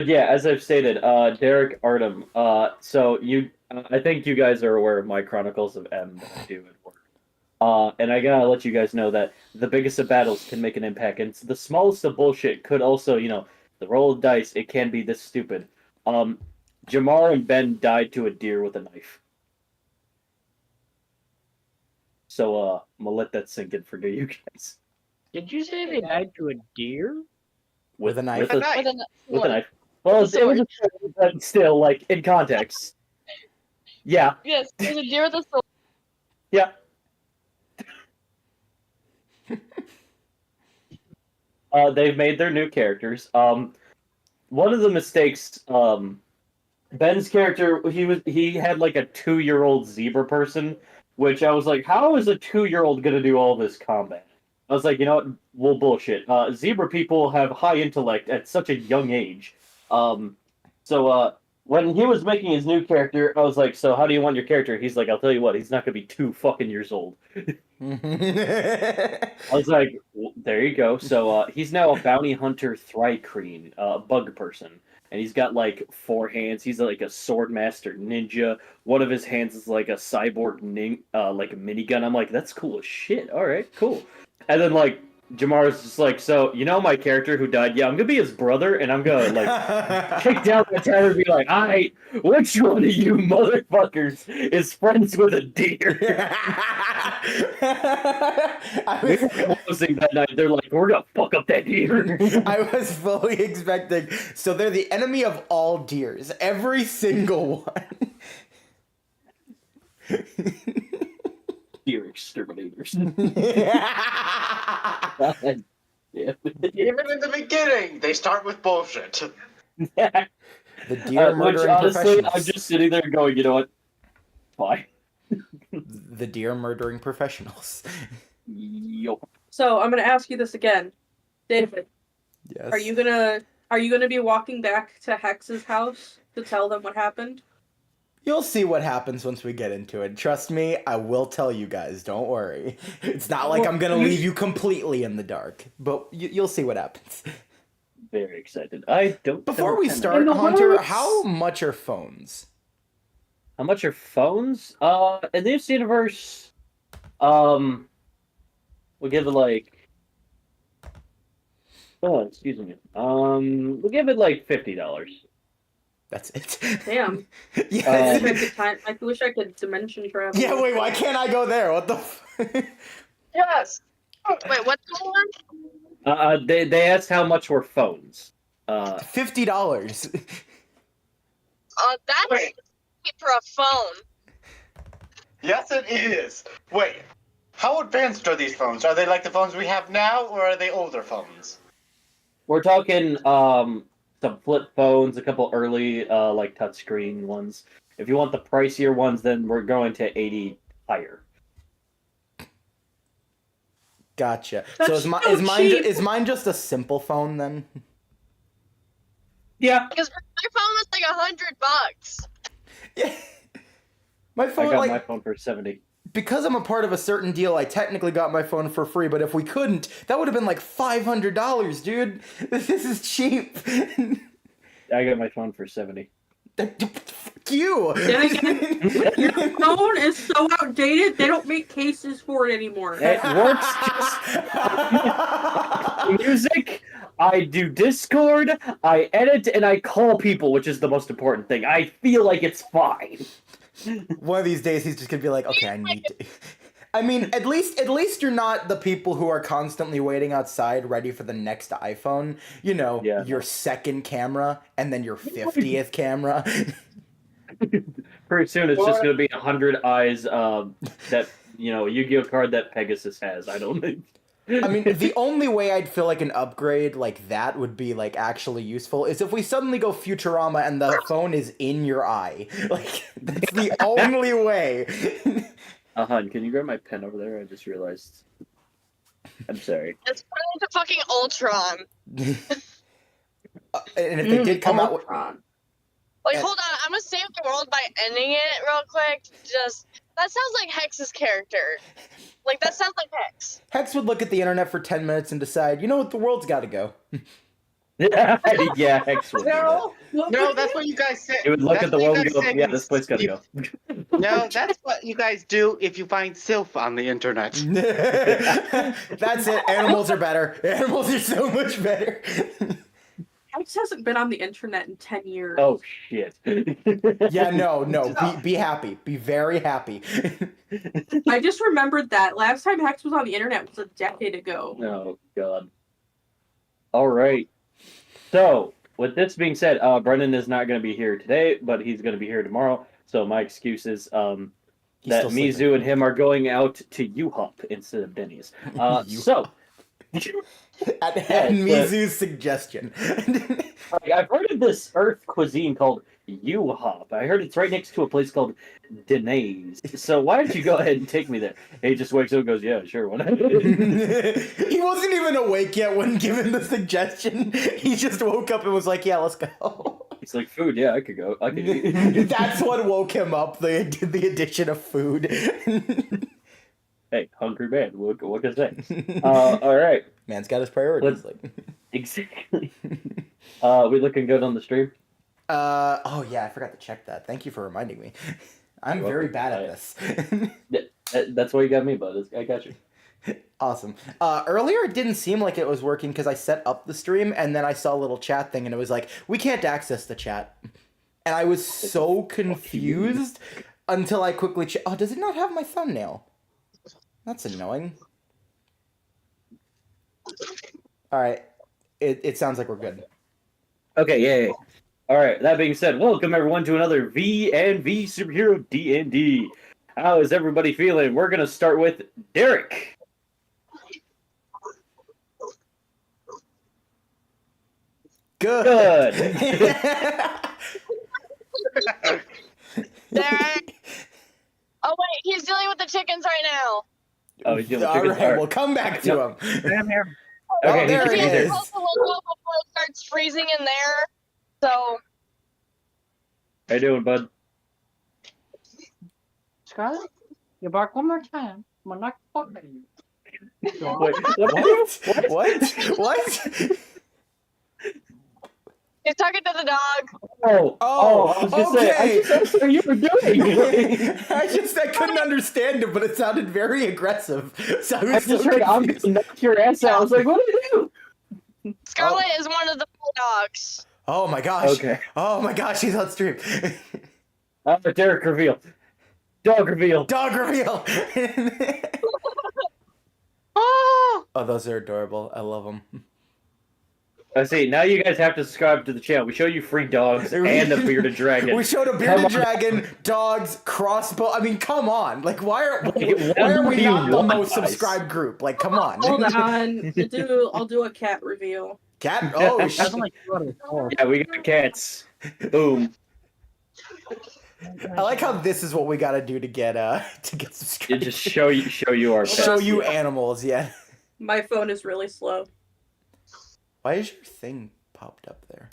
Yeah, as I've stated, Derek Artem. I think you guys are aware of my Chronicles of M that I do at work. And I gotta let you guys know that the biggest of battles can make an impact, and the smallest of bullshit could also, the roll of dice, it can be this stupid. Um, Jamar and Ben died to a deer with a knife. So, I'm gonna let that sink in for you guys. Did you say they died to a deer? With a knife? With a, With a with a sword. knife. Well, With a it was sword. but still, like, in context. Yeah, Yes, there's a deer with a sword. yeah. They've made their new characters. One of the mistakes, Ben's character, he had like a 2-year-old zebra person, which I was like, how is a 2-year-old gonna do all this combat? I was like, you know what? Well, bullshit. Zebra people have high intellect at such a young age. Um, so when he was making his new character, I was like, so how do you want your character? He's like, I'll tell you what, he's not gonna be 2 fucking years old. I was like, well, there you go. So he's now a bounty hunter Thrycreen, bug person. And he's got like 4 hands. He's like a sword master ninja. One of his hands is like a cyborg like a minigun. I'm like, that's cool as shit. All right, cool. And then like Jamar's just like, so you know my character who died? Yeah, I'm gonna be his brother, and I'm gonna like kick down the tower and be like, all right, which one of you motherfuckers is friends with a deer? We were closing that night. They're like, we're gonna fuck up that deer. I was fully expecting. So they're the enemy of all deers, every single one. Deer exterminators. Yeah. Even in the beginning, they start with bullshit. The deer Which murdering honestly, professionals. I'm just sitting there going, you know what? Fine. The deer murdering professionals. Yup. So I'm gonna ask you this again, David. Yes. Are you gonna be walking back to Hex's house to tell them what happened? You'll see what happens once we get into it. Trust me, I will tell you guys. Don't worry. It's not like I'm gonna leave you completely in the dark, but you'll see what happens. Very excited. I don't. Before we know. start, In the Hunter, words- how much are phones? How much are phones? In this universe, we'll give it like. Oh, excuse me. We'll give it like $50. That's it. Damn. Yeah. I wish I could dimension travel. Yeah. Wait. Why can't I go there? What the? Yes. Wait, what's going on? They asked how much were phones. $50. That's Wait. cheap for a phone. Yes, it is. Wait. How advanced are these phones? Are they like the phones we have now, or are they older phones? We're talking some flip phones, a couple early like touchscreen ones. If you want the pricier ones, then we're going to 80 higher. Gotcha. That's So so cheap. is mine just a simple phone then? Yeah. Because my phone was like $100. Yeah. My I phone, got like, my phone for 70. because I'm a part of a certain deal, I technically got my phone for free, but if we couldn't, that would have been like $500, dude. This is cheap. I got my phone for 70. Fuck you. Then again, your phone is so outdated, they don't make cases for it anymore. It works just music. I do Discord, I edit, and I call people, which is the most important thing. I feel like it's fine. One of these days, he's just gonna be like, okay, I need to. I mean, at least you're not the people who are constantly waiting outside, ready for the next iPhone. You know, Yeah. your second camera and then your 50th camera. Pretty soon, it's just going to be 100 eyes. That Yu-Gi-Oh card that Pegasus has. I don't think. I mean, the only way I'd feel like an upgrade like that would be like actually useful is if we suddenly go Futurama and the phone is in your eye. Like that's the only way. Hun, can you grab my pen over there? I just realized. I'm sorry. Let's put it into fucking Ultron. And if they did come out with... Ultron. Like, hold on, I'm gonna save the world by ending it real quick. That sounds like Hex's character. Like, that sounds like Hex. Hex would look at the internet for 10 minutes and decide, you know what, the world's gotta go. Yeah, Hex would. No, no, that's what you guys said. He would look That's at the what you world and guys go, said "Yeah, when this place gotta go." No, that's what you guys do if you find Sylph on the internet. That's it. Animals are better. Animals are so much better. Hex hasn't been on the internet in 10 years. Oh shit. Yeah, no. Be happy. Be very happy. I just remembered that last time Hex was on the internet was a decade ago. Oh god. All right. So, with this being said, Brendan is not going to be here today, but he's going to be here tomorrow. So my excuse is that still Mizu sleeping. and him are going out to U-Hop instead of Denny's. So, At Yeah, Mizu's suggestion. I've heard of this Earth cuisine called U-Hop. I heard it's right next to a place called Denny's. So why don't you go ahead and take me there? And he just wakes up and goes, "Yeah, sure, why not?" He wasn't even awake yet when given the suggestion. He just woke up and was like, "Yeah, let's go." He's like, "Food, yeah, I could go. I could eat." That's what woke him up. The addition of food. Hey, hungry man. What can I say? All right. Man's got his priorities. Exactly. We looking good on the stream? Oh yeah, I forgot to check that. Thank you for reminding me. I'm You're very welcome. bad at this. That's why you got me, bud. I got you. Awesome. Earlier it didn't seem like it was working because I set up the stream and then I saw a little chat thing and it was like, we can't access the chat. And I was so confused until I quickly checked. Oh, does it not have my thumbnail? That's annoying. Alright. It sounds like we're good. Okay, yeah. All right. That being said, welcome everyone to another V&V Super Hero DnD. How is everybody feeling? We're gonna start with Derek. Good. Derek. Oh wait, he's dealing with the chickens right now. Oh, he's dealing with All chickens. right, we'll come back to him. I'm here. Okay, Oh, there he's he there. is. Supposed to look up before it starts freezing in there. So How you doing, bud? Scarlet, you bark one more time. I'm gonna knock the fuck out of you. Wait, What? he's talking to the dog. Oh, I was gonna say, I okay. just asked what you were doing. I couldn't understand it, but it sounded very aggressive. So I was I just so heard, "I'm confused. gonna knock your ass out." I was like, "What did I do?" Scarlet is one of the dogs. Oh my gosh. Okay. Oh my gosh, he's on stream. Derek reveal. Dog reveal. Dog reveal. Oh, Oh, those are adorable. I love them. I see. Now you guys have to subscribe to the channel. We show you free dogs and a bearded dragon. We showed a bearded dragon, dogs, crossbow. I mean, come on. Like, why are we not the most subscribed group? Like, come on. Hold on. I'll do a cat reveal. Cat? Oh, That's shit. like two out of four. Yeah, we got cats. Boom. I like how this is what we gotta do to get You subscribed. just show you our pets. Show you animals, yeah. My phone is really slow. Why is your thing popped up there?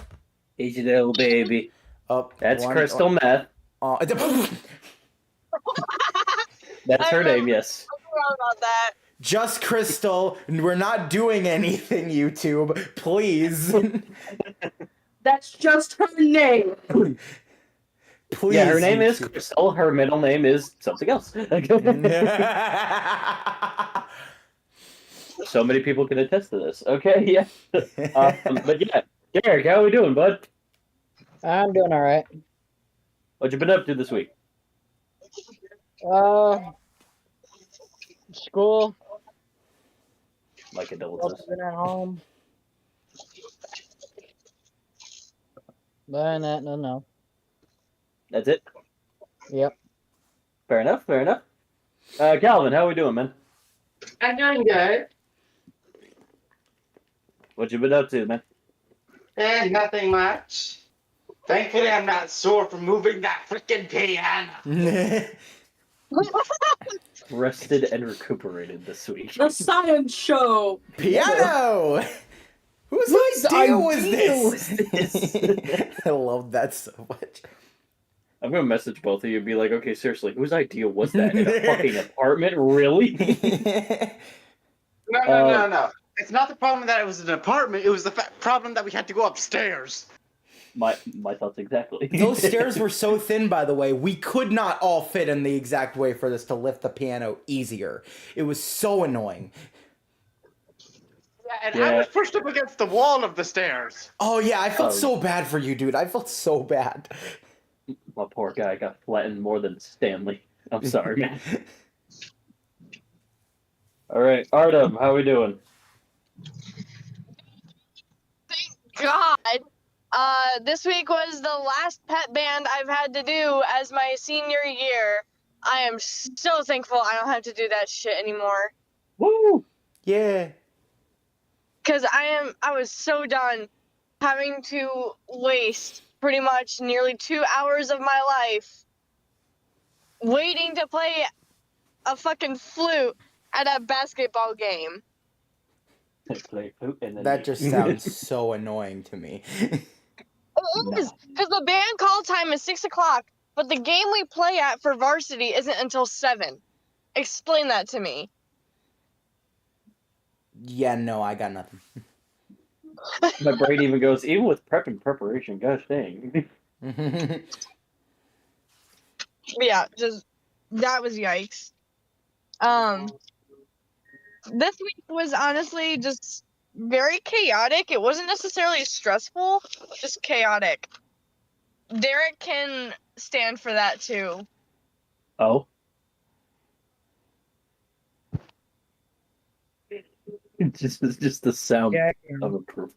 Easy little baby. Up. That's crystal meth. That's her name, yes. I forgot about that. Just Crystal. We're not doing anything, YouTube. Please. That's just her name. Please. Yeah, her name is YouTube. Crystal. Her middle name is something else. So many people can attest to this. Okay, yeah. But yeah, Derek, how are we doing, bud? I'm doing all right. What you been up to this week? School. Like adults. Also been at home. But that, no. That's it? Yep. Fair enough, fair enough. Calvin, how we doing, man? I'm doing good. What you been up to, man? Nothing much. Thankfully, I'm not sore from moving that freaking piano. Rested and recuperated this week. The science show. Piano! Whose idea was this? I love that so much. I'm gonna message both of you and be like, okay, seriously, whose idea was that? In a fucking apartment? Really? No. It's not the problem that it was an apartment. It was the problem that we had to go upstairs. My thoughts exactly. Those stairs were so thin, by the way, we could not all fit in the exact way for this to lift the piano easier. It was so annoying. And I was pushed up against the wall of the stairs. Oh yeah, I felt so bad for you, dude. I felt so bad. My poor guy got flattened more than Stanley. I'm sorry, man. All right, Artem, how we doing? Thank God. This week was the last pet band I've had to do as my senior year. I am so thankful I don't have to do that shit anymore. Woo! Yeah. Cause I was so done having to waste pretty much nearly 2 hours of my life waiting to play a fucking flute at a basketball game. Play flute and then That just sounds so annoying to me. It is, because the band call time is 6 o'clock, but the game we play at for varsity isn't until 7. Explain that to me. Yeah, no, I got nothing. My brain even goes, even with prep and preparation, gosh dang. Yeah, just that was yikes. This week was honestly just very chaotic. It wasn't necessarily stressful, just chaotic. Derek can stand for that too. Oh? just the sound of approval.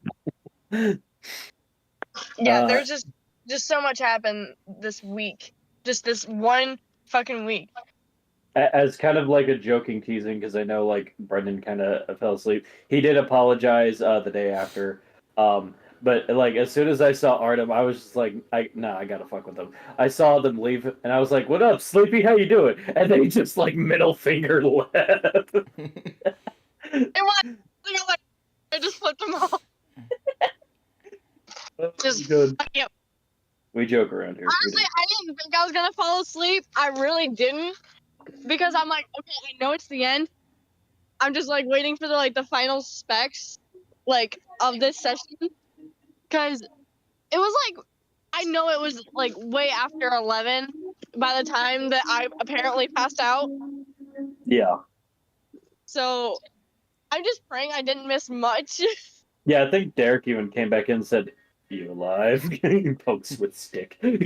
Yeah, there's just so much happened this week. Just this one fucking week. As kind of like a joking teasing, because I know like Brendan kind of fell asleep. He did apologize the day after. But like as soon as I saw Artem, I was just like, I gotta fuck with them. I saw them leave, and I was like, "What up, Sleepy? How you doing?" And they just like middle finger left. It was, I just flipped them off. Just good. fuck you. We joke around here. Honestly, I didn't think I was gonna fall asleep. I really didn't, because I'm like, okay, I know it's the end. I'm just like waiting for the final specs, like of this session, because it was like, I know it was like way after 11 by the time that I apparently passed out. Yeah. So I'm just praying I didn't miss much. Yeah, I think Derek even came back in and said, "You alive?" Pokes with stick. Live.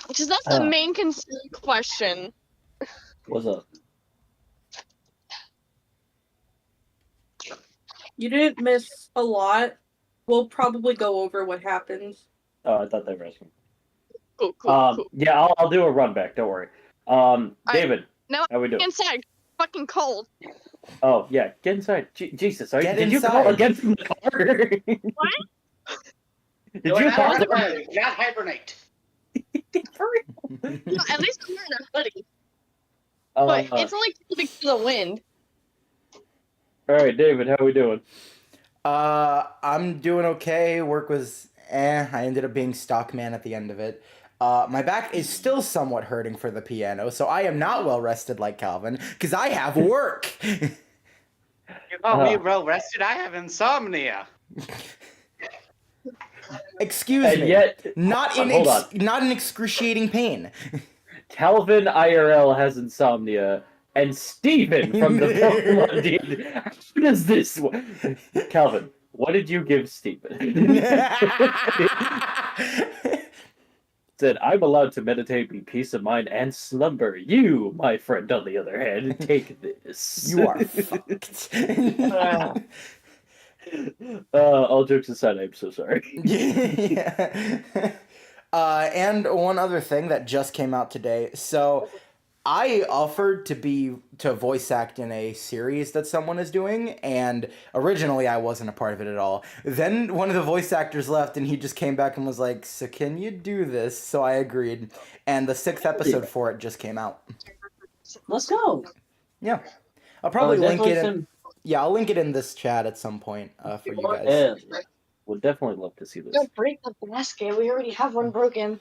Because that's the main question. What's up? You didn't miss a lot. We'll probably go over what happens. Oh, I thought they were asking. Cool. Yeah, I'll do a run back. Don't worry. David, Now how we doing? inside. Fucking cold. Oh yeah, get inside. Jesus, Get you call inside. again from the car? What? Did you call? Not hibernate. No, at least I'm wearing a hoodie. But it's only because of the wind. All right, David, how we doing? I'm doing okay. Work was I ended up being stockman at the end of it. My back is still somewhat hurting for the piano, so I am not well rested like Calvin, because I have work. You call me well rested? I have insomnia. Excuse And me. yet, Not in hold on. not in excruciating pain. Calvin IRL has insomnia, and Steven from the Pokemon DnD. How does this? Calvin, what did you give Steven? Said, "I'm allowed to meditate, be peace of mind, and slumber. You, my friend, on the other hand, take this." You are fucked. All jokes aside, I'm so sorry. Yeah. And one other thing that just came out today. So I offered to voice act in a series that someone is doing, and originally I wasn't a part of it at all. Then one of the voice actors left, and he just came back and was like, "So can you do this?" So I agreed, and the 6th episode for it just came out. Let's go. Yeah, I'll probably link definitely it. some- Yeah, I'll link it in this chat at some point for you guys. Yeah, would definitely love to see this. Don't break the basket. We already have one broken.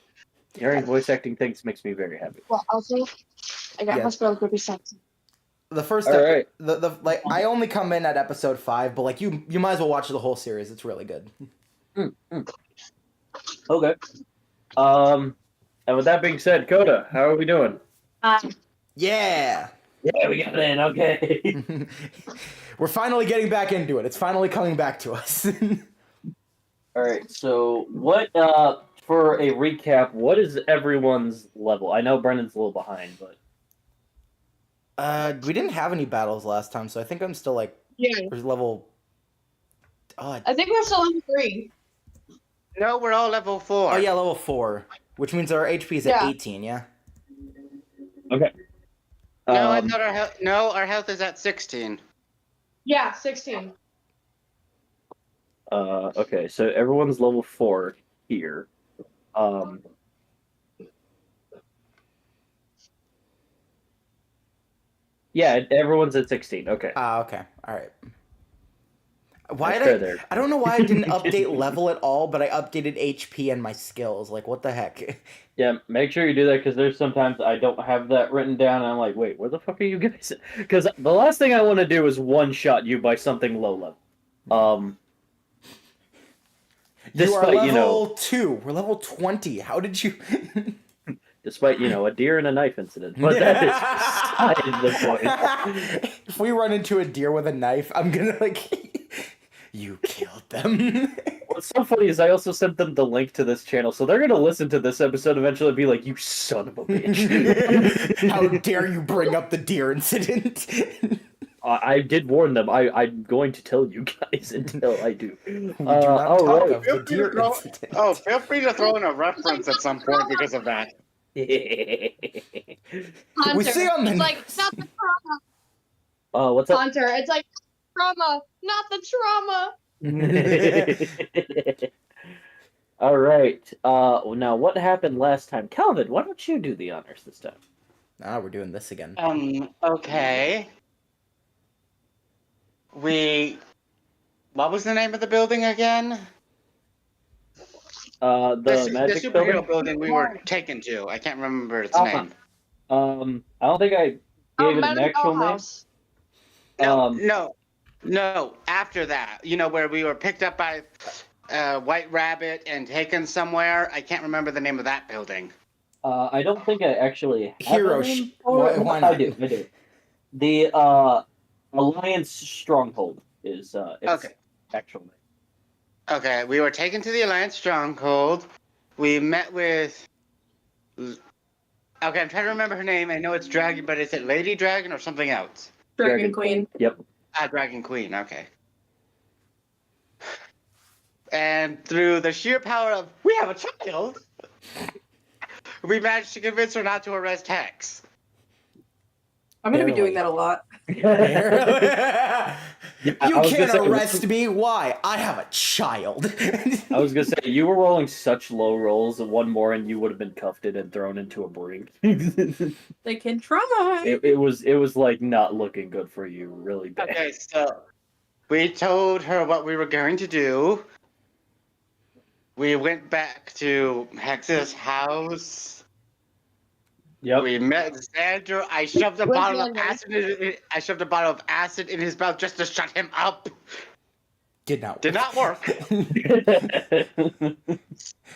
Hearing voice acting things makes me very happy. Well, also, I got Yeah. hospital groupie sex. The first All right. the like I only come in at episode 5, but like you might as well watch the whole series. It's really good. Okay. And with that being said, Coda, how are we doing? Yeah. Yeah, we got in. Okay. We're finally getting back into it. It's finally coming back to us. All right. So, what? For a recap, what is everyone's level? I know Brendan's a little behind, but We didn't have any battles last time, so I think I'm still like Yeah. level. Oh, I think we're still on 3. No, we're all level 4. oh yeah, level 4, which means our HP is at Yeah. 18. Yeah. okay. No, I thought our health is at 16. Yeah, 16. Okay. So everyone's level 4 here. Yeah, everyone's at 16. Okay. Ah, okay. All right. Why That's did fair there. I don't know why I didn't update level at all, but I updated HP and my skills. Like, what the heck? Yeah, make sure you do that because there's sometimes I don't have that written down and I'm like, wait, where the fuck are you guys? Because the last thing I want to do is one-shot you by something low level. You are Despite, level 2. We're level 20. How did you? despite, a deer and a knife incident. But that is beside the point. If we run into a deer with a knife, I'm gonna like, you killed them. What's so funny is I also sent them the link to this channel, so they're gonna listen to this episode eventually and be like, you son of a bitch. How dare you bring up the deer incident? I did warn them. I'm going to tell you guys until I do. We do not talk alright. of the deer incident. Oh, feel free to throw in a reference at some point because of that. Hunter. We see on the It's like, news. not the trauma. What's up? Hunter. It's like, trauma, not the trauma. All right. Now, what happened last time? Calvin, why don't you do the honors this time? Ah, we're doing this again. Okay. What was the name of the building again? The magic Super Hero building. building we were taken to. I can't remember its Uh-huh. name. I don't think I gave it an Medical actual name. house. No. After that, where we were picked up by White Rabbit and taken somewhere. I can't remember the name of that building. I don't think I actually have Hero a name for it. why not? I do. The Alliance Stronghold is its Okay. actual name. Okay, we were taken to the Alliance Stronghold. We met with. Okay, I'm trying to remember her name. I know it's Dragon, but is it Lady Dragon or something else? Dragon Queen. Yep. Dragon Queen, okay. And through the sheer power of, we have a child, we managed to convince her not to arrest Hex. I'm gonna be Barely. doing that a lot. You can't arrest me. Why? I have a child. I was gonna say you were rolling such low rolls, and one more, and you would have been cuffed and thrown into a brig. They can try. it was like not looking good for you, really bad. Okay, so we told her what we were going to do. We went back to Hex's house. Yep. We met Xander. I shoved a bottle of acid in his mouth just to shut him up. Did not work. Did not work.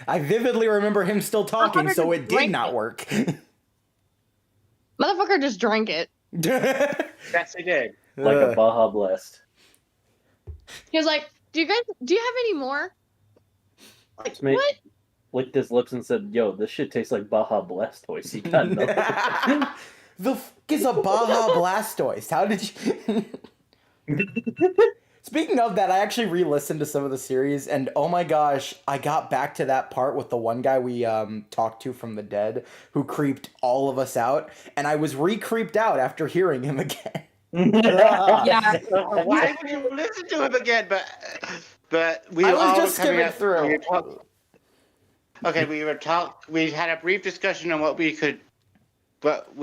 I vividly remember him still talking, so it did not work. Motherfucker just drank it. Yes, he did. Like a Baja Blast. He was like, do you have any more? Like, It's me. what? Licked his lips and said, "Yo, this shit tastes like Baja Blastoise." He got nothing. The fuck is a Baja Blastoise? How did you... Speaking of that, I actually re-listened to some of the series, and oh my gosh, I got back to that part with the one guy we talked to from the dead, who creeped all of us out, and I was re-creeped out after hearing him again. Yeah. Why would you listen to him again? But we I was all just were coming skimming up- through. we were talk- Okay, we had a brief discussion on what we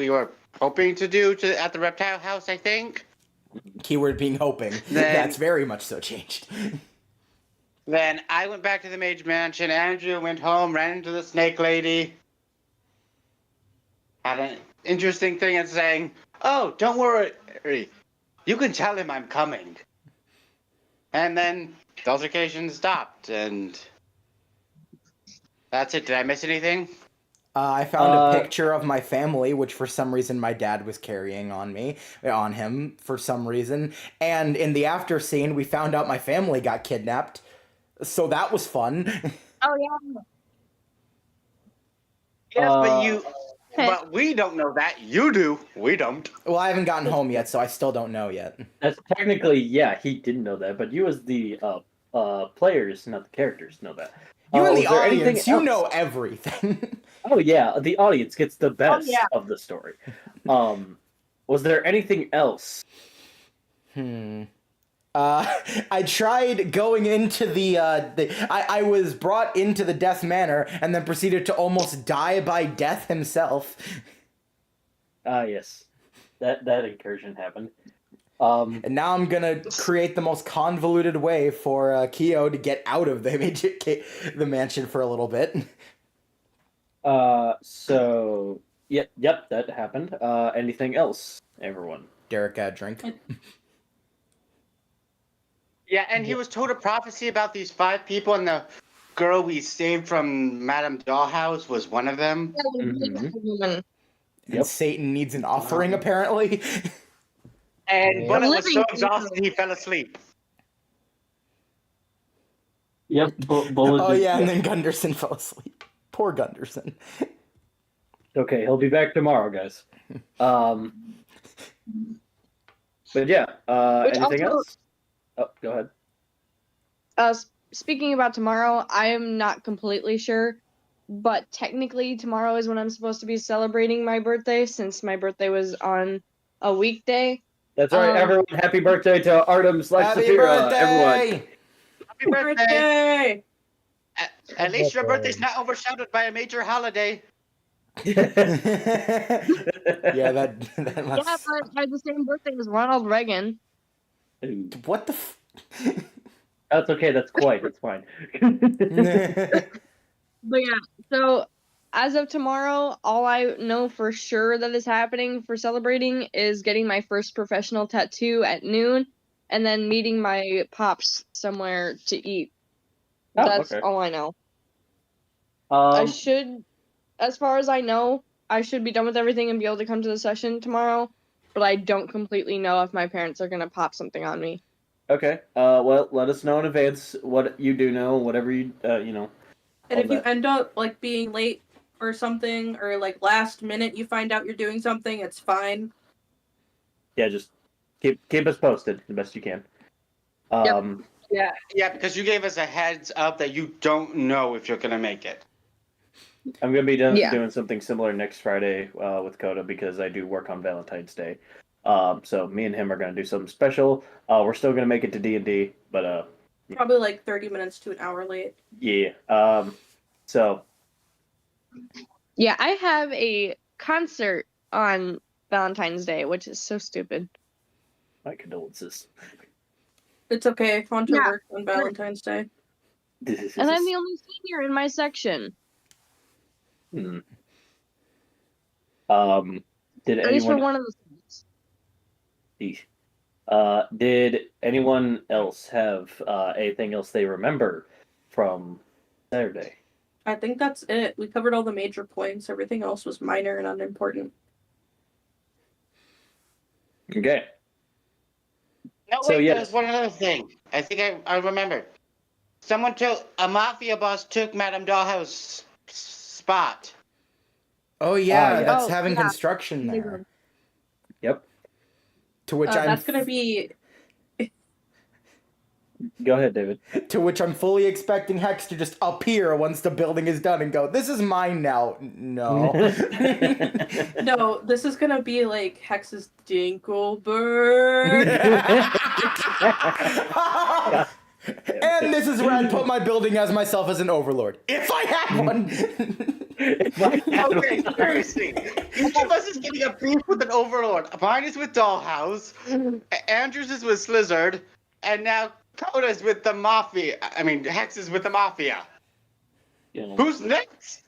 were hoping to do at the Reptile House, I think. Keyword being hoping. That's very much so changed. Then I went back to the Mage Mansion. Andrew went home, ran into the Snake Lady. had an interesting thing and saying, "Oh, don't worry, you can tell him I'm coming." And then the altercation stopped, and that's it. Did I miss anything? I found a picture of my family, which for some reason my dad was carrying on him for some reason. And in the after scene, we found out my family got kidnapped. So that was fun. Oh yeah. Yes, Hey. but we don't know that. You do. We don't. Well, I haven't gotten home yet, so I still don't know yet. That's technically, yeah, he didn't know that, but you as the players, not the characters, know that. You in was the there anything audience, you else? know everything. Oh yeah, the audience gets the best yeah. of the story. Was there anything else? I tried going into I was brought into the Death Manor and then proceeded to almost die by Death himself. Yes, that incursion happened. And now I'm gonna create the most convoluted way for Kyo to get out of the mansion for a little bit. So yep, that happened. Anything else, everyone? Derek, drink. Yeah, and he was told a prophecy about these 5 people, and the girl we saved from Madame Dollhouse was one of them. Mhm. And Satan needs an offering, apparently. And Bullet was so Living- exhausted he fell asleep. Yep, Bullet. Oh yeah, and then Gunderson fell asleep. Poor Gunderson. Okay, he'll be back tomorrow, guys. But yeah, Which anything also- else? Oh, go ahead. Speaking about tomorrow, I am not completely sure, but technically tomorrow is when I'm supposed to be celebrating my birthday, since my birthday was on a weekday. That's right, everyone. Happy birthday to Artem / Happy Saphira, everyone. birthday! Happy birthday! Birthday! At least your birthday's not overshadowed by a major holiday. Yeah, that Yeah, must... but I had the same birthday as Ronald Reagan. Ooh, What the that's okay. That's quite. It's fine. But yeah, so as of tomorrow, all I know for sure that is happening for celebrating is getting my first professional tattoo at noon, and then meeting my pops somewhere to eat. Oh, That's okay. all I know. I Um, should, as far as I know, I should be done with everything and be able to come to the session tomorrow, but I don't completely know if my parents are gonna pop something on me. okay. Well, let us know in advance what you do know, whatever you know. And all if you that. end up like being late or something, or like last minute you find out you're doing something, it's fine. Yeah, just keep us posted the best you can. Yeah. Yeah, because you gave us a heads up that you don't know if you're gonna make it. I'm gonna be Yeah. doing something similar next Friday with Coda because I do work on Valentine's Day. So me and him are gonna do something special. We're still gonna make it to D&D, but Probably like 30 minutes to an hour late. yeah. So Yeah, I have a concert on Valentine's Day, which is so stupid. my condolences. It's okay. Fonto Yeah. worked on Valentine's Day. And I'm the only senior in my section. Did At least for anyone one of the did anyone else have anything else they remember from Saturday? I think that's it. We covered all the major points. Everything else was minor and unimportant. Okay. No, So, wait, yes. there's one other thing. I think I remember. Someone took a mafia boss took Madame Dollhouse spot. Oh yeah, yeah. that's Oh, having yeah. construction there. Yep. To which That's gonna be Go ahead, David. To which I'm fully expecting Hex to just appear once the building is done and go, "This is mine now." No. no. This is gonna be like Hex's Dinkelberg. And this is where I put my building as myself as an overlord. If I have one. Okay, seriously. Each of us is getting a beef with an overlord. Mine is with Dollhouse, Andrews is with Slizzard, and now Coda's with the Mafia. I mean, Hex is with the Mafia. Yeah. Who's next?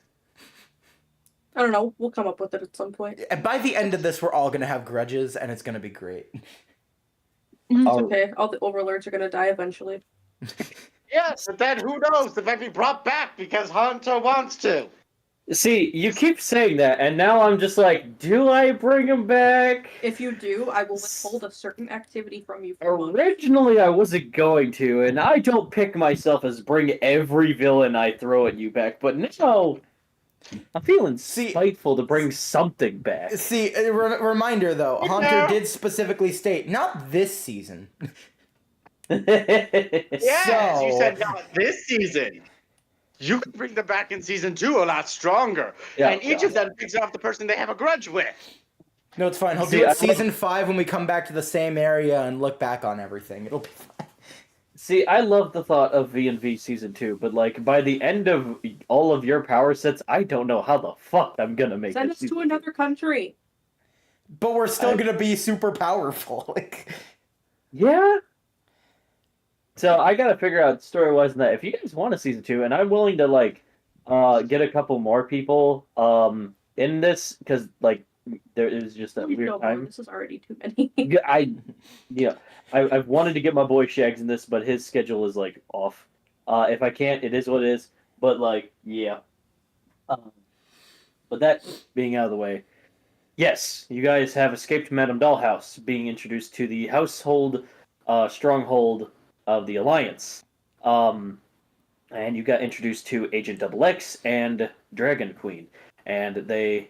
I don't know. We'll come up with it at some point. And by the end of this, we're all gonna have grudges, and it's gonna be great. It's Oh. okay. All the overlords are gonna die eventually. Yes, but then who knows? They might be brought back because Hunter wants to. See, you keep saying that, and now I'm just like, do I bring him back? If you do, I will withhold a certain activity from you for a month. Originally, I wasn't going to, and I don't pick myself as bring every villain I throw at you back, but now I'm feeling spiteful to bring something back. See, reminder though, Hunter did specifically state, not this season. Yes, you So- said not this season. You could bring them back in season 2 a lot stronger. Yeah, and each of them picks off the person they have a grudge with. No, it's fine. He'll See, do it I season 5 when we come back to the same area and look back on everything. It'll be fine. See, I love the thought of V&V season 2, but like by the end of all of your power sets, I don't know how the fuck I'm gonna make Send it us to season another country. But we're still gonna be super powerful. Like, 2. Yeah. So I gotta figure out story-wise in that if you guys want a season 2, and I'm willing to like get a couple more people in this because like there is just that Please weird don't, time. This is already too many. I've wanted to get my boy Shags in this, but his schedule is like off. If I can't, it is what it is. But like, yeah. But that being out of the way, yes, you guys have escaped Madame Dollhouse, being introduced to the household stronghold of the Alliance. And you got introduced to Agent XX and Dragon Queen, and they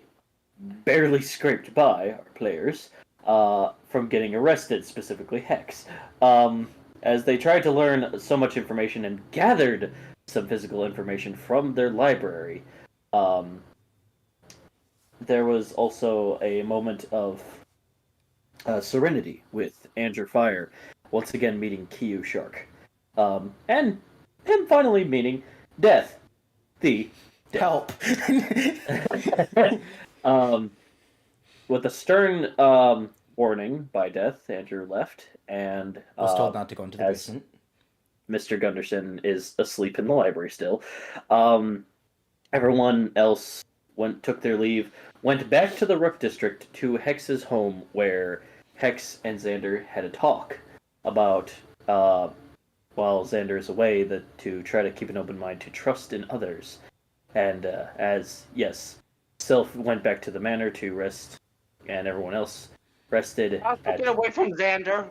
barely scraped by our players from getting arrested, specifically Hex, as they tried to learn so much information and gathered some physical information from their library. There was also a moment of serenity with Andrew Fire, once again meeting Kiyu Shark, and him finally meeting Death, the help. With a stern warning by Death, Andrew left, and was told not to go into the as basement. Mr. Gunderson is asleep in the library still. Everyone else took their leave, went back to the Rook District to Hex's home, where Hex and Xander had a talk about, while Xander is away, to try to keep an open mind to trust in others. And Sylph went back to the manor to rest, and everyone else rested. Get away from Xander.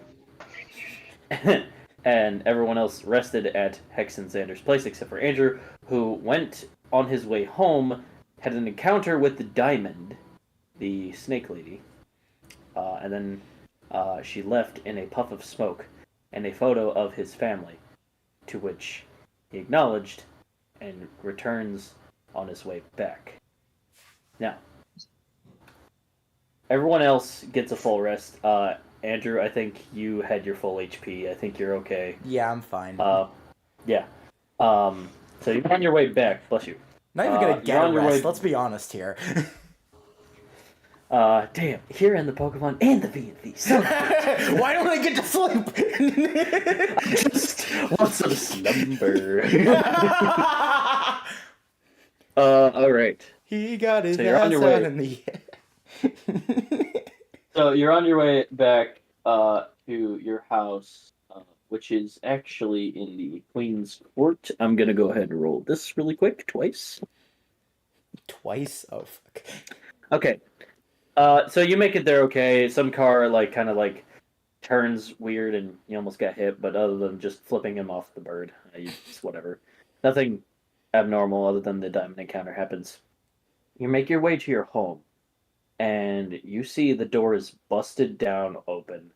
And everyone else rested at Hex and Xander's place, except for Andrew, who went on his way home, had an encounter with the Diamond, the snake lady, and then she left in a puff of smoke and a photo of his family, to which he acknowledged and returns on his way back. Now, everyone else gets a full rest. Andrew, I think you had your full HP. I think you're okay. Yeah, I'm fine. Yeah. So you're on your way back. Bless you. Not even gonna you're get on a your rest. way- Let's be honest here. Damn. Here in the Pokemon and the V&V. So Why don't I get to sleep? just want some slumber. All right. He got his So you're on ass your out way. in the So you're on your way back to your house, which is actually in the Queen's Court. I'm gonna go ahead and roll this really quick, twice. Twice? Oh, fuck. Okay. So you make it there okay. Some car kind of turns weird and you almost got hit, but other than just flipping him off the bird, it's whatever. Nothing abnormal other than the diamond encounter happens. You make your way to your home, and you see the door is busted down open.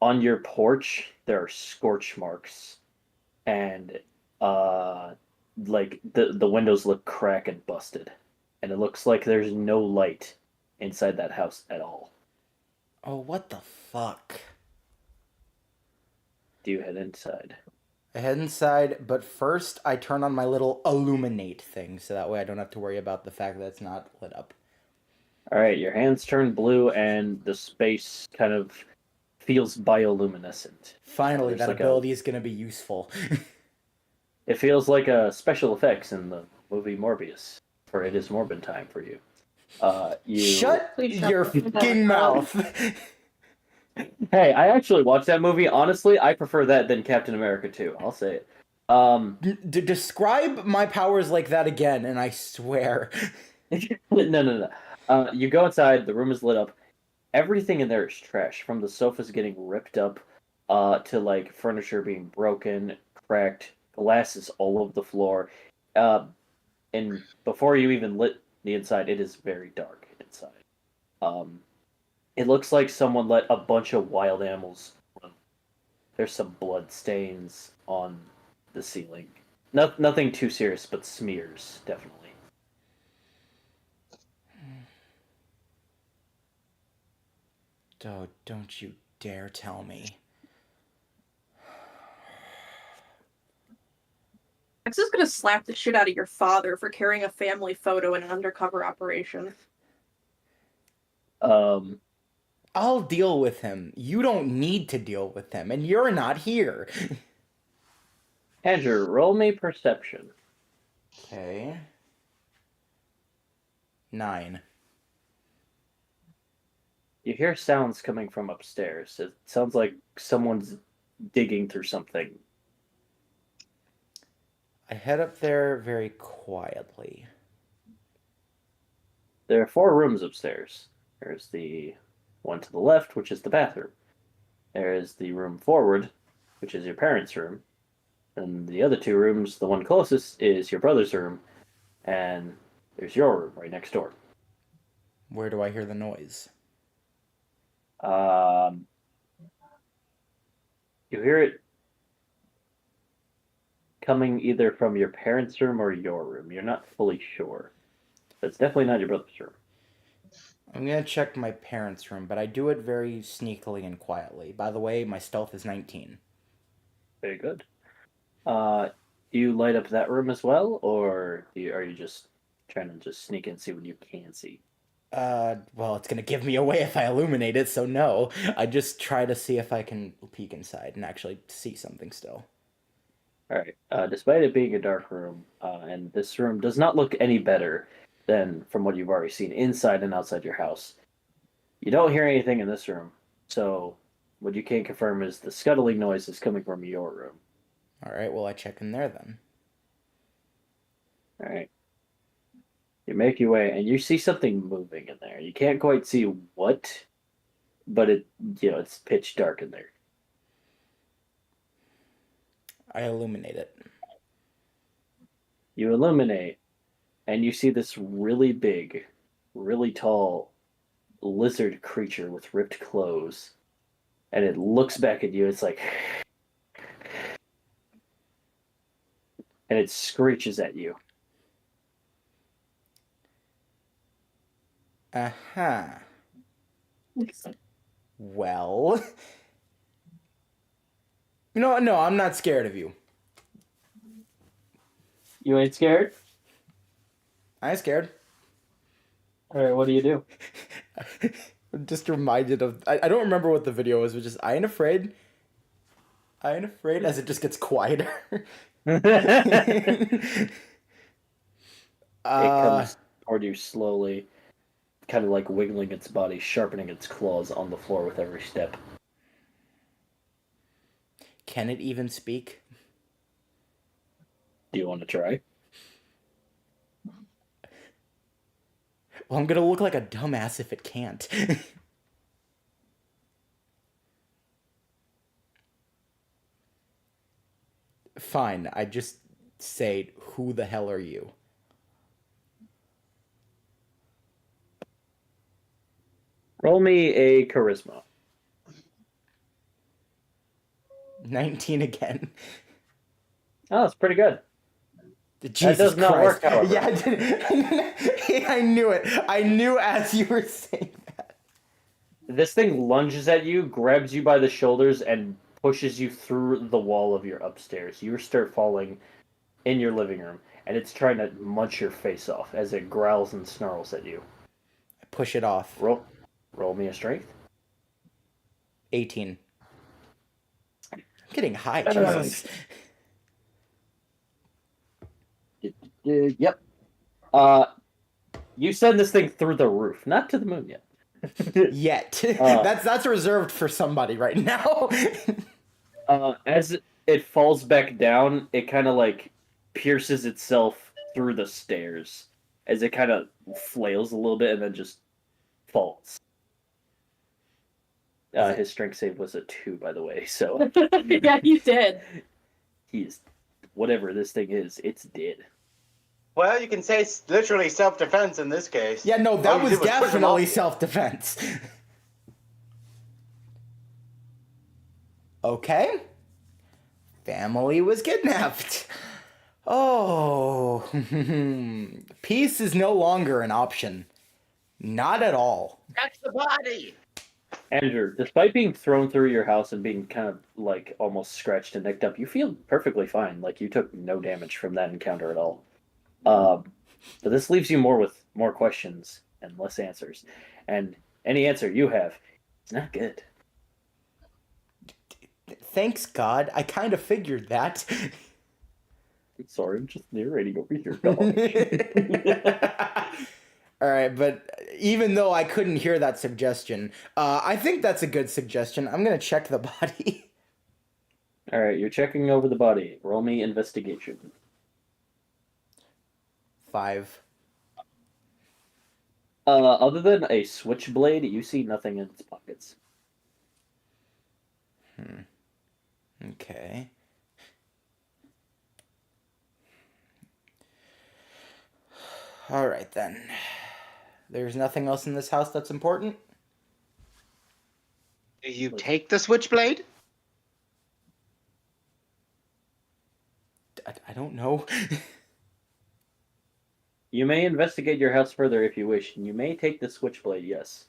On your porch, there are scorch marks, and the windows look cracked and busted, and it looks like there's no light inside that house at all. Oh, what the fuck? Do you head inside? I head inside, but first I turn on my little illuminate thing, so that way I don't have to worry about the fact that it's not lit up. All right, your hands turn blue, and the space kind of feels bioluminescent. Finally, There's that like ability is gonna be useful. It feels like a special effects in the movie Morbius, for it is Morbin time for you. Shut Please shut your the fuck fucking up. mouth. Hey, I actually watched that movie. Honestly, I prefer that than Captain America 2. I'll say it. Describe my powers like that again, and I swear. No. You go inside. The room is lit up. Everything in there is trash, from the sofas getting ripped up, to like furniture being broken, cracked, glasses all over the floor. And before you even lit the inside, it is very dark inside. Um, it looks like someone let a bunch of wild animals run. There's some blood stains on the ceiling. Nothing too serious, but smears, definitely. Don't you dare tell me. X is gonna slap the shit out of your father for carrying a family photo in an undercover operation. I'll deal with him. You don't need to deal with him, and you're not here. Andrew, roll me perception. Okay. 9. You hear sounds coming from upstairs. It sounds like someone's digging through something. I head up there very quietly. There are 4 rooms upstairs. There's the one to the left, which is the bathroom. There is the room forward, which is your parents' room. And the other 2 rooms, the one closest is your brother's room. And there's your room right next door. Where do I hear the noise? You hear it coming either from your parents' room or your room. You're not fully sure. But it's definitely not your brother's room. I'm gonna check my parents' room, but I do it very sneakily and quietly. By the way, my stealth is 19. Very good. Do you light up that room as well, or are you just trying to just sneak in and see what you can see? Well, it's gonna give me away if I illuminate it, so no. I just try to see if I can peek inside and actually see something still. All right. Despite it being a dark room, and this room does not look any better than from what you've already seen inside and outside your house, you don't hear anything in this room. So, what you can confirm is the scuttling noise is coming from your room. Alright, well, I check in there then. All right. You make your way, and you see something moving in there. You can't quite see what, but it's pitch dark in there. I illuminate it. You illuminate, and you see this really big, really tall lizard creature with ripped clothes. And it looks back at you. It's like, and it screeches at you. Uh-huh. Well... No, I'm not scared of you. You ain't scared? I ain't scared. All right, what do you do? I'm just reminded of... I don't remember what the video was, but just, I ain't afraid. I ain't afraid, as it just gets quieter. It comes toward you slowly, kind of like wiggling its body, sharpening its claws on the floor with every step. Can it even speak? Do you want to try? Well, I'm gonna look like a dumbass if it can't. Fine, I just say, who the hell are you? Roll me a charisma. 19 again. Oh, that's pretty good. Jesus does not Christ. work, however. Yeah, I did. I knew it. I knew as you were saying that. This thing lunges at you, grabs you by the shoulders, and pushes you through the wall of your upstairs. You start falling in your living room, and it's trying to munch your face off as it growls and snarls at you. I push it off. Roll me a strength. 18. I'm getting high, Jesus. Yep. You send this thing through the roof, not to the moon yet. Yet. Uh. That's reserved for somebody right now. As it falls back down, it kind of like pierces itself through the stairs as it kind of flails a little bit and then just falls. His strength save was a 2, by the way, so Yeah, you did. he's whatever this thing is, it's dead. Well, you can say it's literally self-defense in this case. Yeah, no, All that you was did push him definitely off. self-defense. Okay. Family was kidnapped. Oh. Peace is no longer an option. Not at all. That's the body. Andrew, despite being thrown through your house and being kind of like almost scratched and nicked up, you feel perfectly fine. Like you took no damage from that encounter at all. But this leaves you with more questions and less answers. And any answer you have, it's not good. Thanks, God. I kind of figured that. Sorry, I'm just narrating over here. Gosh. All right, but even though I couldn't hear that suggestion, I think that's a good suggestion. I'm going to check the body. All right, you're checking over the body. Roll me investigation. 5. Other than a switchblade, you see nothing in its pockets. Okay. All right, then. There's nothing else in this house that's important? Do you take the switchblade? I don't know. You may investigate your house further if you wish, and you may take the switchblade, yes.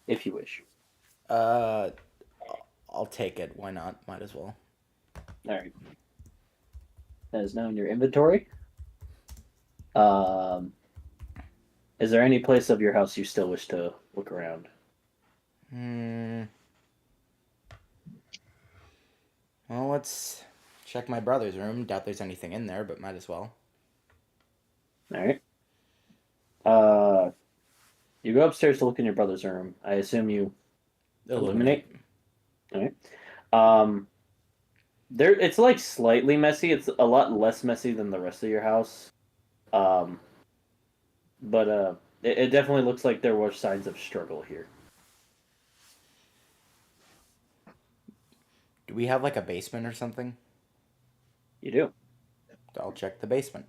If you wish. I'll take it. Why not? Might as well. Alright. That is now in your inventory. Is there any place of your house you still wish to look around? Well, let's check my brother's room. Doubt there's anything in there, but might as well. Alright. You go upstairs to look in your brother's room. I assume you illuminate. Alright. It's like slightly messy. It's a lot less messy than the rest of your house. But it definitely looks like there were signs of struggle here. Do we have like a basement or something? You do. I'll check the basement.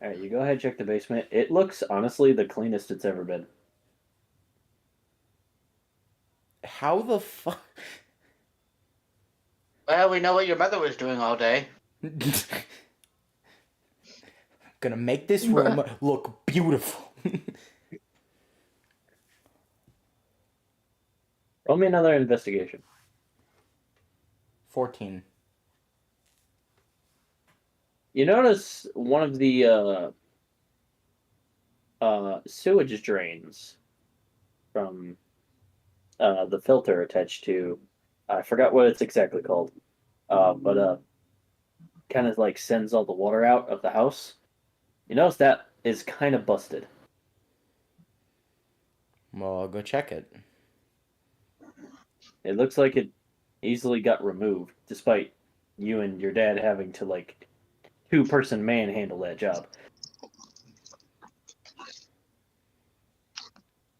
Alright, you go ahead and check the basement. It looks, honestly, the cleanest it's ever been. How the fuck? Well, we know what your mother was doing all day. Gonna make this room look beautiful. Roll me another investigation. 14. You notice one of the sewage drains from the filter attached to, I forgot what it's exactly called, but kind of like sends all the water out of the house. You notice that is kind of busted. Well, I'll go check it. It looks like it easily got removed, despite you and your dad having to like two-person manhandle that job.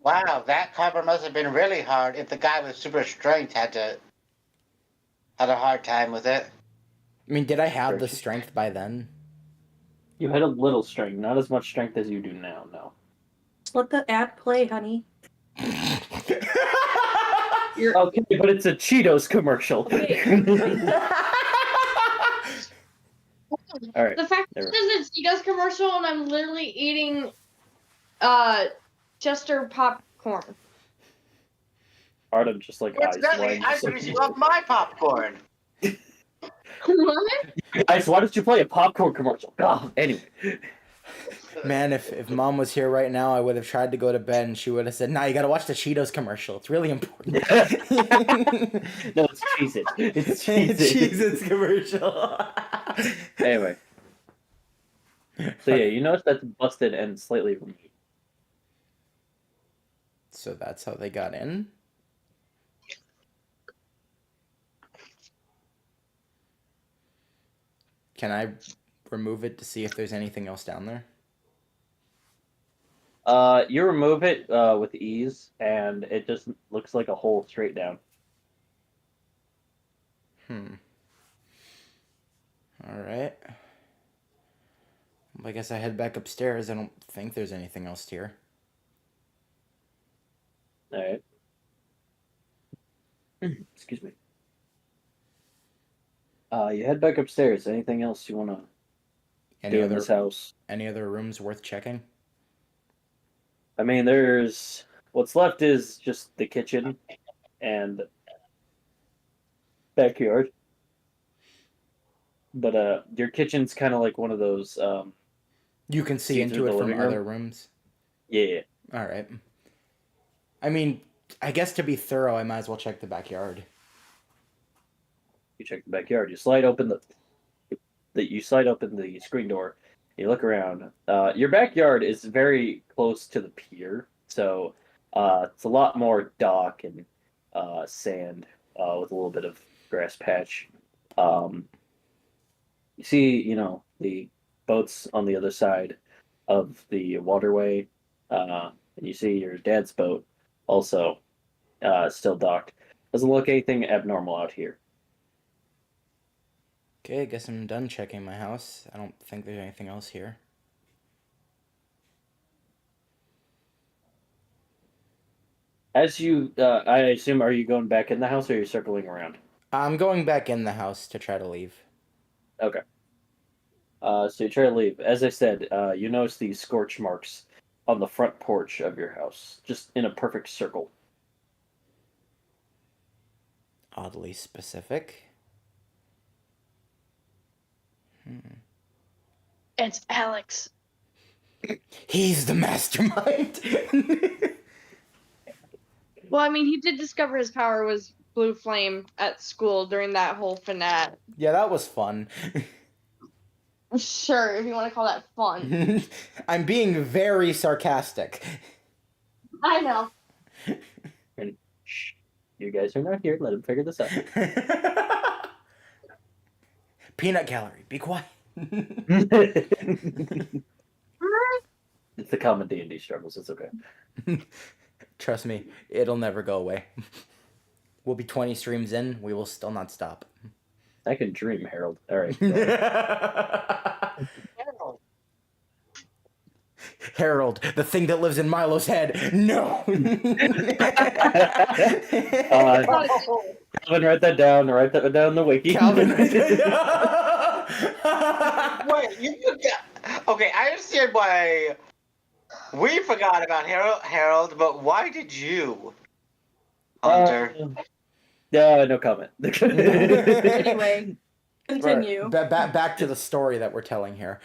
Wow, that cover must have been really hard if the guy with super strength had a hard time with it. I mean, did I have the strength by then? You had a little strength, not as much strength as you do now, no. Just let the ad play, honey. Okay, but it's a Cheetos commercial. All right. The fact that it's a Cheetos commercial and I'm literally eating Chester popcorn. Artem just like What's eyes that? wide. I finished off my popcorn. What? Guys, why don't you play a popcorn commercial? God, anyway. Man, if mom was here right now, I would have tried to go to bed and she would have said, "Nah, you gotta watch the Cheetos commercial. It's really important." No, it's Cheez-It. It's Cheez-It. Cheez-Its commercial. Anyway. So yeah, you notice that's busted and slightly removed. So that's how they got in? Can I remove it to see if there's anything else down there? You remove it with ease, and it just looks like a hole straight down. Alright. I guess I head back upstairs. I don't think there's anything else here. Alright. Excuse me. You head back upstairs. Anything else you want to do in this house? Any other rooms worth checking? I mean, there's... What's left is just the kitchen and backyard. But your kitchen's kind of like one of those... You can see see into through it the from living room? other rooms? Yeah. Alright. I mean, I guess to be thorough, I might as well check the backyard. You check the backyard. You slide open the screen door. You look around. Your backyard is very close to the pier, so it's a lot more dock and sand with a little bit of grass patch. You see, the boats on the other side of the waterway, and you see your dad's boat also still docked. Doesn't look anything abnormal out here. Okay, I guess I'm done checking my house. I don't think there's anything else here. As you, I assume, are you going back in the house or are you circling around? I'm going back in the house to try to leave. Okay. So you try to leave. As I said, you notice these scorch marks on the front porch of your house, just in a perfect circle. Oddly specific. It's Alex. He's the mastermind! Well, I mean, he did discover his power was blue flame at school during that whole finale. Yeah, that was fun. Sure, if you want to call that fun. I'm being very sarcastic. I know. And shh, you guys are not here. Let him figure this out. Peanut gallery, be quiet. It's the common D&D struggles. It's okay. Trust me, it'll never go away. We'll be 20 streams in, we will still not stop. I can dream, Harold. All right. Harold, the thing that lives in Milo's head. No. Calvin, write that down. Write that down in the wiki. Calvin. Wait, you forgot. Okay, I understand why we forgot about Harold, but why did you, Hunter? No comment. Anyway, continue. Back to the story that we're telling here.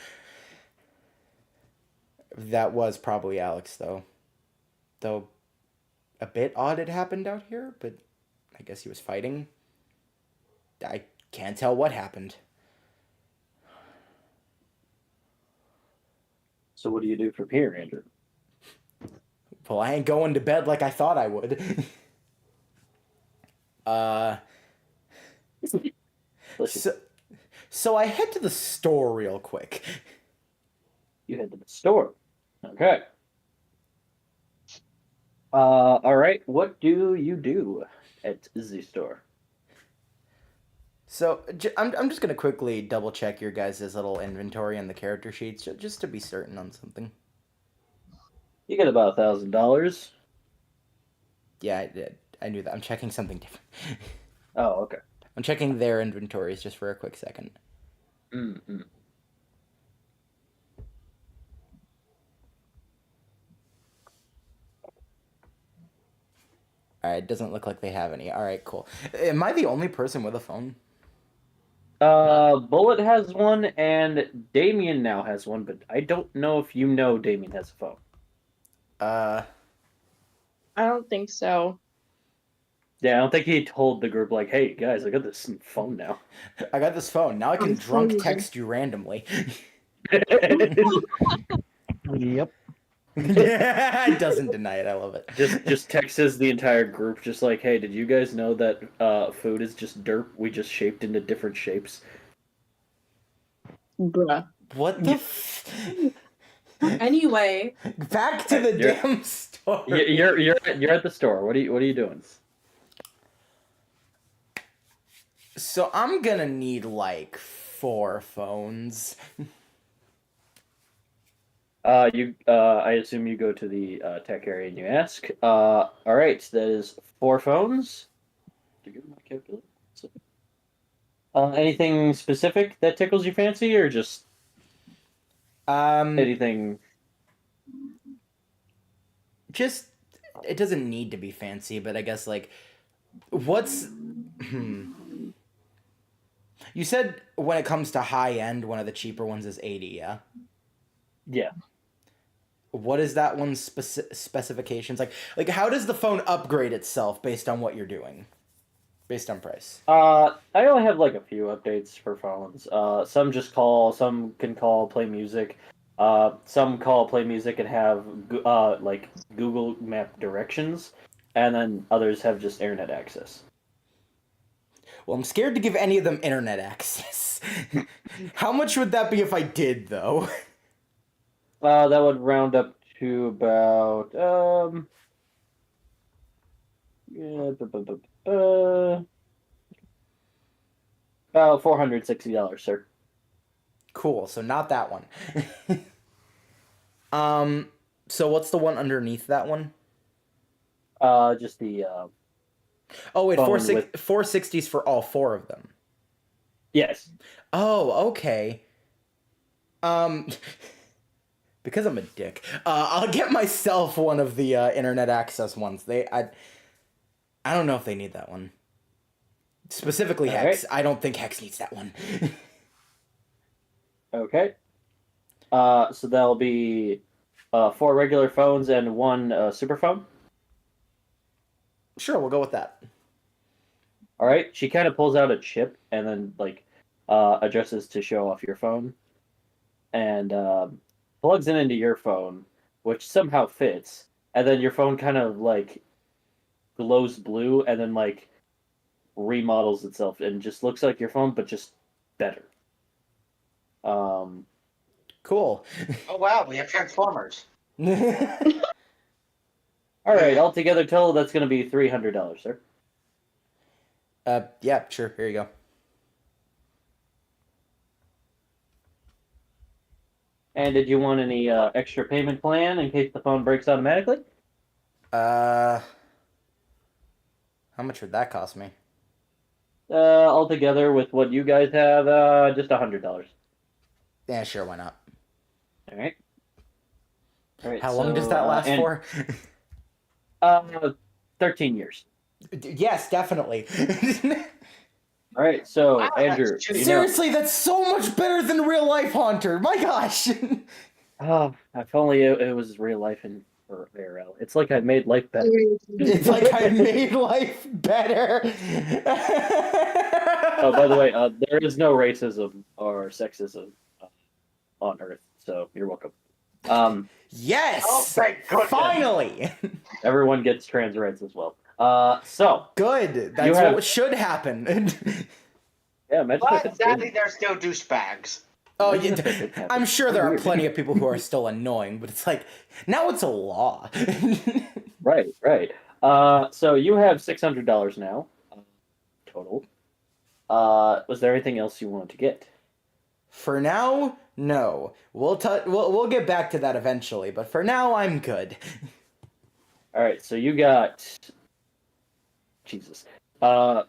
That was probably Alex, though. Though a bit odd it happened out here, but I guess he was fighting. I can't tell what happened. So what do you do from here, Andrew? Well, I ain't going to bed like I thought I would. So I head to the store real quick. You head to the store. Okay. All right. What do you do at the store? So I'm just gonna quickly double check your guys' little inventory and the character sheets just to be certain on something. You get about $1,000. Yeah, I knew that. I'm checking something different. Oh, okay. I'm checking their inventories just for a quick second. Mm-hmm. Alright, it doesn't look like they have any. Alright, cool. Am I the only person with a phone? Bullet has one, and Damien now has one, but I don't know if you know Damien has a phone. I don't think so. Yeah, I don't think he told the group, like, hey, guys, I got this phone now. I got this phone. Now I can I'm drunk sorry. text you randomly. Yep. It doesn't deny it. I love it. Just texts the entire group, just like, hey, did you guys know that food is just dirt? We just shaped into different shapes. Bruh. What the? Anyway, Back to the You're- damn story. You're at the store. What are you doing? So I'm gonna need like 4 phones. I assume you go to the tech area and you ask. All right, that is 4 phones. Do you get my calculator? Anything specific that tickles your fancy, or just anything? Just it doesn't need to be fancy, but I guess like what's You said when it comes to high end, one of the cheaper ones is 80, yeah? Yeah. What is that one's specifications? Like how does the phone upgrade itself based on what you're doing? Based on price. I only have like a few updates for phones. Some just call, some can call, play music. Some call, play music, and have like Google Map directions, and then others have just internet access. Well, I'm scared to give any of them internet access. How much would that be if I did, though? That would round up to about about $460, sir. Cool, so not that one. So what's the one underneath that one? Just the Oh wait, phone 460s for all 4 of them. yes. Oh, okay. Because I'm a dick, I'll get myself one of the internet access ones. I don't know if they need that one. Specifically All Hex. right. I don't think Hex needs that one. Okay. So that'll be 4 regular phones and 1 super phone. Sure, we'll go with that. All right. She kind of pulls out a chip and then like adjusts to show off your phone, and plugs it into your phone, which somehow fits. And then your phone kind of like glows blue, and then like remodels itself and just looks like your phone, but just better. Cool. Oh wow, we have Transformers. All right. Altogether, total that's going to be $300, sir. Yeah, sure. Here you go. And did you want any extra payment plan in case the phone breaks automatically? How much would that cost me? Altogether with what you guys have, just $100. Yeah, sure. Why not? All right. All right. How long does that last for? 13 years. Yes, definitely. All right. So Wow, Andrew, that's you know, Seriously, that's so much better than real life, Haunter. My gosh. if only it was real life and or IRL. It's like I made life better. It's like I made life better. Oh, by the way, there is no racism or sexism on Earth, so you're welcome. Yes. Oh, thank goodness. Finally. Everyone gets trans rights as well. So Good. That's what should happen. yeah, imagine But if sadly, they're still douchebags. Oh, Imagine yeah. if it happened. I'm sure there are plenty of people who are still annoying, but it's like now it's a law. Right. So you have $600 now, total. Was there anything else you wanted to get? For now, no. We'll get back to that eventually, but for now, I'm good. All right. So you got Jesus. 4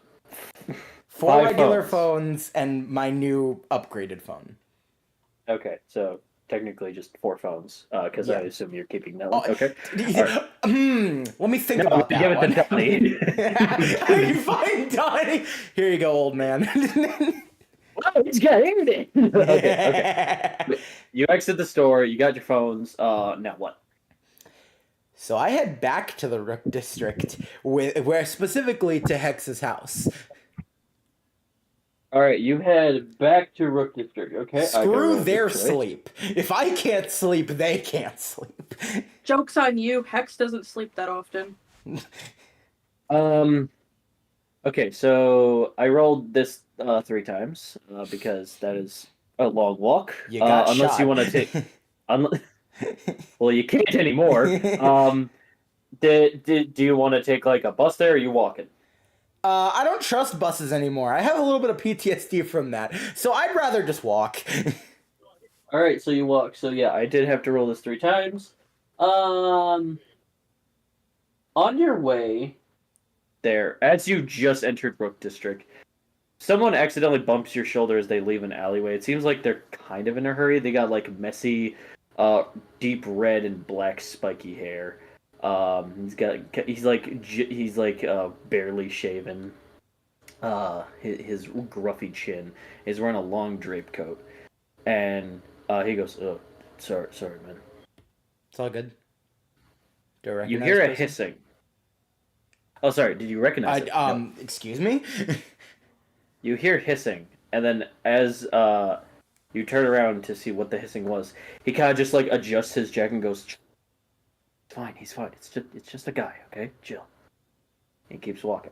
5 regular phones and my new upgraded phone. Okay, so technically just 4 phones, because I Yeah. assume you're keeping that one. Oh, Okay. Let me think No, about that give it one. to Donnie. Fine, Donnie. Here you go, old man. Oh, he's got everything. Okay. You exit the store. You got your phones. Now what? So I head back to the Rook District, where specifically to Hex's house. All right, you head back to Rook District. Okay, I gotta Screw roll a their choice. sleep. If I can't sleep, they can't sleep. Joke's on you. Hex doesn't sleep that often. Okay, so I rolled this 3 times because that is a long walk. You got unless shot. you want to take, well, you can't anymore. Do you want to take like a bus there? Or are you walking? I don't trust buses anymore. I have a little bit of PTSD from that, so I'd rather just walk. All right, so you walk. So yeah, I did have to roll this 3 times. On your way there, as you just entered Brook District, someone accidentally bumps your shoulder as they leave an alleyway. It seems like they're kind of in a hurry. They got like messy, deep red and black spiky hair. He's like barely shaven. His gruffy chin. He's wearing a long drape coat, and he goes, "Oh, sorry, man." It's all good. Do I recognize You hear this a person? hissing. Oh, sorry. Did you recognize it? No. Excuse me? You hear hissing, and then as you turn around to see what the hissing was, he kind of just like adjusts his jacket and goes, "It's fine. He's fine. It's just a guy. Okay, chill." He keeps walking.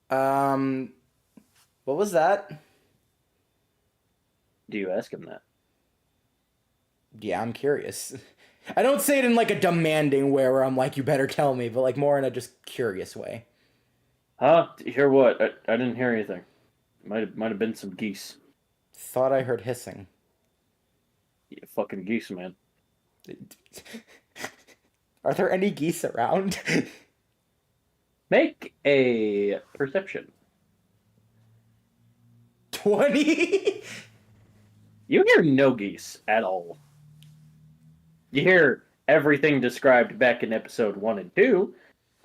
What was that? Do you ask him that? Yeah, I'm curious. I don't say it in like a demanding way where I'm like, you better tell me, but like more in a just curious way. Huh? Hear what? I didn't hear anything. Might have been some geese. Thought I heard hissing. Yeah, fucking geese, man. Are there any geese around? Make a perception. 20? You hear no geese at all. You hear everything described back in episode 1 and 2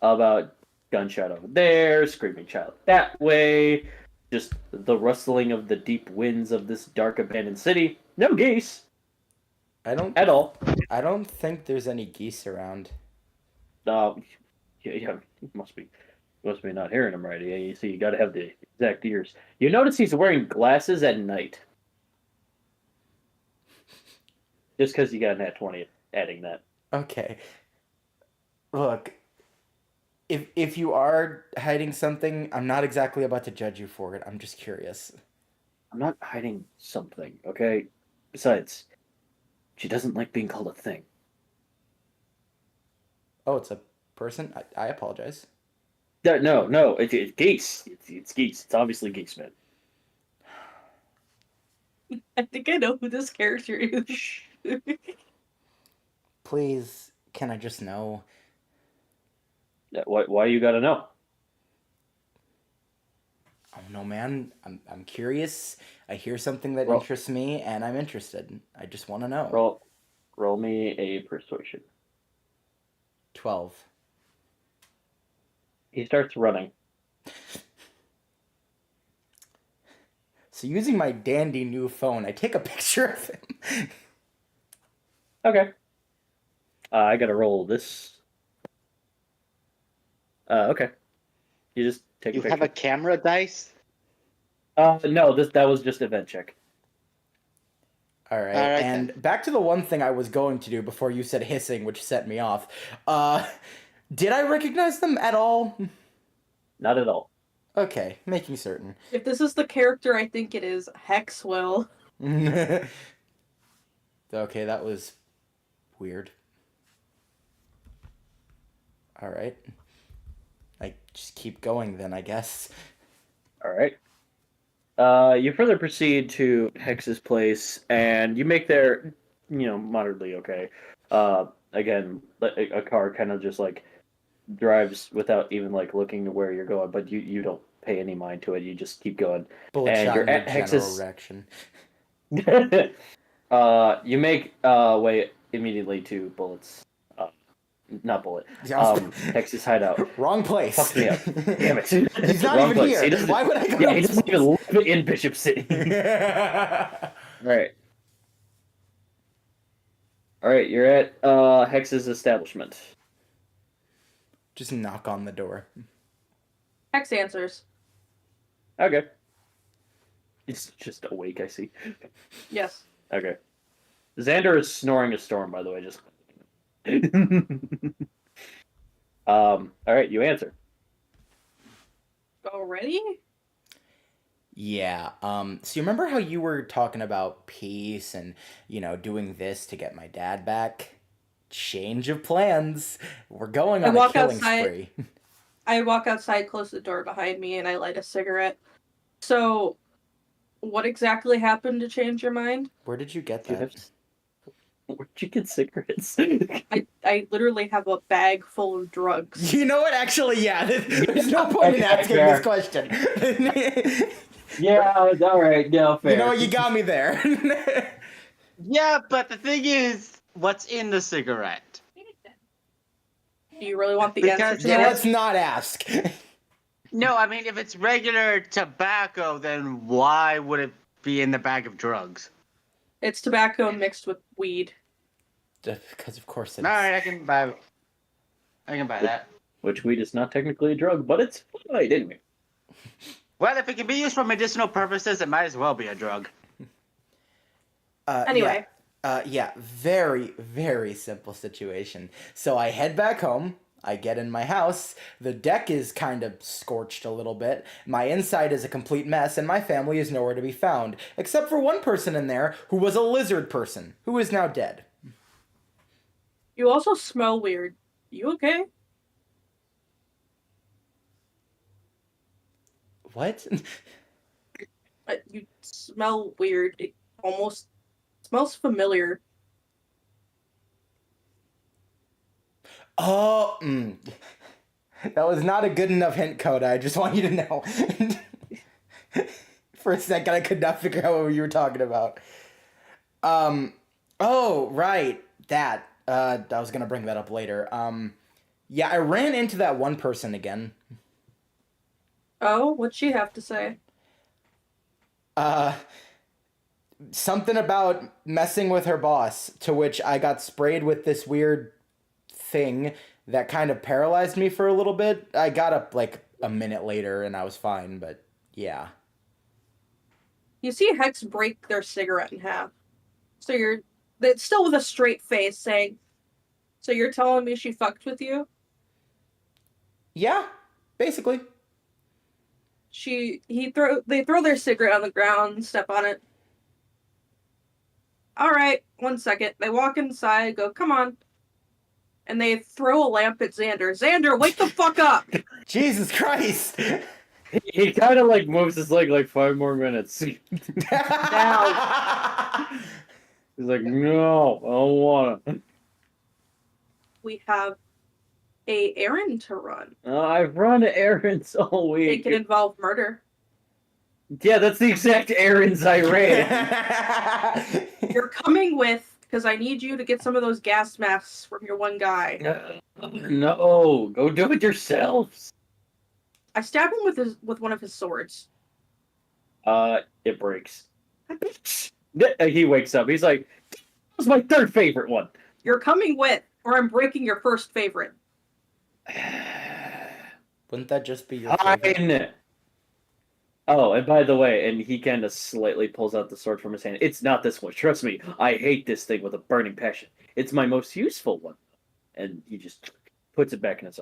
about gunshot over there, screaming child that way, just the rustling of the deep winds of this dark abandoned city. No geese at all. I don't think there's any geese around. Yeah, you must be not hearing him right. Yeah, you see, you got to have the exact ears. You notice he's wearing glasses at night. Just because you got an at 20 adding that. Okay. Look, if you are hiding something, I'm not exactly about to judge you for it. I'm just curious. I'm not hiding something, okay? Besides, she doesn't like being called a thing. Oh, it's a person? I apologize. No, it's geese. It's geese. It's obviously geese, man. I think I know who this character is. Please, can I just know? Why you gotta know? Oh no, man. I'm curious. I hear something that Roll. interests me, and I'm interested. I just want to know. Roll me a persuasion. 12. He starts running. So using my dandy new phone, I take a picture of him. Okay. I gotta roll this. Okay. You just take You a picture. have a camera dice? No, that was just event check. All right, All right, and then. back to the one thing I was going to do before you said hissing, which set me off. Did I recognize them at all? Not at all. Okay, making certain. If this is the character I think it is, Hex will. Okay, that was weird. All right. I just keep going then, I guess. All right. You further proceed to Hex's place, and you make there, moderately okay. Again, a car kind of just like drives without even like looking to where you're going, but you don't pay any mind to it. You just keep going. Bullet And shot you're in the at Hex's- general direction. You make way immediately to Bullet's. Not Bullet. Hex's hideout. Wrong place. Fucked me up. Damn it. He's not Wrong even place. here. Why would I go Yeah, to he this doesn't even live in Bishop City. place? All right, you're at Hex's establishment. Just knock on the door. Hex answers. Okay. It's just awake, I see. Yes. Okay. Xander is snoring a storm, by the way. Just. All right, you answer. Already? Yeah. So you remember how you were talking about peace and, doing this to get my dad back? Change of plans. We're going I on a walk killing outside. spree. I walk outside, close the door behind me, and I light a cigarette. So, what exactly happened to change your mind? Where did you get Do you that? have? Where'd you get cigarettes? I literally have a bag full of drugs. You know what? Actually, yeah. There's no point in asking fair. this question. Yeah, all right, no, fair. You know what? You got me there. Yeah, but the thing is, what's in the cigarette? Do you really want the answer Because to Yeah, that? let's not ask. No, I mean, if it's regular tobacco, then why would it be in the bag of drugs? It's tobacco mixed with weed. Because of course it All is. right, I can buy that. Which weed is not technically a drug, but it's fine anyway. Well, if it can be used for medicinal purposes, it might as well be a drug. Anyway. Yeah, very, very simple situation. So I head back home. I get in my house. The deck is kind of scorched a little bit. My inside is a complete mess, and my family is nowhere to be found, except for one person in there who was a lizard person, who is now dead. You also smell weird. You okay? What? You smell weird. It almost smells familiar. Oh, that was not a good enough hint, Coda. I just want you to know. For a second, I could not figure out what you were talking about. Oh, right. That. I was gonna bring that up later. Yeah, I ran into that one person again. Oh, what'd she have to say? Something about messing with her boss, to which I got sprayed with this weird thing that kind of paralyzed me for a little bit. I got up like a minute later and I was fine, but yeah. You see Hex break their cigarette in half. So it's still with a straight face saying, so you're telling me she fucked with you? Yeah, basically. They throw their cigarette on the ground and step on it. Alright, 1 second. They walk inside, go, come on. And they throw a lamp at Xander. Xander, wake the fuck up! Jesus Christ! He kind of like moves his leg like 5 more minutes. He's like, no, I don't wanna. We have a errand to run. I've run errands all It week. can involve murder. Yeah, that's the exact errands I ran. You're coming with, because I need you to get some of those gas masks from your one guy. No, go do it yourselves. I stab him with one of his swords. It breaks. He wakes up. He's like, that was my 3rd favorite one. You're coming with, or I'm breaking your 1st favorite. Wouldn't that just be your favorite? Fine. Oh, and by the way, and he kind of slightly pulls out the sword from his hand. It's not this one. Trust me, I hate this thing with a burning passion. It's my most useful one. And he just puts it back in his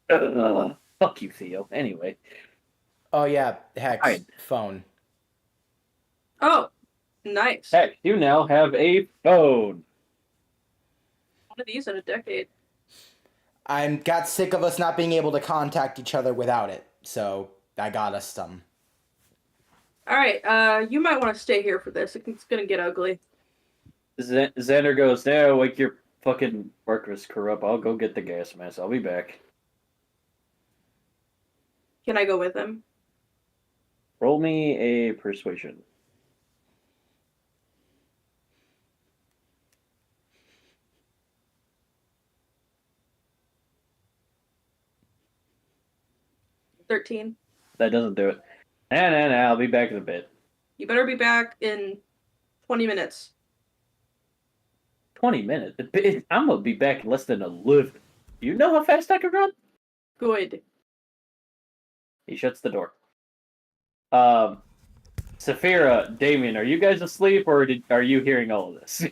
arm. Fuck you, Theo. Anyway. Oh yeah, Hex, Fine. phone. Oh, nice. Heck, you now have a phone. One of these in a decade. I got sick of us not being able to contact each other without it, so I got us some. Alright, you might want to stay here for this. It's gonna get ugly. Xander goes, now wake your fucking breakfast crew up. I'll go get the gas mask. I'll be back. Can I go with him? Roll me a persuasion. $13. That doesn't do it. Nah, I'll be back in a bit. You better be back in 20 minutes. 20 minutes? I'm gonna be back in less than 11. You know how fast I can run? Good. He shuts the door. Saphira, Damien, are you guys asleep or are you hearing all of this?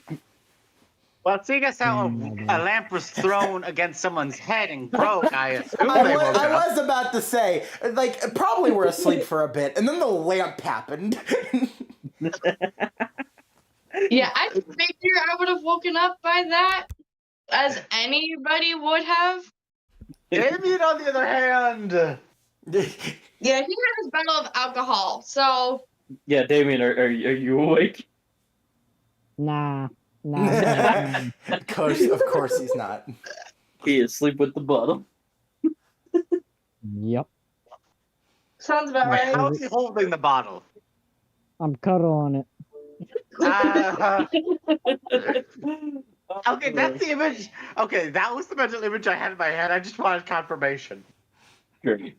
Well, seeing as how a lamp was thrown against someone's head and broke, I assume they woke I up. was about to say, like, probably were asleep for a bit, and then the lamp happened. Yeah, I figure I would have woken up by that, as anybody would have. Damien, on the other hand. Yeah, he had his bottle of alcohol, so Yeah, Damien, are you awake? Nah. Nah. Of course he's not. He is asleep with the bottle. Yep. sounds about Wait, right. how is he holding the bottle? I'm cuddling it. Okay, that's the image. Okay, that was the mental image I had in my head. I just wanted confirmation. Great.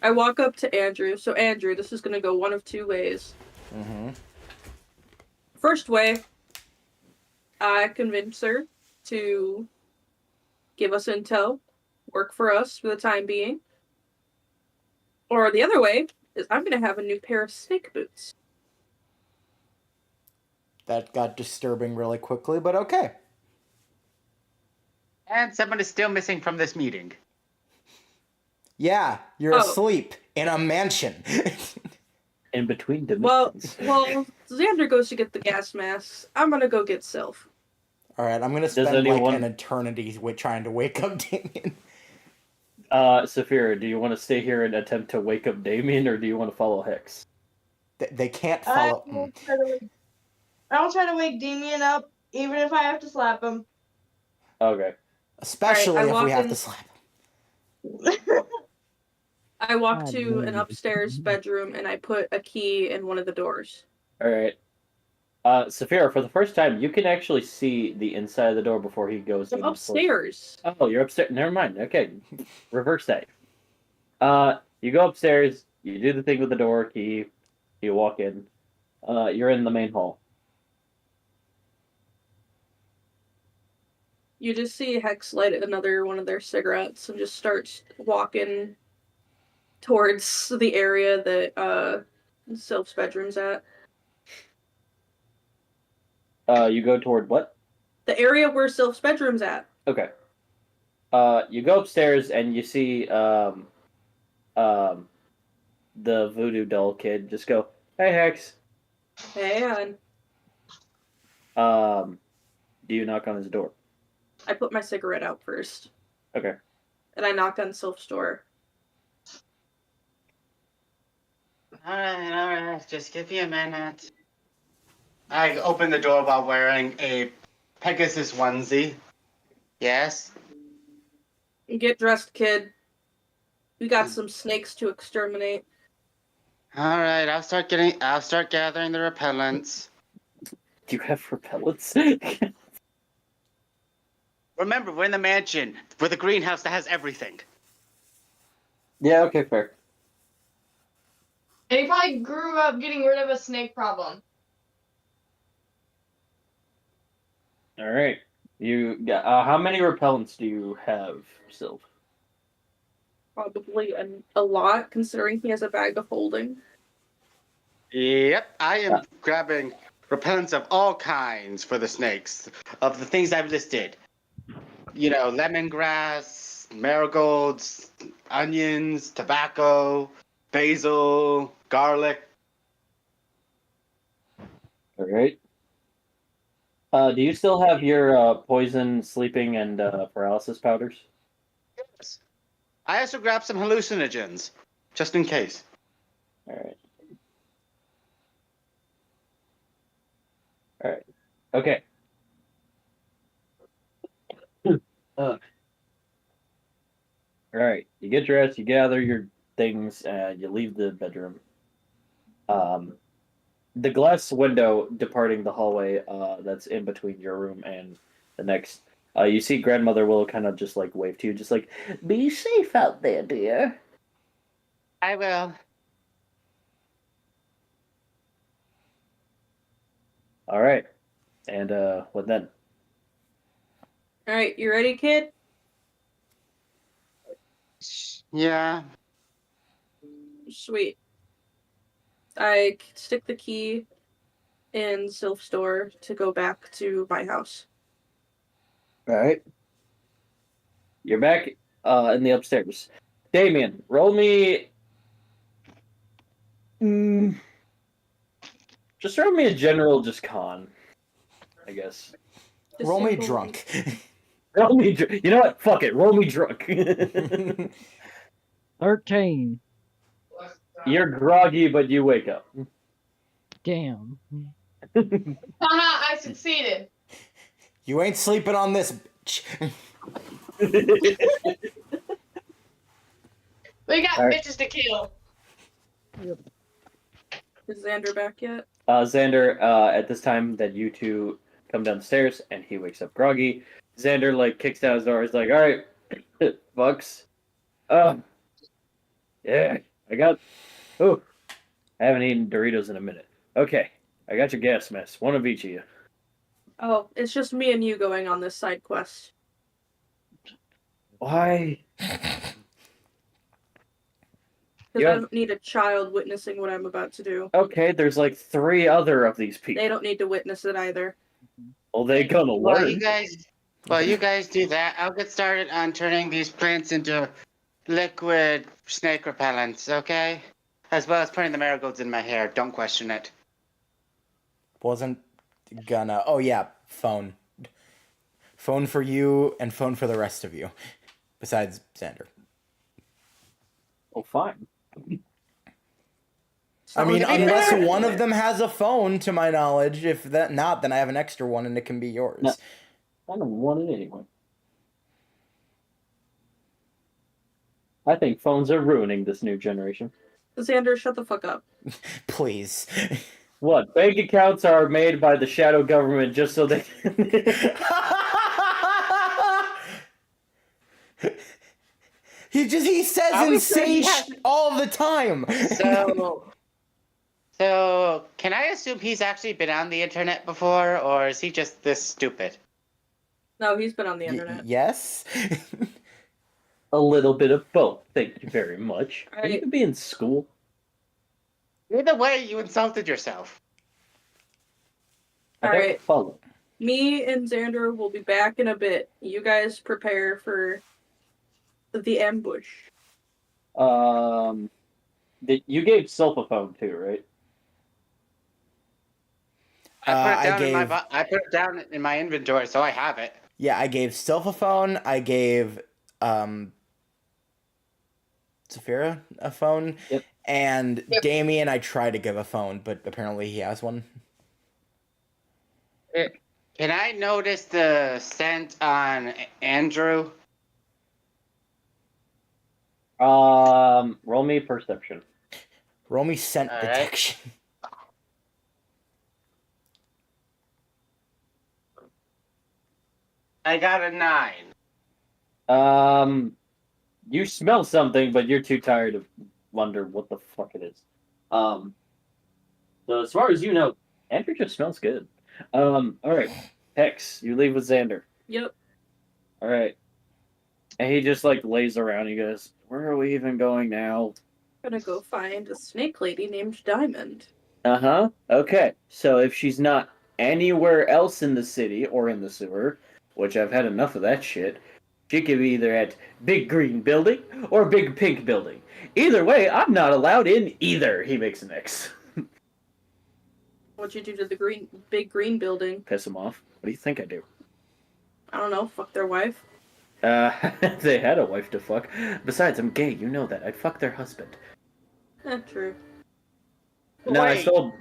I walk up to Andrew. So Andrew, this is gonna go one of two ways. Mm-hmm. First way, I convince her to give us intel, work for us for the time being. Or the other way is I'm gonna have a new pair of snake boots. That got disturbing really quickly, but okay. And someone is still missing from this meeting. Yeah, you're Oh. asleep in a mansion. In between Well, dimensions. Xander goes to get the gas mask. I'm gonna go get Sylph. All right, I'm gonna spend like anyone- an eternity trying to wake up Damien. Saphira, do you want to stay here and attempt to wake up Damien, or do you want to follow Hex? They can't follow. I'll try to wake Damien up, even if I have to slap him. Okay. Especially All right, I if we walk have in- to slap him. I walk God, to an man. upstairs bedroom and I put a key in one of the doors. All right. Saphira, for the first time, you can actually see the inside of the door before he goes I'm in. upstairs. Oh, you're upstairs. Never mind. Okay, reverse that. You go upstairs. You do the thing with the door key. You walk in. You're in the main hall. You just see Hex light another one of their cigarettes and just starts walking towards the area that Sylph's bedroom's at. You go toward what? The area where Sylph's bedroom's at. Okay. You go upstairs and you see the voodoo doll kid just go, "Hey Hex." And Do you knock on his door? I put my cigarette out first. Okay. And I knock on Sylph's door. Alright, just give me a minute. I open the door while wearing a Pegasus onesie. Yes? Get dressed, kid. We got some snakes to exterminate. Alright, I'll start gathering the repellents. Do you have repellents? Remember, we're in the mansion with a greenhouse that has everything. Yeah, okay, fair. And he probably grew up getting rid of a snake problem. All right. You got how many repellents do you have, Sylph? Probably a lot, considering he has a bag of holding. Yep, I am grabbing repellents of all kinds for the snakes, of the things I've listed. You know, lemongrass, marigolds, onions, tobacco, basil, garlic. All right. Do you still have your poison, sleeping, and paralysis powders? Yes. I also grabbed some hallucinogens, just in case. All right. All right. Okay. All right. You get dressed. You gather your things, and you leave the bedroom. The glass window departing the hallway that's in between your room and the next. You see Grandmother Willow kind of just like wave to you, just like, "Be safe out there, dear." I will. All right. And what then? Alright, you ready, kid? Yeah. Sweet. I stick the key in Sylph's store to go back to my house. All right. You're back in the upstairs. Damien, roll me. Just roll me a general, just con. I guess. Just Roll me simple- drunk. Roll me. You know what? Fuck it. Roll me drunk. 13. You're groggy, but you wake up. Damn. Haha, I succeeded. You ain't sleeping on this, bitch. We got Alright. bitches to kill. Is Xander back yet? Xander, at this time that you two come downstairs and he wakes up groggy, Xander like kicks down his door. He's like, "All right, fucks. Yeah, I got. Oh, I haven't eaten Doritos in a minute. Okay, I got your gas mask. One of each of you. Oh, it's just me and you going on this side quest. Why? Because Yeah. I don't need a child witnessing what I'm about to do. Okay, there's like 3 other of these people. They don't need to witness it either. Well, they gonna While learn. you guys do that, I'll get started on turning these plants into liquid snake repellents, okay? As well as putting the marigolds in my hair. Don't question it. Wasn't gonna. Oh yeah, phone. Phone for you and phone for the rest of you, besides Xander. Oh, fine. I mean, To be unless fair- one of them has a phone, to my knowledge. If that not, then I have an extra one and it can be yours. No. I don't want it anyway. I think phones are ruining this new generation. Xander, shut the fuck up. Please. What? Bank accounts are made by the shadow government just so they he says Obviously, insane he has- shit all the time. So, can I assume he's actually been on the internet before, or is he just this stupid? No, he's been on the internet. Yes. a little bit of both. Thank you very much. Are you Right. gonna be in school? Either way, you insulted yourself. I All don't right. follow. Me and Xander will be back in a bit. You guys prepare for the ambush. You gave Sylph a phone too, right? I put it down in my inventory, so I have it. Yeah, I gave Sylph a phone. I gave Saphira a phone. Yep. And Yep. Damien, I tried to give a phone, but apparently he has one. Can I notice the scent on Andrew? Roll me perception. Roll me scent All right. detection. I got a 9. You smell something, but you're too tired to wonder what the fuck it is. So as far as you know, Andrew just smells good. All right, Hex, you leave with Xander. Yep. All right, and he just like lays around. He goes, "Where are we even going now?" Gonna go find a snake lady named Diamond. Uh-huh. Okay. So if she's not anywhere else in the city or in the sewer, which I've had enough of that shit, she could be either at Big Green Building or Big Pink Building. Either way, I'm not allowed in either. He makes an X. What'd you do to the big green building? Piss him off. What do you think I do? I don't know. Fuck their wife. They had a wife to fuck. Besides, I'm gay. You know that. I'd fuck their husband. True. No, I Wait. stole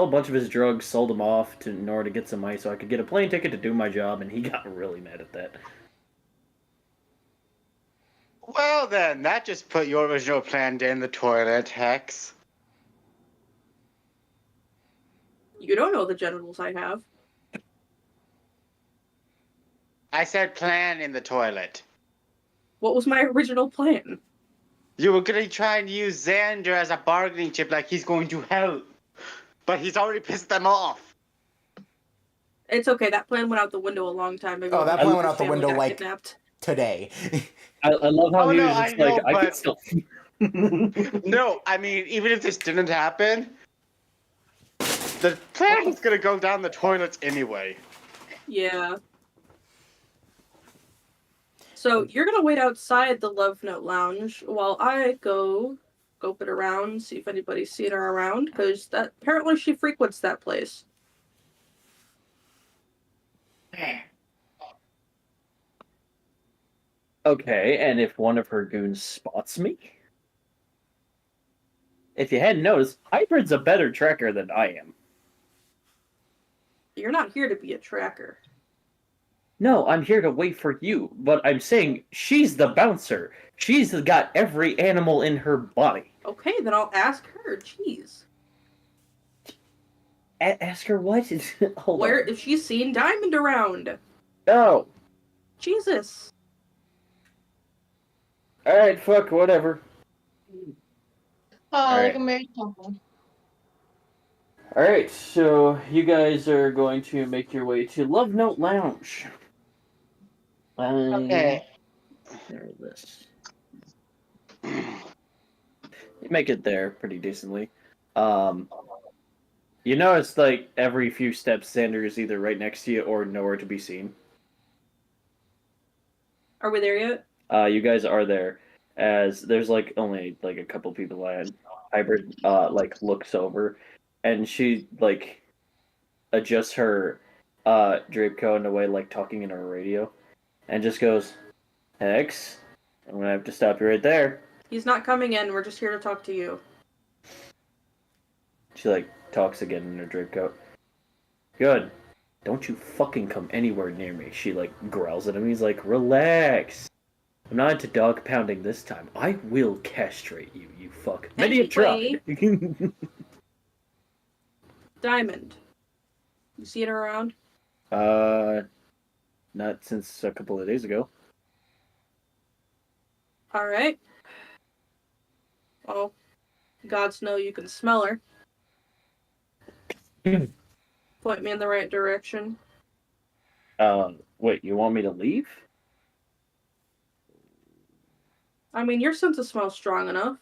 a bunch of his drugs, sold them off in order to get some money so I could get a plane ticket to do my job, and he got really mad at that. Well then, that just put your original plan in the toilet, Hex. You don't know the genitals I have. I said plan in the toilet. What was my original plan? You were gonna try and use Xander as a bargaining chip like he's going to help. But he's already pissed them off. It's okay. That plan went out the window a long time ago. Oh, that when plan his went out the family window, got like- kidnapped. Today. I love how Oh, he no, was just I know, like, I could but- still... No, I mean, even if this didn't happen, the planet is gonna go down the toilets anyway. Yeah. So you're gonna wait outside the Love Note Lounge while I go scope it around, see if anybody's seen her around, because that apparently she frequents that place. Okay, and if one of her goons spots me? If you hadn't noticed, Hybrid's a better tracker than I am. You're not here to be a tracker. No, I'm here to wait for you, but I'm saying she's the bouncer. She's got every animal in her body. Okay, then I'll ask her. Jeez. Ask her what? Hold Where on. if she's seen Diamond around? No. Jesus. Alright, fuck, whatever. Oh, Alright. look at me something. Alright, so you guys are going to make your way to Love Note Lounge. Okay. There it is. You make it there pretty decently. You notice, like, every few steps, Xander is either right next to you or nowhere to be seen. Are we there yet? You guys are there, as there's, like, only, like, a couple people in. Hybrid, like, looks over, and she, like, adjusts her, drape coat in a way, like, talking in her radio, and just goes, X, I'm gonna have to stop you right there. He's not coming in. We're just here to talk to you. She, like, talks again in her drape coat. Good. Don't you fucking come anywhere near me. She, like, growls at him. He's like, relax. I'm not into dog pounding this time. I will castrate you, you fuck. Many have tried. Diamond. You seen her around? Not since a couple of days ago. Alright. Well, gods know you can smell her. Point me in the right direction. Wait, you want me to leave? I mean, your sense of smell's strong enough.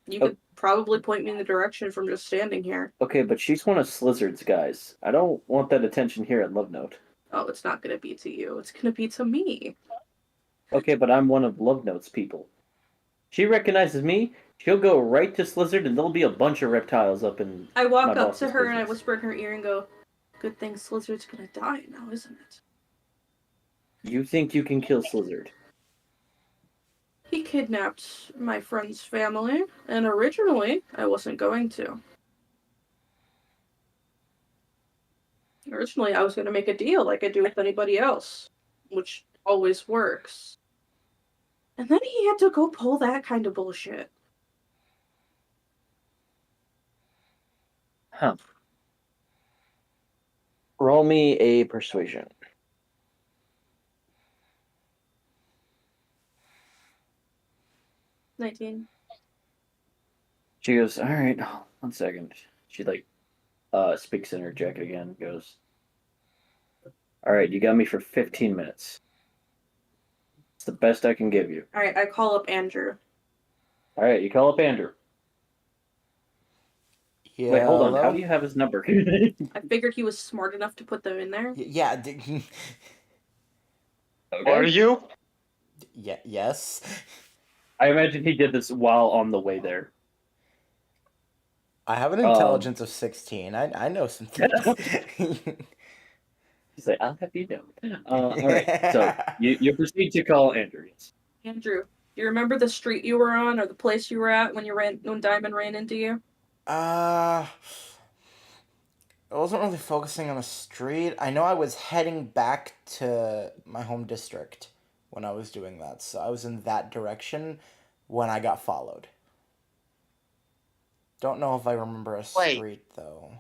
You could probably point me in the direction from just standing here. Okay, but she's one of Slizzard's guys. I don't want that attention here at Love Note. Oh, it's not gonna be to you. It's gonna be to me. Okay, but I'm one of Love Note's people. She recognizes me, she'll go right to Slizzard, and there'll be a bunch of reptiles up in. I walk my up boss's to her and I business. whisper in her ear and go, "Good thing Slizzard's gonna die now, isn't it?" You think you can kill Slizzard? He kidnapped my friend's family, and originally I wasn't going to. Originally I was gonna make a deal like I do with anybody else, which always works. And then he had to go pull that kind of bullshit. Huh. Roll me a persuasion. 19. She goes, alright, 1 second. She, like, speaks in her jacket again, goes, alright, you got me for 15 minutes. It's the best I can give you. Alright, I call up Andrew. Alright, you call up Andrew. Yeah, Wait, hold on. hello? How do you have his number? I figured he was smart enough to put them in there. Yeah. Are you? Yeah. Yes. I imagine he did this while on the way there. I have an intelligence of 16. I know some things. He's like, I'll have you know. Alright, so you proceed to call Andrew. Yes. Andrew, you remember the street you were on or the place you were at when Diamond ran into you? I wasn't really focusing on the street. I know I was heading back to my home district when I was doing that, so I was in that direction when I got followed. Don't know if I remember a Wait. street, though.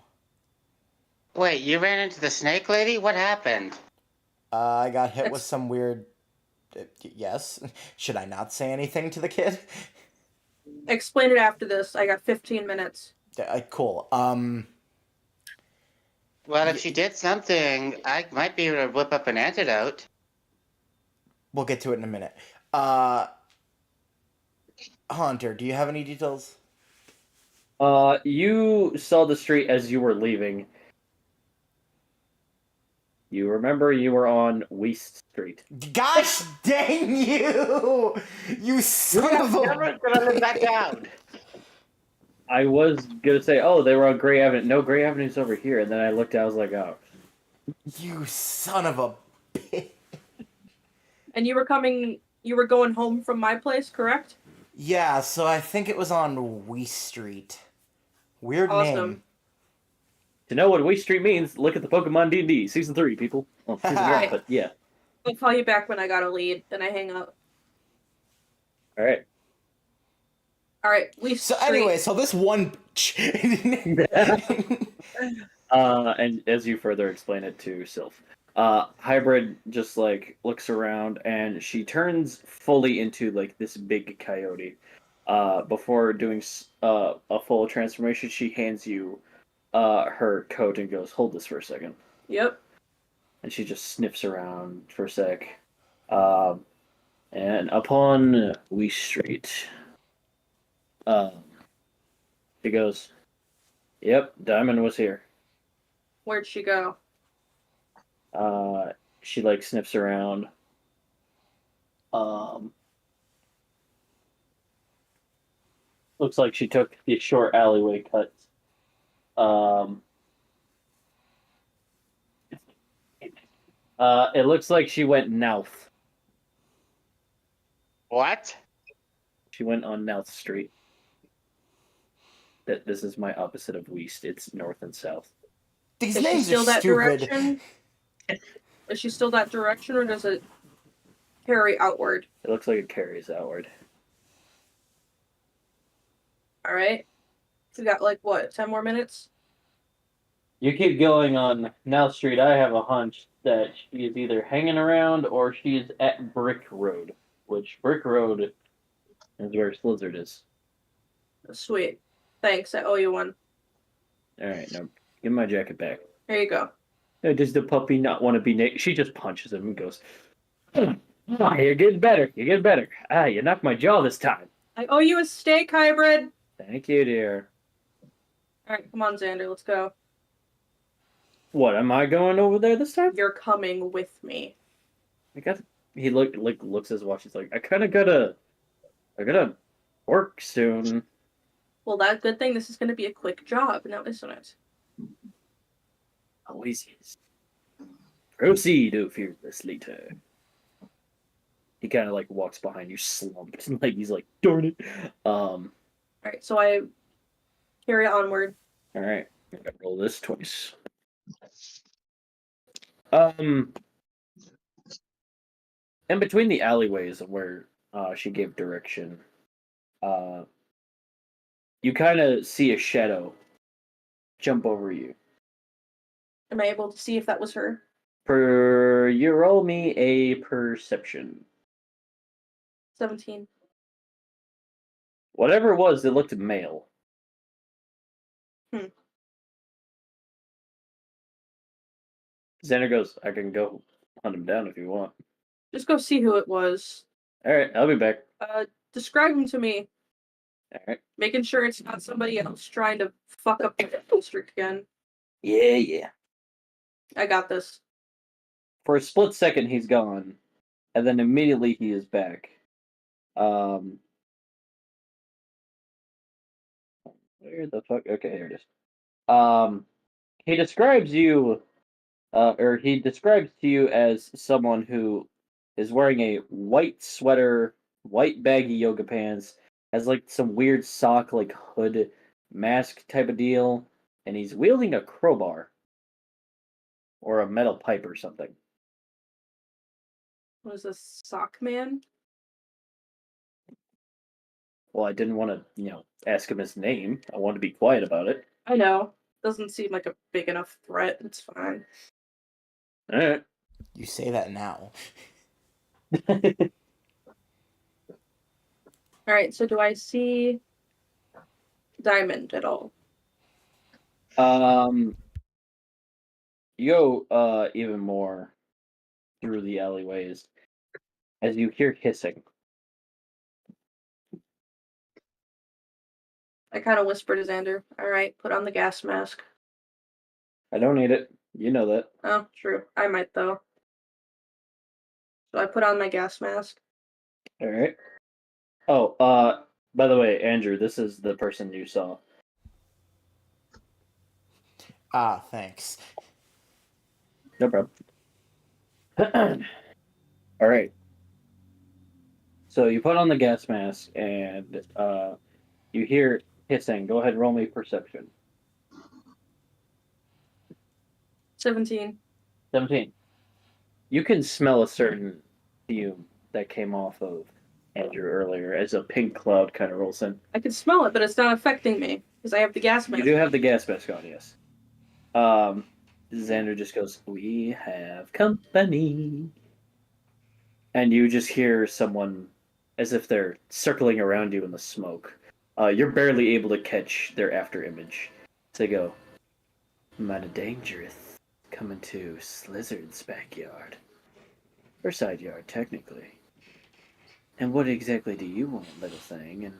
Wait, you ran into the snake lady? What happened? I got hit with That's- some weird... yes? Should I not say anything to the kid? Explain it after this. I got 15 minutes. Cool. Well, if she did something, I might be able to whip up an antidote. We'll get to it in a minute. Hunter, do you have any details? You saw the street as you were leaving. You remember you were on West Street. Gosh dang you! You son of a... Never gonna live that down. I was gonna say, oh, they were on Gray Avenue. No, Gray Avenue's over here. And then I looked, I was like, oh. You son of a bitch. And you were going home from my place, correct? Yeah, so I think it was on West Street. Weird Awesome. name. To know what West Street means, look at the Pokemon D&D Season 3, people. Well, Season 1, Right. but yeah. I'll call you back when I got a lead, and I hang up. Alright. Alright, Leaf So Street. anyway, so this one... And as you further explain it to Sylph, Hybrid just like looks around and she turns fully into like this big coyote. Before doing a full transformation, she hands you her coat and goes, "Hold this for a second." Yep. And she just sniffs around for a sec. And upon Wee Street, she goes, "Yep, Diamond was here." Where'd she go? She like sniffs around. Looks like she took the short alleyway cut. It looks like she went north. What? She went on North Street. This is my opposite of west. It's north and south. These Is she names still are that stupid. direction? Is she still that direction, or does it carry outward? It looks like it carries outward. Alright. We got like what, 10 more minutes? You keep going on North Street. I have a hunch that she is either hanging around or she is at Brick Road, which Brick Road is where Slizzard is. Sweet. Thanks, I owe you one. All right, now give my jacket back. Here you go. Does the puppy not want to be naked? She just punches him and goes, "Oh, you're getting better. You're getting better. Ah, you knocked my jaw this time." I owe you a steak, Hybrid! Thank you, dear. Alright, come on, Xander, let's go. What, am I going over there this time? You're coming with me. He looks at his watch. He's like, I gotta work soon. Well, that good thing this is going to be a quick job, now isn't it? Always is. Proceed, O fearless later. He kind of like walks behind you, slumped, like he's like, darn it. Alright, so I carry onward. All right, I gotta roll this twice. In between the alleyways where she gave direction, you kind of see a shadow jump over you. Am I able to see if that was her? You roll me a perception. 17. Whatever it was, it looked male. Xander goes, I can go hunt him down if you want. Just go see who it was. Alright, I'll be back. Describe him to me. Alright. Making sure it's not somebody else trying to fuck up the district again. Yeah. I got this. For a split second, he's gone. And then immediately he is back. Where the fuck? Okay, here it is. He describes you, or he describes to you as someone who is wearing a white sweater, white baggy yoga pants, has like some weird sock, like hood mask type of deal, and he's wielding a crowbar. Or a metal pipe or something. Was this sock man? Well, I didn't want to, ask him his name. I wanted to be quiet about it. I know. Doesn't seem like a big enough threat. It's fine. Alright. You say that now. Alright, so do I see Diamond at all? You go even more through the alleyways as you hear hissing. I kind of whisper to Xander, all right, put on the gas mask. I don't need it. You know that. Oh, true. I might, though. So I put on my gas mask. All right. Oh, by the way, Andrew, this is the person you saw. Ah, thanks. No problem. All right. So you put on the gas mask, and you hear hissing. Go ahead, roll me perception. 17. 17. You can smell a certain fume that came off of Andrew earlier as a pink cloud kind of rolls in. I can smell it, but it's not affecting me because I have the gas mask. You do have the gas mask on, yes. Xander just goes, "We have company." And you just hear someone as if they're circling around you in the smoke. You're barely able to catch their after image. They go, "Mighty dangerous. Coming to Slizzard's backyard. Or side yard, technically. And what exactly do you want, little thing? And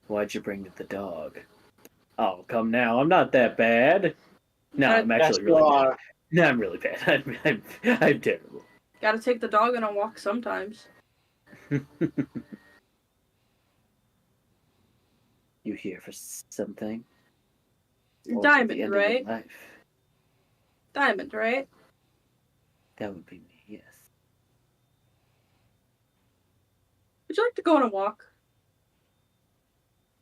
why'd you bring the dog?" "Oh, come now, I'm not that bad." "No, I'm actually really bad. No, I'm really bad. I'm terrible." Gotta take the dog on a walk sometimes. You here for something? You're Or for the Diamond, end of right? your life? Diamond, right? That would be me, yes. Would you like to go on a walk?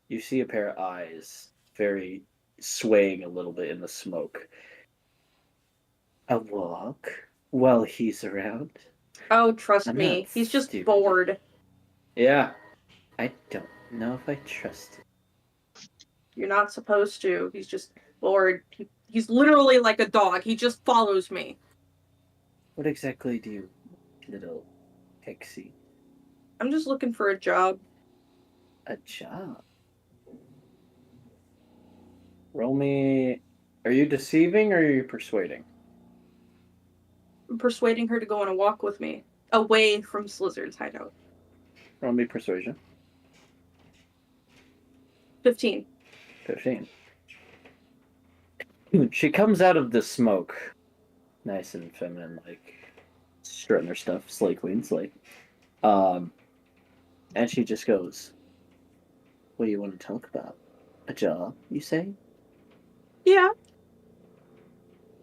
You see a pair of eyes, very swaying a little bit in the smoke. "A walk? While he's around?" Oh, trust I'm me. not He's just stupid. bored. Yeah. I don't know if I trust him. You're not supposed to. He's just bored. He's literally like a dog. He just follows me. What exactly do you, little pixie? I'm just looking for a job. A job? Roll me. Are you deceiving or are you persuading? I'm persuading her to go on a walk with me. Away from Slizzard's hideout. Roll me persuasion. 15. 15. She comes out of the smoke, nice and feminine, like strutting her stuff, slay queen, slay. And she just goes, "What do you want to talk about? A job, you say?" Yeah.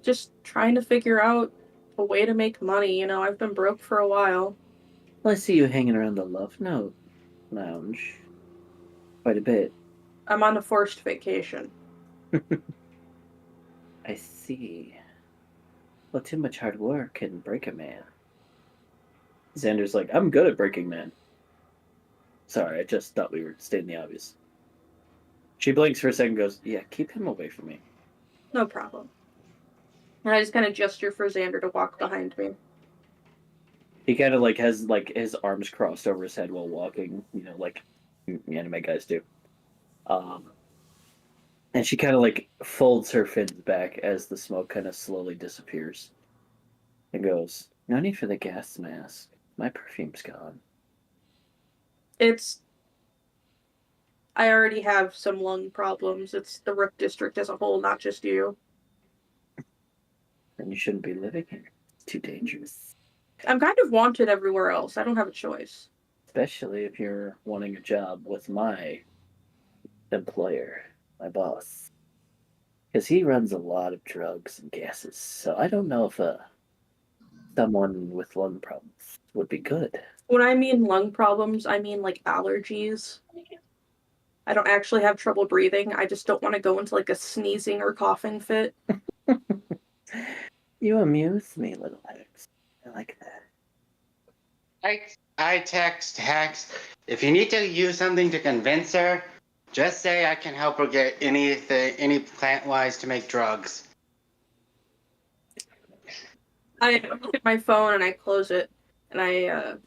Just trying to figure out a way to make money. You know, I've been broke for a while. "Well, I see you hanging around the Love Note Lounge quite a bit." I'm on a forced vacation. "I see. Well, too much hard work can break a man." Xander's like, "I'm good at breaking men." Sorry, I just thought we were stating the obvious. She blinks for a second and goes, "Yeah, keep him away from me." No problem. And I just kind of gesture for Xander to walk behind me. He kind of like has like his arms crossed over his head while walking, you know, like anime guys do. And she kind of like folds her fins back as the smoke kind of slowly disappears and goes, "No need for the gas mask. My perfume's gone." I already have some lung problems. It's the Rook District as a whole, not just you. "Then you shouldn't be living here. It's too dangerous. I'm kind of wanted everywhere else. I don't have a choice. Especially if you're wanting a job with my employer, my boss. Because he runs a lot of drugs and gases, so I don't know if someone with lung problems would be good." When I mean lung problems, I mean like allergies. I don't actually have trouble breathing. I just don't want to go into like a sneezing or coughing fit. You amuse me, little Hex. I like that. I text Hex. If you need to use something to convince her, just say I can help her get any plant-wise to make drugs. I look at my phone and I close it, and I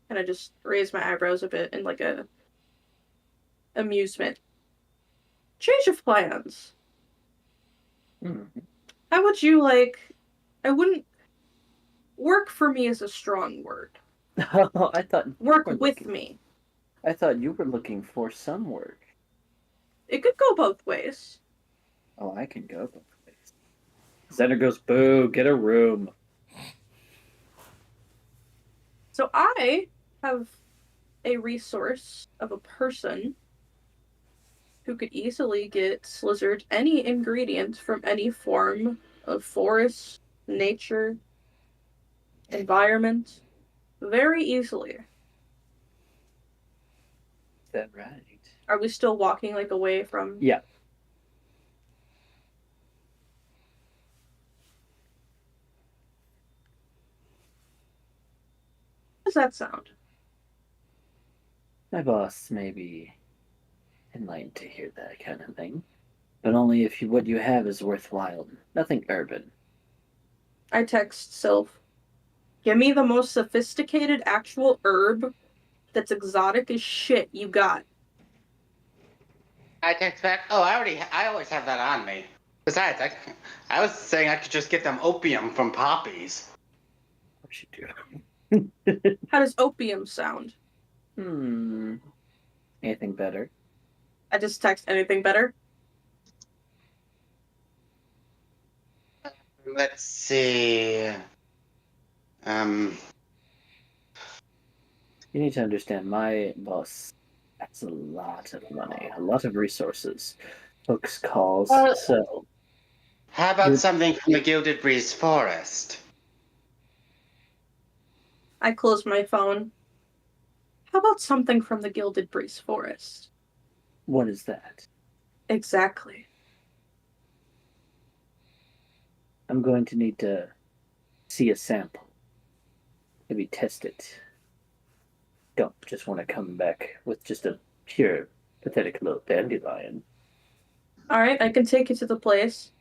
kind of just raise my eyebrows a bit in like a amusement. Change of plans. How would you like? I wouldn't. Work for me is a strong word. I thought you Work were with looking- me. I thought you were looking for some work. It could go both ways. Oh, I can go both ways. Xander goes, boo, get a room. So I have a resource of a person who could easily get Slizzard any ingredient from any form of forest, nature, environment, very easily. Is that right? Are we still walking like away from? Yeah. How does that sound? My boss may be enlightened to hear that kind of thing, but only if what you have is worthwhile. Nothing urban. I text Sylph. Give me the most sophisticated actual herb that's exotic as shit you got. I text back, oh, I always have that on me. Besides, I was saying I could just get them opium from poppies. What should do? How does opium sound? Anything better? I just text anything better. Let's see. You need to understand, my boss has a lot of money, a lot of resources, books, calls, so... How about something from the Gilded Breeze Forest? I close my phone. How about something from the Gilded Breeze Forest? What is that? Exactly. I'm going to need to see a sample. Maybe test it. Don't just want to come back with just a pure, pathetic little dandelion. Alright, I can take you to the place.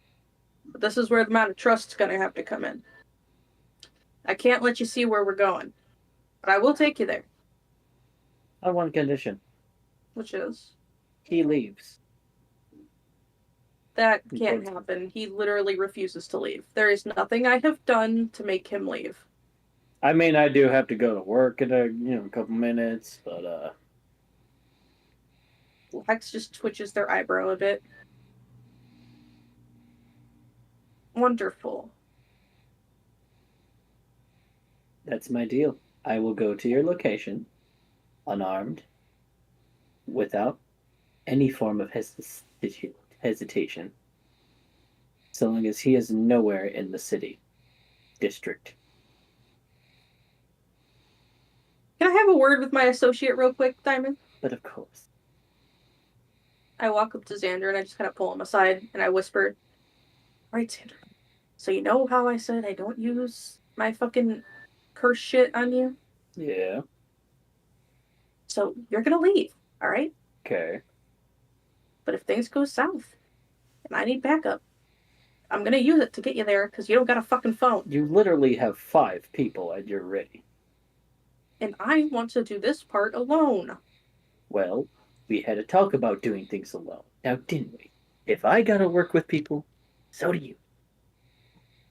But this is where the amount of trust's gonna have to come in. I can't let you see where we're going. But I will take you there. On one condition. Which is? He leaves. That can't happen. He literally refuses to leave. There is nothing I have done to make him leave. I mean, I do have to go to work in a couple minutes, but Lex just twitches their eyebrow a bit. Wonderful. that's my deal. I will go to your location, unarmed, without any form of hesitation, so long as he is nowhere in the city, district. Can I have a word with my associate real quick, Diamond? But of course. I walk up to Xander and I just kind of pull him aside and I whisper, "Right, Xander. So you know how I said I don't use my fucking curse shit on you? Yeah. So you're gonna leave, alright? Okay. But if things go south and I need backup, I'm gonna use it to get you there because you don't got a fucking phone. You literally have 5 people at your ready. And I want to do this part alone." Well, we had a talk about doing things alone. Now, didn't we? If I gotta work with people, so do you.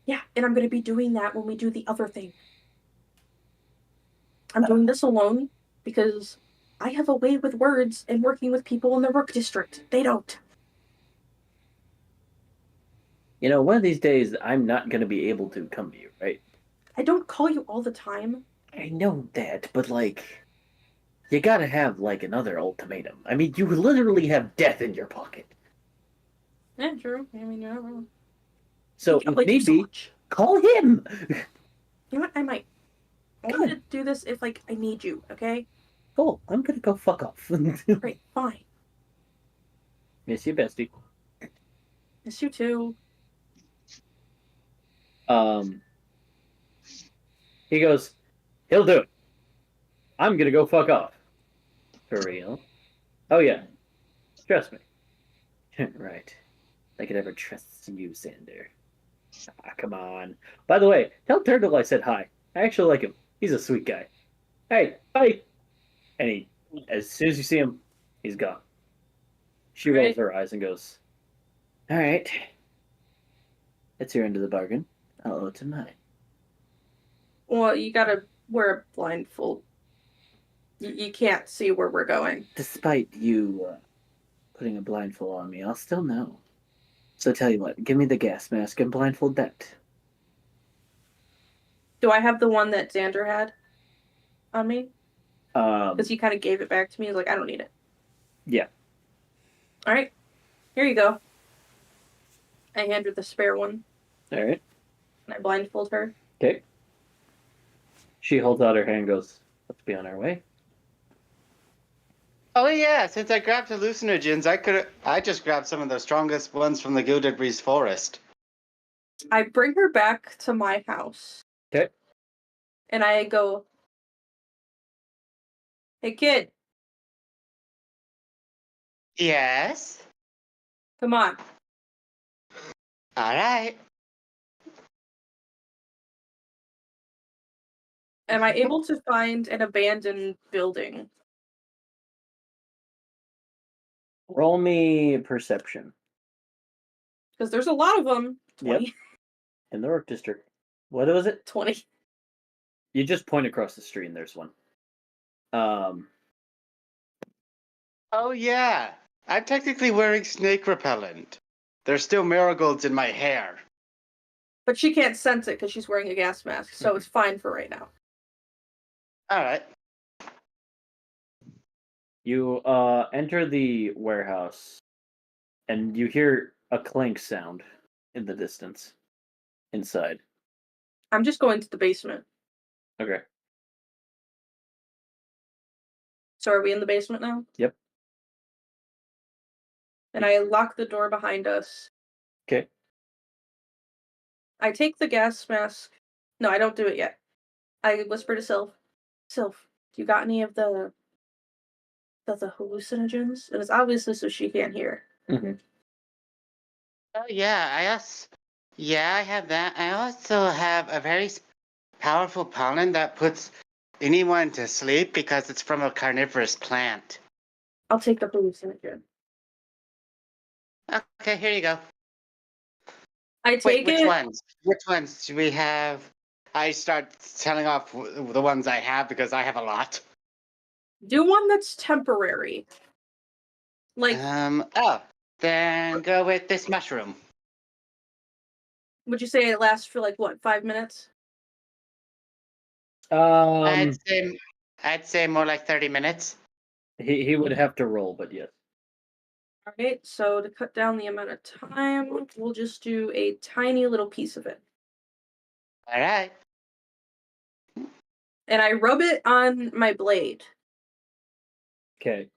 Yeah, and I'm gonna be doing that when we do the other thing. I'm doing this alone because I have a way with words and working with people in the work district. They don't. You know, one of these days, I'm not gonna be able to come to you, right? I don't call you all the time. I know that, but you gotta have another ultimatum. I mean, you literally have death in your pocket. Yeah, true. I mean, you're not wrong. So, if need be, call him! You know what? I might. I want to do this if, I need you, okay? Cool, I'm gonna go fuck off. Great, fine. Miss you, bestie. Miss you too. He goes, he'll do it. I'm gonna go fuck off. For real? Oh yeah. Trust me. Right. I could ever trust you, Xander. Ah, come on. By the way, tell Turtle I said hi. I actually like him. He's a sweet guy. Hey, bye! And as soon as you see him, he's gone. She rolls her eyes and goes, alright. That's your end of the bargain. I'll owe it to mine. Well, you gotta wear a blindfold. You can't see where we're going. Despite you putting a blindfold on me, I'll still know. So tell you what, give me the gas mask and blindfold that. Do I have the one that Xander had on me? Because he kind of gave it back to me. He's like, I don't need it. Yeah. All right, here you go. I hand her the spare one, All right. and I blindfold her. Okay. She holds out her hand and goes, let's be on our way. Oh yeah, since I grabbed hallucinogens, I just grabbed some of the strongest ones from the Gilded Breeze Forest. I bring her back to my house. Okay. And I go, hey kid, Yes. come on. All right. Am I able to find an abandoned building? Roll me perception. Because there's a lot of them. 20. Yep. In the work district. What was it? 20. You just point across the street and there's one. Oh yeah, I'm technically wearing snake repellent. There's still marigolds in my hair. But she can't sense it because she's wearing a gas mask, so it's fine for right now. All right. You enter the warehouse and you hear a clank sound in the distance inside. I'm just going to the basement. Okay. So are we in the basement now? Yep. And I lock the door behind us. Okay. I take the gas mask. No, I don't do it yet. I whisper to Sylph, Sylph, do you got any of the hallucinogens? And it's obviously so she can't hear. Mm-hmm. Oh yeah, I have that. I also have a very powerful pollen that puts anyone to sleep because it's from a carnivorous plant. I'll take the hallucinogen. Okay, here you go. I Wait, take which it. ones? Which ones do we have? I start telling off the ones I have because I have a lot. Do one that's temporary. Like, Oh, then go with this mushroom. would you say it lasts for like what, 5 minutes? I'd say more like 30 minutes. He would have to roll, but yes. Alright, so to cut down the amount of time, we'll just do a tiny little piece of it. All right. And I rub it on my blade. Okay.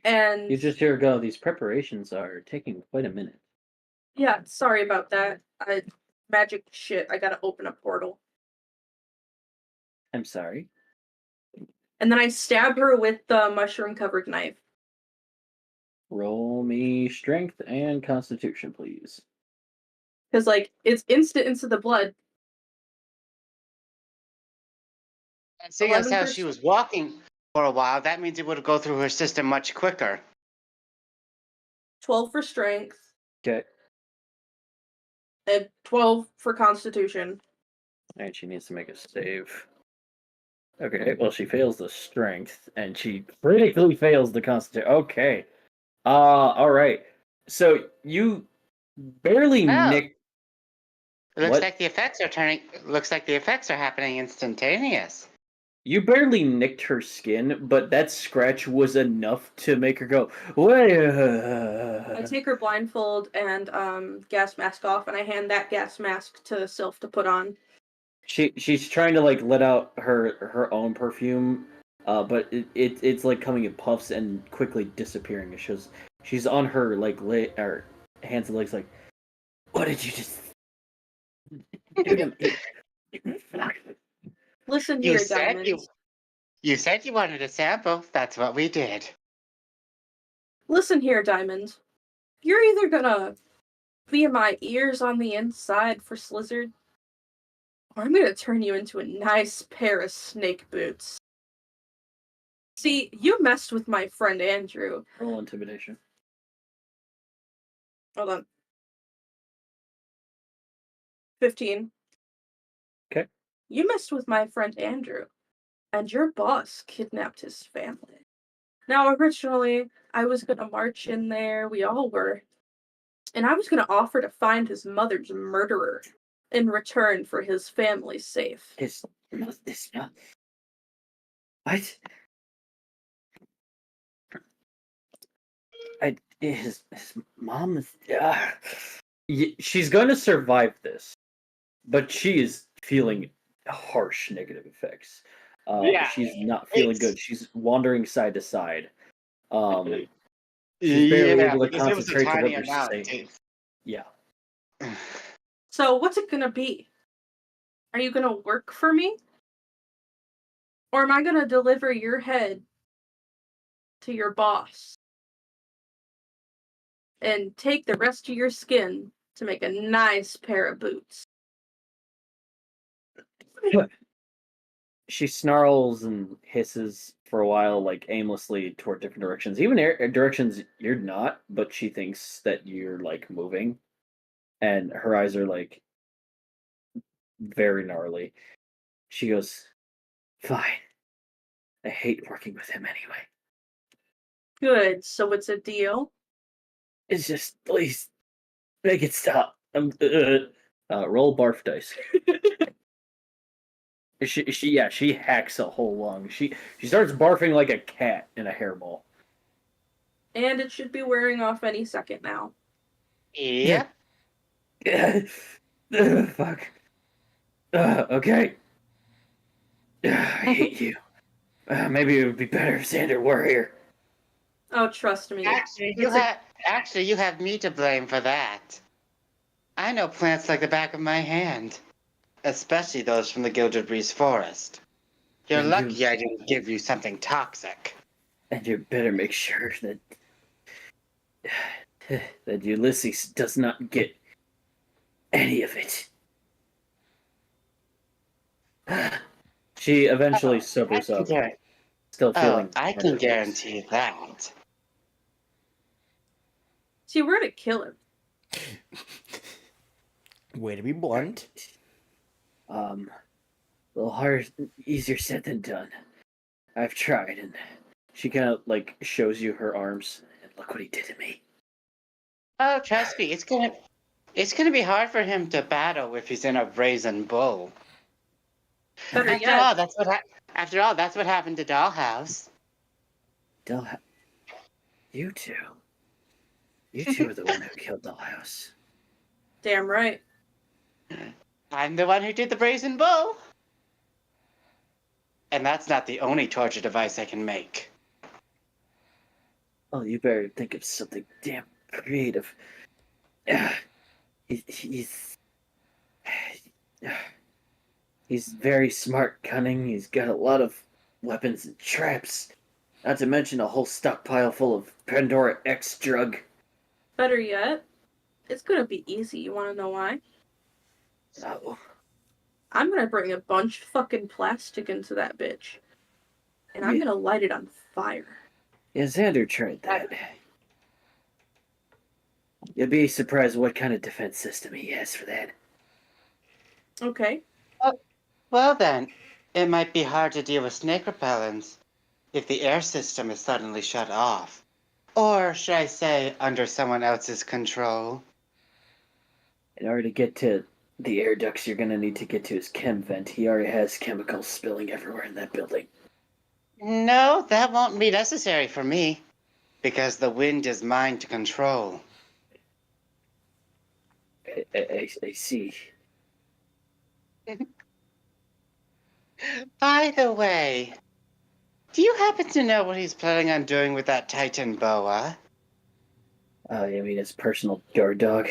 And You just hear go, these preparations are taking quite a minute. yeah, sorry about that. Magic shit, I gotta open a portal. I'm sorry. And then I stab her with the mushroom-covered knife. Roll me strength and constitution, please. Because, like, it's instant into the blood. And seeing as how 11%. she was walking for a while, that means it would go through her system much quicker. 12 for strength. Okay. And 12 for constitution. Alright, she needs to make a save. Okay, well, she fails the strength, and she critically fails the constitution. Okay. Alright. So, you barely nick. It looks What? like the effects are turning. Looks like the effects are happening instantaneous. You barely nicked her skin, but that scratch was enough to make her go, "Wait." I take her blindfold and gas mask off, and I hand that gas mask to Sylph to put on. She's trying to like let out her own perfume, but it's like coming in puffs and quickly disappearing. It shows she's on her like or hands and legs like, what did you just do to me? Listen You here, said Diamond. you said you wanted a sample. That's what we did. Listen here, Diamond. You're either gonna be in my ears on the inside for Slizzard, or I'm gonna turn you into a nice pair of snake boots. See, you messed with my friend Andrew. Roll intimidation. Hold on. 15. Okay. You messed with my friend Andrew. and your boss kidnapped his family. Now, originally, I was gonna march in there, we all were, and I was gonna offer to find his mother's murderer in return for his family's safe. His what? His mom is. She's going to survive this, but she is feeling harsh negative effects. Yeah, She's not feeling it's- good. She's wandering side to side. She's barely able to because it was a concentrate to what tiny you're amount. saying. Yeah. So, what's it gonna be? Are you gonna work for me? Or am I gonna deliver your head to your boss and take the rest of your skin to make a nice pair of boots? She snarls and hisses for a while, like aimlessly toward different directions, even directions you're not, but she thinks that you're like moving, and her eyes are like very gnarly. She goes, "Fine. I hate working with him anyway. Good, so it's a deal? It's just, please, make it stop." Roll barf dice. She hacks a whole lung. She starts barfing like a cat in a hairball. And it should be wearing off any second now. Yep. Fuck. Okay. I hate you. Maybe it would be better if Xander were here. Oh, trust me. Actually, you have me to blame for that. I know plants like the back of my hand, especially those from the Gilded Breeze Forest. You're And lucky I didn't give you something toxic. And you better make sure that Ulysses does not get any of it. She eventually sobers up, still feeling. I can guarantee that. See, we're gonna kill him. Way to be blunt. A little harder, easier said than done. I've tried, and she kind of like shows you her arms, and look what he did to me. Oh, trust me, it's gonna be hard for him to battle if he's in a brazen bull. Better After yet. all, that's what happened to Dollhouse. You two are the one who killed Dollhouse. Damn right. I'm the one who did the brazen bull. And that's not the only torture device I can make. Oh, you better think of something damn creative. He's very smart, cunning. He's got a lot of weapons and traps. Not to mention a whole stockpile full of Pandora X drug. Better yet, it's gonna be easy. You wanna know why? Oh, I'm gonna bring a bunch of fucking plastic into that bitch. And I'm Yeah. gonna light it on fire. yeah, Xander tried that. You'll be surprised what kind of defense system he has for that. Okay. Well then, it might be hard to deal with snake repellents if the air system is suddenly shut off. Or should I say, under someone else's control? In order to get to the air ducts, you're gonna need to get to his chem vent. He already has chemicals spilling everywhere in that building. No, that won't be necessary for me. Because the wind is mine to control. I see. By the way, do you happen to know what he's planning on doing with that Titan boa? You mean his personal guard dog?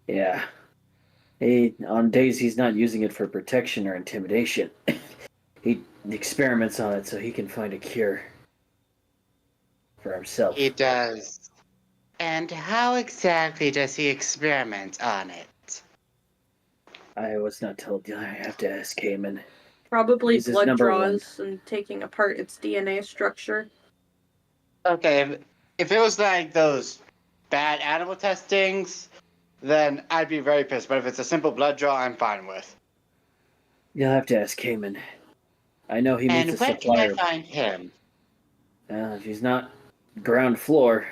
Yeah. On days he's not using it for protection or intimidation, he experiments on it so he can find a cure for himself. He does. And how exactly does he experiment on it? I was not told. I have to ask Cayman. Probably He's his blood number one. draws and taking apart its DNA structure. Okay, if it was like those bad animal testings, then I'd be very pissed. But if it's a simple blood draw, I'm fine with. You'll have to ask Cayman. I know he meets And a where can I supplier. find him? If he's not ground floor,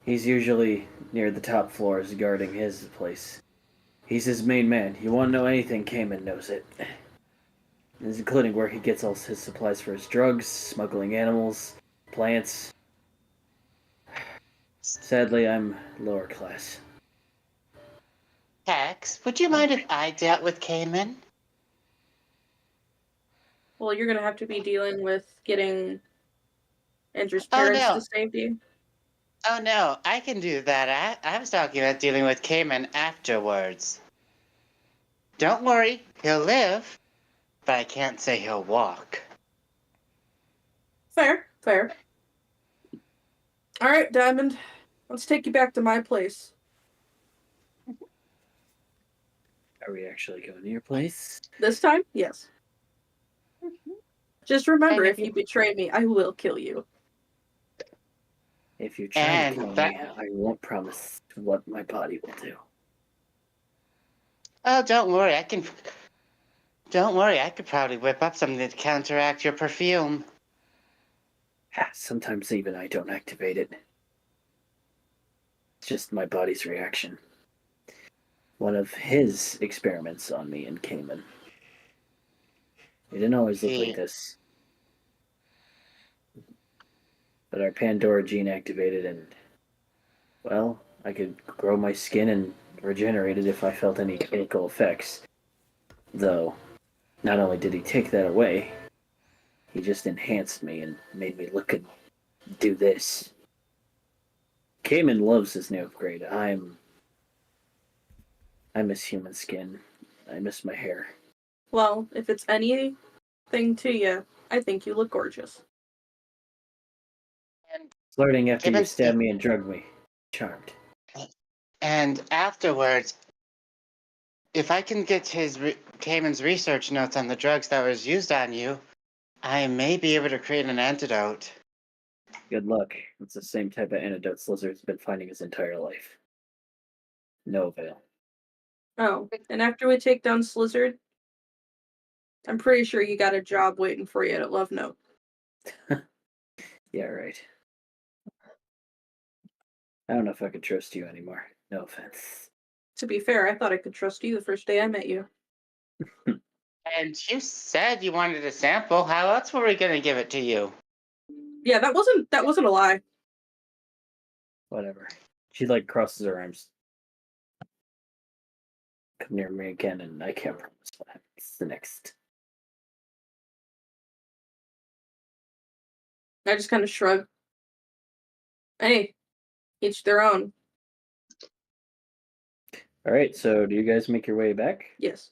he's usually near the top floors guarding his place. He's his main man. You want to know anything, Cayman knows it. Including where he gets all his supplies for his drugs, smuggling animals, plants. Sadly, I'm lower class. Hex, would you mind if I dealt with Cayman? Well, you're gonna have to be dealing with getting Andrew's Oh, parents no. to safety. Oh no, I can do that. I was talking about dealing with Cayman afterwards. Don't worry, he'll live, but I can't say he'll walk. Fair, fair. All right, Diamond. Let's take you back to my place. Are we actually going to your place? This time, yes. Just remember, And if you betray me, I will kill you. If you try And to kill that- me, I won't promise what my body will do. Oh, don't worry, Don't worry, I could probably whip up something to counteract your perfume. Sometimes even I don't activate it. It's just my body's reaction. One of his experiments on me in Cayman. It didn't always look like this. But our Pandora gene activated and, well, I could grow my skin and regenerate it if I felt any chemical effects. Though, not only did he take that away, he just enhanced me and made me look and do this. Cayman loves his new upgrade. I miss human skin. I miss my hair. Well, if it's anything to you, I think you look gorgeous. Flirting after you Cayman- stabbed me and drugged me. Charmed. And afterwards, if I can get Cayman's research notes on the drugs that was used on you, I may be able to create an antidote. Good luck. It's the same type of antidote Slizzard's been finding his entire life. No avail. Oh, and after we take down Slizzard, I'm pretty sure you got a job waiting for you at Love Note. Yeah, right. I don't know if I could trust you anymore. No offense. To be fair, I thought I could trust you the first day I met you. And you said you wanted a sample. How else were we gonna give it to you? Yeah, that wasn't a lie. Whatever. She like crosses her arms. Come near me again, and I can't promise what happens the next. I just kind of shrug. Hey, each their own. All right. So, do you guys make your way back? Yes.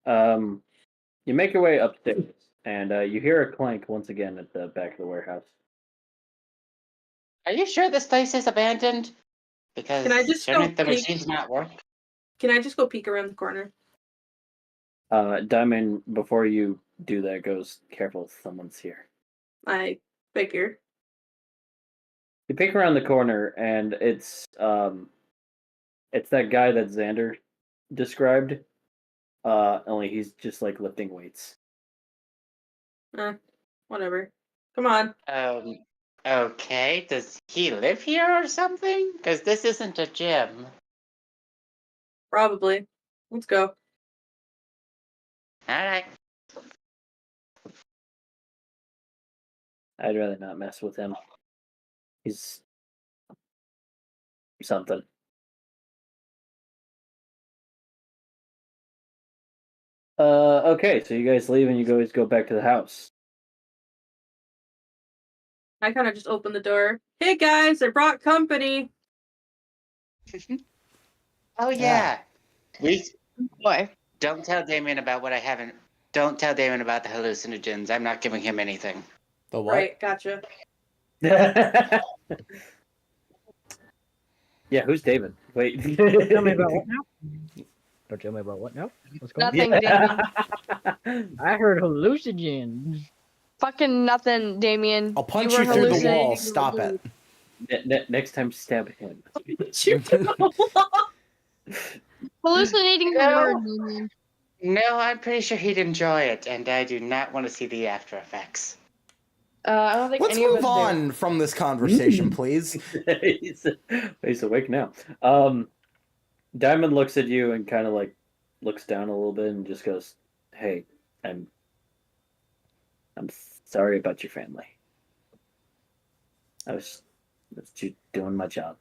You make your way upstairs, and you hear a clank once again at the back of the warehouse. Are you sure this place is abandoned? Because Can I just shouldn't go the peek? machines not work? Can I just go peek around the corner? Diamond, before you do that, goes, careful, someone's here. I figure. You peek around the corner, and it's that guy that Xander described. Only he's just like lifting weights. Whatever. Come on. Okay. Does he live here or something? Because this isn't a gym. Probably. Let's go. Alright. I'd rather not mess with him. He's something. Okay, so you guys leave and you guys go back to the house. I kind of just opened the door. Hey guys, I brought company. Oh yeah. We Boy. don't tell Damien about what I haven't. Don't tell Damien about the hallucinogens. I'm not giving him anything. The what? Right, gotcha. Yeah, who's David? Wait. Tell me about what now? Don't tell me about what now? What's going on? Nothing, Damien. I heard hallucinogens. Fucking nothing, Damien. I'll punch were you through the hallucinating. wall. Stop it. Next time, stab him. Shoot. Hallucinating the No. word, Damien. No, I'm pretty sure he'd enjoy it, and I do not want to see the after effects. I don't think Let's any of move us on from this conversation, please. he's awake now. Diamond looks at you and kind of like looks down a little bit and just goes, "Hey, I'm sorry about your family. I was just doing my job.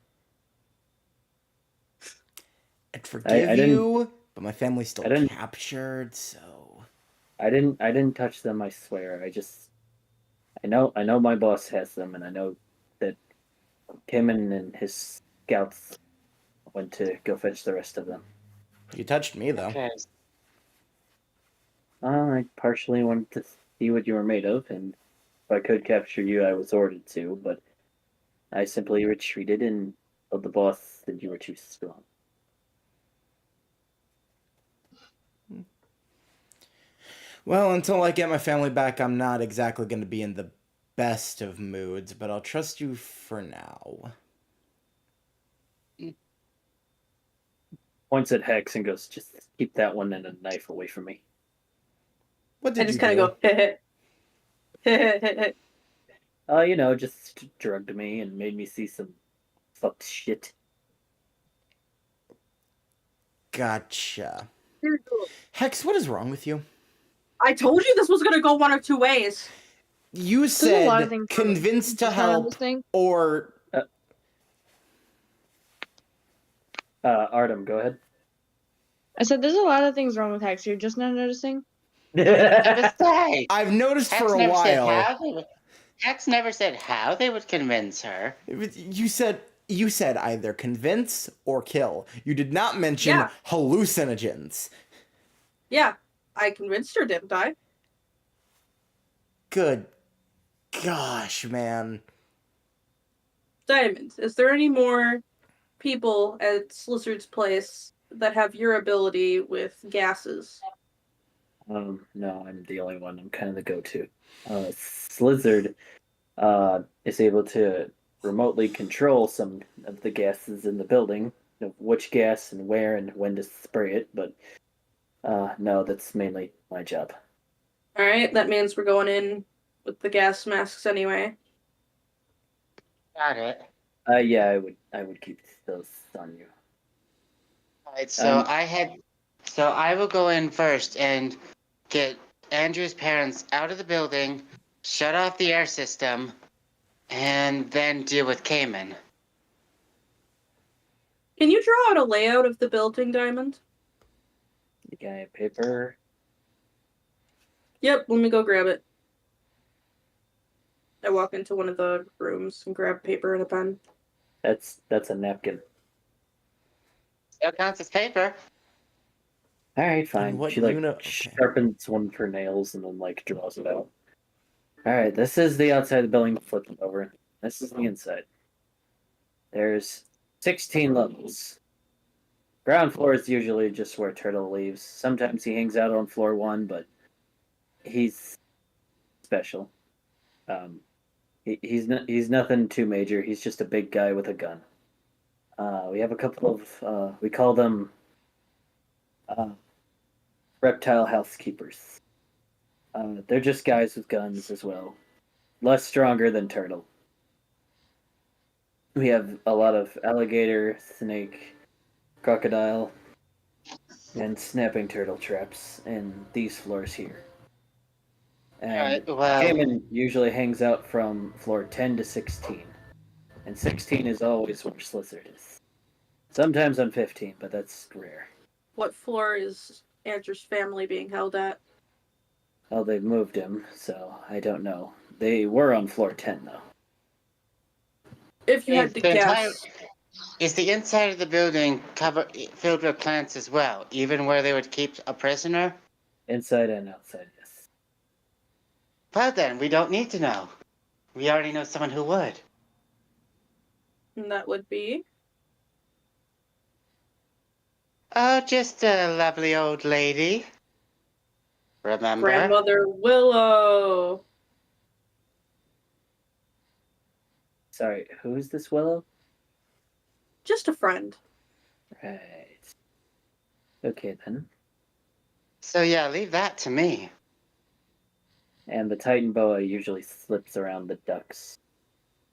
I'd forgive I didn't- you, but my family's still I didn't- captured, so I didn't touch them. I swear. I know my boss has them, and I know that Cayman and his scouts went to go fetch the rest of them. you touched me though. Okay. I partially wanted to see what you were made of, and if I could capture you, I was ordered to, but I simply retreated and told the boss that you were too strong. Well, until I get my family back, I'm not exactly going to be in the best of moods, but I'll trust you for now. Points at Hex and goes, "Just keep that one and a knife away from me." What I did just you kind do? of go, heh heh. Just drugged me and made me see some fucked shit. Gotcha. Hex, what is wrong with you? I told you this was gonna go one of two ways. You There's a lot of said things convinced to on help this thing. or Artem, go ahead. I said there's a lot of things wrong with Hex. You're just not noticing. Never say. I've noticed Hex for a never said while. how they would. Hex never said how they would convince her. You said either convince or kill. You did not mention Yeah. hallucinogens. Yeah, I convinced her, didn't I? Good gosh, man. Diamond, is there any more people at Slizzard's place that have your ability with gases? No, I'm the only one. I'm kind of the go-to. Slizzard is able to remotely control some of the gases in the building, which gas and where and when to spray it, but no, that's mainly my job. Alright, that means we're going in with the gas masks anyway. Got it. Yeah, I would keep those on you. Alright, so Um, I will go in first and get Andrew's parents out of the building, shut off the air system, and then deal with Cayman. Can you draw out a layout of the building, Diamond? You got a paper? Yep, let me go grab it. I walk into one of the rooms and grab paper and a pen. That's a napkin. Still counts as paper. All right, fine. what She like unit- okay. sharpens one of her nails and then like draws it out. All right, this is the outside of the building. Flip it over. This is the inside. There's 16 levels. Ground floor is usually just where Turtle lives. Sometimes he hangs out on floor 1, but he's special. He's nothing too major. He's just a big guy with a gun. We have a couple of we call them Reptile housekeepers. They're just guys with guns as well. Less stronger than Turtle. We have a lot of alligator, snake, crocodile, and snapping turtle traps in these floors here. And Alright, well, Cayman usually hangs out from floor 10 to 16. And 16 is always where Slizzard is. Sometimes on 15, but that's rare. What floor is Andrew's family being held at? Well, they've moved him, so I don't know. They were on floor 10, though. If you had is to the entire- guess. is the inside of the building filled with plants as well, even where they would keep a prisoner? Inside and outside, yes. Well then, we don't need to know. We already know someone who would. And that would be. Oh, just a lovely old lady. Remember? Grandmother Willow. Sorry, who's this Willow? Just a friend. Right. Okay, then. So yeah, leave that to me. And the Titan boa usually slips around the ducts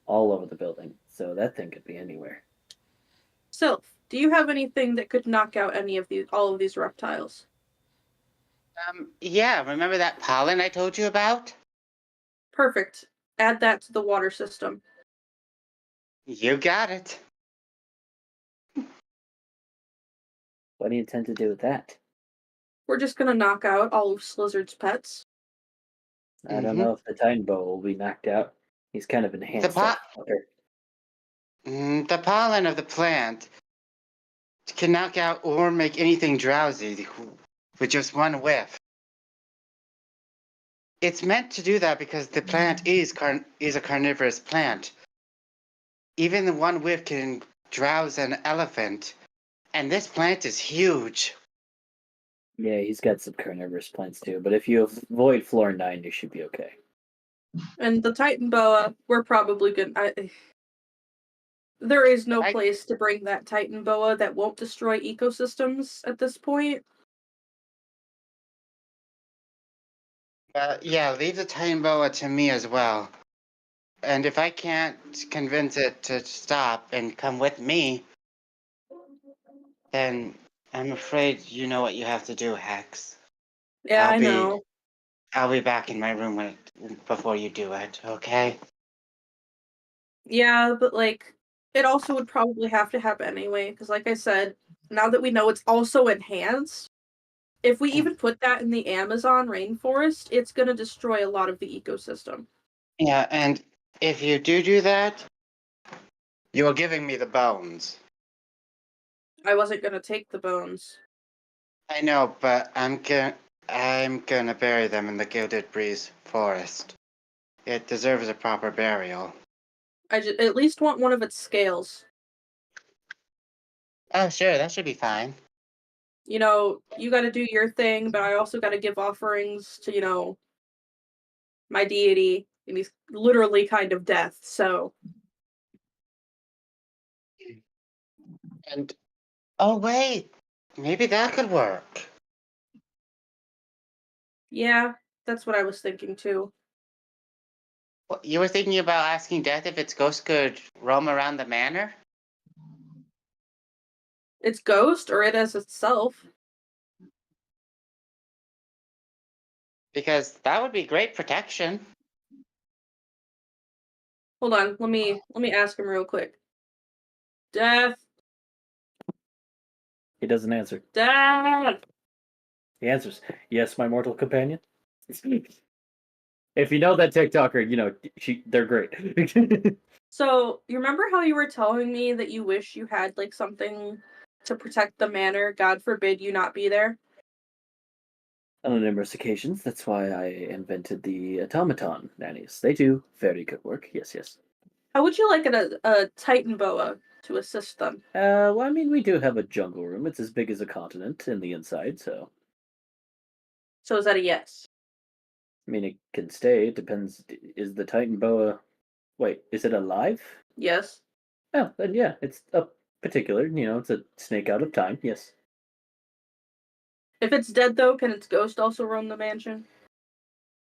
all over the building, so that thing could be anywhere. Sylph, do you have anything that could knock out all of these reptiles? Yeah, remember that pollen I told you about? Perfect. Add that to the water system. You got it. What do you intend to do with that? We're just gonna knock out all of Slizzard's pets. I don't know if the Titan boa will be knocked out. He's kind of enhanced. po- that fucker. The pollen of the plant can knock out or make anything drowsy with just one whiff. It's meant to do that because the plant is a carnivorous plant. Even the one whiff can drowse an elephant, and this plant is huge. Yeah, he's got some carnivorous plants too, but if you avoid Floor 9, you should be okay. And the Titan boa, we're probably gonna. There is no I- place to bring that Titan boa that won't destroy ecosystems at this point. Yeah, leave the Titan boa to me as well. And if I can't convince it to stop and come with me, then I'm afraid you know what you have to do, Hex. Yeah, I'll I be- know. I'll be back in my room before you do it, okay? Yeah, but like, it also would probably have to happen anyway, because like I said, now that we know it's also enhanced, if we even put that in the Amazon rainforest, it's gonna destroy a lot of the ecosystem. Yeah, and if you do that, you are giving me the bones. I wasn't gonna take the bones. I know, but I'm gonna bury them in the Gilded Breeze forest. It deserves a proper burial. I at least want one of its scales. Oh, sure, that should be fine. You know, you gotta do your thing, but I also gotta give offerings to, my deity, and he's literally kind of death, so. And oh wait, maybe that could work. Yeah, that's what I was thinking too. What, you were thinking about asking Death if its ghost could roam around the manor? Its ghost, or it as itself. Because that would be great protection. Hold on, let me ask him real quick. Death! He doesn't answer. Death! He answers, "Yes, my mortal companion." If you know that TikToker, they're great. So, you remember how you were telling me that you wish you had, like, something to protect the manor? God forbid you not be there? On numerous occasions, that's why I invented the automaton nannies. They do very good work. Yes, yes. How would you like a Titan boa to assist them? Well, I mean, we do have a jungle room. It's as big as a continent in the inside, so. So is that a yes? I mean, it can stay. It depends. Is the Titan boa. Wait, is it alive? Yes. Oh, then yeah, it's a particular. It's a snake out of time. Yes. If it's dead, though, can its ghost also roam the mansion?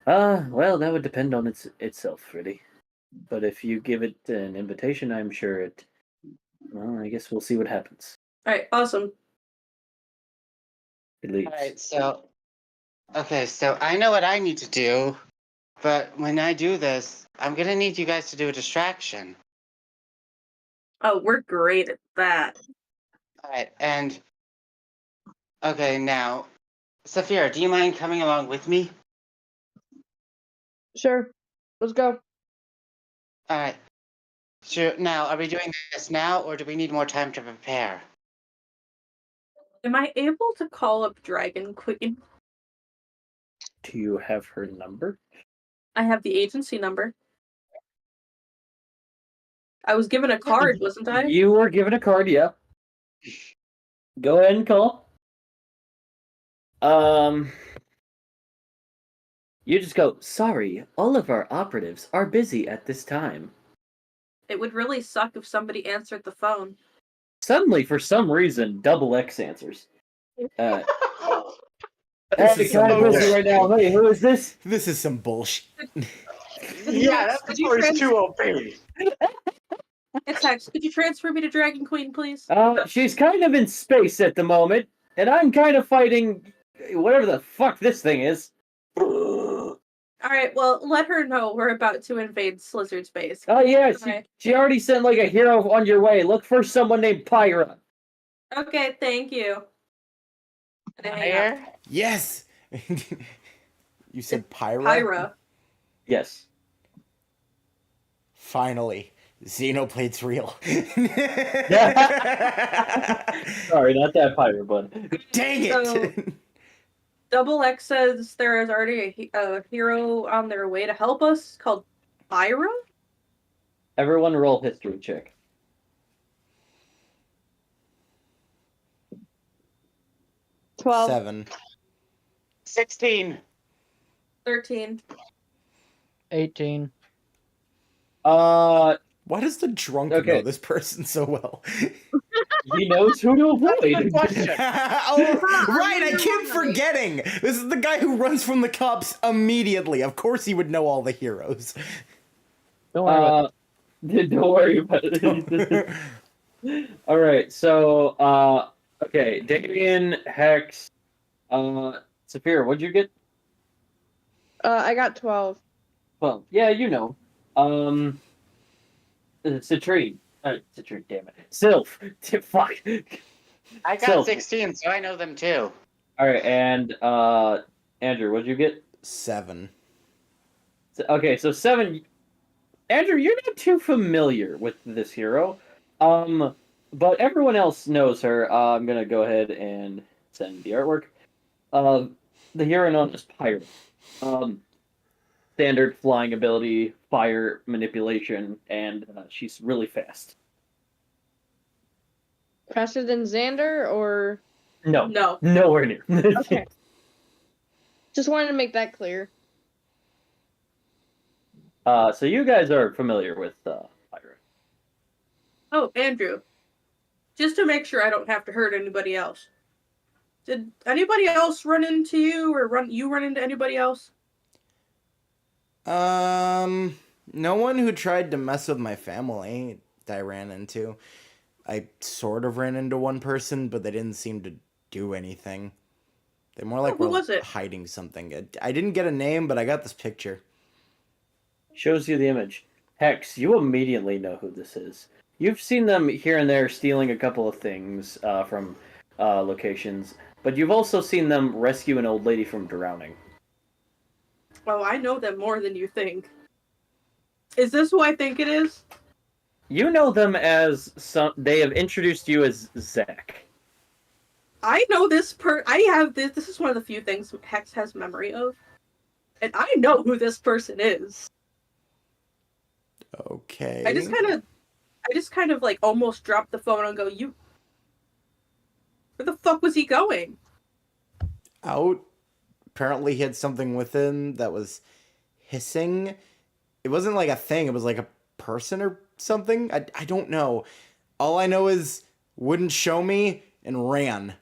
Well, that would depend on itself, really. But if you give it an invitation, I'm sure it. Well, I guess we'll see what happens. Alright, awesome. It leaves. Alright, so I know what I need to do, but when I do this, I'm gonna need you guys to do a distraction. Oh, we're great at that. Alright, and okay, now, Saphira, do you mind coming along with me? Sure. Let's go. Alright. Sure. Now, are we doing this now, or do we need more time to prepare? Am I able to call up Dragon Queen? Do you have her number? I have the agency number. I was given a card, wasn't I? You were given a card, yeah. Go ahead and call. You just go, "Sorry, all of our operatives are busy at this time." It would really suck if somebody answered the phone. Suddenly, for some reason, Double X answers. This Hey, is kind some of busy right now. bullshit. Hey, who is this? This is some bullshit. Yeah, that Could you story's trans- too OP. It's Hex. Could you transfer me to Dragon Queen, please? She's kind of in space at the moment, and I'm kind of fighting whatever the fuck this thing is. Alright, well, let her know we're about to invade Slizzard space. Oh yeah, Alright. she already sent like a hero on your way. Look for someone named Pyra. Okay, thank you. And I hang up. Yes. You said Pyra? Pyra. Yes. Finally, Xenoplate's real. Sorry, not that Pyra, but Dang it! So- Double X says there is already a hero on their way to help us called Pyra? everyone roll history check. Twelve. 7. 16. 13. 18. Uh, Why does the drunk Okay. know this person so well? he knows who to That's a good avoid. question. Oh, right, I keep forgetting. This is the guy who runs from the cops immediately. Of course he would know all the heroes. Don't worry about Don't worry about it. All right, so okay, Damien, Hex, Saphira, what'd you get? I got 12. Well, yeah, you know. Citrine. Citrine, damn it. Sylph. Fuck. I got So- 16, so I know them too. All right, and Andrew, what'd you get? 7. Okay, so 7. Andrew, you're not too familiar with this hero, but everyone else knows her. I'm gonna go ahead and send the artwork. The hero known as Pyra. Standard flying ability, fire manipulation, and she's really fast. Faster than Xander, or No, No. nowhere near. Okay. Just wanted to make that clear. So you guys are familiar with Pyra. Oh, Andrew. Just to make sure I don't have to hurt anybody else. Did anybody else run into you, or run into anybody else? No one who tried to mess with my family that I ran into. I sort of ran into one person, but they didn't seem to do anything. They more like who were was it? hiding something. I didn't get a name, but I got this picture. Shows you the image. Hex, you immediately know who this is. You've seen them here and there stealing a couple of things from locations, but you've also seen them rescue an old lady from drowning. Oh, I know them more than you think. Is this who I think it is? You know them as some. They have introduced you as Zach. I know this I have this. This is one of the few things Hex has memory of. And I know who this person is. Okay. I just kind of like almost dropped the phone and go, where the fuck was he going? Out. Apparently he had something with him that was hissing. It wasn't like a thing, it was like a person or something. I don't know. All I know is wouldn't show me and ran.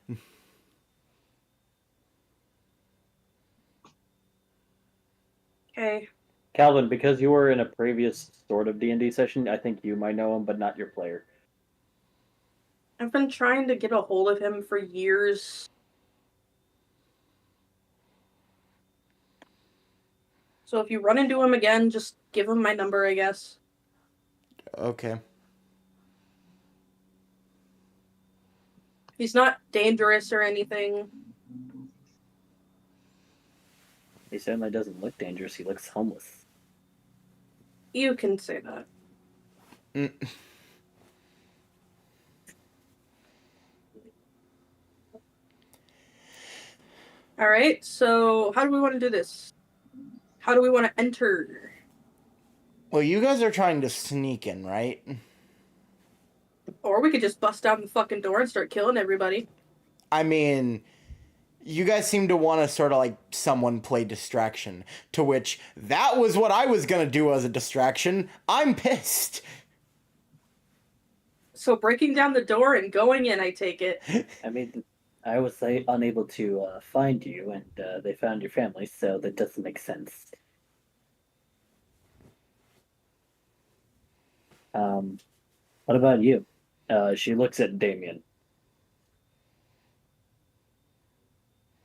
Okay. Calvin, because you were in a previous sort of D&D session, I think you might know him, but not your player. I've been trying to get a hold of him for years. So if you run into him again, just give him my number, I guess. Okay. He's not dangerous or anything. He certainly doesn't look dangerous. He looks homeless. You can say that. Mm. Alright, so how do we want to do this? How do we want to enter? Well, you guys are trying to sneak in, right? Or we could just bust down the fucking door and start killing everybody. I mean, you guys seem to want to sort of like someone play distraction, to which that was what I was going to do as a distraction. I'm pissed. So breaking down the door and going in, I take it. I mean, I was unable to find you, and they found your family, so that doesn't make sense. What about you? She looks at Damien.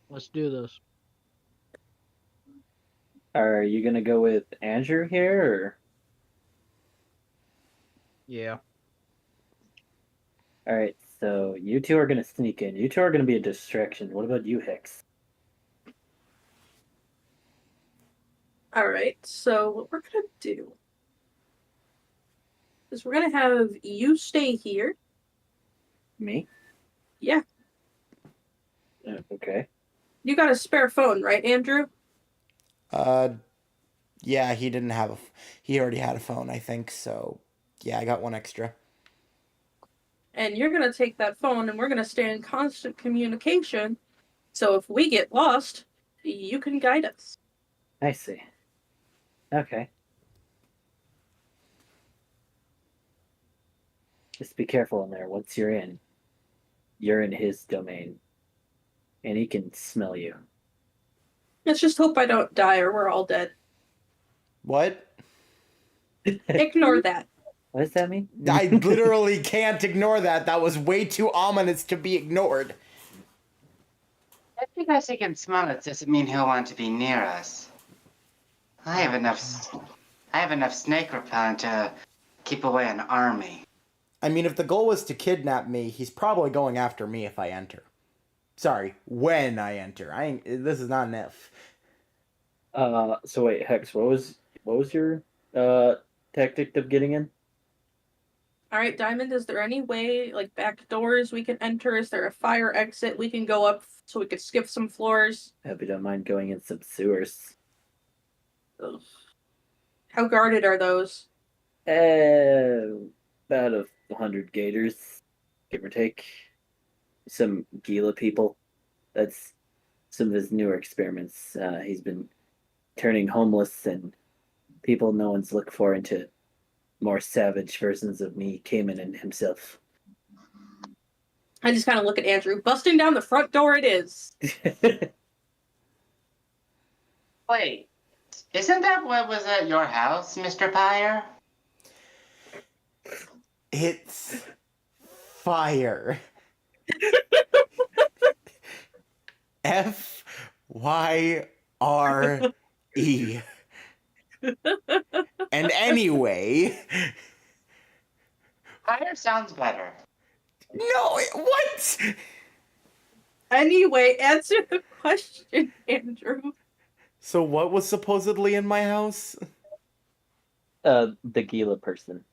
Let's do this. Are you gonna go with Andrew here, or? Yeah. All right, so you two are gonna sneak in. You two are gonna be a distraction. What about you, Hicks? All right. So what we're gonna do is we're gonna have you stay here. Me? Yeah. Okay. You got a spare phone, right, Andrew? Yeah, he didn't have he already had a phone, I think, so yeah, I got one extra. And you're gonna take that phone, and we're gonna stay in constant communication. So if we get lost, you can guide us. I see. Okay. Just be careful in there. Once you're in his domain, and he can smell you. Let's just hope I don't die, or we're all dead. What? Ignore that. What does that mean? I literally can't ignore that. That was way too ominous to be ignored. Just because he can smell it doesn't mean he'll want to be near us. I have enough snake repellent to keep away an army. I mean, if the goal was to kidnap me, he's probably going after me if I enter. Sorry, when I enter. This is not an if. So wait, Hex, what was your tactic of getting in? All right, Diamond, is there any way, like back doors we can enter? Is there a fire exit we can go up so we could skip some floors? I hope you don't mind going in some sewers. Ugh. How guarded are those? About 100 gators, give or take. Some Gila people. That's some of his newer experiments. He's been turning homeless and people no one's looked for into more savage versions of me, Cayman and himself. I just kind of look at Andrew. Busting down the front door it is. Wait, isn't that what was at your house, Mr. Pyre? It's fire. FYRE. And anyway. Pyre sounds better. No, what? Anyway, answer the question, Andrew. So what was supposedly in my house? The Gila person.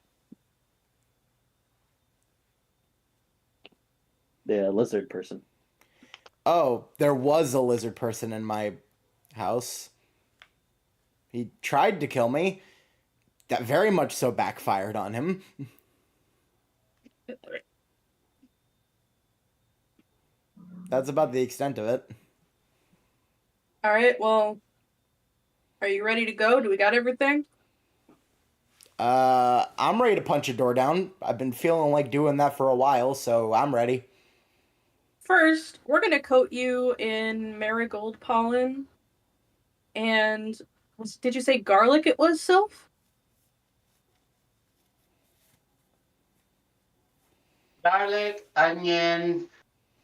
The lizard person. Oh, there was a lizard person in my house. He tried to kill me. That very much so backfired on him. That's about the extent of it. All right, well, are you ready to go? Do we got everything? I'm ready to punch a door down. I've been feeling like doing that for a while, so I'm ready. First, we're going to coat you in marigold pollen. And did you say garlic it was, Sylph? Garlic, onion,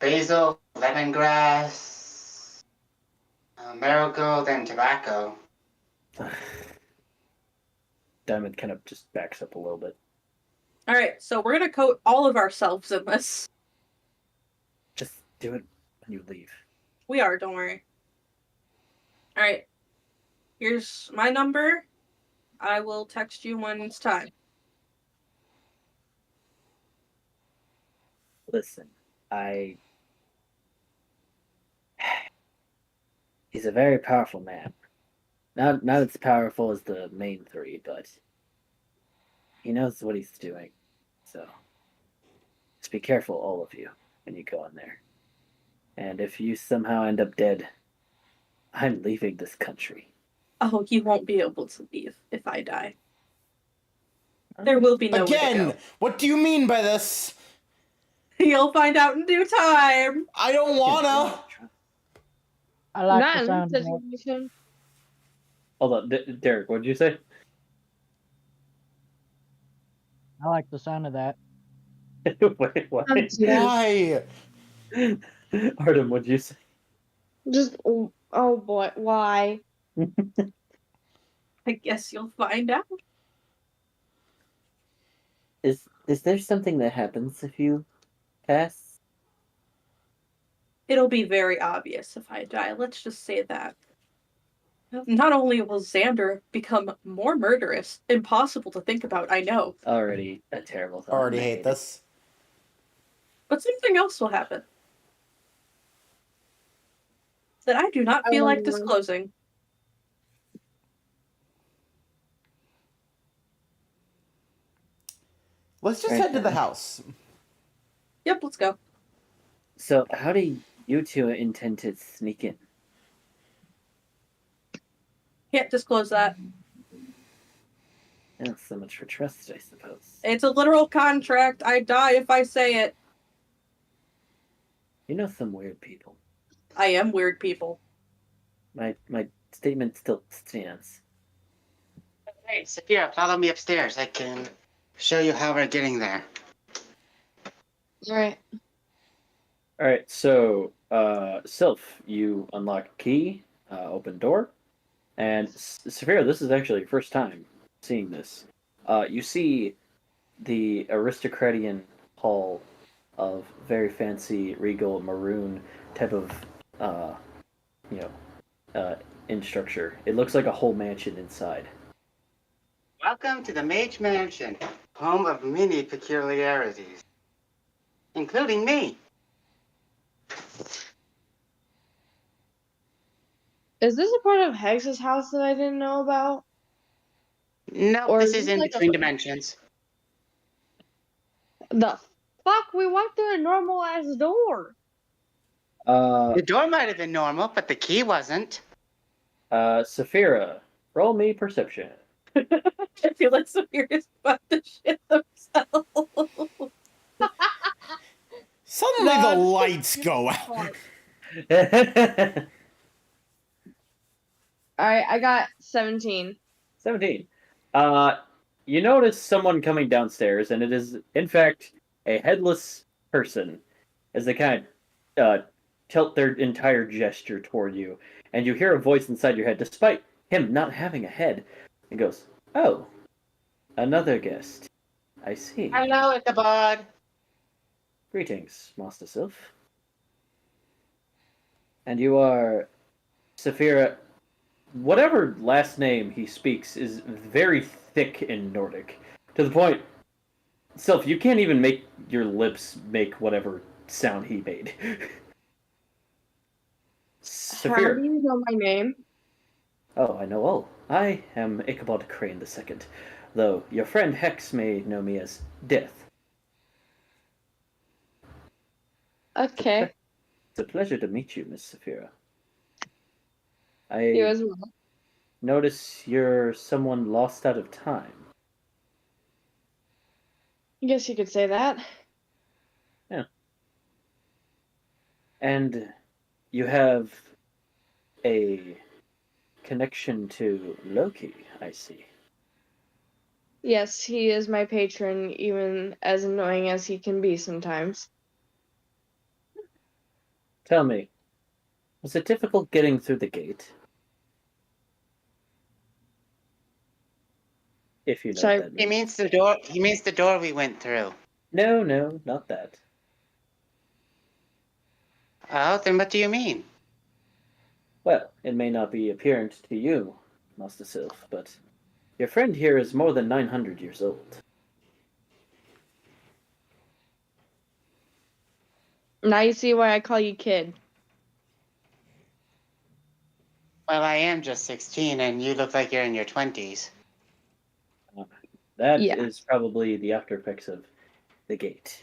basil, lemongrass, marigold, and tobacco. Diamond kind of just backs up a little bit. All right, so we're going to coat all of ourselves in this. Just do it when you leave. We are, don't worry. All right, here's my number. I will text you when it's time. Listen, he's a very powerful man. Not as powerful as the main three, but he knows what he's doing. So just be careful, all of you, when you go in there. And if you somehow end up dead, I'm leaving this country. Oh, you won't be able to leave if I die. There will be no way to Again, go. what do you mean by this? You'll find out in due time. I don't wanna. I like Not the in sound this of that. situation. Hold on, Derek, what did you say? I like the sound of that. Wait, what? I'm Why? Artem, what'd you say? Just oh boy, why? I guess you'll find out. Is there something that happens if you pass? It'll be very obvious if I die. Let's just say that. Not only will Xander become more murderous, impossible to think about, I know, Already a terrible thought. Already and I hate it. this. but something else will happen that I do not feel like disclosing. Let's just Right head to the then. house. Yep, let's go. So, how do you two intend to sneak in? Can't disclose that. Not so much for trust, I suppose. It's a literal contract. I die if I say it. You know some weird people. I am weird people. My statement still stands. Hey, Saphira, follow me upstairs. I can show you how we're getting there. All right. All right, so Sylph, you unlock key, open door, and Saphira, this is actually your first time seeing this. You see the aristocratian hall of very fancy, regal, maroon type of, in structure. It looks like a whole mansion inside. Welcome to the Mage Mansion, home of many peculiarities, including me. Is this a part of Hex's house that I didn't know about? No, Or this is is this in like a- between dimensions. The fuck? We walked through a normal ass door. The door might have been normal, but the key wasn't. Saphira, roll me perception. I feel like Saphir is about to shit themselves. Suddenly No, the I'm just lights go out. All right, I got 17. 17. You notice someone coming downstairs, and it is, in fact, a headless person, as they kind of tilt their entire gesture toward you, and you hear a voice inside your head, despite him not having a head. It goes, "Oh, another guest. I see. Hello, Ichabod. Greetings, Master Sylph. And you are Saphira. Whatever last name he speaks is very thick and Nordic, to the point, Sylph, you can't even make your lips make whatever sound he made." How do Saphira. you know my name? Oh, I know all. I am Ichabod Crane II, though your friend Hex may know me as Death. Okay. It's a pleasure to meet you, Miss Saphira. You I as well. notice you're someone lost out of time. I guess you could say that. And you have a connection to Loki, I see. Yes, he is my patron, even as annoying as he can be sometimes. Tell me, was it difficult getting through the gate? If you know Sorry. what that He means. means the door. He means the door we went through. No, not that. Oh, then what do you mean? Well, it may not be apparent to you, Master Sylph, but your friend here is more than 900 years old. Now you see why I call you kid. Well, I am just 16, and you look like you're in your 20s. That Yeah. is probably the after effects of the gate.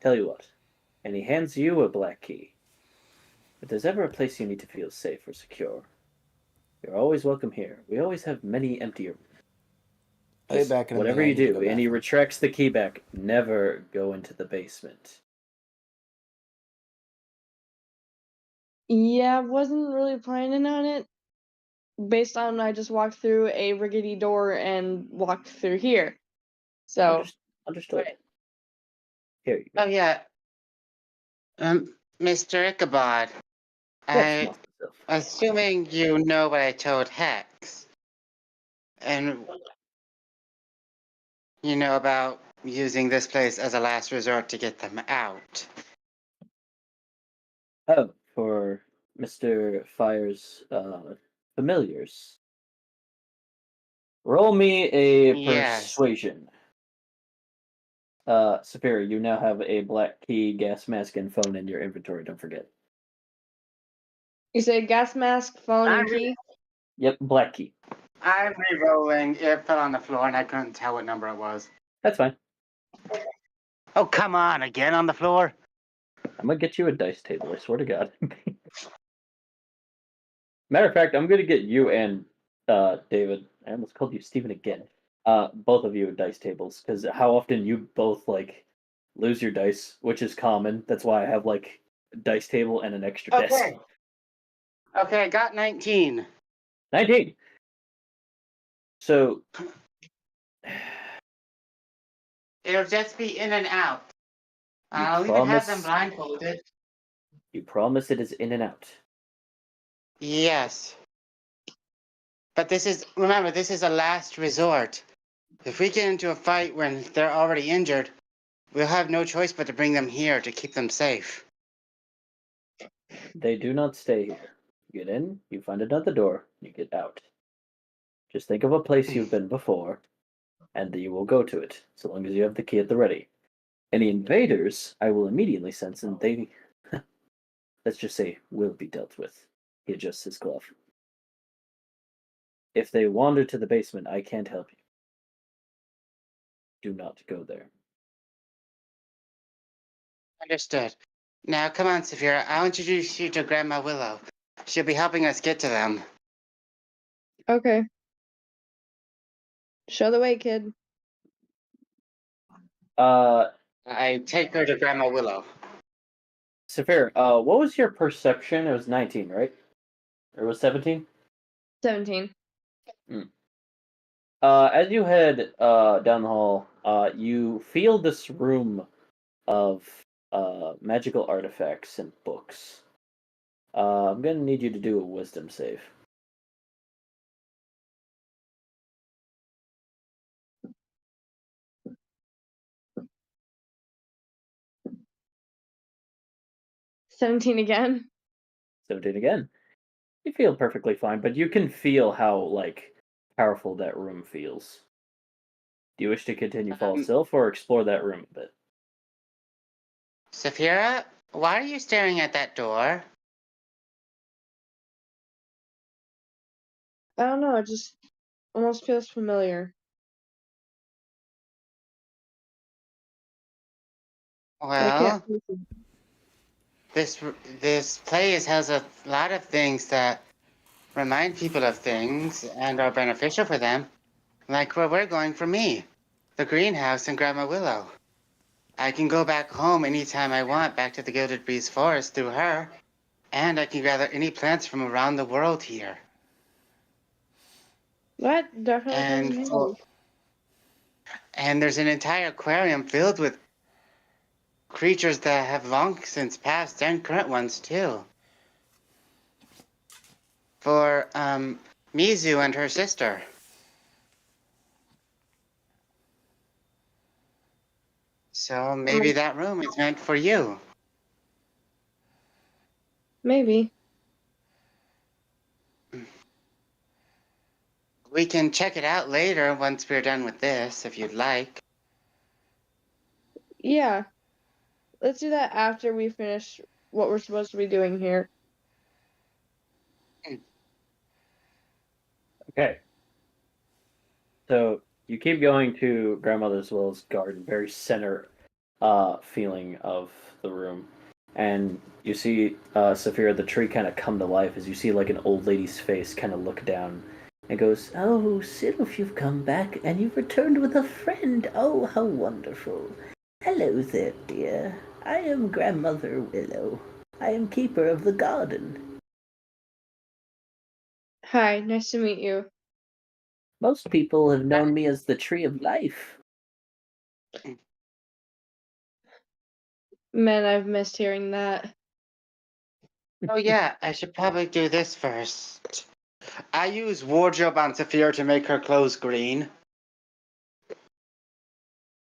Tell you what, and he hands you a black key. If there's ever a place you need to feel safe or secure, you're always welcome here. We always have many empty rooms. I'll be Just back in a whatever minute. you I need to do, go and he bathroom. retracts the key back. Never go into the basement. Yeah, wasn't really planning on it. Based on I just walked through a rickety door and walked through here. So Understood. Right. Here you go. Oh yeah. Mr. Ichabod, Yes, Master Sylph. assuming you know what I told Hex, and you know about using this place as a last resort to get them out. Oh, for Mr. Fire's familiars. Roll me a Yes. persuasion. Sapphira, you now have a black key, gas mask, and phone in your inventory. Don't forget. you say gas mask, phone, and I'm key? Yep, black key. I'm re-rolling. It fell on the floor and I couldn't tell what number it was. That's fine. Oh, come on, again on the floor? I'm gonna get you a dice table. I swear to God. Matter of fact, I'm gonna get you and David. I almost called you Steven again. Both of you at dice tables, because how often you both like lose your dice, which is common. That's why I have like a dice table and an extra desk. Okay. Okay, I got 19. 19. So It'll just be in and out. You I'll even have them promise- blindfolded. you promise it is in and out. Yes. But remember, this is a last resort. If we get into a fight when they're already injured, we'll have no choice but to bring them here to keep them safe. They do not stay here. You get in, you find another door, you get out. Just think of a place you've been before, and you will go to it, so long as you have the key at the ready. Any invaders, I will immediately sense, and they, let's just say, will be dealt with. He adjusts his glove. If they wander to the basement, I can't help you. Do not go there. Understood. Now, come on, Saphira. I'll introduce you to Grandma Willow. She'll be helping us get to them. Okay. Show the way, kid. I take her to Grandma Willow. Saphir, what was your perception? It was 19, right? Or was 17? 17. As you head down the hall, you feel this room of magical artifacts and books. I'm gonna need you to do a wisdom save. $17 again. 17 again. You feel perfectly fine, but you can feel how like powerful that room feels. Do you wish to continue Fall Sylph or explore that room a bit? Saphira, why are you staring at that door? I don't know, it just almost feels familiar. I Well, can't place it. this place has a lot of things that remind people of things and are beneficial for them. Like where we're going for me, the greenhouse and Grandma Willow. I can go back home anytime I want, back to the Gilded Breeze Forest through her. And I can gather any plants from around the world here. That definitely And sounds for- nice. And there's an entire aquarium filled with creatures that have long since passed and current ones too. For Mizu and her sister. So maybe that room is meant for you. Maybe. We can check it out later once we're done with this, if you'd like. Yeah. Let's do that after we finish what we're supposed to be doing here. Okay. So you keep going to Grandmother's Willow's garden, very center feeling of the room. And you see Saphira, the tree kind of come to life as you see like an old lady's face kind of look down and goes, "Oh, Sylph, you've come back, and you've returned with a friend. Oh, how wonderful. Hello there, dear. I am Grandmother Willow. I am keeper of the garden." Hi, nice to meet you. Most people have known me as the Tree of Life. Man, I've missed hearing that. Oh yeah, I should probably do this first. I use wardrobe on Saphira to make her clothes green.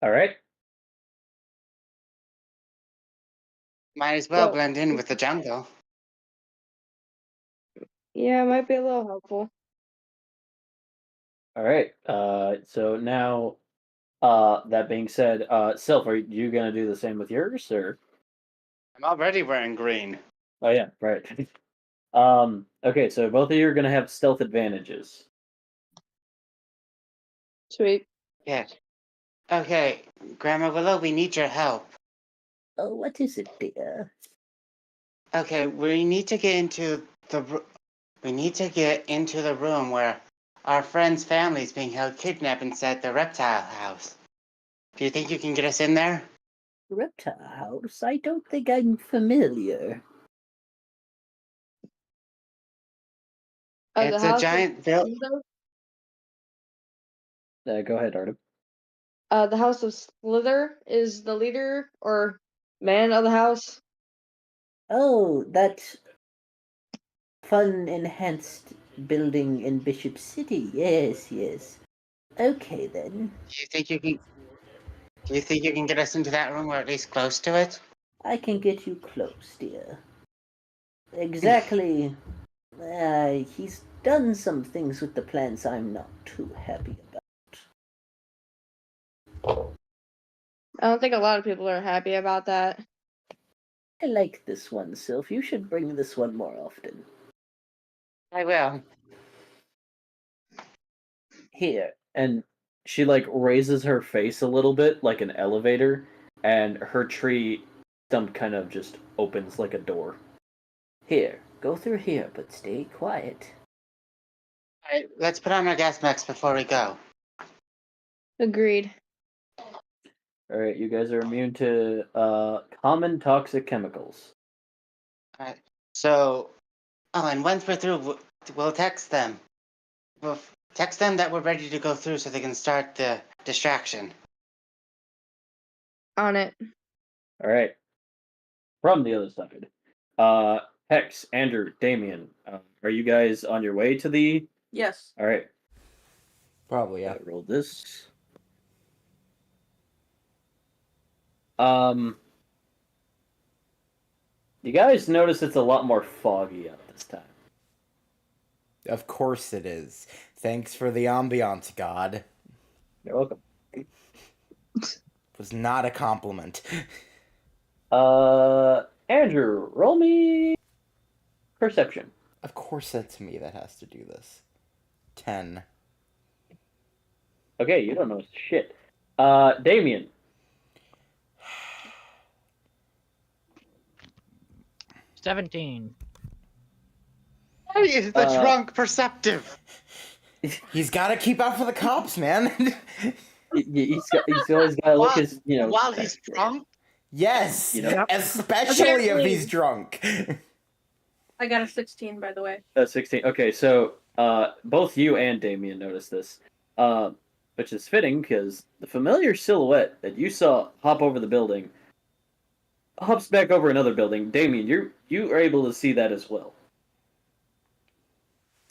All right. Might as well So, blend in with the jungle. yeah, it might be a little helpful. All right. So now, that being said, Sylph, are you gonna do the same with yours, or? I'm already wearing green. Oh yeah, right. Okay, so both of you are gonna have stealth advantages. Sweet. Yeah. Okay, Grandma Willow, we need your help. Oh, what is it, dear? Okay, we need to get into the room where our friend's family is being held kidnapped inside the reptile house. Do you think you can get us in there? Reptile House? I don't think I'm familiar. The It's a house giant of Go ahead, Artem. the House of Slither is the leader or man of the house. Oh, that fun enhanced building in Bishop City. Yes, yes. Okay then. Do you think you can get us into that room or at least close to it? I can get you close, dear. Exactly. He's done some things with the plants I'm not too happy about. I don't think a lot of people are happy about that. I like this one, Sylph. You should bring this one more often. I will. Here. And she like raises her face a little bit, like an elevator, and her tree stump kind of just opens like a door. Here. Go through here, but stay quiet. Alright, let's put on our gas masks before we go. Agreed. All right, you guys are immune to common toxic chemicals. Alright, so, and once we're through, we'll text them. We'll text them that we're ready to go through so they can start the distraction. On it. All right. From the other side, Hex, Andrew, Damien, are you guys on your way to the? Yes. All right. Probably, yeah. Roll this. You guys notice it's a lot more foggy out this time. Of course it is. Thanks for the ambiance, God. You're welcome. Was not a compliment. Andrew, roll me perception. Of course it's me that has to do this. 10. Okay, you don't know shit. Damien. 17. Hey, is the drunk perceptive? He's got to keep out for the cops, man. He's always got to look his, While he's drunk? Yes, Yep. especially if he's drunk. I got a 16, by the way. 16. Okay, so both you and Damien noticed this, which is fitting because the familiar silhouette that you saw hop over the building hops back over another building. Damien, you are able to see that as well.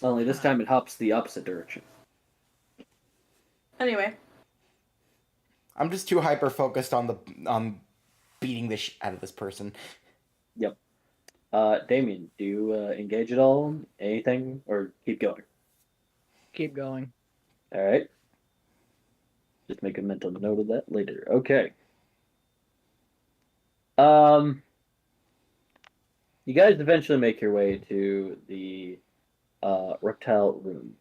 Only this time it hops the opposite direction. Anyway. I'm just too hyper focused on beating the shit out of this person. Yep. Damien, do you engage at all? Anything, or keep going? Keep going. All right. Just make a mental note of that later. Okay. You guys eventually make your way to the reptile room,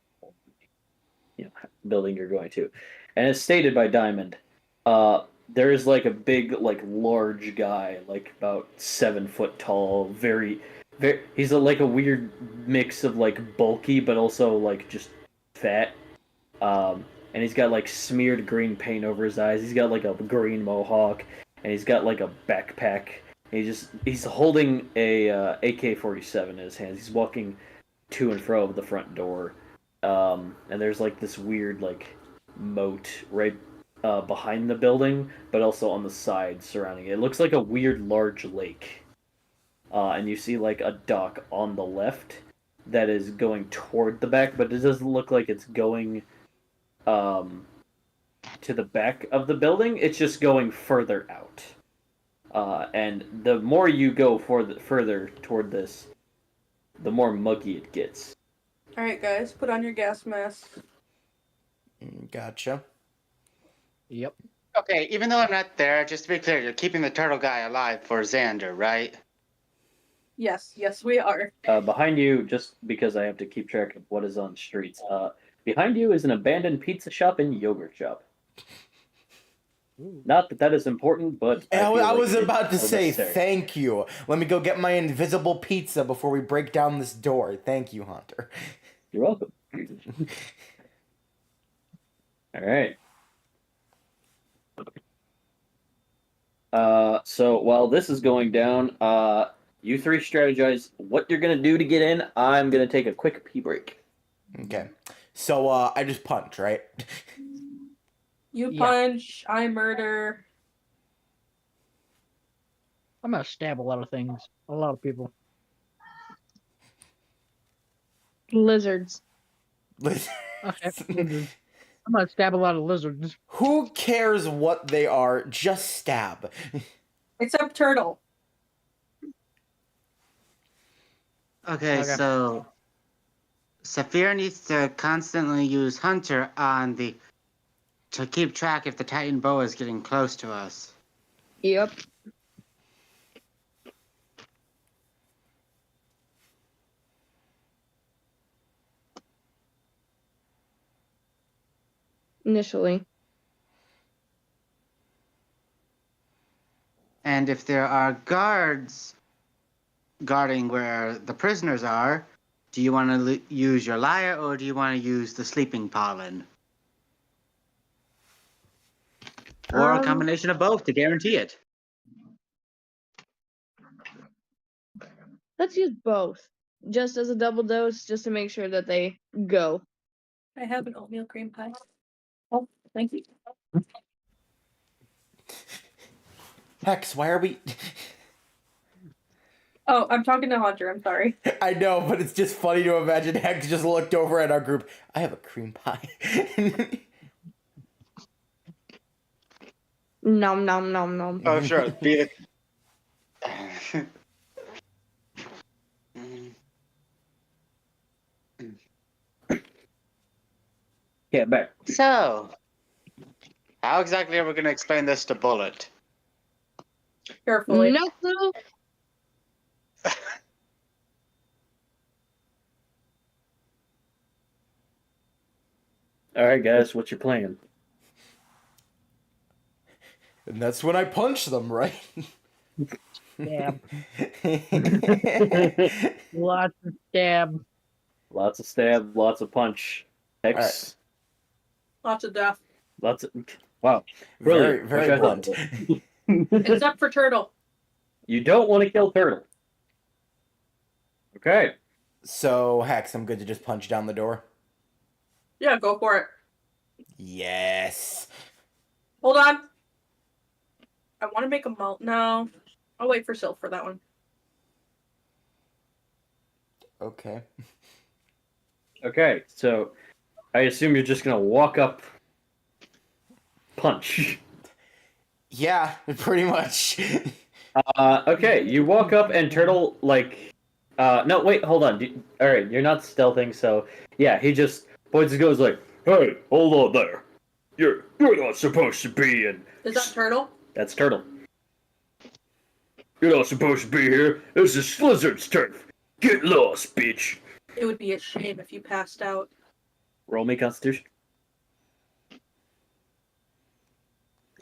building you're going to, and it's stated by Diamond. There is like a big, like large guy, like about 7 foot tall, very. He's like a weird mix of like bulky, but also like just fat. And he's got like smeared green paint over his eyes. He's got like a green mohawk, and he's got like a backpack. He's holding a AK-47 in his hands. He's walking to and fro of the front door, and there's like this weird like moat right behind the building, but also on the side surrounding it. It looks like a weird large lake, and you see like a dock on the left that is going toward the back, but it doesn't look like it's going to the back of the building. It's just going further out. And the more you go further toward this, the more muggy it gets. All right, guys, put on your gas masks. Gotcha. Yep. Okay, even though I'm not there, just to be clear, you're keeping the turtle guy alive for Xander, right? Yes, we are. Behind you, just because I have to keep track of what is on the streets, behind you is an abandoned pizza shop and yogurt shop. Not that that is important, but I was about to it's say necessary. thank you. Let me go get my invisible pizza before we break down this door. Thank you, Hunter. You're welcome. All right. So while this is going down, you three strategize what you're gonna do to get in. I'm gonna take a quick pee break. Okay. So I just punch, right? You Yeah. punch, I murder. I'm gonna stab a lot of things. A lot of people. Lizards. Okay. Lizards. I'm gonna stab a lot of lizards. Who cares what they are? Just stab. Except Turtle. Okay, Okay. so Saphir needs to constantly use Hunter to keep track if the Titan boa is getting close to us. Yep. Initially. And if there are guards guarding where the prisoners are, do you want to use your lyre or do you want to use the sleeping pollen? Or a combination of both to guarantee it. Let's use both. Just as a double dose, just to make sure that they go. I have an oatmeal cream pie. Oh, thank you. Hex, why are we... Oh, I'm talking to Hunter. I'm sorry. I know, but it's just funny to imagine Hex just looked over at our group. I have a cream pie. Nom nom nom nom. Oh, sure. Be the. Yeah, back. So, how exactly are we going to explain this to Bullet? Carefully. No clue. All right, guys, what's your plan? And that's when I punch them, right? Stab. Lots of stab. Lots of stab, lots of punch. Hex. Lots of death. Lots of. Wow. Very, Brilliant. very Wish I thought blunt. of it. Except for Turtle. You don't want to kill Turtle. Okay. So, Hex, I'm good to just punch down the door? Yeah, go for it. Yes. Hold on. I want to make a malt. No. I'll wait for Sylph for that one. Okay. Okay, so I assume you're just gonna walk up, punch. Yeah, pretty much. Okay, you walk up and Turtle like, no, wait, hold on. All right, you're not stealthing, so yeah, he just points and goes like, "Hey, hold on there. You're not supposed to be in." Is that Turtle? That's Turtle. You're not supposed to be here. This is Lizard's turf. Get lost, bitch. It would be a shame if you passed out. Roll me Constitution.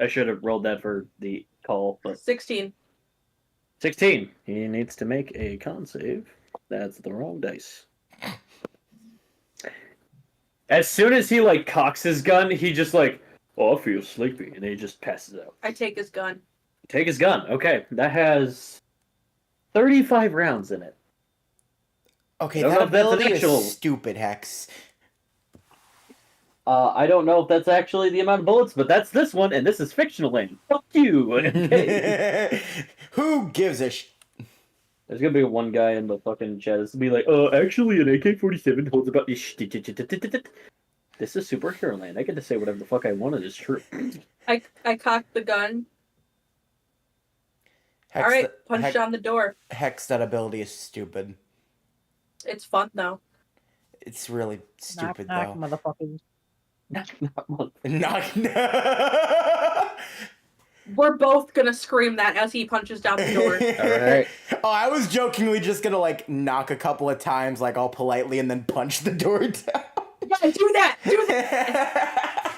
I should have rolled that for the call, but 16. 16. He needs to make a con save. That's the wrong dice. As soon as he like cocks his gun, he just like, oh, I feel sleepy, and then he just passes out. I take his gun. Take his gun. Okay, that has 35 rounds in it. Okay, Don't that know if that's an ability actual- is stupid, Hex. I don't know if that's actually the amount of bullets, but that's this one, and this is fictional land. Fuck you. Okay. Who gives a There's gonna be one guy in the fucking chat that's gonna be like, actually an AK-47 holds about this. This is Super Hero Land. I get to say whatever the fuck I wanted is true. I cocked the gun. Hex, All right, punch on the door. Hex, that ability is stupid. It's fun though. It's really stupid, knock, though. motherfuckers. Knock. We're both gonna scream that as he punches down the door. Alright. Oh, I was jokingly just gonna, like, knock a couple of times, like, all politely, and then punch the door down. Yeah, do that! Do that!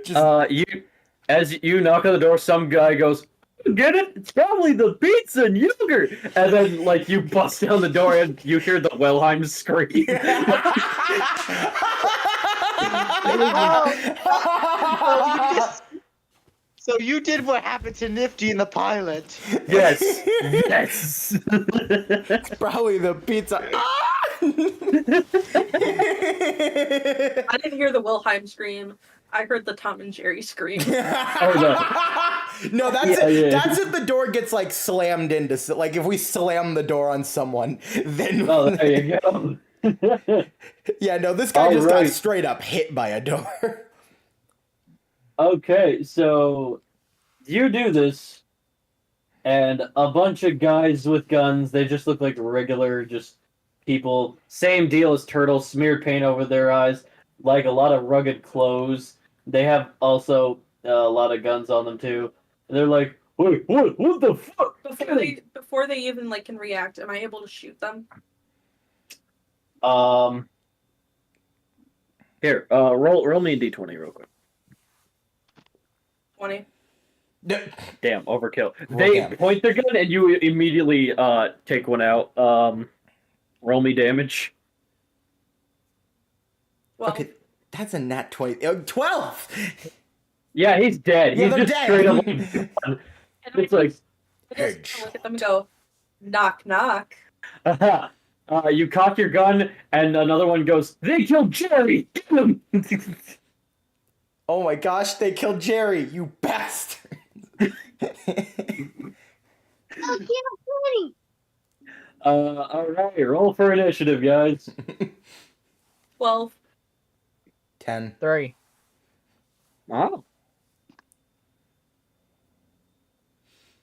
Just, You knock on the door, some guy goes, get it? It's probably the pizza and yogurt! And then, like, you bust down the door and you hear the Wilhelm scream. So you did what happened to Nifty in the pilot. Yes. Yes. It's probably the pizza. I didn't hear the Wilhelm scream. I heard the Tom and Jerry scream. No, that's Yeah, it. yeah. That's if the door gets like slammed into. Like if we slam the door on someone, then. Oh, there you go. Yeah, no, this guy just got Alright. straight up hit by a door. Okay, so you do this, and a bunch of guys with guns, they just look like regular, just people. Same deal as turtles, smeared paint over their eyes, like a lot of rugged clothes. They have also a lot of guns on them too. And they're like, wait, what the fuck? Before they even like can react, am I able to shoot them? Here, roll me a d20 real quick. 20. Damn, overkill. Roll They damage. point their gun and you immediately take one out. Roll me damage. Well, Okay, that's a nat 20. 12! Yeah, he's dead. Yeah, He's they're just dead. straight up. and It's like, I just look at them and go, knock, knock. you cock your gun, and another one goes, they killed Jerry! Get him! Oh my gosh, they killed Jerry, you bastard! Alright, roll for initiative, guys. 12. 10. 3. Oh.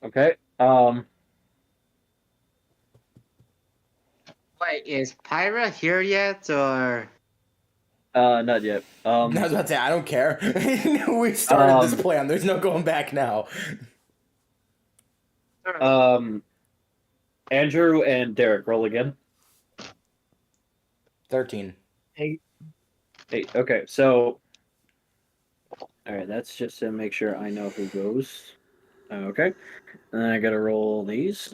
Okay, Wait, is Pyra here yet, or? not yet. I was about to say, I don't care. We started this plan, there's no going back now. Andrew and Derek, roll again. 13. 8. 8. Okay, so. Alright, that's just to make sure I know who goes. Okay. And then I gotta roll these.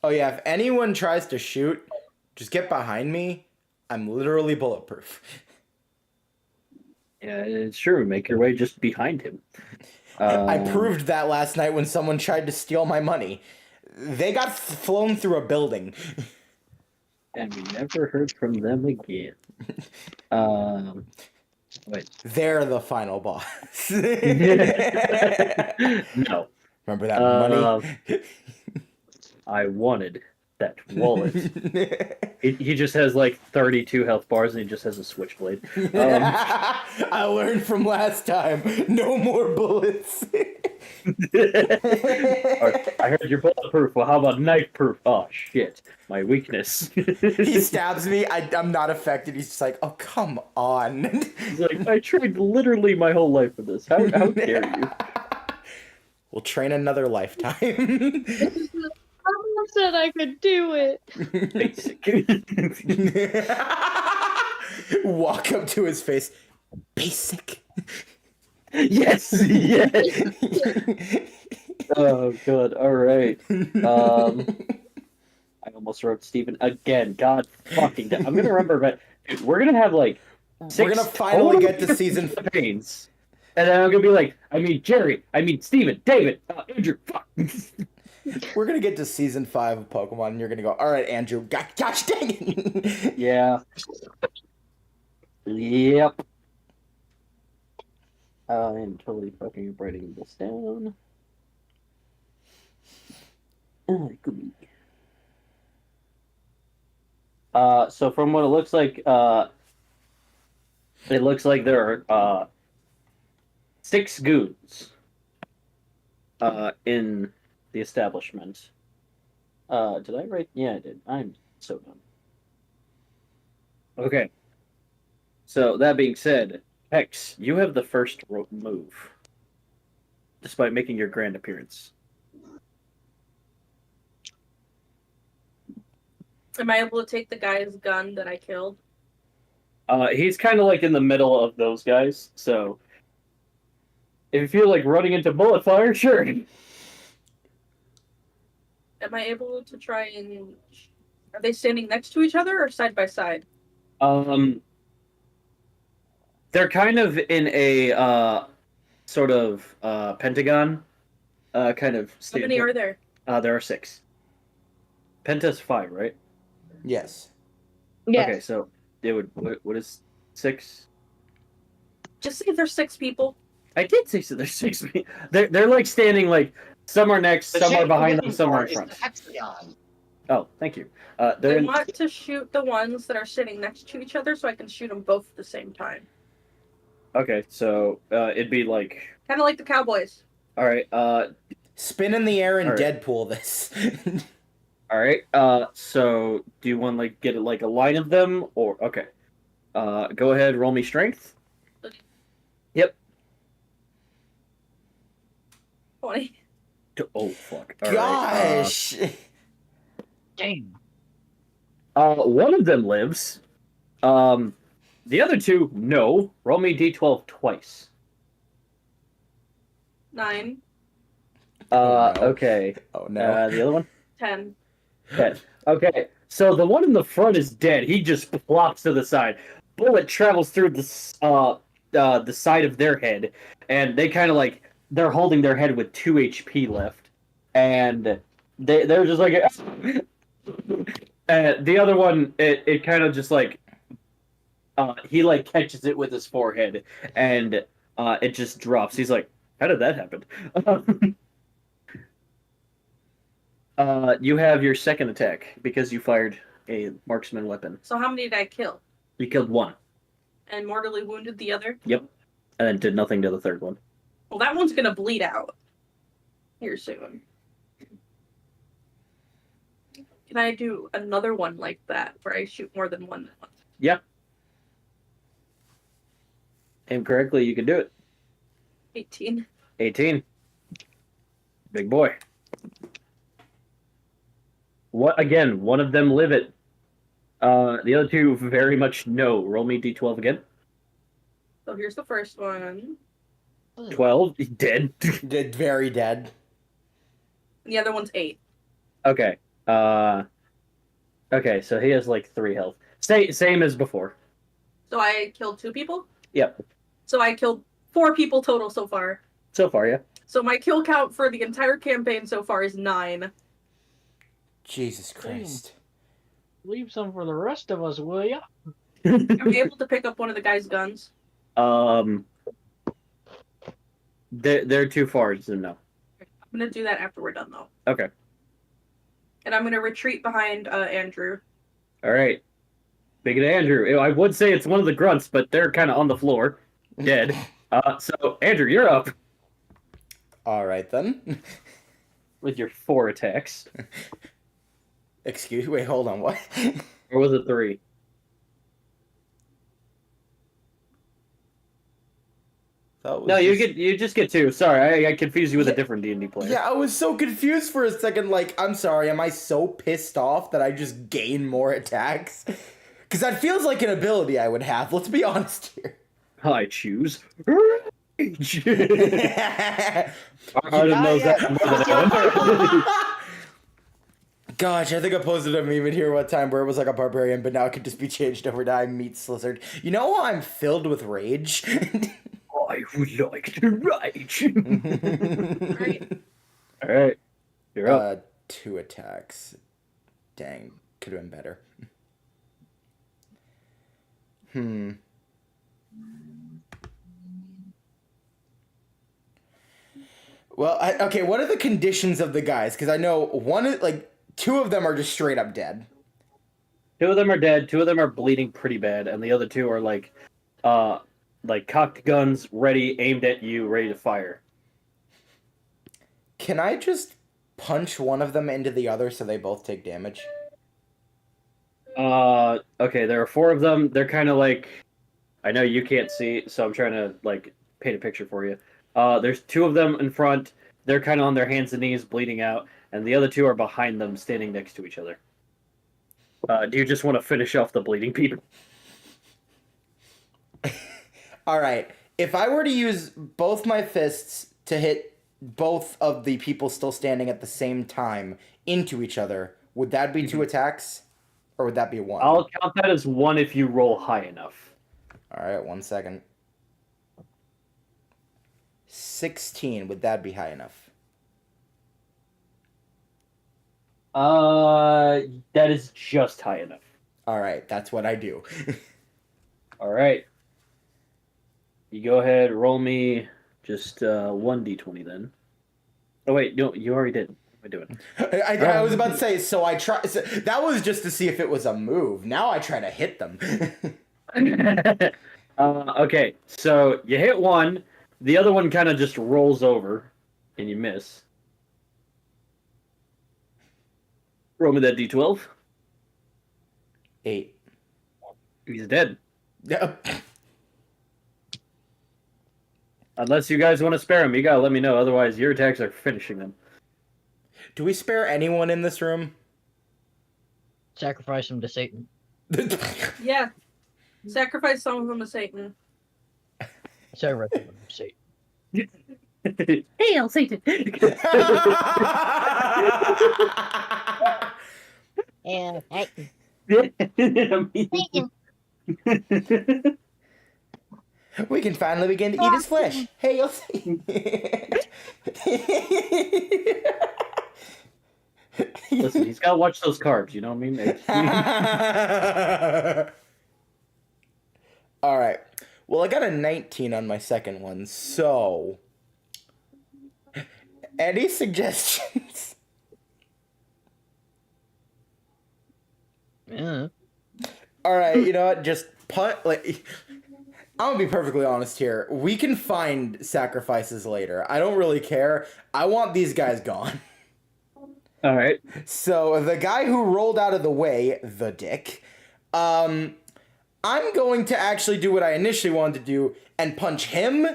Oh yeah, if anyone tries to shoot, just get behind me. I'm literally bulletproof. Yeah, it's true. Make your way just behind him. I proved that last night when someone tried to steal my money. They got flown through a building. And we never heard from them again. Wait. They're the final boss. No. Remember that money? I wanted that wallet. He just has like 32 health bars and he just has a switchblade. I learned from last time. No more bullets. I heard you're bulletproof. Well, how about knife proof? Oh shit, my weakness. He stabs me. I'm not affected. He's just like, oh come on. He's like, I trained literally my whole life for this. How dare you? We'll train another lifetime. I said I could do it. Basic. Walk up to his face. Basic. Yes, yes. Oh god. All right. I almost wrote Steven again. God fucking damn. I'm gonna remember, but dude, we're gonna have like We're gonna finally get to season. campaigns. And then I'm gonna be like, I mean Jerry, I mean Steven, David, Andrew, fuck. We're gonna get to season 5 of Pokemon, and you're gonna go, all right, Andrew, gosh dang it. Yeah. Yep. I'm totally fucking writing this down. Cool. So from what it looks like there are 6 goons in the establishment. Did I write? Yeah, I did. I'm so dumb. Okay. So that being said, Hex, you have the first move, despite making your grand appearance. Am I able to take the guy's gun that I killed? He's kind of like in the middle of those guys, so if you feel like running into bullet fire, sure. Am I able to try and... Are they standing next to each other or side by side? They're kind of in a sort of pentagon kind of How standpoint. many are there? There are 6. Penta's 5, right? Yes. Yes. Okay, so it would. What is 6? Just say there's 6 people. I did say so. There's 6. They're like standing like some are next, some are behind them, some are in front. Oh, thank you. I They're want to shoot the ones that are sitting next to each other so I can shoot them both at the same time. okay. So it'd be like. Kind of like the Cowboys. All right. Spin in the air and All right. Deadpool this. All right. So do you want to like get like a line of them or okay? Go ahead. Roll me strength. Yep. 20. Oh fuck. All right, Gosh. Dang. one of them lives. The other 2, no. Roll me d12 twice. 9. Oh, no. Okay. Oh no. The other one? 10. 10. Okay. So the one in the front is dead. He just plops to the side. Bullet travels through the side of their head, and they kind of like they're holding their head with 2 HP left, and they're just like. The other one, it kind of just like he like catches it with his forehead, and it just drops. He's like, "How did that happen?" You have your second attack because you fired a marksman weapon. So how many did I kill? You killed 1. And mortally wounded the other? Yep, and then did nothing to the third one. Well, that one's gonna bleed out here soon. Can I do another one like that where I shoot more than one at once? Yeah. Aim correctly, you can do it. 18. 18. Big boy. What again? One of them live it. The other 2 very much no. Roll me d12 again. So here's the first one. 12. He's dead. Dead, very dead. And the other one's 8. Okay. Okay, so he has like 3 health. Same as before. So I killed 2 people? Yep. So I killed 4 people total so far. So far, yeah. So my kill count for the entire campaign so far is 9. Jesus Christ. Leave some for the rest of us, will ya? Am I able to pick up one of the guy's guns? They're too far, so no. I'm gonna do that after we're done, though. Okay. And I'm gonna retreat behind Andrew. All right. Big Andrew. I would say it's one of the grunts, but they're kind of on the floor, dead. So Andrew, you're up All right then. with your 4 attacks, Wait, hold on, what? or was it 3? That was No, you just- just get 2. Sorry, I confused you with a Yeah. different D&D player. Yeah, I was so confused for a second. Like, I'm sorry, am I so pissed off that I just gain more attacks? Because that feels like an ability I would have. Let's be honest here. I choose rage. Arden knows that more than anyone. Gosh, I think I posted a meme in here one time where it was like a barbarian, but now it could just be changed over to I meet Slizzard. You know why I'm filled with rage? I would like to rage. Right. All right, you're up. 2 attacks. Dang, could have been better. Well, okay, what are the conditions of the guys? Because I know two of them are just straight up dead. 2 of them are dead. 2 of them are bleeding pretty bad, and the other 2 are like cocked guns, ready, aimed at you, ready to fire. Can I just punch one of them into the other so they both take damage? Okay, there are 4 of them. They're kind of like, I know you can't see, so I'm trying to like paint a picture for you. There's 2 of them in front. They're kind of on their hands and knees, bleeding out, and the other 2 are behind them, standing next to each other. Do you just want to finish off the bleeding people? All right. If I were to use both my fists to hit both of the people still standing at the same time into each other, would that be 2 attacks? Or would that be 1? I'll count that as 1 if you roll high enough. All right, 1 second. 16, would that be high enough? That is just high enough. All right, that's what I do. All right. You go ahead, roll me just 1d20 then. Oh wait, no, you already did. What am I doing? I was about to say, so I try. So that was just to see if it was a move. Now I try to hit them. Okay, so you hit one, the other one kind of just rolls over, and you miss. Roll me that d12. 8. He's dead. Yep. Unless you guys want to spare him, you gotta let me know. Otherwise, your attacks are finishing them. Do we spare anyone in this room? Sacrifice him to Satan. Yeah. Sacrifice some of them to Satan. Sacrifice him to Satan. Hail Satan! And We can finally begin to eat his flesh. Hey, you'll see. Listen, he's gotta watch those carbs, you know what I mean? All right. Well, I got a 19 on my second one, so... Any suggestions? yeah. All right, you know what? Just I'm gonna be perfectly honest here. We can find sacrifices later. I don't really care. I want these guys gone. All right. So the guy who rolled out of the way, the dick, I'm going to actually do what I initially wanted to do and punch him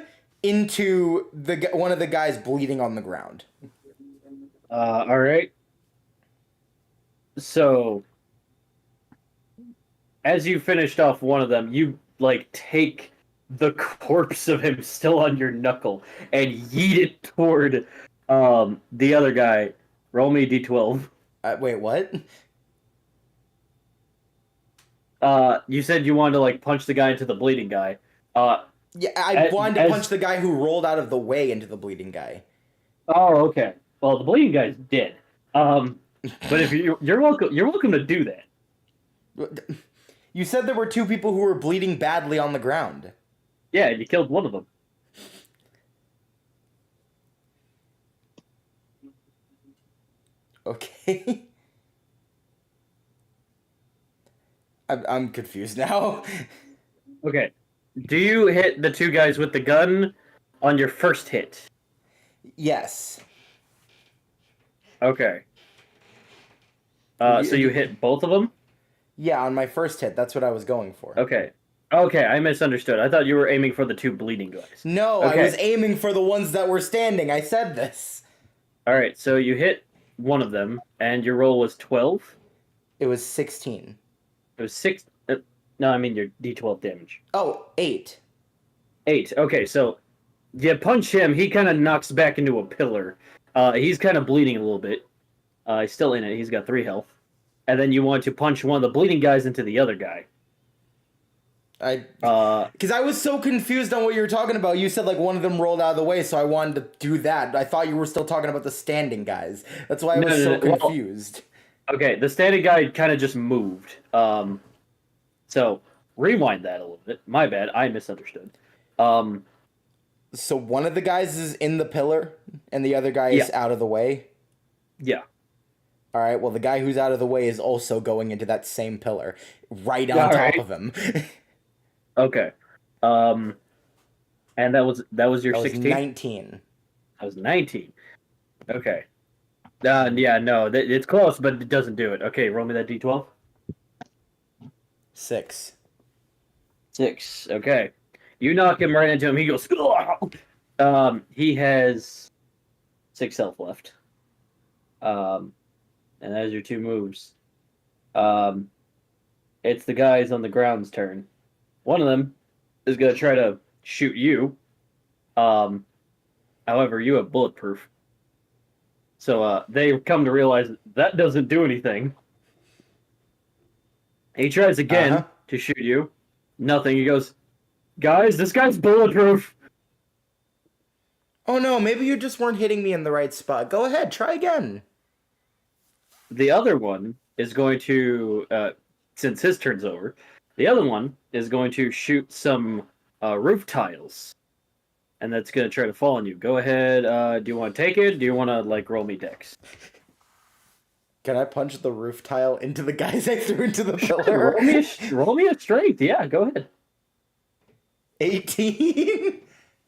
into one of the guys bleeding on the ground. All right. So, as you finished off one of them, you take the corpse of him still on your knuckle and yeet it toward the other guy. Roll me a d12. Wait, what? You said you wanted to punch the guy into the bleeding guy. Yeah, I wanted to punch the guy who rolled out of the way into the bleeding guy. Oh, okay. Well, the bleeding guy's dead. But if you're welcome to do that. You said there were 2 people who were bleeding badly on the ground. Yeah, you killed one of them. Okay. I'm confused now. Okay. Do you hit the 2 guys with the gun on your first hit? Yes. Okay. So you hit both of them? Yeah, on my first hit. That's what I was going for. Okay. Okay, I misunderstood. I thought you were aiming for the 2 bleeding guys. No, okay. I was aiming for the ones that were standing. I said this. Alright, so you hit one of them, and your roll was 12? It was 16. It was 6... no, I mean your d12 damage. Oh, 8. 8. Okay, so you punch him, he kind of knocks back into a pillar. He's kind of bleeding a little bit. He's still in it. He's got 3 health. And then you want to punch one of the bleeding guys into the other guy. Because I was so confused on what you were talking about. You said like one of them rolled out of the way, so I wanted to do that. I thought you were still talking about the standing guys. That's why I was so confused. Well, okay, the standing guy kind of just moved. So rewind that a little bit. My bad, I misunderstood. So one of the guys is in the pillar, and the other guy is out of the way? Yeah. All right, well, the guy who's out of the way is also going into that same pillar, right on top of him. Okay. And that was your 16? 19. That was 19. Okay. Yeah, no, it's close, but it doesn't do it. Okay, roll me that d12. 6. 6. Okay. You knock him right into him. He goes. He has 6 health left. And that is your 2 moves. It's the guys on the ground's turn. One of them is going to try to shoot you. However, you have bulletproof. So they come to realize that doesn't do anything. He tries again to shoot you. Nothing. He goes, guys, this guy's bulletproof. Oh no, maybe you just weren't hitting me in the right spot. Go ahead, try again. The other one is going to, since his turn's over, the other one is going to shoot some roof tiles. And that's going to try to fall on you. Go ahead. Do you want to take it? Do you want to, like, roll me dex? Can I punch the roof tile into the guys I threw into the pillar? Roll me a strength. Yeah, go ahead. 18?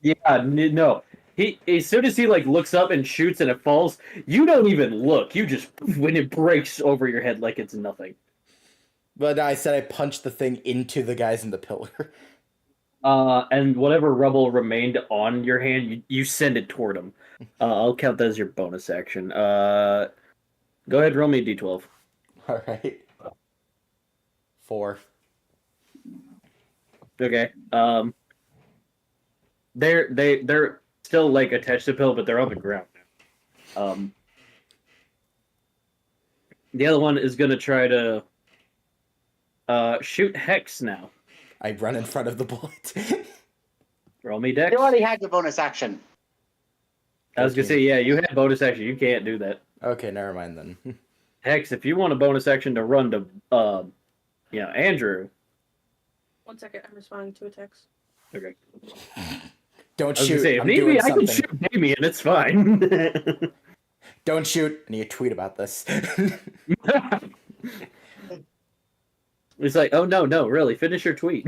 Yeah, no. He as soon as he, like, looks up and shoots and it falls, you don't even look. You just, when it breaks over your head like it's nothing. But I said I punched the thing into the guys in the pillar. And whatever rubble remained on your hand, you send it toward him. I'll count that as your bonus action. Go ahead, roll me a d12. All right. 4. Okay. They're still like attached to the pill, but they're on the ground now. The other one is gonna try to shoot Hex now. I run in front of the bullet. Roll me dex. You already had your bonus action. I was gonna say, yeah, you had bonus action. You can't do that. Okay, never mind then. Hex, if you want a bonus action to run to, Andrew. 1 second, I'm responding to a text. Okay. Don't I was shoot. gonna say, if I'm need doing be, I something. can shoot Damien. It's fine. Don't shoot. I need to tweet about this. It's like, oh no, really, finish your tweet.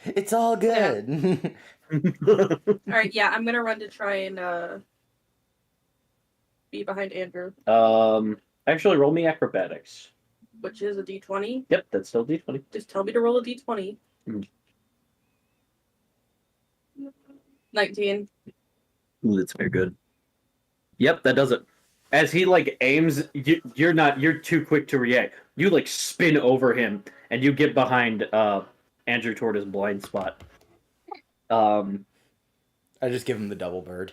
It's all good. Alright, yeah, I'm gonna run to try and be behind Andrew, Actually, roll me acrobatics. which is a d20. Yep, that's still d20. Just tell me to roll a d20. 19. Ooh, that's very good. Yep, that does it. As he like aims, you're too quick to react. You like spin over him and you get behind Andrew toward his blind spot. I just give him the double bird.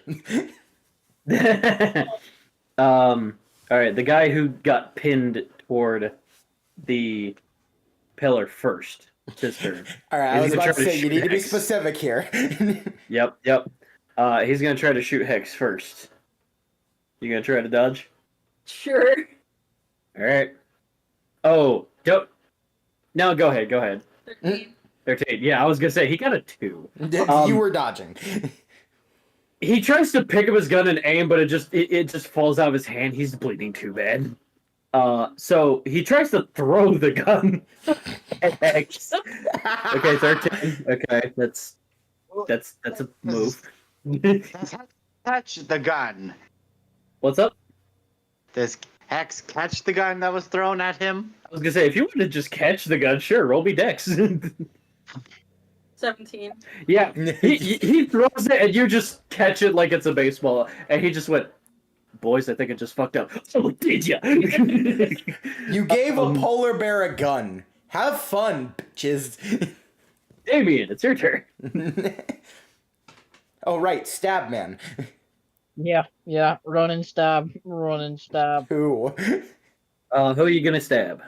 All right, the guy who got pinned toward the pillar first. It's his turn. All right, I was He's gonna about to try say you need to be Hex. specific here. Yep. He's gonna try to shoot Hex first. You gonna try to dodge? Sure. All right. Oh, don't. No, go ahead. 13. 13. Yeah, I was gonna say he got a 2. You were dodging. He tries to pick up his gun and aim, but it just falls out of his hand. He's bleeding too bad. So he tries to throw the gun at Hex. Okay, 13. Okay, that's a move. Catch the gun. What's up? Does Hex catch the gun that was thrown at him? I was gonna say, if you want to just catch the gun, sure, roll me dex. 17. Yeah, he throws it and you just catch it like it's a baseball, and he just went, "Boys, I think I just fucked up." Oh, did ya? You gave a polar bear a gun. Have fun, bitches. Damien, it's your turn. Oh right, stab man. Yeah. Run and stab. Run and stab. Who? Who are you gonna stab?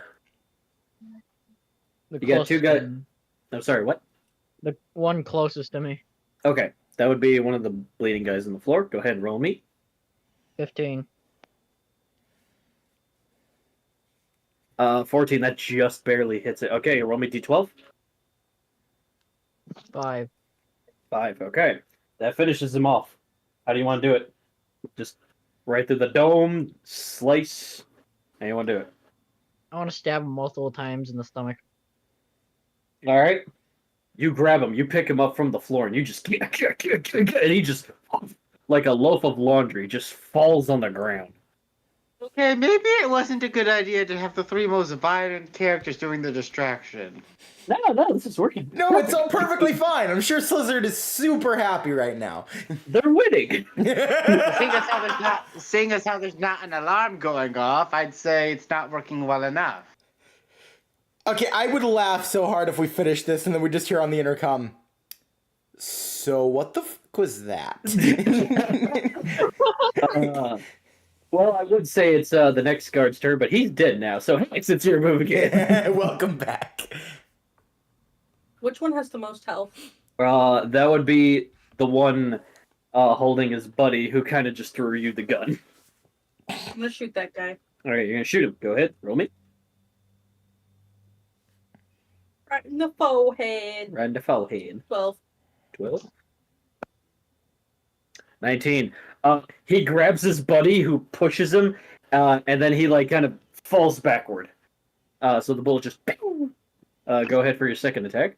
The You got two closest guys. one. I'm sorry, what? The one closest to me. Okay, that would be one of the bleeding guys on the floor. Go ahead and roll me. 15. 14, that just barely hits it. Okay, roll me d12. 5. 5, okay. That finishes him off. How do you want to do it? Just right through the dome, slice. How you want to do it? I want to stab him multiple times in the stomach. All right. You grab him, you pick him up from the floor, and you just and he just like a loaf of laundry just falls on the ground. Okay, maybe it wasn't a good idea to have the three most violent characters doing the distraction. No, this is working. No, it's all perfectly fine. I'm sure Slizzard is super happy right now. They're winning. Seeing as how there's not an alarm going off, I'd say it's not working well enough. Okay, I would laugh so hard if we finished this and then we just hear on the intercom. So what the fuck was that? Well, I would say it's the next guard's turn, but he's dead now, so Hex, it's your move again. Welcome back. Which one has the most health? That would be the one holding his buddy who kind of just threw you the gun. I'm gonna shoot that guy. All right, you're gonna shoot him. Go ahead, roll me. Right in the forehead. Right in the forehead. 12. 12. 19. He grabs his buddy who pushes him, and then he like kind of falls backward. So the bullet just. Go ahead for your second attack.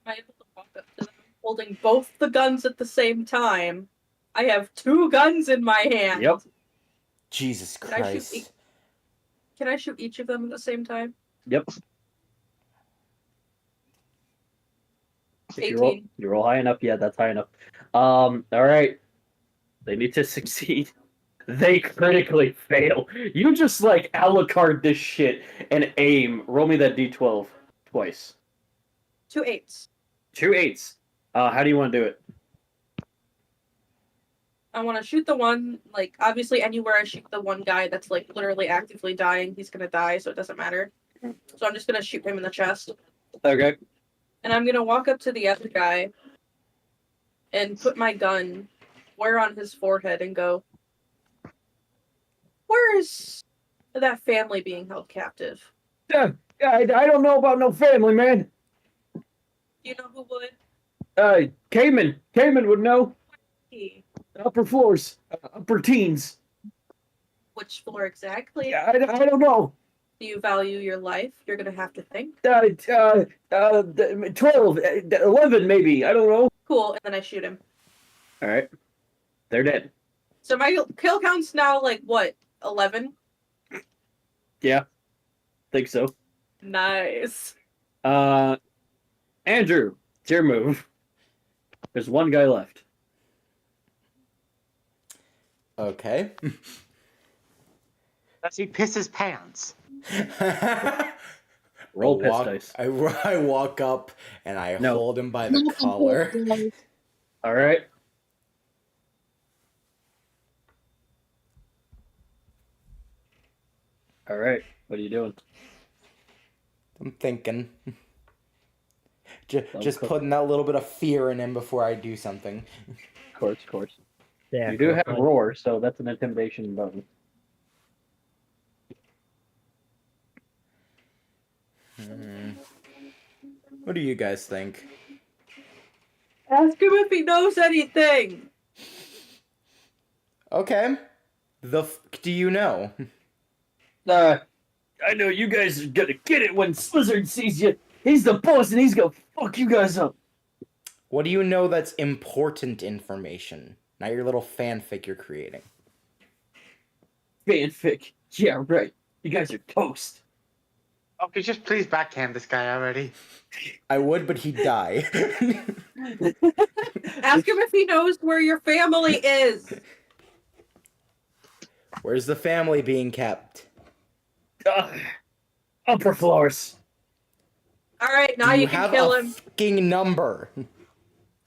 I able to walk up to them holding both the guns at the same time. I have 2 guns in my hand. Yep. Jesus Can I shoot Christ. Can I shoot each of them at the same time? Yep. If 18. you roll high enough, yeah, that's high enough. All right. They need to succeed. They critically fail. You just like a la carte this shit and aim. Roll me that d12 twice. 2 8s. 2 8s. How do you want to do it? I want to shoot the one, like, obviously anywhere I shoot the one guy that's, like, literally actively dying, he's gonna die, so it doesn't matter. So I'm just gonna shoot him in the chest. Okay. And I'm gonna walk up to the other guy and put my gun where on his forehead and go, where is that family being held captive? I don't know about no family, man. Do you know who would? Cayman would know. He. Upper floors. Upper teens. Which floor exactly? Yeah, I don't know. Do you value your life? You're gonna have to think. 12, 11 maybe. I don't know. Cool, and then I shoot him. All right. They're dead. So my kill count's now, like, what, 11? Yeah. Think so. Nice. Andrew, it's your move. There's one guy left. Okay. Does he piss his pants? Roll piss dice. I walk up and I No. hold him by the collar. All right. All right. What are you doing? I'm thinking. Just putting that little bit of fear in him before I do something. Of course. Yeah, You do have roar, so that's an intimidation bonus. What do you guys think? Ask him if he knows anything. Okay. The fuck do you know? I know you guys are gonna get it when Slizzard sees you. He's the boss, and he's gonna fuck you guys up. What do you know that's important information? Not your little fanfic you're creating. Fanfic. Yeah, right. You guys are toast. Okay, just please backhand this guy already. I would, but he'd die. Ask him if he knows where your family is. Where's the family being kept? Upper floors. All right, now you can have kill a him. fucking number.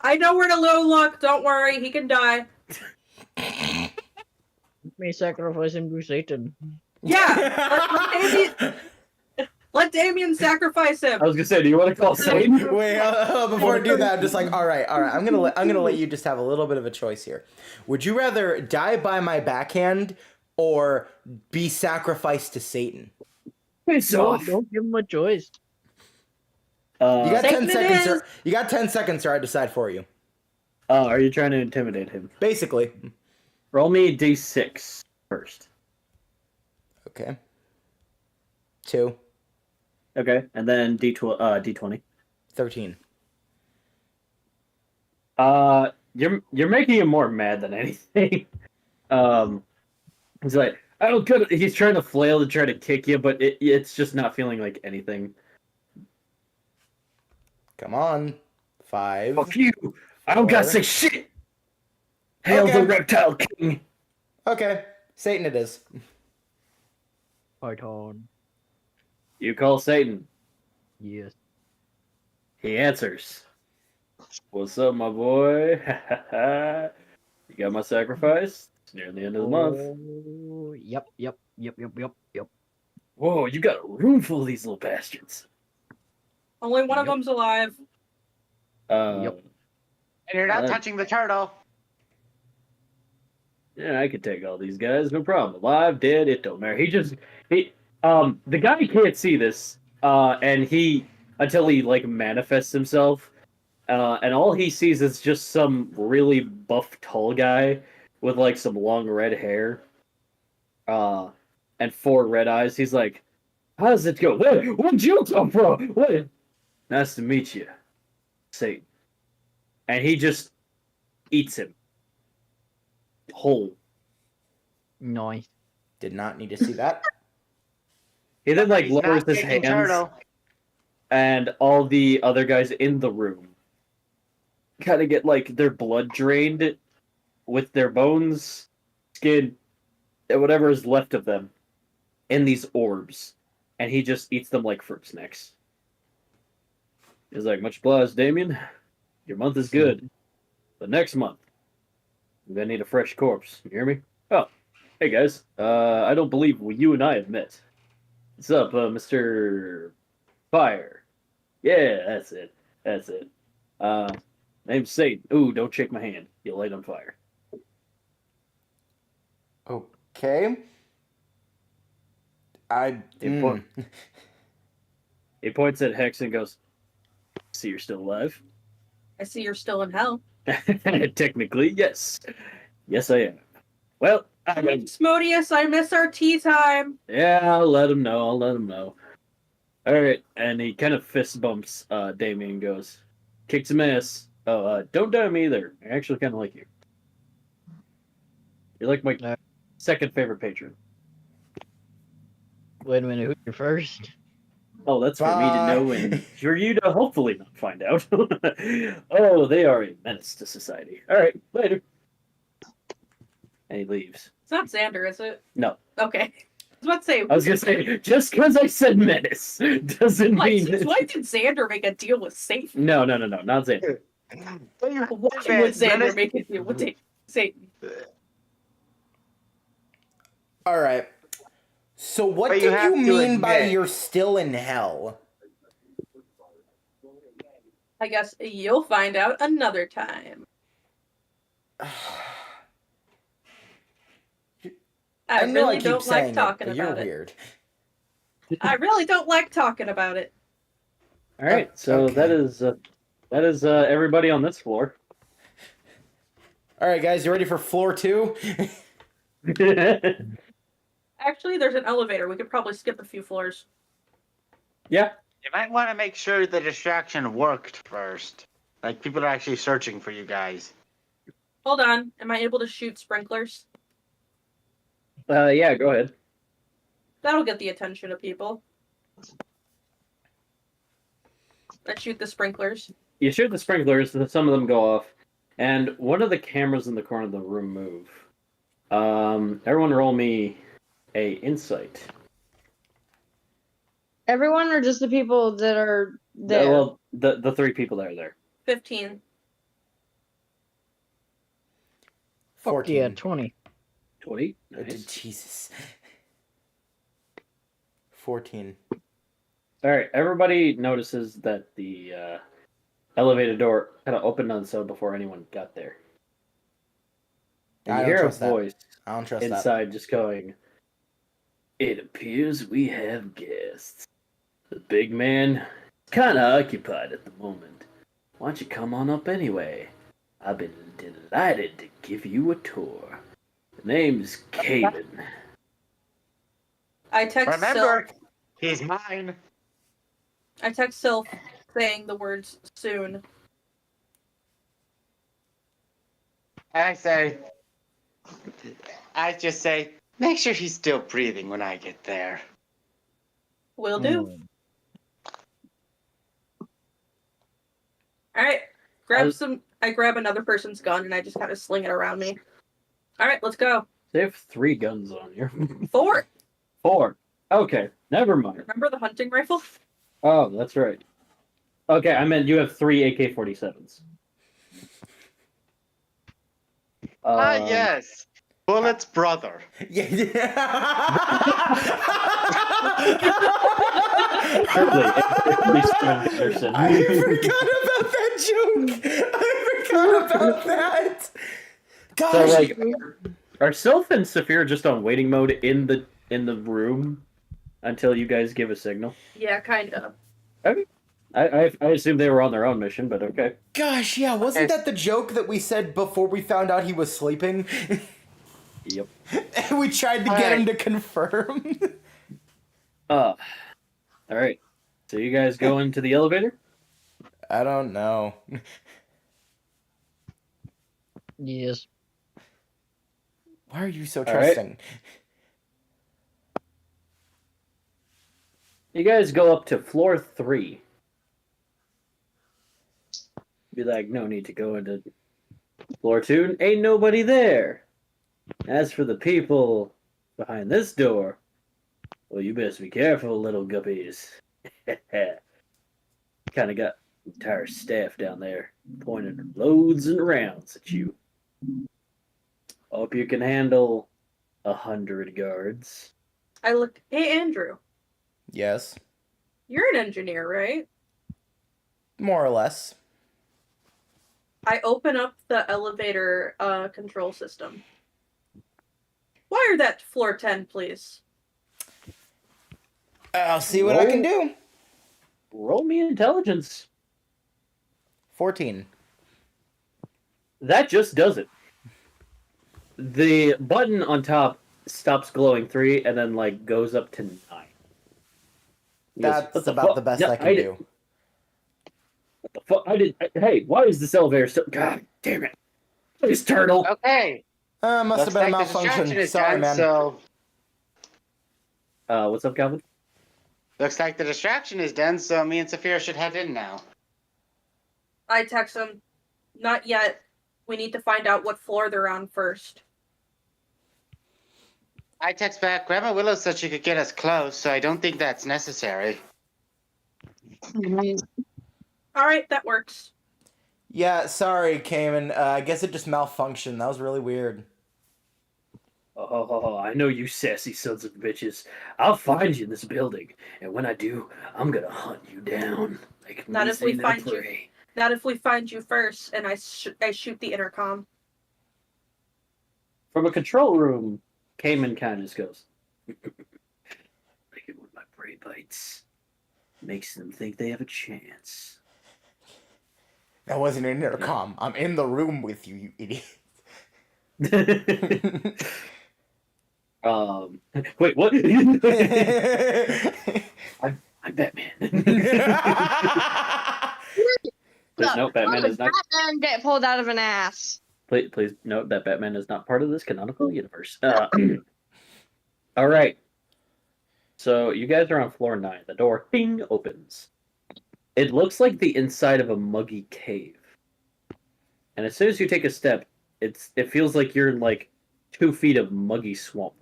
I know where to low luck. Don't worry, he can die. May sacrifice him to Satan. Yeah. Let Damien sacrifice him. I was gonna say, do you want to call Satan? Wait, before I do that, I'm just like, all right. I'm gonna let you just have a little bit of a choice here. Would you rather die by my backhand or be sacrificed to Satan? Piss off. Don't give him a choice. You got Satan 10 seconds, it sir. You got 10 seconds, sir. I decide for you. Are you trying to intimidate him? Basically. Roll me a d6 first. Okay. 2. Okay, and then d20. 13. You're making him more mad than anything. He's like, I don't get it. He's trying to flail to try to kick you, but it's just not feeling like anything. Come on. 5. Fuck you! I don't gotta 4. say shit! Hail Okay. the Reptile King! Okay. Satan it is. Fight on. You call Satan. Yes. He answers. What's up, my boy? You got my sacrifice? It's near the end of the month. Oh, yep. Whoa, you got a room full of these little bastards. Only one of them's alive. Yep. And you're not Uh, touching the turtle. Yeah, I could take all these guys, no problem. Alive, dead, it don't matter. The guy can't see this, and until he like manifests himself, and all he sees is just some really buff, tall guy with like some long red hair, and 4 red eyes. He's like, "How does it go? Where'd you come from? What? Nice to meet you, Satan." And he just eats him whole. Nice. Did not need to see that. He then like He's lowers not his taking hands, turtle. and all the other guys in the room kind of get like their blood drained with their bones, skin, and whatever is left of them in these orbs, and he just eats them like fruit snacks. He's like, "Much obliged, Damien. Your month is good, but next month we're gonna need a fresh corpse. You hear me? Oh, hey guys. I don't believe you and I have met. What's up, Mr. Fire? Yeah, that's it. That's it. Name's Satan. Ooh, don't shake my hand. You'll light on fire." Okay. He points at Hex and goes, "See, you're still alive." I see you're still in hell. Technically, yes. Yes, I am. Well, Smodius, I miss our tea time. yeah, I'll let him know. All right, and he kind of fist bumps Damien and goes, "Kick some ass. Oh, don't die me either. I actually kind of like you. You're like my second favorite patron." Wait a minute, who's your first? Oh, that's for me to Bye. know and for you to hopefully not find out. Oh, they are a menace to society. All right, later. And he leaves. It's not Xander, is it? No. Okay. I was about to say, I was gonna say, just because I said menace doesn't like, mean since when did Xander make a deal with Satan? No, not Xander. Why would Xander make a deal with Satan? All right. So what But do you have you to mean by admit- you're still in hell? I guess you'll find out another time. I know really keep don't saying like talking it, but you're about it. weird. I really don't like talking about it. All right, so Okay. that is everybody on this floor. All right, guys, you ready for floor 2? Actually, there's an elevator. We could probably skip a few floors. Yeah. You might want to make sure the distraction worked first. Like, people are actually searching for you guys. Hold on. Am I able to shoot sprinklers? Yeah, go ahead. That'll get the attention of people. Let's shoot the sprinklers. You shoot the sprinklers, and some of them go off, and one of the cameras in the corner of the room move. Everyone roll me a insight. Everyone or just the people that are there? Well, the 3 people that are there. 15. Fuck 14. yeah, 20. 20. Nice. Jesus. 14. All right. Everybody notices that the elevator door kind of opened on its own before anyone got there. And I you don't hear a trust that. voice I don't trust that. inside just going, "It appears we have guests. The big man kind of occupied at the moment. Why don't you come on up anyway? I've been delighted to give you a tour. The name's Cayman." I text Remember, Sylph. he's mine. I text Sylph saying the words soon. I just say, make sure he's still breathing when I get there. Will do. Alright. I grab another person's gun and I just kind of sling it around me. Alright, let's go. They have 3 guns on you. 4. 4. Okay, never mind. Remember the hunting rifle? Oh, that's right. Okay, I meant you have 3 AK-47s. Yes. Bullet's brother. Surely, Anderson. I forgot about that joke. I forgot about that. Gosh. So, like, are Sylph and Saphir just on waiting mode in the room until you guys give a signal? Yeah, kind of. Okay. I assume they were on their own mission, but okay. Gosh, yeah, wasn't that the joke that we said before we found out he was sleeping? Yep. And we tried to get him to confirm. All right. So you guys go into the elevator? I don't know. Yes. Why are you so All right. trusting? You guys go up to floor 3. Be like, no need to go into floor 2. Ain't nobody there. As for the people behind this door, well, you best be careful, little guppies. Kind of got the entire staff down there pointing loads and rounds at you. Hope you can handle 100 guards. I look. Hey, Andrew. Yes. You're an engineer, right? More or less. I open up the elevator control system. Wire that to floor 10, please. I'll see what I can do. Roll me intelligence. 14. That just does it. The button on top stops glowing 3 and then like goes up to 9. He goes, That's "What the about fuck? the best No, I can do. What the fuck? Hey, why is this elevator still? God damn it! Please, turtle. Okay. Must have been a the distraction malfunction. is Sorry, done, man. So What's up, Calvin? looks like the distraction is done, so me and Saphira should head in now. I text him. Not yet. We need to find out what floor they're on first. I text back, Grandma Willow said she could get us close, so I don't think that's necessary. Alright, that works. Yeah, sorry, Cayman. I guess it just malfunctioned. That was really weird. Oh, I know you sassy sons of bitches. I'll find you in this building, and when I do, I'm gonna hunt you down. Like Not if we missing a find you. prey. Not if we find you first and I shoot the intercom. From a control room, Cayman kind of just goes, like it when my prey bites. Makes them think they have a chance. That wasn't an intercom. I'm in the room with you, you idiot. Wait, what? I'm Batman. Please note, Batman is not. Batman get pulled out of an ass. Please note that Batman is not part of this canonical universe. All right. So you guys are on floor 9. The door, ping, opens. It looks like the inside of a muggy cave. And as soon as you take a step, it feels like you're in like 2 feet of muggy swamp.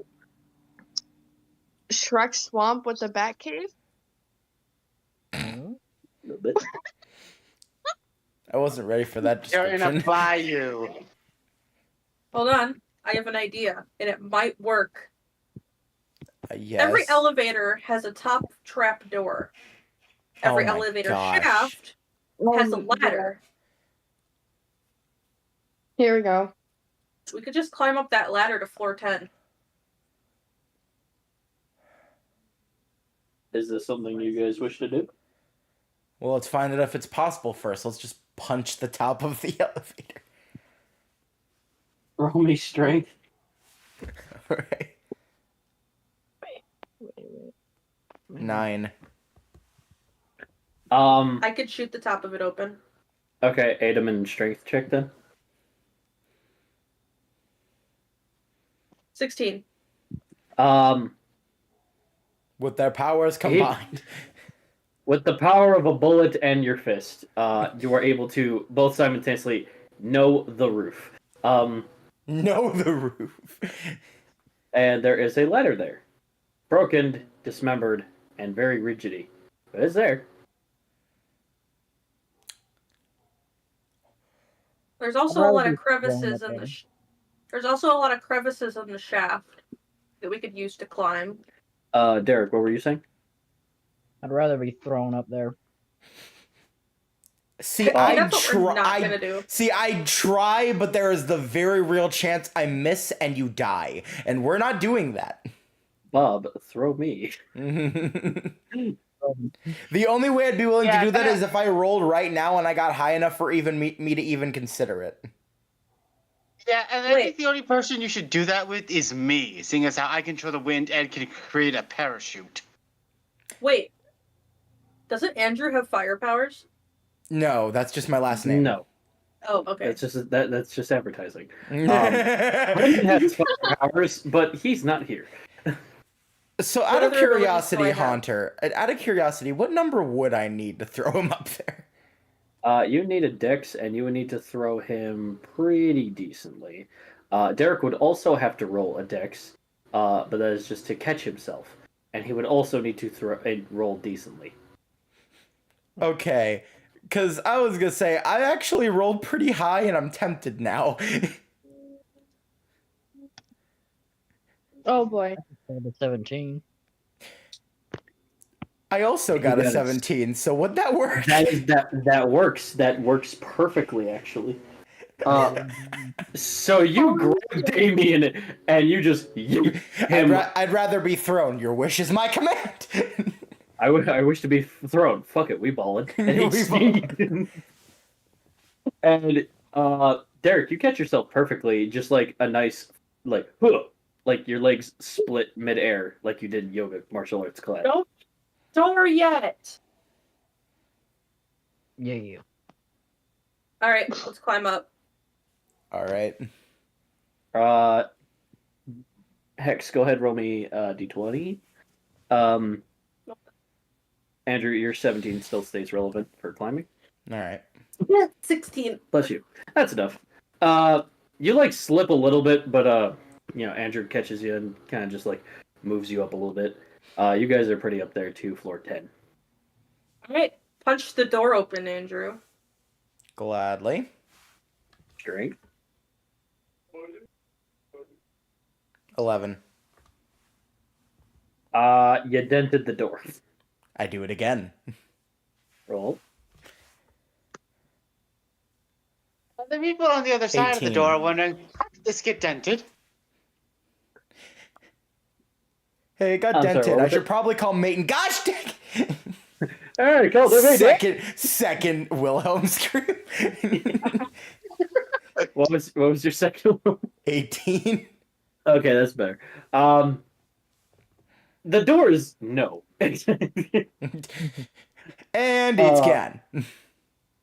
Shrek swamp with the bat cave? A little bit. I wasn't ready for that You're in a description. bayou. Hold on. I have an idea, and it might work. Yes. Every elevator has a top trap door. Every Oh my elevator gosh. shaft has a ladder. Here we go. We could just climb up that ladder to floor 10. Is this something you guys wish to do? Well, let's find out if it's possible first. Let's just punch the top of the elevator. Roll me strength. Alright. 9. I could shoot the top of it open. Okay, Adam and strength check then. 16. With their powers combined. With the power of a bullet and your fist, you are able to both simultaneously know the roof. Know the roof. And there is a ladder there. Broken, dismembered, and very rigidy. But it's there. There's also a lot of crevices in the there's also a lot of crevices in the shaft that we could use to climb. Derek, what were you saying? I'd rather be thrown up there. See, That's what we're not gonna do. See, I try, but there is the very real chance I miss and you die. And we're not doing that. Bob, throw me. The only way I'd be willing to do that is if I rolled right now and I got high enough for even me to even consider it. Yeah, and I think the only person you should do that with is me, seeing as how I control the wind and can create a parachute. Wait. Doesn't Andrew have fire powers? No, that's just my last name. No. Oh, okay. That's just advertising. Brendan has fire powers, but he's not here. So out of curiosity, Haunter, out of curiosity, what number would I need to throw him up there? You need a dex, and you would need to throw him pretty decently. Derek would also have to roll a dex, but that is just to catch himself, and he would also need to roll decently. Okay, because I was gonna say I actually rolled pretty high, and I'm tempted now. Oh boy. 17. I also got a 17, so would that work? That works. That works perfectly, actually. So you grab Damien and you just yeet him. I'd rather be thrown. Your wish is my command. I wish to be thrown. Fuck it, we ballin'. And Derek, you catch yourself perfectly, just like a nice like your legs split midair, like you did in yoga martial arts class. Don't door yet. Yeah. All right, let's climb up. All right. Hex, go ahead, roll me d20. Andrew, your 17 still stays relevant for climbing. All right. 16. Bless you. That's enough. You like slip a little bit, but Andrew catches you and kind of just like moves you up a little bit. You guys are pretty up there too, floor 10. All right, punch the door open, Andrew. Gladly. Strength. 11. You dented the door. I do it again. Roll. The people on the other side of the 18. door are wondering, how did this get dented? Hey, it got I'm dented. sorry, I should probably call Maiden. Gosh dang! Hey, call the Second Wilhelm scream. What was your second one? 18. Okay, that's better. The door is no. And it's gone.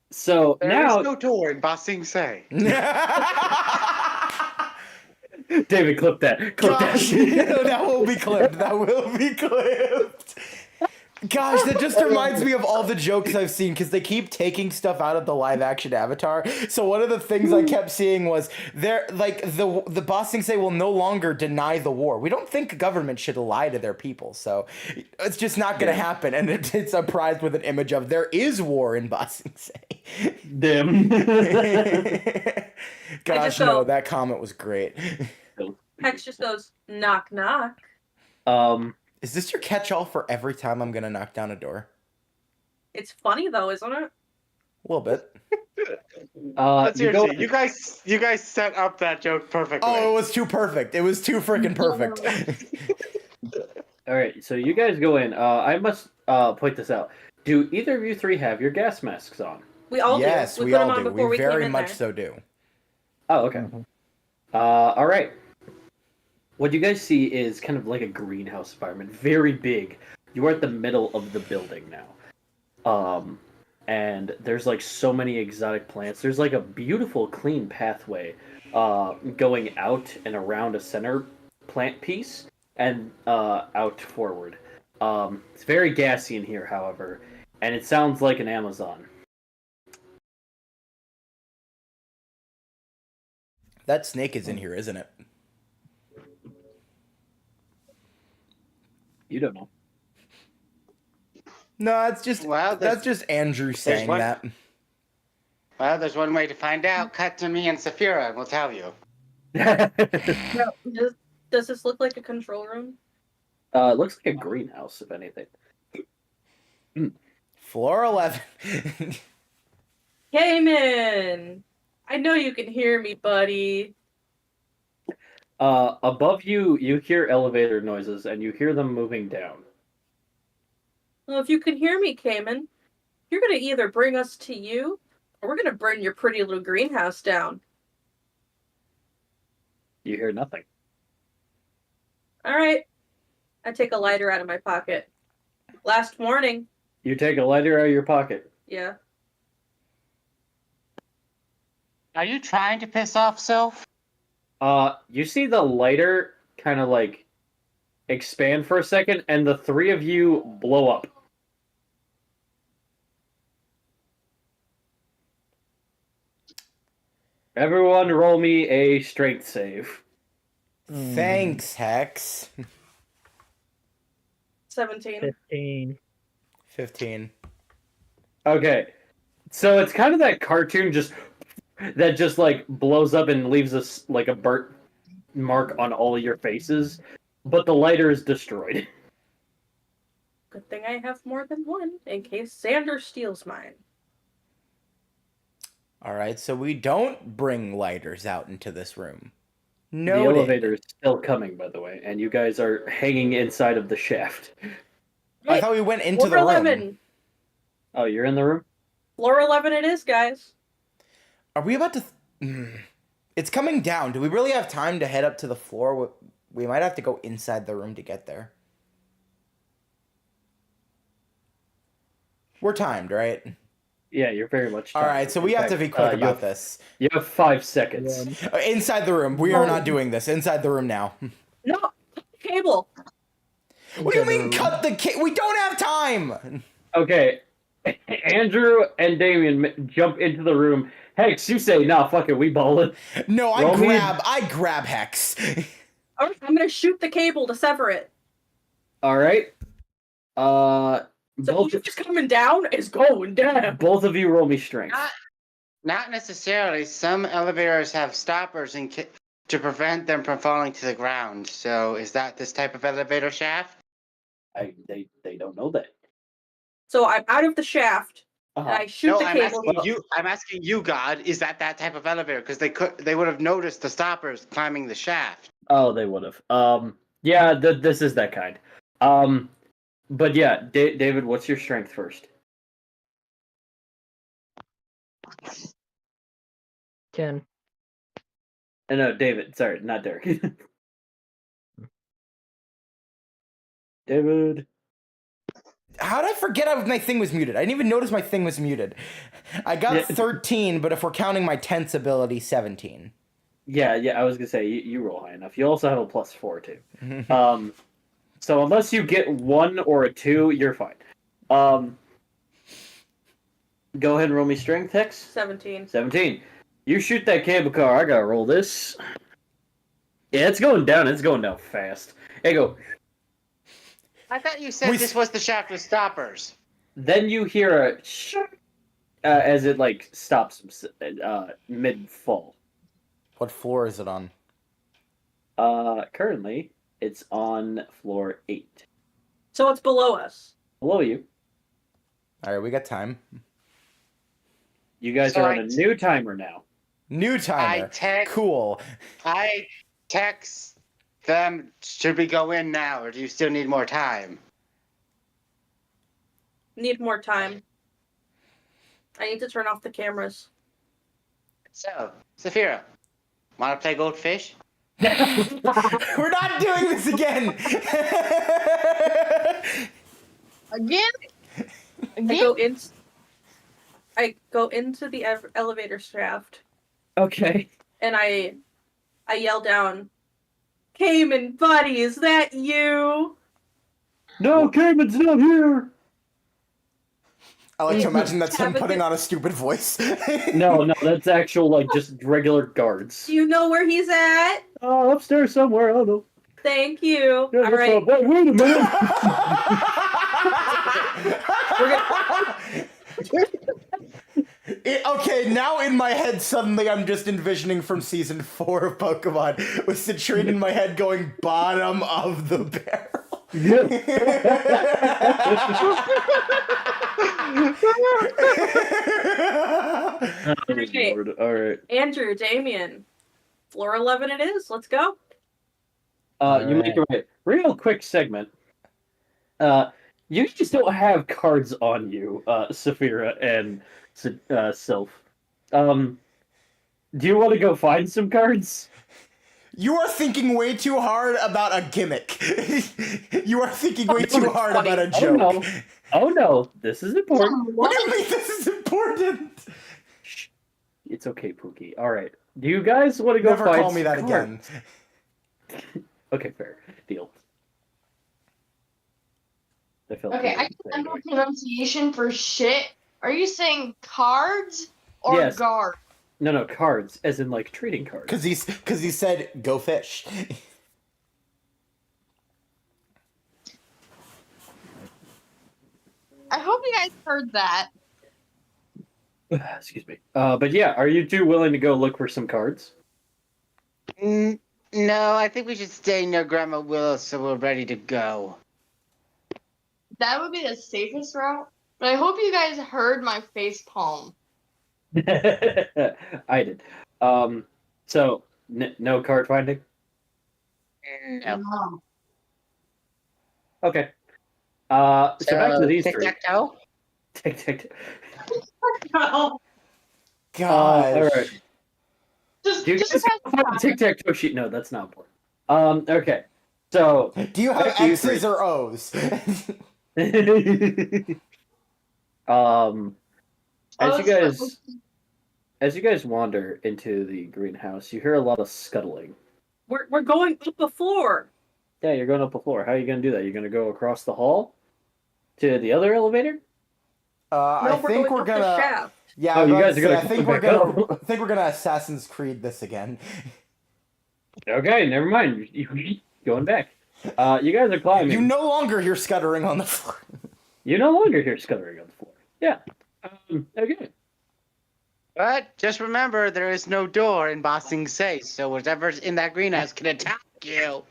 So There now is no door in Ba Sing Se. David, clip that. Gosh, that will be clipped. That will be clipped. Gosh, that just reminds me of all the jokes I've seen because they keep taking stuff out of the live action Avatar. So one of the things I kept seeing was the Ba Sing Se will no longer deny the war. We don't think government should lie to their people, so it's just not going to happen. And it's surprised with an image of there is war in Ba Sing Se. Dim. Gosh, no, that comment was great. Hex just goes, knock, knock. Is this your catch-all for every time I'm gonna knock down a door? It's funny though, isn't it? A little bit. Seriously, you guys set up that joke perfectly. Oh, it was too perfect. It was too freaking perfect. All right, so you guys go in. I must point this out. Do either of you three have your gas masks on? We all Yes, do. we put all them on do. before We came very in much there. so do. Oh, okay. All right. What you guys see is kind of like a greenhouse environment, very big. You are at the middle of the building now. And there's like so many exotic plants. There's like a beautiful, clean pathway going out and around a center plant piece and out forward. It's very gassy in here, however, and it sounds like an Amazon. That snake is in here, isn't it? You don't know. No, that's just Andrew saying one- that. Well, there's one way to find out. Cut to me and Saphira, and we'll tell you. Does this look like a control room? It looks like a greenhouse, if anything. Floor 11. Cayman! I know you can hear me, buddy. Above you, you hear elevator noises, and you hear them moving down. Well, if you can hear me, Cayman, you're gonna either bring us to you, or we're gonna burn your pretty little greenhouse down. You hear nothing. All right. I take a lighter out of my pocket. Last warning. You take a lighter out of your pocket. Yeah. Are you trying to piss off Soph? You see the lighter kind of like expand for a second, and the three of you blow up. Everyone roll me a strength save. Thanks, Hex. 17. 15. 15. Okay. So it's kind of that cartoon that just like blows up and leaves us like a burnt mark on all of your faces, but the lighter is destroyed. Good thing I have more than one, in case Xander steals mine. All right, so we don't bring lighters out into this room. The Noted. elevator is still coming, by the way, and you guys are hanging inside of the shaft. I thought we went into Floor the room. 11. Oh, you're in the room? Floor 11 it is, guys. Are we about to... It's coming down. Do we really have time to head up to the floor? We might have to go inside the room to get there. We're timed, right? Yeah, you're very much. All right, so we have to be quick about this. You have 5 seconds. Inside the room. We are not doing this. Inside the room now. No, cable. What do you mean cut the cable? We don't have time! Okay, Andrew and Damien jump into the room. Hex, you say, nah, fuck it, we ball it. No, Roll me- I grab Hex. All right, I'm gonna shoot the cable to sever it. All right. So Both, who's coming down is going down. both of you roll me strength. Not necessarily. Some elevators have stoppers to prevent them from falling to the ground. So is that this type of elevator shaft? They don't know that. So I'm out of the shaft. And I shoot No, the I'm cable. asking you. I'm asking you, God. Is that type of elevator? Because they would have noticed the stoppers climbing the shaft. Oh, they would have. Yeah, this is that kind. But yeah, David, what's your strength first? 10. No, David. Sorry, not Derek. David. How did I forget my thing was muted? I didn't even notice my thing was muted. I got 13, but if we're counting my tense ability, 17. Yeah, I was gonna say you roll high enough. You also have a +4 too. So unless you get 1 or a 2, you're fine. Go ahead and roll me strength, Hex. 17. 17. You shoot that cable car. I gotta roll this. Yeah, it's going down. It's going down fast. Hey, go. I thought you said this was the shaft with stoppers. Then you hear a as it like stops mid fall. What floor is it on? Currently, it's on floor 8. So it's below us. Below you. All right, we got time. You guys are on a new timer now. New timer. Cool. I text them, should we go in now, or do you still need more time? Need more time. I need to turn off the cameras. So, Saphira, want to play Goldfish? We're not doing this again. Again? I go into the elevator shaft Okay. and I yell down, "Cayman, buddy, is that you?" No, Cayman's not here. I like to imagine that's him putting on a stupid voice. No, that's actual, like, just regular guards. Do you know where he's at? Upstairs somewhere, I don't know. Thank you. Yeah, All right. wait a minute. Okay, now in my head, suddenly I'm just envisioning from season 4 of Pokemon with Citrine in my head going bottom of the barrel. Okay. All right. Andrew, Damien, floor 11 it is. Let's go. You make your way. Real quick segment. You just don't have cards on you, Saphira and Sylph. Do you want to go find some cards? You are thinking way too hard about a gimmick. You are thinking way too hard about a joke. Oh no, this is important. What do you mean this is important? Shh. It's okay, Pookie. All right. Do you guys want to go Never find call me that some again. cards? Okay, fair. Deal. Okay, I can no pronunciation for shit. Are you saying cards or Yes. guard? No, cards, as in like trading cards. Because he said go fish. I hope you guys heard that. Excuse me. But yeah, are you two willing to go look for some cards? No, I think we should stay near Grandma Willow so we're ready to go. That would be the safest route. But I hope you guys heard my face palm. I did. So no card finding. No. Okay. So back to these three. Tic-tac-toe? Tic-tac-toe. No. Gosh. All right. Just Do you guys have find the tic-tac-toe sheet? No, that's not important. Okay. So Do you have back to you X's three. or O's? As you guys wander into the greenhouse, you hear a lot of scuttling. We're going up a floor. Yeah, you're going up the floor. How are you going to do that? You're going to go across the hall to the other elevator? I think we're up the gonna. shaft. Yeah, Oh, I you was guys about are to gonna say, come back up. I think we're gonna Assassin's Creed this again. Okay, never mind. You're going back. You guys are climbing. You no longer hear scuttering on the floor. You no longer hear scuttering on the floor. Yeah. Okay. But just remember, there is no door in Bossing Safe, so whatever's in that greenhouse can attack you.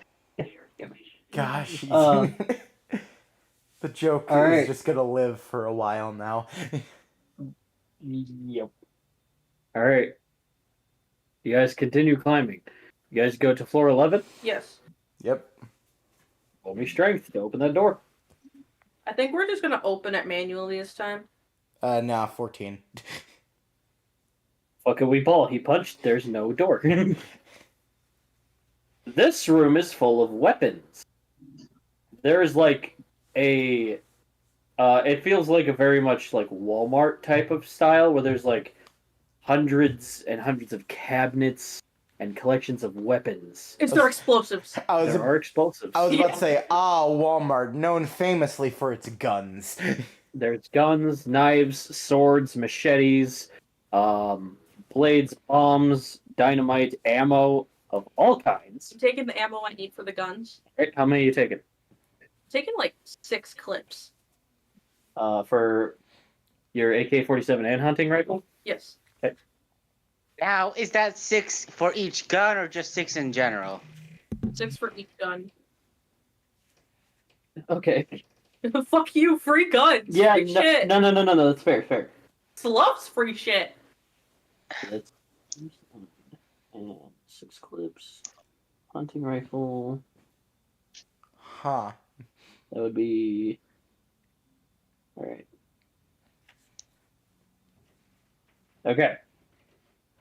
Gosh. Um, the joke all right. is just gonna live for a while now. Yep. All right. You guys continue climbing. You guys go to floor 11. Yes. Yep. Roll me strength to open that door. I think we're just gonna open it manually this time. Nah, 14. Fucking we ball. He punched. There's no door. This room is full of weapons. There is like a. It feels like a very much like Walmart type of style where there's like hundreds and hundreds of cabinets and collections of weapons. It's their explosives. There are explosives. I was about to say, Walmart, known famously for its guns. There's guns, knives, swords, machetes, blades, bombs, dynamite, ammo of all kinds. I'm taking the ammo I need for the guns. Right, how many are you taking? Taking like 6 clips. For your AK-47 and hunting rifle? Yes. Now, is that 6 for each gun or just 6 in general? 6 for each gun. Okay. Fuck you, free guns. Yeah, free shit. no. That's fair. Loves free shit. That's and 6 clips. Hunting rifle. Huh. That would be. All right. Okay.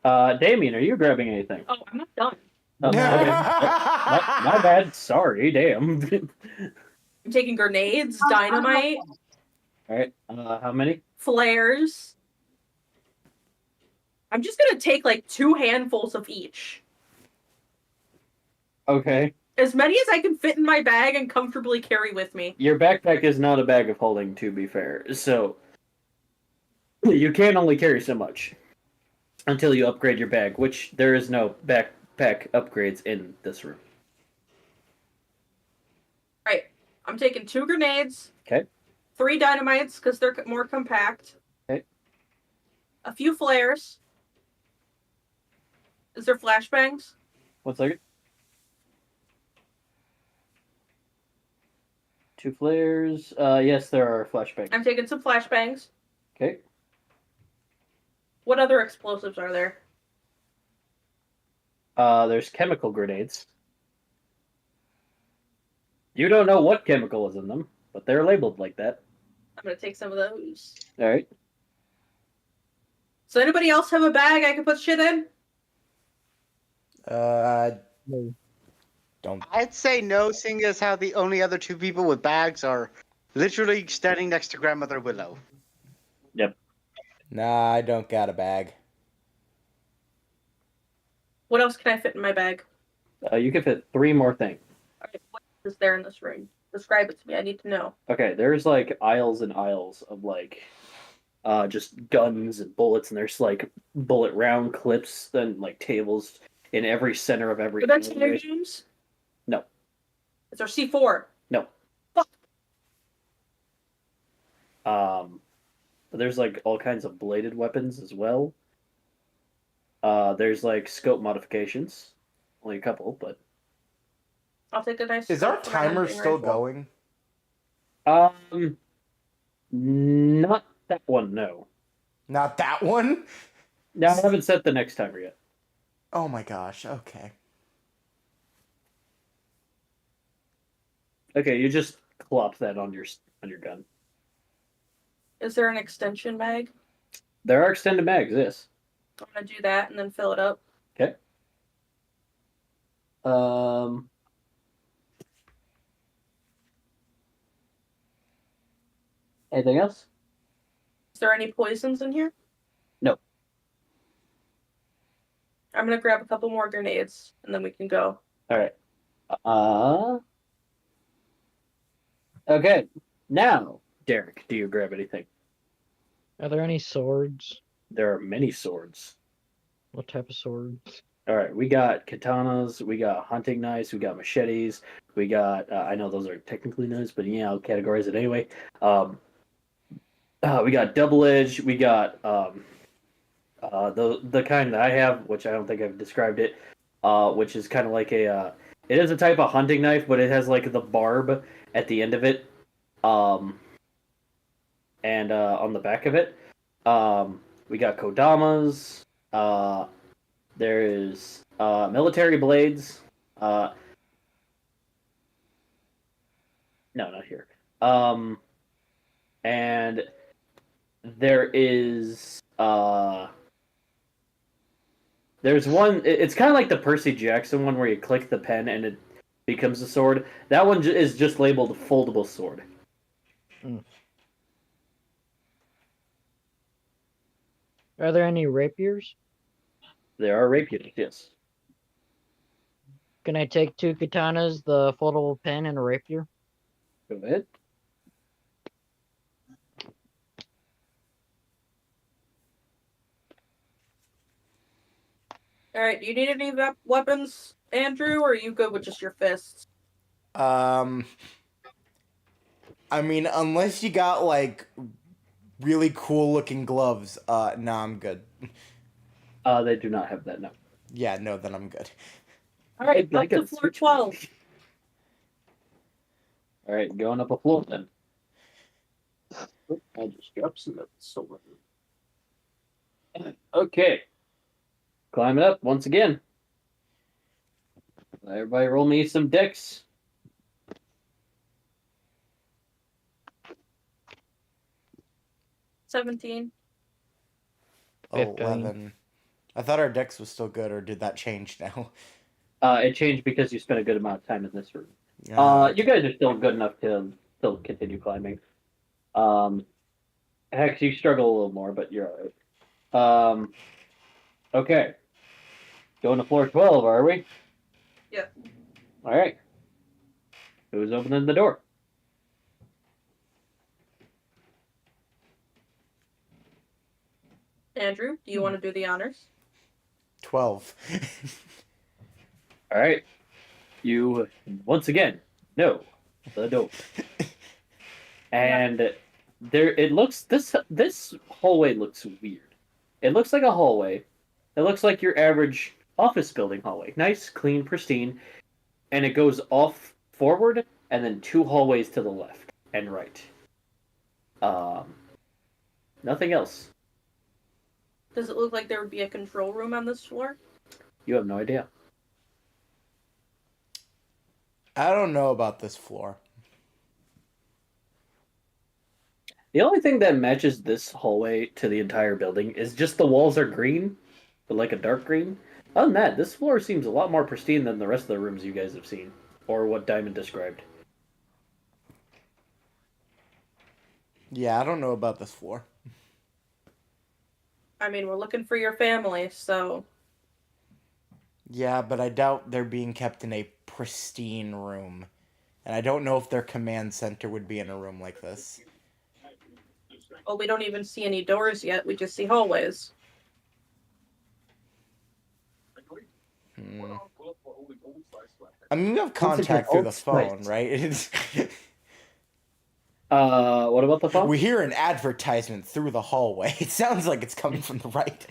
Damien, are you grabbing anything? Oh, I'm not done. Oh, okay. My bad. Sorry. Damn. I'm taking grenades, dynamite, All right. How many? flares. I'm just gonna take like 2 handfuls of each. Okay. As many as I can fit in my bag and comfortably carry with me. Your backpack is not a bag of holding, to be fair. So you can only carry so much until you upgrade your bag, which there is no backpack upgrades in this room. Right. I'm taking 2 grenades. Okay. 3 dynamites because they're more compact. Okay. A few flares. Is there flashbangs? 1 second. 2 flares. Yes, there are flashbangs. I'm taking some flashbangs. Okay. What other explosives are there? There's chemical grenades. You don't know what chemical is in them, but they're labeled like that. I'm gonna take some of those. All right. So anybody else have a bag I can put shit in? Don't. I'd say no, seeing as how the only other 2 people with bags are literally standing next to Grandmother Willow. Yep. Nah, I don't got a bag. What else can I fit in my bag? You can fit 3 more things. Alright, what is there in this room? Describe it to me. I need to know. Okay, there's like aisles and aisles of like just guns and bullets, and there's like bullet round clips and like tables in every center of every. Are there games? No. Is there C4? No. Fuck. But there's like all kinds of bladed weapons as well. There's like scope modifications, only a couple, but I'll take a nice. Is our scope for my timer hunting still rifle. going? not that one. No, Not that one? no, I haven't set the next timer yet. Oh my gosh, okay. Okay, you just clop that on your gun. Is there an extension bag? There are extended mags. Yes. I'm gonna do that and then fill it up. Okay. Anything else? Is there any poisons in here? No. I'm gonna grab a couple more grenades and then we can go. All right. Okay. Now, Derek, do you grab anything? Are there any swords? There are many swords. What type of swords? All right, we got katanas, we got hunting knives, we got machetes, we got. I know those are technically knives, but yeah, I'll categorize it anyway. We got double edge. We got the kind that I have, which I don't think I've described it, which is kind of like a. It is a type of hunting knife, but it has like the barb at the end of it, and on the back of it. We got kodamas. There's military blades. No, not here. And there is there's one. It's kind of like the Percy Jackson one where you click the pen and it becomes a sword. That one is just labeled foldable sword. Are there any rapiers? There are rapiers, yes. Can I take 2 katanas, the foldable pen, and a rapier? Go ahead. Alright, do you need any weapons, Andrew, or are you good with just your fists? I mean, unless you got like really cool looking gloves, no, I'm good. They do not have that, no. Yeah, no, then I'm good. All right, I up to gotta floor switch. 12. All right, going up a floor then. I just dropped some of the silver. Okay. Climbing up once again. Everybody roll me some dicks. 17. 11. I thought our dex was still good, or did that change now? It changed because you spent a good amount of time in this room. Okay. You guys are still good enough to still continue climbing. Hex, you struggle a little more, but you're alright. Okay. Going to floor 12, are we? Yeah. Alright. Who's opening the door? Andrew, do you want to do the honors? 12. Alright. You, once again, know the door. And this hallway looks weird. It looks like a hallway. It looks like your average office building hallway. Nice, clean, pristine. And it goes off forward and then 2 hallways to the left and right. Nothing else. Does it look like there would be a control room on this floor? You have no idea. I don't know about this floor. The only thing that matches this hallway to the entire building is just the walls are green, but like a dark green. Other than that, this floor seems a lot more pristine than the rest of the rooms you guys have seen, or what Diamond described. Yeah, I don't know about this floor. I mean, we're looking for your family, so... Yeah, but I doubt they're being kept in a pristine room. And I don't know if their command center would be in a room like this. Well, we don't even see any doors yet. We just see hallways. I mean, we have contact through the phone, right? What about the phone? We hear an advertisement through the hallway. It sounds like it's coming from the right.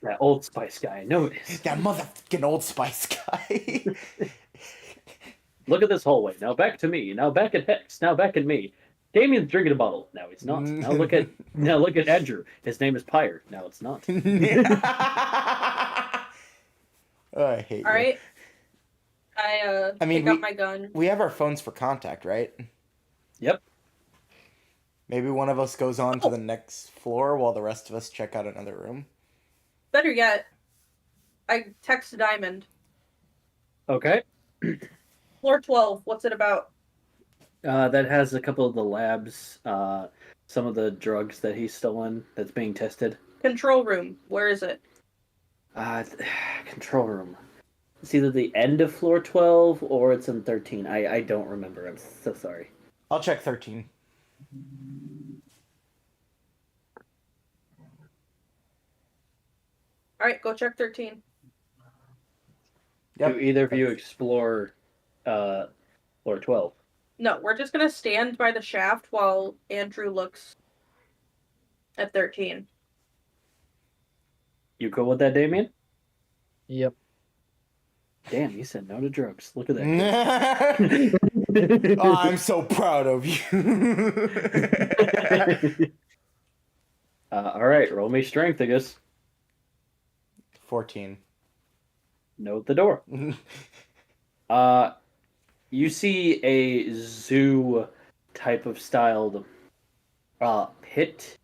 That Old Spice guy, I noticed. That motherfucking Old Spice guy. Look at this hallway. Now back to me. Now back at Hex. Now back at me. Damien's drinking a bottle. Now he's not. Now look at Andrew. His name is Pyre. Now it's not. Oh, I hate you. All right. I mean, pick up my gun. We have our phones for contact, right? Yep. Maybe one of us goes on to the next floor while the rest of us check out another room. Better yet, I text Diamond. Okay. Floor 12, what's it about? That has a couple of the labs, some of the drugs that he's stolen that's being tested. Control room, where is it? Control room. It's either the end of floor 12 or it's in 13. I don't remember. I'm so sorry. I'll check 13. All right, go check 13. Yep. Do either of you explore floor 12? No, we're just going to stand by the shaft while Andrew looks at 13. You go with that, Damien? Yep. Damn, he said no to drugs. Look at that. Oh, I'm so proud of you. All right, roll me strength, I guess. 14. Note the door. You see a zoo type of styled pit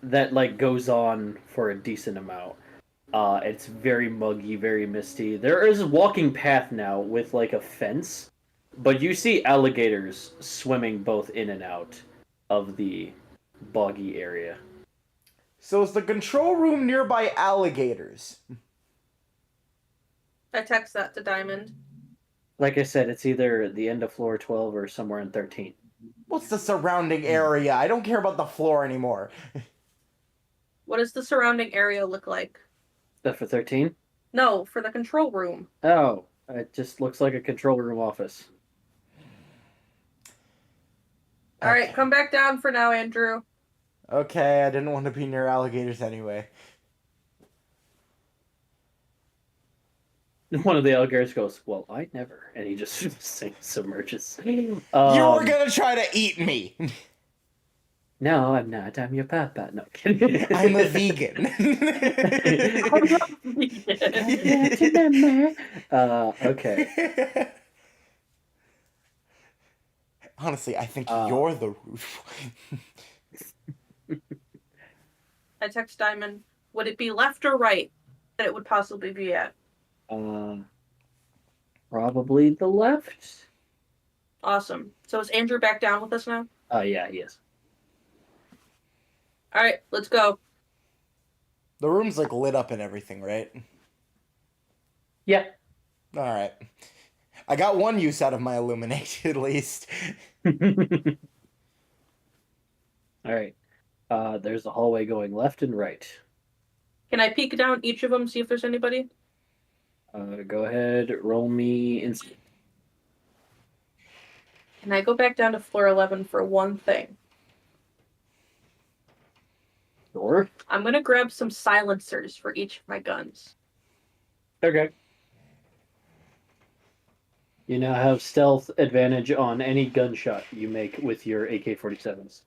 that like goes on for a decent amount. It's very muggy, very misty. There is a walking path now with like a fence, but you see alligators swimming both in and out of the boggy area. So is the control room nearby alligators? I text that to Diamond. Like I said, it's either the end of floor 12 or somewhere in 13. What's the surrounding area? I don't care about the floor anymore. What does the surrounding area look like? That for 13? No, for the control room. Oh, it just looks like a control room office. All right, come back down for now, Andrew. Okay, I didn't want to be near alligators anyway. one of the alligators goes, "Well, I never," and he just submerges. You're gonna try to eat me. No, I'm not. I'm your papa. No, kidding. I'm a vegan. Okay. Honestly, I think you're the roof. I text Diamond, would it be left or right that it would possibly be at? Probably the left. Awesome. So is Andrew back down with us now? Yeah, he is. All right, let's go. The room's like lit up and everything, right? Yeah. All right. I got one use out of my illumination at least. All right. There's a hallway going left and right. Can I peek down each of them, see if there's anybody? Go ahead, roll me insight. Can I go back down to floor 11 for one thing? Sure. I'm going to grab some silencers for each of my guns. Okay. You now have stealth advantage on any gunshot you make with your AK-47s.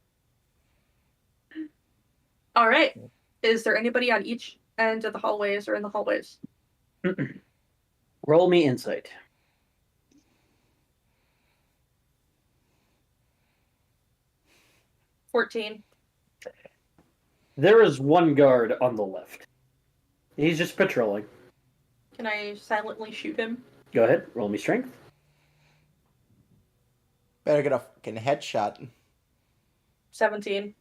All right. Is there anybody on each end of the hallways or in the hallways? Roll me insight. 14. There is one guard on the left. He's just patrolling. Can I silently shoot him? Go ahead, roll me strength. Better get a fucking headshot. 17.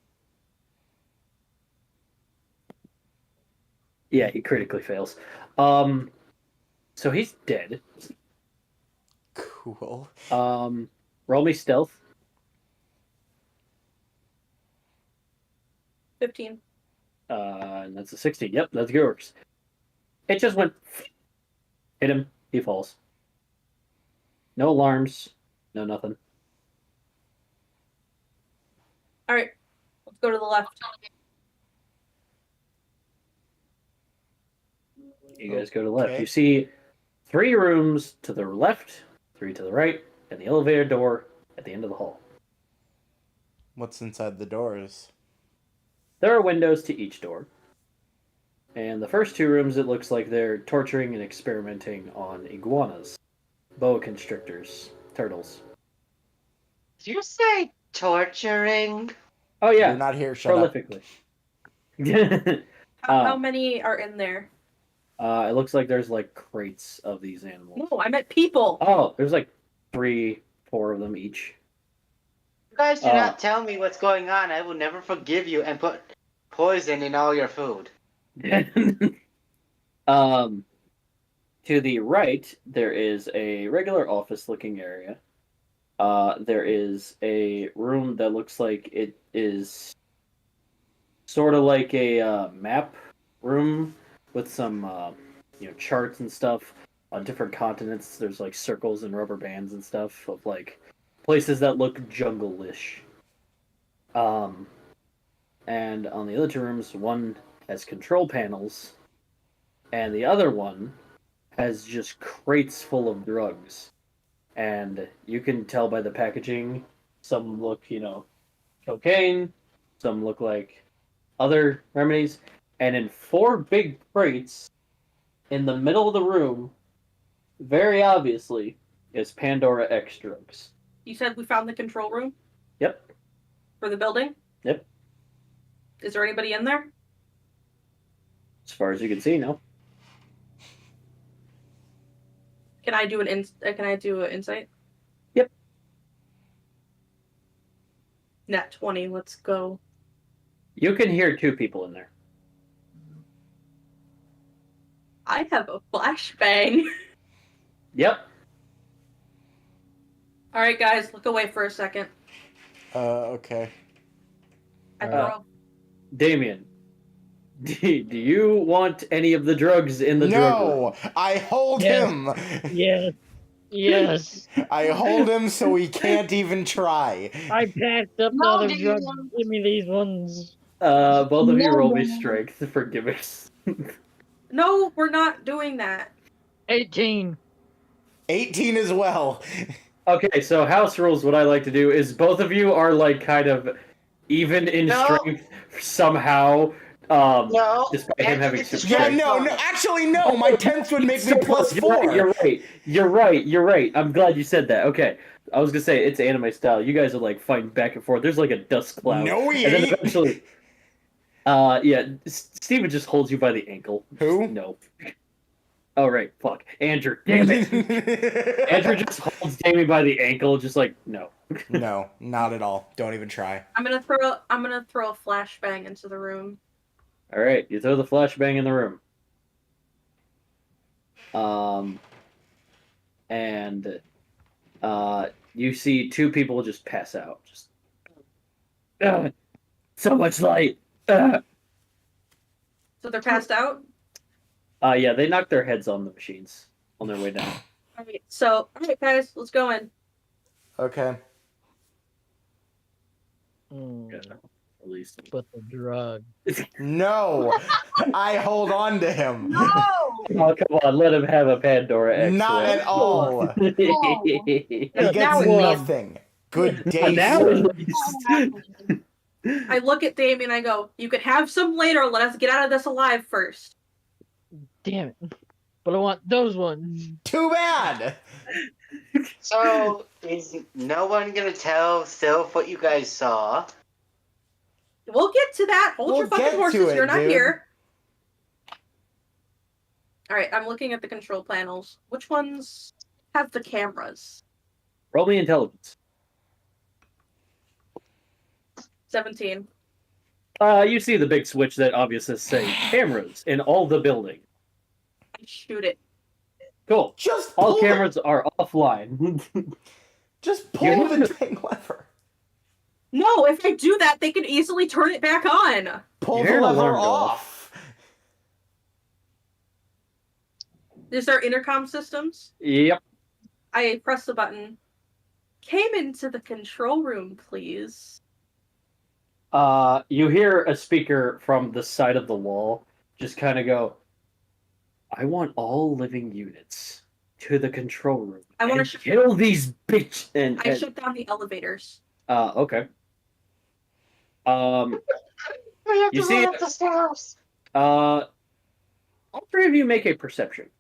Yeah, he critically fails. So he's dead. Cool. Roll me stealth. 15. And that's a 16. Yep, that's yours. It just went. Hit him. He falls. No alarms. No nothing. All right. Let's go to the left. You guys go to the left. Okay. You see 3 rooms to the left, 3 to the right, and the elevator door at the end of the hall. What's inside the doors? There are windows to each door. And the first 2 rooms, it looks like they're torturing and experimenting on iguanas, boa constrictors, turtles. Did you say torturing? Oh yeah, You're not here, shut up. prolifically. How many are in there? It looks like there's like crates of these animals. No, I meant people. Oh, there's like 3, 4 of them each. You guys do not tell me what's going on. I will never forgive you and put poison in all your food. To the right, there is a regular office-looking area. There is a room that looks like it is sort of like a map room with some charts and stuff on different continents. There's like circles and rubber bands and stuff of like places that look jungle-ish. And on the other 2 rooms, one has control panels, and the other one has just crates full of drugs. And you can tell by the packaging, some look, cocaine, some look like other remedies, and in 4 big crates in the middle of the room, very obviously, is Pandora X drugs. You said we found the control room? Yep. For the building? Yep. Is there anybody in there? As far as you can see, no. Can I do an insight? Yep. Nat 20, let's go. You can hear 2 people in there. I have a flashbang. Yep. All right, guys, look away for a second. Okay. I throw. Damien, do you want any of the drugs in the drug room? No! I hold Yes. him! Yes. Yes. I hold him so he can't even try. I passed up the No, other dude. drugs. Give me these ones. Both of you No, roll me no. strength for gimmicks. No, we're not doing that. 18. 18 as well. Okay, so house rules. What I like to do is both of you are like kind of even in No. strength somehow. No, Despite him Andrew having gets the super Yeah, strength. no, actually, no. My 10th would make me plus You're 4. right. You're right. I'm glad you said that. Okay, I was gonna say it's anime style. You guys are like fighting back and forth. There's like a dust cloud. No, we and then ain't. eventually, yeah, Steven just holds you by the ankle. Who? No. Oh right, fuck, Andrew. Damn it. Andrew just holds Damien by the ankle, just like no. No, not at all. Don't even try. I'm gonna throw a flashbang into the room. All right, you throw the flashbang in the room. And you see two people just pass out. Just so much light. So they're passed out. Yeah, they knocked their heads on the machines on their way down. Alright, guys, let's go in. Okay. At least. But the drug. No, I hold on to him. No. Oh, come on, let him have a Pandora X. Not at all. He gets Now nothing. Good day, Now sir. at least. I look at Damien and I go, "You can have some later. Let us get out of this alive first." Damn it. But I want those ones. Too bad. So, is no one gonna tell Sylph what you guys saw? We'll get to that. Hold We'll your fucking get to horses. it, You're not dude. here. All right, I'm looking at the control panels. Which ones have the cameras? Roll me intelligence. 17. You see the big switch that obviously says cameras in all the building. I shoot it. Cool. Just All pull cameras are offline. Just pull the dang lever. No, if I do that, they can easily turn it back on. Pull You the hear an lever alarm go off. Is there intercom systems? Yep. I press the button. Came into the control room, please. You hear a speaker from the side of the wall just kind of go, I want all living units to the control room. I wanna and kill these bitch. And I shut down the elevators. okay. We have You to see run it? up the stairs. All three of you make a perception.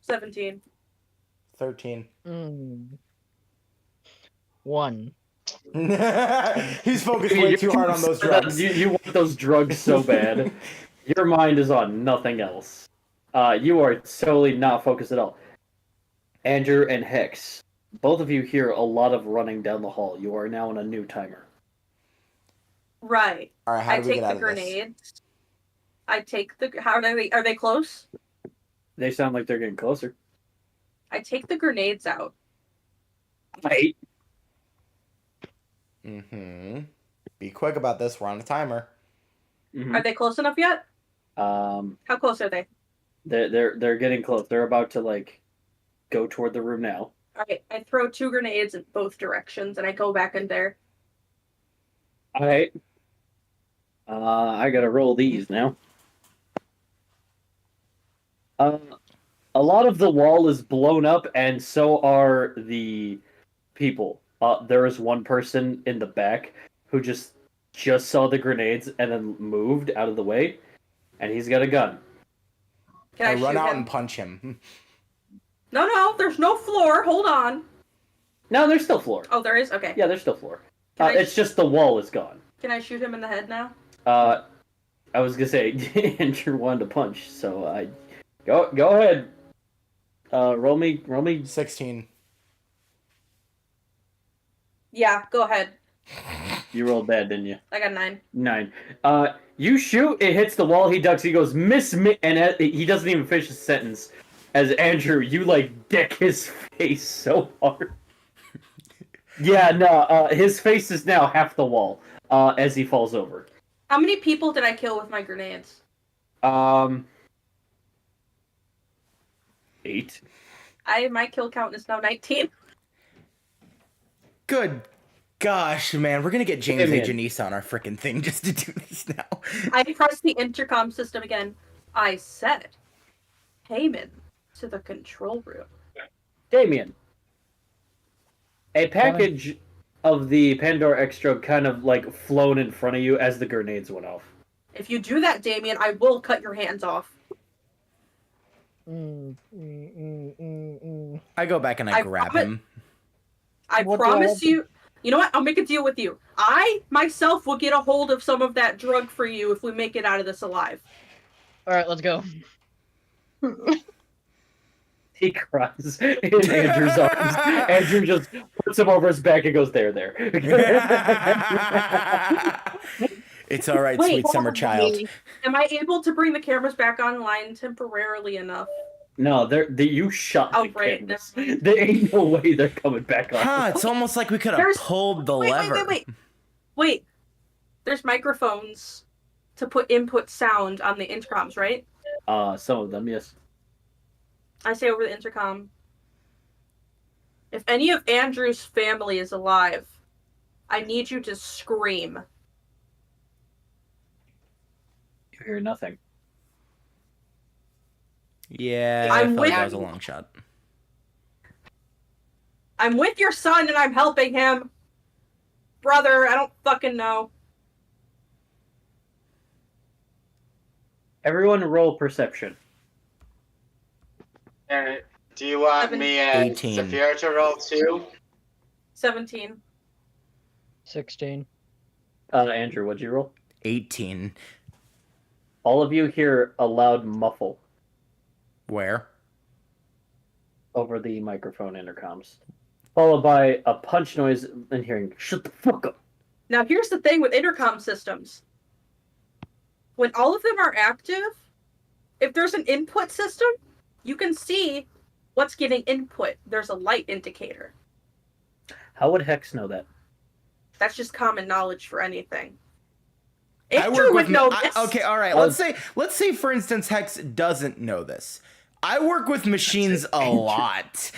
17. 13. 1. He's focused way too hard on those drugs. You want those drugs so bad. Your mind is on nothing else. You are totally not focused at all. Andrew and Hex, both of you hear a lot of running down the hall. You are now on a new timer. Right. All right, how I do we take get the out of this? grenades. I take the. How are they close? They sound like they're getting closer. I take the grenades out. Right. Mm-hmm. Be quick about this. We're on a timer. Mhm. Are they close enough yet? How close are they? They're getting close. They're about to like go toward the room now. All right. I throw 2 grenades in both directions, and I go back in there. All right. I gotta roll these now. A lot of the wall is blown up, and so are the people. There is one person in the back who just saw the grenades and then moved out of the way, and he's got a gun. Can I run shoot out him? and punch him. No, there's no floor. Hold on. No, there's still floor. Oh, there is? Okay. Yeah, there's still floor. Can I It's just the wall is gone. Can I shoot him in the head now? I was gonna say Andrew wanted to punch, so go ahead. Roll me. 16. Yeah, go ahead. You rolled bad, didn't you? I got 9. 9. You shoot, it hits the wall, he ducks, he goes, miss me, and he doesn't even finish his sentence. As Andrew, you like deck his face so hard. Yeah, no, his face is now half the wall, as he falls over. How many people did I kill with my grenades? 8. My kill count is now 19. Good gosh, man. We're going to get James Hey, A. man. Janice on our freaking thing just to do this now. I press the intercom system again. I said, Cayman to the control room. Damien, a package of the Pandora Extra kind of like flown in front of you as the grenades went off. If you do that, Damien, I will cut your hands off. I go back and I grab him. I promise you. You know what? I'll make a deal with you. I, myself, will get a hold of some of that drug for you if we make it out of this alive. Alright, let's go. He cries in Andrew's arms. Andrew just puts him over his back and goes, there. It's all right, Wait, sweet summer child. Am I able to bring the cameras back online temporarily enough? No, you shot the right, cameras. There ain't no way they're coming back on. Huh, it's almost like we could have pulled the lever. Wait. There's microphones to put input sound on the intercoms, right? Some of them, yes. I say over the intercom, if any of Andrew's family is alive, I need you to scream. You hear nothing. Yeah, I felt that was a long shot. I'm with your son and I'm helping him. Brother, I don't fucking know. Everyone roll perception. And do you want me and 18. Saphira to roll too? 17. 16. Andrew, what'd you roll? 18. All of you hear a loud muffle. Where? Over the microphone intercoms. Followed by a punch noise and hearing, shut the fuck up. Now here's the thing with intercom systems. When all of them are active, if there's an input system, you can see what's getting input. There's a light indicator. How would Hex know that? That's just common knowledge for anything. I work Andrew with would know this. Okay, all right. Let's say for instance Hex doesn't know this. I work with machines a lot.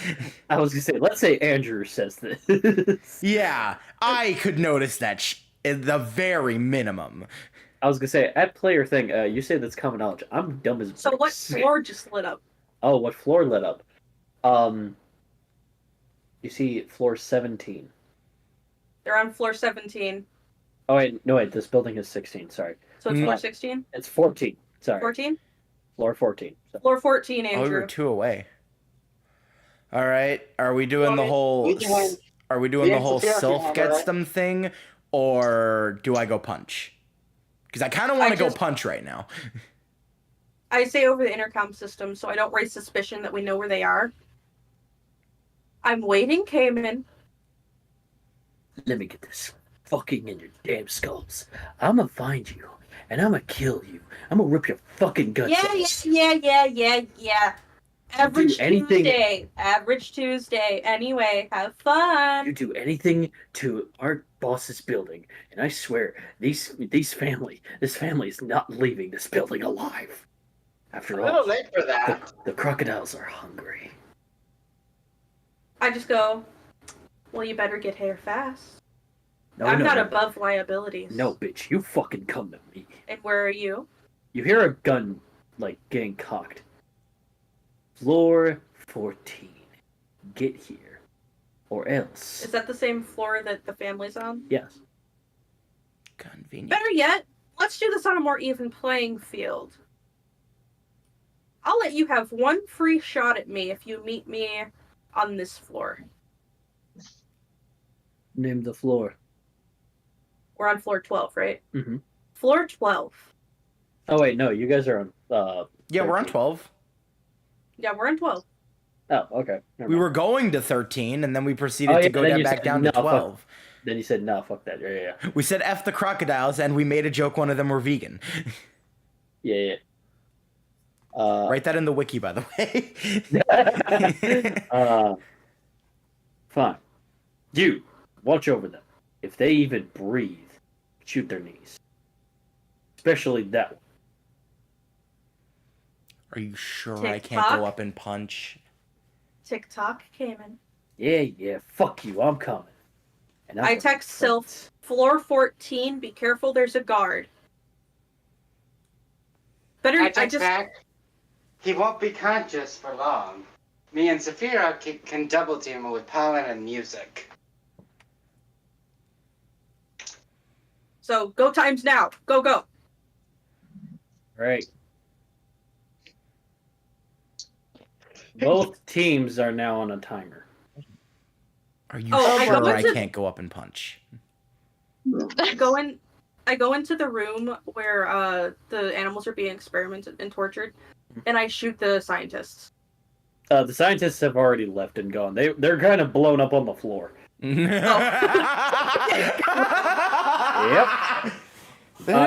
I was gonna say, let's say Andrew says this. Yeah, I could notice that at the very minimum. I was gonna say, at player thing, you say that's common knowledge. I'm dumb as So what floor just lit up? Oh, what floor lit up? You see floor 17. They're on floor 17. Oh wait, no wait, this building is 16, sorry. So it's floor 16? It's 14, sorry. 14? Floor 14. So. Floor 14, Andrew. Oh, we were 2 away. All right, are we doing the whole self gets them thing, or do I go punch? Because I kind of want to go punch right now. I say over the intercom system so I don't raise suspicion that we know where they are. I'm waiting, Cayman. Let me get this fucking in your damn skulls. I'm gonna find you, and I'm gonna kill you. I'm gonna rip your fucking guts out. Yeah. Average Tuesday. Anyway, have fun. You do anything to our boss's building, and I swear, this family is not leaving this building alive. After A all, little late for that. the crocodiles are hungry. I just go, well, you better get here fast. No, I'm not above liabilities. No, bitch, you fucking come to me. And where are you? You hear a gun, like, getting cocked. Floor 14. Get here. Or else. Is that the same floor that the family's on? Yes. Convenient. Better yet, let's do this on a more even playing field. I'll let you have one free shot at me if you meet me on this floor. Name the floor. We're on floor 12, right? Mm-hmm. Floor 12. Oh, wait, no, you guys are on, Yeah, we're on 12. Yeah, we're on 12. Oh, okay. We were going to 13, and then we proceeded to go back down to 12. Then you said, no, fuck that. Yeah. We said F the crocodiles, and we made a joke one of them were vegan. Yeah. Write that in the wiki, by the way. Fine. You, watch over them. If they even breathe, shoot their knees. Especially that one. Are you sure Tick I can't tock. go up and punch? TikTok came in. Yeah, fuck you, I'm coming. And I text Sylph, floor 14, be careful, there's a guard. I text back. he won't be conscious for long. Me and Saphira can double team him with pollen and music. So go times now. Go, go. Right. Both teams are now on a timer. Are you Oh, I sure go I into- can't go up and punch? I go into the room where the animals are being experimented and tortured, and I shoot the scientists. The scientists have already left and gone. They're kind of blown up on the floor. Yep.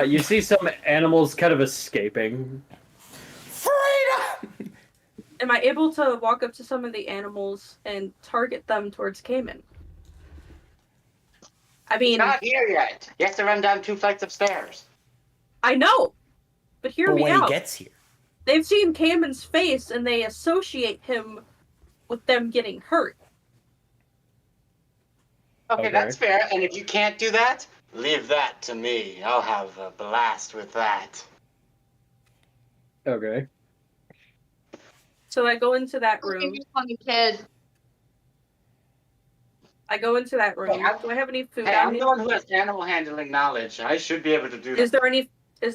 You see some animals kind of escaping. Freedom! Am I able to walk up to some of the animals and target them towards Cayman? I mean, Not here yet. You have to run down 2 flights of stairs. I know, but hear But me when out. he gets here. They've seen Cayman's face and they associate him with them getting hurt. Okay, Okay. that's fair. And if you can't do that, leave that to me. I'll have a blast with that. Okay. So I go into that room. You funny kid. I go into that room. Hey, Do I have any food Hey, on I'm me? the one who has animal handling knowledge. I should be able to do that. Is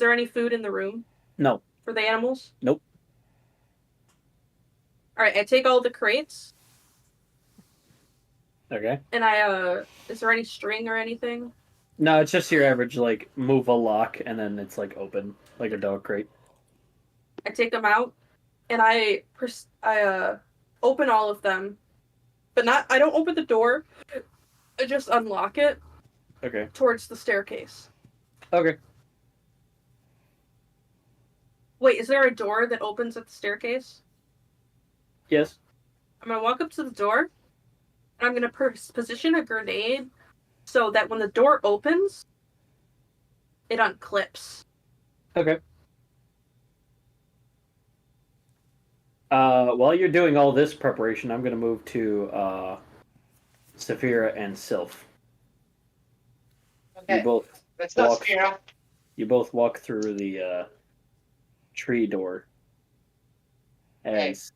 there any food in the room No. for the animals? Nope. All right, I take all the crates Okay. and I is there any string or anything? No, it's just your average, like, move a lock and then it's, like, open, like a dog crate. I take them out and I open all of them. But I don't open the door. I just unlock it Okay. towards the staircase. Okay. Wait, is there a door that opens at the staircase? Yes. I'm gonna walk up to the door, and I'm gonna position a grenade so that when the door opens, it unclips. Okay. While you're doing all this preparation, I'm going to move to Saphira and Sylph. Okay, You both let's go, walk. Saphira. You both walk through the tree door as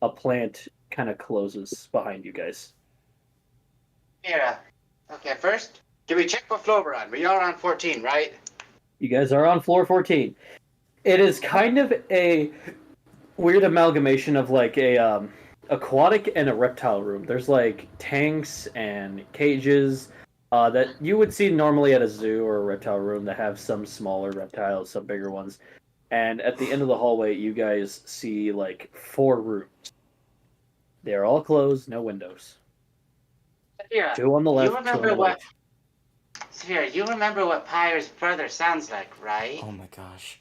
a plant kind of closes behind you guys. Saphira. Okay, first, can we check what floor we're on? We are on 14, right? You guys are on floor 14. It is kind of a weird amalgamation of like a aquatic and a reptile room. There's like tanks and cages that you would see normally at a zoo or a reptile room that have some smaller reptiles, some bigger ones. And at the end of the hallway, you guys see like 4 rooms. They're all closed, no windows. Saphira, 2 on the left, you 2 on remember the what? right. Saphira, you remember what Pyre's brother sounds like, right? Oh my gosh.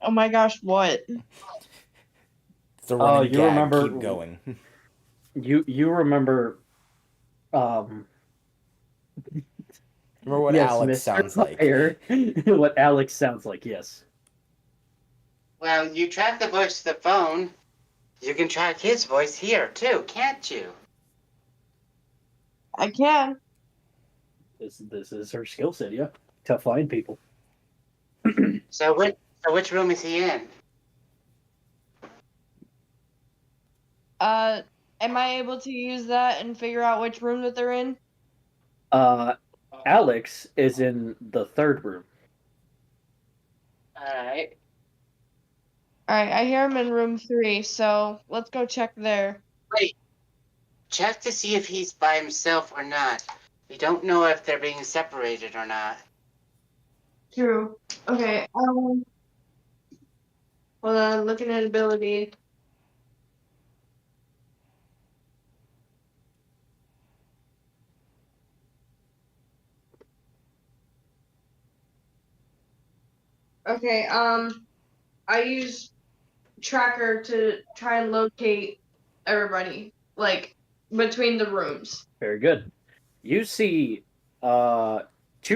Oh my gosh, what? It's a running you gag. remember- Keep going. You remember Remember what yes, Alex Mr. sounds like. Fire. What Alex sounds like, yes. Well, you track the voice to the phone. You can track his voice here, too, can't you? I can. This is her skill set, yeah. To find people. So which room is he in? Am I able to use that and figure out which room that they're in? Alex is in the 3rd room. Alright. Alright, I hear him in room 3, so let's go check there. Wait. Check to see if he's by himself or not. We don't know if they're being separated or not. True. Okay, hold on, looking at ability. Okay, I use tracker to try and locate everybody, like, between the rooms. Very good. You see 2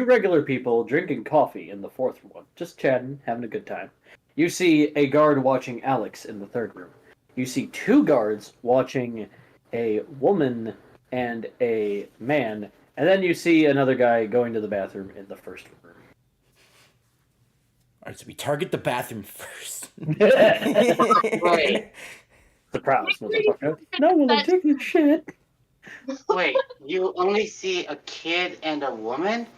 regular people drinking coffee in the 4th one, just chatting, having a good time. You see a guard watching Alex in the 3rd room. You see 2 guards watching a woman and a man, and then you see another guy going to the bathroom in the 1st room. Alright, so we target the bathroom first. Wait, Surprise, motherfucker. No one will take this shit. Wait, you only see a kid and a woman?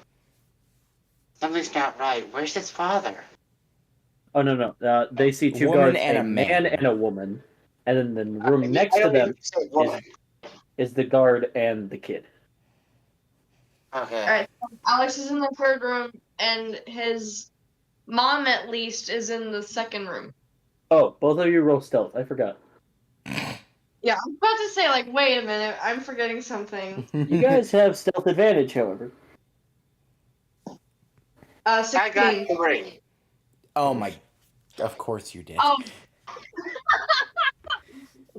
Something's not right. Where's his father? Oh, no. They see two Woman guards, and a a man man. and a woman. And then the room next I to don't them even say woman. is the guard and the kid. Okay. Alright, Alex is in the third room, and his mom, at least, is in the second room. Oh, both of you roll stealth. I forgot. Yeah, I'm about to say, like, wait a minute, I'm forgetting something. You guys have stealth advantage, however. 16. I got 3. Oh my. Of course you did. Oh,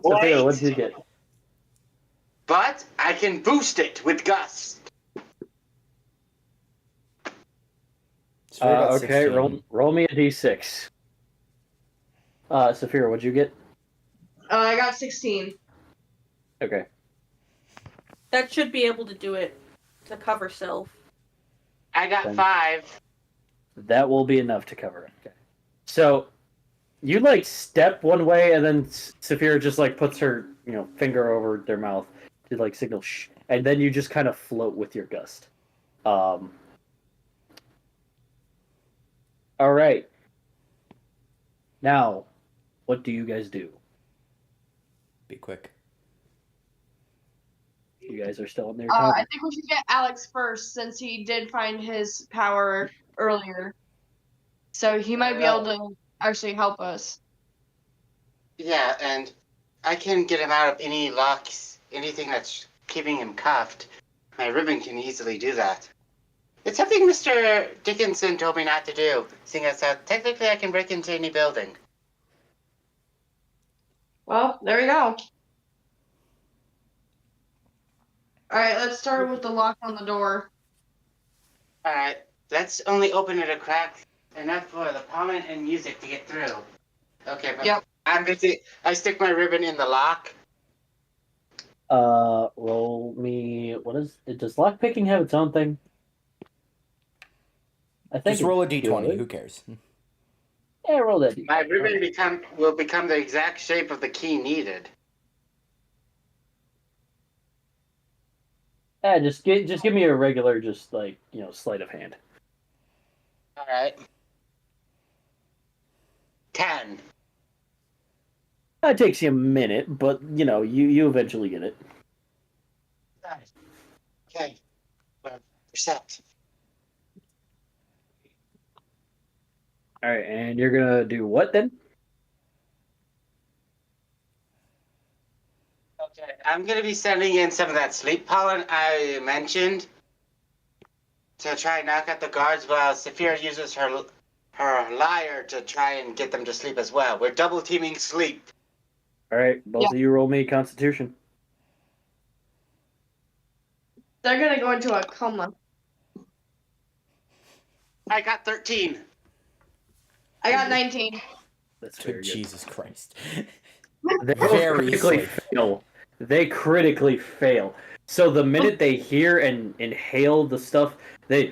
Sophia, what Wait, did you get? but I can boost it with gust. Sophia got Okay, 16. roll me a d6. Sophia, what'd you get? I got 16. Okay. That should be able to do it to cover self. I got Then- 5. That will be enough to cover it. Okay. So, you like step one way, and then Saphira just like puts her, finger over their mouth to like signal shh, and then you just kind of float with your gust. All right. Now, what do you guys do? Be quick. You guys are still in there I talking. think we should get Alex first, since he did find his power earlier. So he might be able to actually help us. Yeah, and I can get him out of any locks, anything that's keeping him cuffed. My ribbon can easily do that. It's something Mr. Dickinson told me not to do, seeing as that technically I can break into any building. Well, there we go. Alright, let's start with the lock on the door. Alright, let's only open it a crack enough for the pollen and music to get through. Okay, but Yep. I'm busy. I stick my ribbon in the lock. Roll me. Does lockpicking have its own thing? I think Just roll a it d20. does. Who cares? Yeah, roll that. My ribbon will become the exact shape of the key needed. Yeah, just give me a regular, just like sleight of hand. Alright. 10. It takes you a minute, but you eventually get it. Nice. Okay. We're set. All right, and you're gonna do what then? Okay, I'm gonna be sending in some of that sleep pollen I mentioned to try and knock out the guards while Saphira uses her lyre to try and get them to sleep as well. We're double teaming sleep. All right, both of you roll me Constitution. They're gonna go into a coma. I got 13. I got 19. That's very Good good. Jesus Christ. They both Very critically safe. fail. They critically fail. So the minute they hear and inhale the stuff, they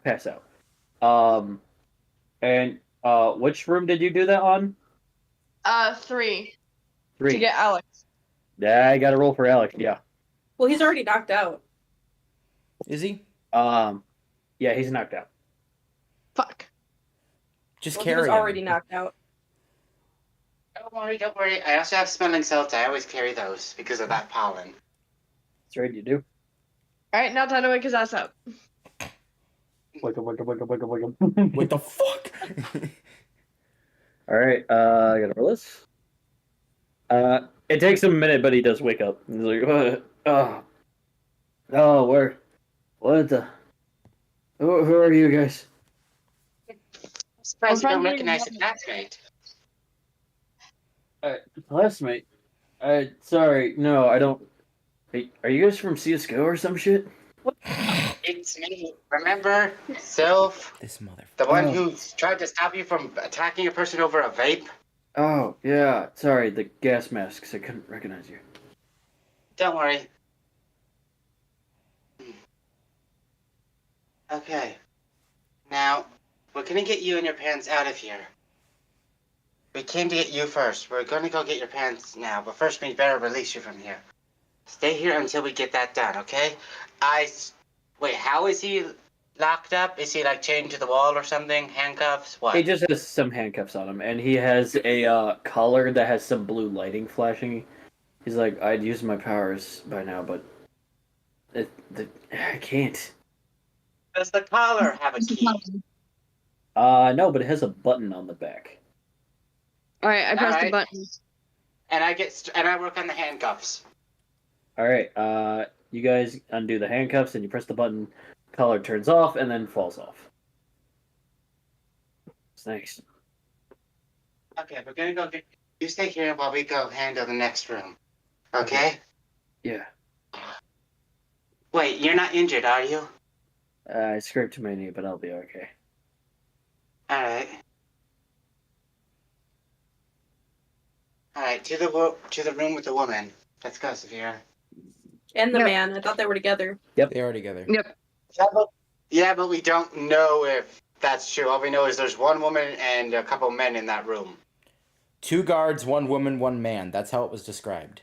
pass out. And which room did you do that on? 3. 3. To get Alex. Yeah, I got to roll for Alex. Yeah. Well, he's already knocked out. Is he? Yeah, he's knocked out. Fuck. Just Well, he carry was him. already knocked out. Don't worry. I also have smelling salts. I always carry those because of that pollen. That's right, you do. Alright, now time to wake his ass up. Wake up, wake up, wake up, wake up, wake up. What the fuck? All right, I gotta roll this. It takes him a minute, but he does wake up. He's like, what? What the? Who are you guys? I'm surprised you don't friendly recognize the woman. classmate. Classmate. Sorry, no, I don't. Are you guys from CSGO or some shit? It's me. Remember, Sylph, This motherfucker. the one Oh. who tried to stop you from attacking a person over a vape? Oh, yeah. Sorry, the gas masks. I couldn't recognize you. Don't worry. Okay. Now, We're gonna get you and your parents out of here. We came to get you first. We're gonna go get your parents now, but first we better release you from here. Stay here until we get that done, okay? Wait, how is he locked up? Is he like chained to the wall or something? Handcuffs? What? He just has some handcuffs on him, and he has a collar that has some blue lighting flashing. He's like, I'd use my powers by now, but I can't. Does the collar have a key? No, but it has a button on the back. All right, I pressed the Alright. button. And I work on the handcuffs. All right, you guys undo the handcuffs, and you press the button. Collar turns off, and then falls off. Thanks. Okay, we're gonna go get. You stay here while we go handle the next room. Okay? Yeah. Wait, you're not injured, are you? I scraped my knee, but I'll be okay. Alright. Alright, to the room with the woman. Let's go, Saphira. And the Yep. man. I thought they were together. They are together. Yep. Yeah, but we don't know if that's true. All we know is there's one woman and a couple men in that room. 2 guards, 1 woman, 1 man. That's how it was described.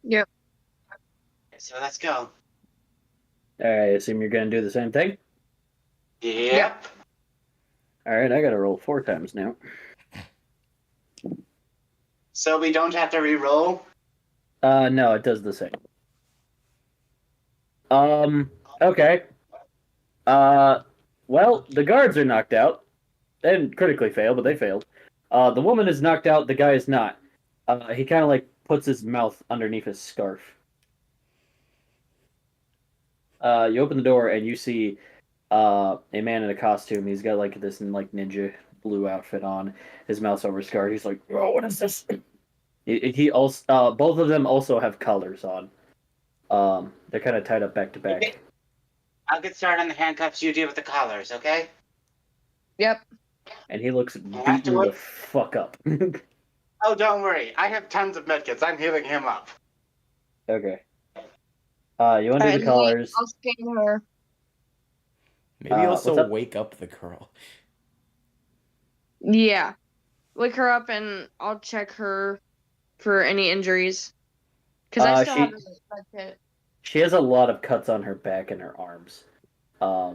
Yep. So let's go. All right, I assume you're gonna do the same thing. Yep. All right, I gotta roll 4 times now. So we don't have to re-roll? No, it does the same. Okay. Well, the guards are knocked out. They didn't critically fail, but they failed. The woman is knocked out, the guy is not. He kind of like puts his mouth underneath his scarf. You open the door and you see a man in a costume. He's got like this like ninja blue outfit on. His mouth's over scarred. He's like, "Oh, what is this?" He also both of them also have collars on. They're kind of tied up back to back. Okay. I'll get started on the handcuffs. You deal with the collars, okay? Yep. And he looks beaten the Afterwards- fuck up. Oh, don't worry. I have tons of medkits. I'm healing him up. Okay. You undo the collars. I'll scan her. Maybe what's also up? wake up the girl. Yeah. Wake her up and I'll check her for any injuries. Because I still have a kit. She has a lot of cuts on her back and her arms. But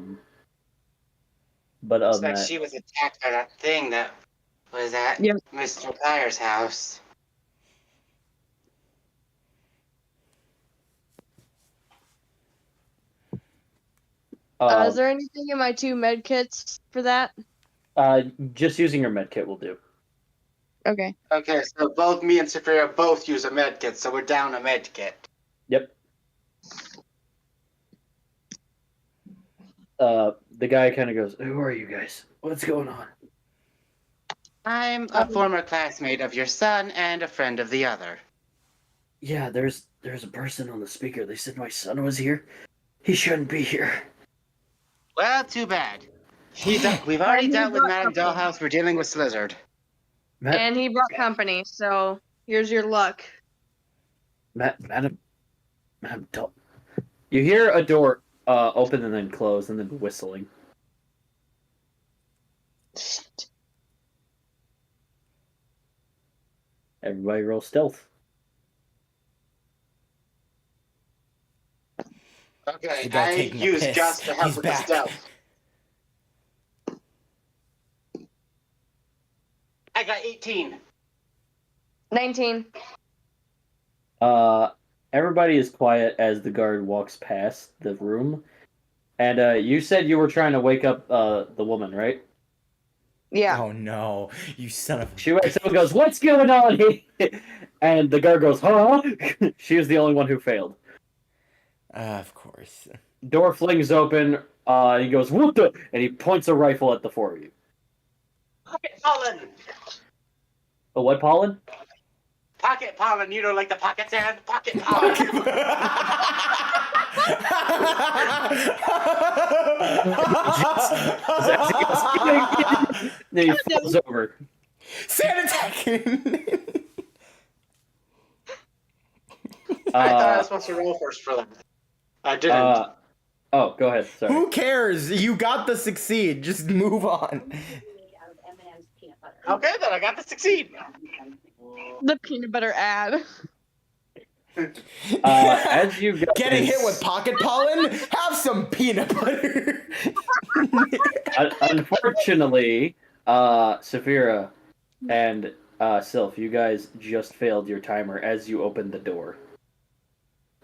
Looks other than like that, she was attacked by that thing that was at Yep. Mr. Dyer's house. Is there anything in my 2 med kits for that? just using your med kit will do. Okay. Okay, so both me and Saphira both use a medkit, so we're down a medkit. Yep. The guy kind of goes, "Who are you guys? What's going on?" I'm a former classmate of your son and a friend of the other. Yeah, there's a person on the speaker. They said my son was here. He shouldn't be here. Well, too bad. We've already dealt with Madame Dollhouse. We're dealing with Slizzard. And he brought company, so here's your luck. Madam, don't. You hear a door open and then close and then whistling. Shit. Everybody roll stealth. Okay, The guy I taking a use piss. Gus to help He's with back. the stealth. I got 18. 19. Everybody is quiet as the guard walks past the room. And you said you were trying to wake up the woman, right? Yeah. Oh no, you son of a... She wakes up and goes, "What's going on here?" And the guard goes, "Huh?" She was the only one who failed. Of course. Door flings open. He goes, "What the?" And he points a rifle at the 4 of you. Pocket pollen! Oh, what, pollen? Pocket pollen, you know, like the pocket sand? Pocket pollen! Then he falls over. Sand attack! I thought I was supposed to roll first for that. I didn't. Oh, go ahead. Sorry. Who cares? You got the succeed. Just move on. Okay, then I got to succeed. The peanut butter ad. As you guys... Getting hit with pocket pollen? Have some peanut butter. Unfortunately, Saphira and Sylph, you guys just failed your timer as you opened the door.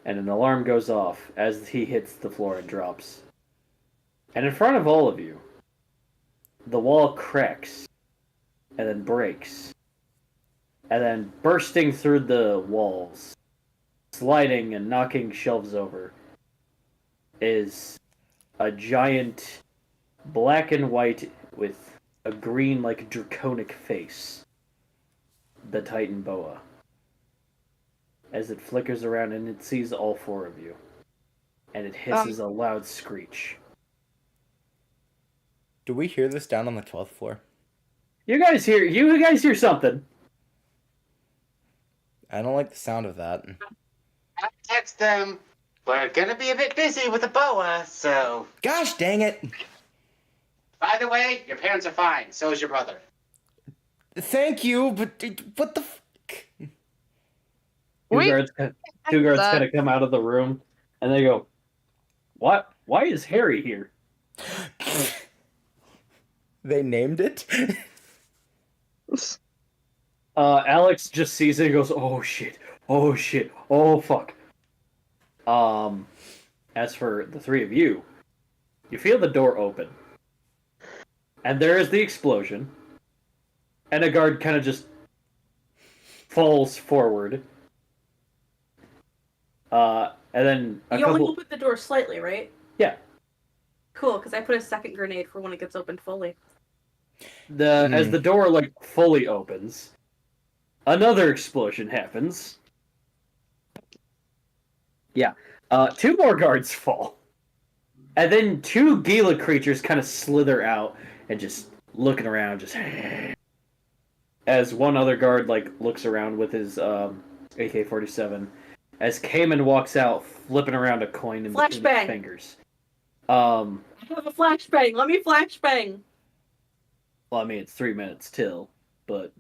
And an alarm goes off as he hits the floor and drops. And in front of all of you, the wall cracks, and then breaks. And then bursting through the walls, sliding and knocking shelves over, is a giant black and white with a green, like, draconic face. The Titan Boa. As it flickers around and it sees all four of you. And it hisses a loud screech. Do we hear this down on the 12th floor? You guys hear something. I don't like the sound of that. I text them. We're gonna be a bit busy with the boa, so. Gosh dang it. By the way, your parents are fine. So is your brother. Thank you, but what the Two guards kind of come out of the room, and they go, "What? Why is Harry here?" They named it? Alex just sees it and goes, "Oh shit! Oh shit! Oh fuck!" As for the three of you, you feel the door open, and there is the explosion, and a guard kind of just falls forward. And then only opened the door slightly, right? Yeah. Cool, because I put a second grenade for when it gets opened fully. As the door like fully opens, another explosion happens. Yeah. Two more guards fall. And then two Gila creatures kind of slither out and just looking around, just as one other guard like looks around with his AK-47. As Cayman walks out, flipping around a coin in between his fingers. I have a flashbang. Let me flashbang. Well, I mean, it's 3 minutes till, but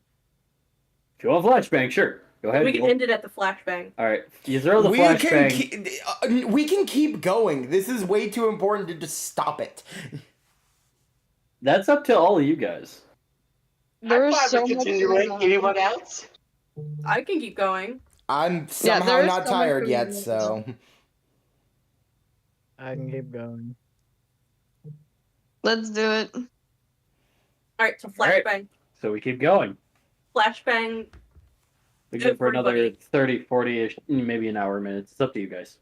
if you want flashbang, sure. Go ahead. We can end it at the flashbang. All right, you throw the flashbang. We can keep going. This is way too important to just stop it. That's up to all of you guys. There's so much continuing. Anyone else? I can keep going. I'm somehow not so tired much yet, going so. I can keep going. Let's do it. Alright, so flashbang. So we keep going. Flashbang. We go for another 30, 40-ish, maybe an hour, minutes. It's up to you guys.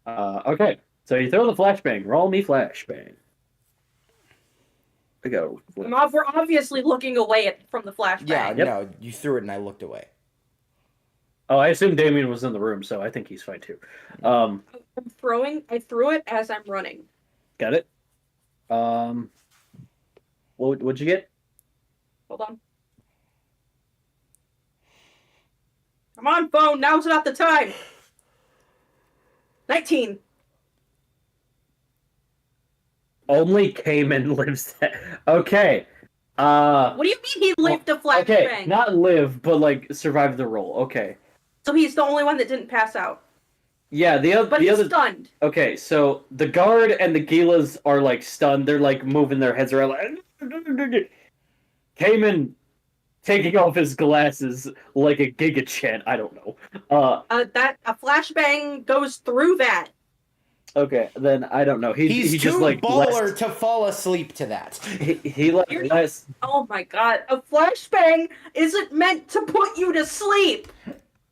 Okay, so you throw the flashbang. Roll me flashbang. I go. We're obviously looking away from the flashbang. Yeah, no, you threw it and I looked away. Oh, I assume Damien was in the room, so I think he's fine too. I threw it as I'm running. Got it. What'd you get? Hold on. Come on, phone. Now's not the time. 19. Only Cayman lives that. Okay. What do you mean he lived a flashbang? Okay, not live, but like survive the roll. Okay. So he's the only one that didn't pass out. Yeah, But he's stunned. Okay, so the guard and the Gilas are like stunned. They're like moving their heads around. Like... Cayman taking off his glasses like a Giga Chan. I don't know. That a flashbang goes through that. Okay, then I don't know. He's he too just like baller to fall asleep to that. He like less. Oh my god, a flashbang isn't meant to put you to sleep.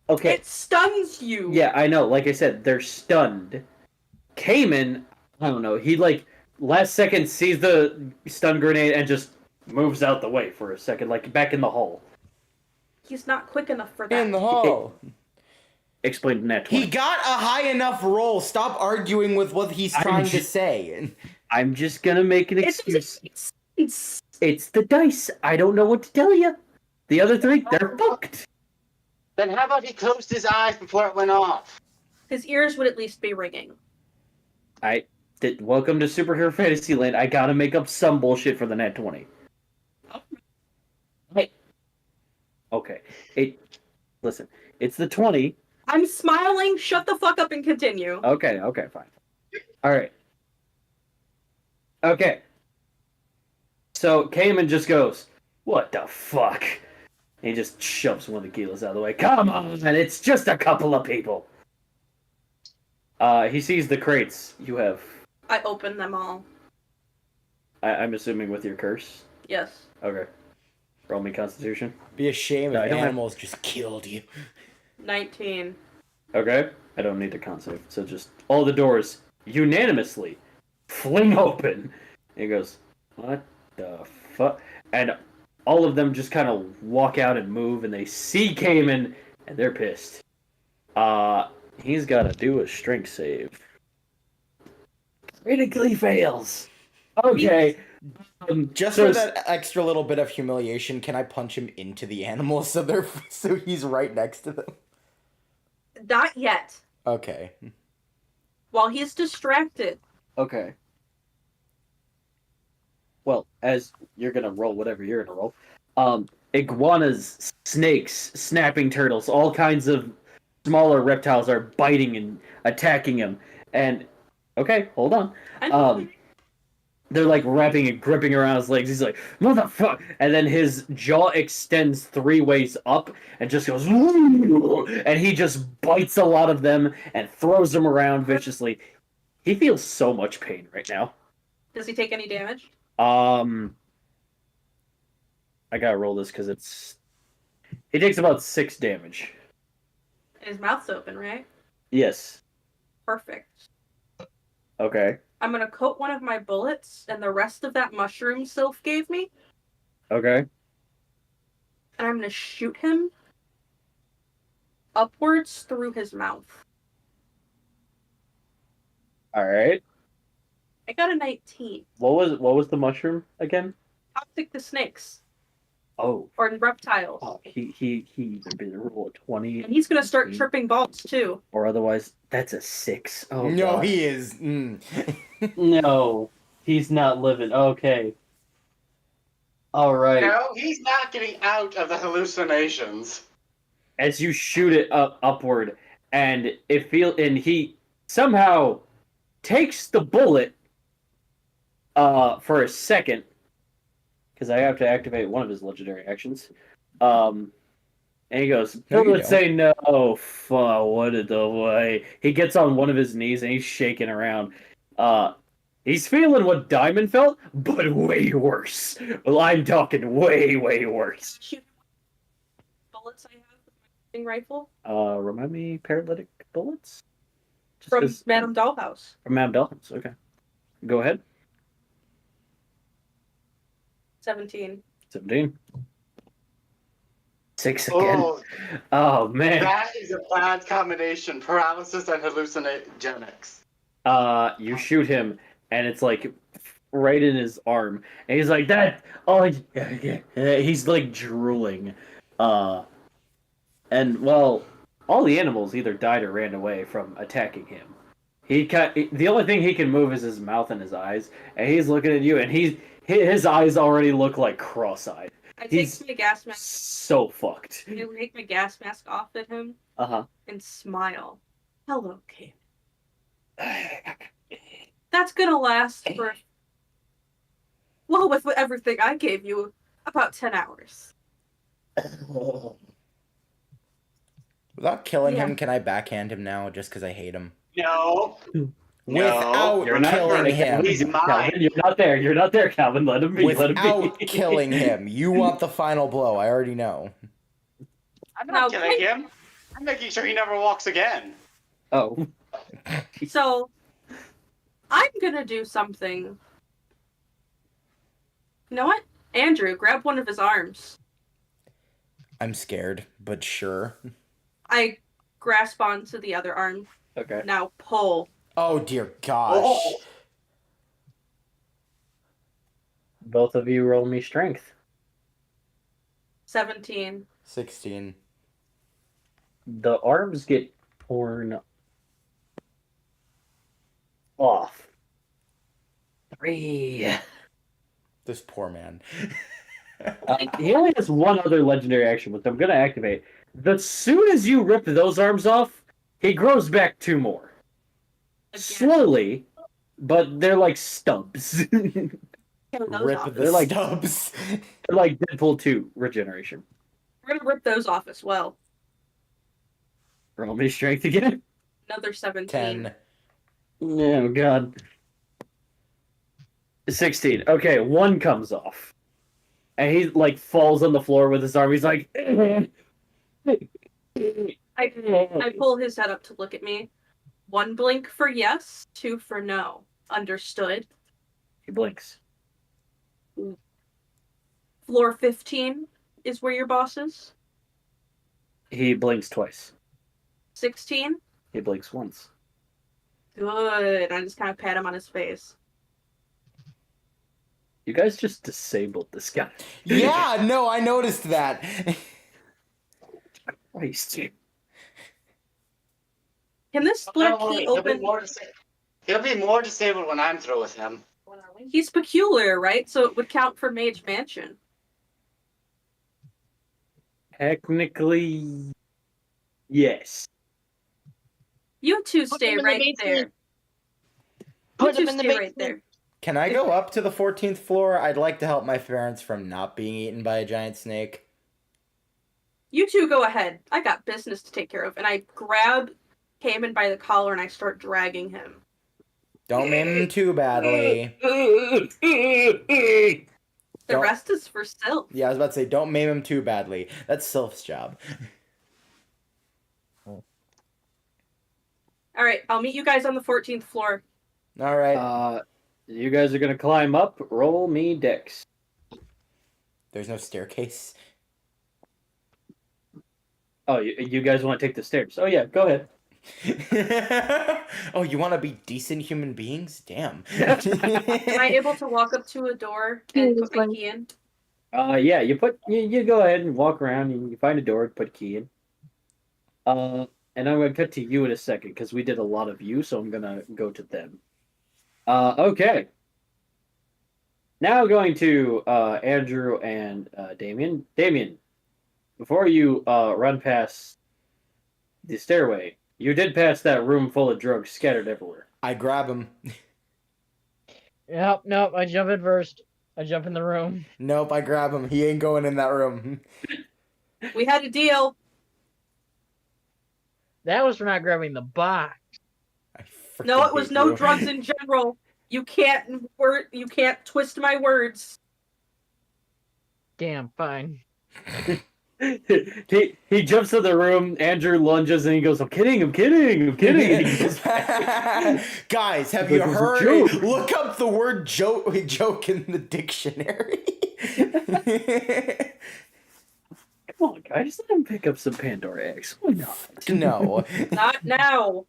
Okay. It stuns you. Yeah, I know. Like I said, they're stunned. Cayman, I don't know. He like last second sees the stun grenade and just moves out the way for a second, like back in the hall. He's not quick enough for that. In the hall. Explained in that 20. He got a high enough roll. Stop arguing with what he's trying to say. I'm just gonna make an excuse. It's the dice. I don't know what to tell you. The other three, they're fucked. Then how about he closed his eyes before it went off? His ears would at least be ringing. Welcome to Super Hero Fantasyland. I gotta make up some bullshit for the net 20. Hey. Okay. Listen, it's the 20. I'm smiling. Shut the fuck up and continue. Okay, fine. Alright. Okay. So Cayman just goes, "What the fuck?" And he just shoves one of the Gilas out of the way. "Come on, man, it's just a couple of people." He sees the crates you have. I open them all. I'm assuming with your curse? Yes. Okay. Roll me Constitution. Be a shame No, I if don't have- animals just killed you. 19. Okay. I don't need the con save. So just all the doors unanimously fling open. And he goes, "What the fuck?" And all of them just kind of walk out and move, and they see Cayman, and they're pissed. He's got to do a strength save. Critically fails. Okay. Just so for that extra little bit of humiliation, can I punch him into the animal so he's right next to them? Not yet. Okay. While he's distracted. Okay. Well, as you're gonna roll whatever you're gonna roll, iguanas, snakes, snapping turtles, all kinds of smaller reptiles are biting and attacking him. And okay, hold on. They're like wrapping and gripping around his legs. He's like, "Motherfucker!" And then his jaw extends 3 ways up and just goes, and he just bites a lot of them and throws them around viciously. He feels so much pain right now. Does he take any damage? I gotta roll this because he takes about 6 damage. His mouth's open, right? Yes. Perfect. Okay. I'm gonna coat one of my bullets and the rest of that mushroom Sylph gave me, Okay. and I'm gonna shoot him upwards through his mouth. All right. I got a 19. What was the mushroom again? Toxic to snakes. Oh. Or reptiles. Oh, he either been a roll of 20. And he's gonna start tripping balls too. Or otherwise, that's a 6. Oh No, God. he is. No, he's not living. Okay. All right. No, he's not getting out of the hallucinations. As you shoot it upward, and he somehow takes the bullet for a second, because I have to activate one of his legendary actions. And he goes, No, you "Let's say no." What did the way? He gets on one of his knees and he's shaking around. He's feeling what Diamond felt, but way worse. Well, I'm talking way worse. Shoot bullets I have with my shooting rifle. Remind me, paralytic bullets? Just From 'cause- Madame Dollhouse. From Madame Dollhouse, okay. Go ahead. 17. 17. 6 again. Oh man. That is a bad combination. Paralysis and hallucinogenics. You shoot him, and it's like right in his arm, and he's like that. Oh, yeah. He's like drooling, and well, all the animals either died or ran away from attacking him. The only thing he can move is his mouth and his eyes, and he's looking at you, and his eyes already look like cross-eyed. I take He's my gas mask. so fucked. I take my gas mask off at him and smile. Hello, Kate. That's gonna last for, well, with everything I gave you, about 10 hours. Without killing Yeah. him, can I backhand him now just because I hate him? No. Without You're not killing there. him. He's mine. Calvin, you're not there, Calvin. Let him be. Without killing him. You want the final blow. I already know. I'm Now, not killing him. I'm making sure he never walks again. Oh. So, I'm gonna do something. You know what? Andrew, grab one of his arms. I'm scared, but sure. I grasp onto the other arm. Okay. Now pull. Oh dear gosh. Oh. Both of you roll me strength. 17. 16. The arms get torn off. 3. This poor man. He only has one other legendary action, which I'm going to activate. The soon as you rip those arms off, he grows back 2 more. Slowly, but they're like stubs. Rip the They're like- stubs. They're like Deadpool 2 regeneration. We're gonna rip those off as well. Roll me strength again. Another 17. 10. Oh, God. 16. Okay, 1 comes off. And he, like, falls on the floor with his arm. He's like... I pull his head up to look at me. 1 blink for yes, 2 for no. Understood. He blinks. Floor 15 is where your boss is. He blinks twice. 16. He blinks once. Good. I just kind of pat him on his face. You guys just disabled this guy. Yeah, no, I noticed that. Christ. Can this split Don't worry, key he'll be open? He'll be more disabled when I'm through with him. He's peculiar, right? So it would count for Mage Mansion. Technically, yes. You two Put stay him in the right there. basement. You Put two him in the stay right basement. there. Can I go up to the 14th floor? I'd like to help my parents from not being eaten by a giant snake. You two go ahead. I got business to take care of. And I grab Cayman by the collar and I start dragging him. Don't maim him too badly. The Don't- rest is for Sylph. Yeah, I was about to say, don't maim him too badly. That's Sylph's job. All right, I'll meet you guys on the 14th floor. All right. You guys are gonna climb up. Roll me dex. There's no staircase. Oh, you guys want to take the stairs? Oh yeah, go ahead. Oh, you want to be decent human beings? Damn. Am I able to walk up to a door and put my key in? Yeah, you go ahead and walk around and you find a door, put a key in. And I'm gonna cut to you in a second because we did a lot of you, so I'm gonna go to them. Okay. Now going to Andrew and Damien. Damien, before you run past the stairway, you did pass that room full of drugs scattered everywhere. I grab him. Nope, I jump in first. I jump in the room. Nope, I grab him. He ain't going in that room. We had a deal. That was for not grabbing the box. I No, freaking it was hate no you. drugs in general. You can't twist my words. Damn, fine. he jumps in the room. Andrew lunges and he goes, "I'm kidding. And he goes back. Guys, have Like, you it was a heard? joke. Look up the word joke in the dictionary. Come on, guys, let him pick up some Pandora eggs. Why not? No. Not now.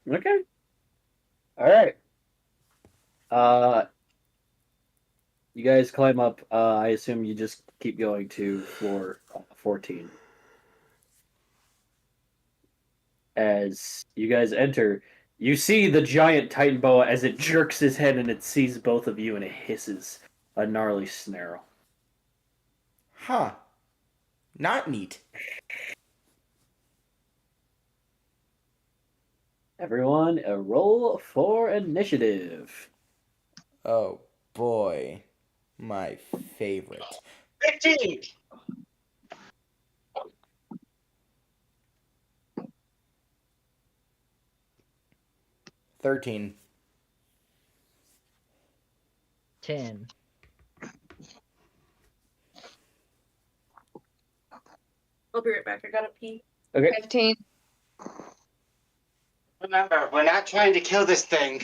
Okay. All right. You guys climb up. I assume you just keep going to floor 14. As you guys enter, you see the giant Titan boa as it jerks his head and it sees both of you and it hisses a gnarly snarl. Huh. Not neat. Everyone, a roll for initiative. Oh boy. My favorite. 15! 13. 10. I'll be right back. I gotta pee. Okay. 15. Remember, we're not trying to kill this thing.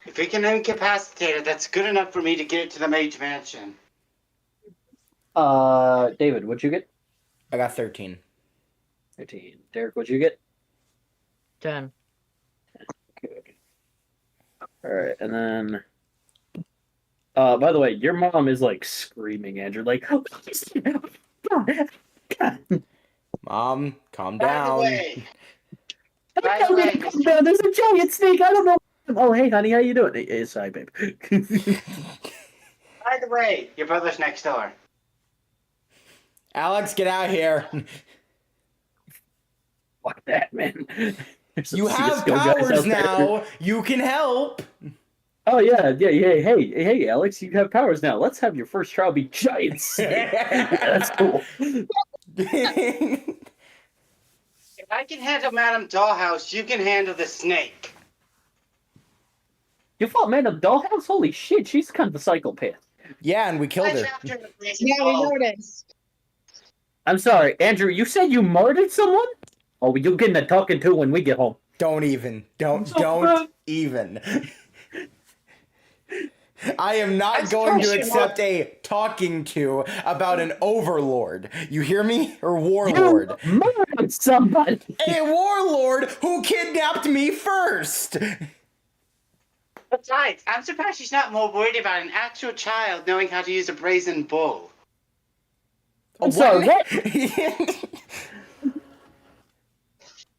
If we can incapacitate it, that's good enough for me to get it to the Mage Mansion. David, what'd you get? I got 13. 13. Derek, what'd you get? 10. Okay. All right, and then. By the way, your mom is like screaming, Andrew, like, "Oh, God. Mom, calm By the down. way, There's a giant snake. I don't know what I'm Oh, hey, honey, how you doing? It's hi, babe. By the way, your brother's next door. Alex, get out here. Fuck that, man. There's some You have CS:GO guys powers out there. now. You can help. Oh yeah. Hey, Alex, you have powers now. Let's have your first trial be giant snake. Yeah, that's cool. If I can handle Madame Dollhouse, you can handle the snake. You fought Madame Dollhouse? Holy shit, she's kind of a psychopath. Yeah, and we killed her. Yeah, we noticed. I'm sorry, Andrew, you said you murdered someone? Oh, you're getting a talking to when we get home. Don't even. Don't even. I am not That's going to personal. accept a talking to about an overlord. You hear me? Or warlord. You murdered somebody! A warlord who kidnapped me first! Besides, I'm surprised she's not more worried about an actual child knowing how to use a brazen bull. I'm sorry, what?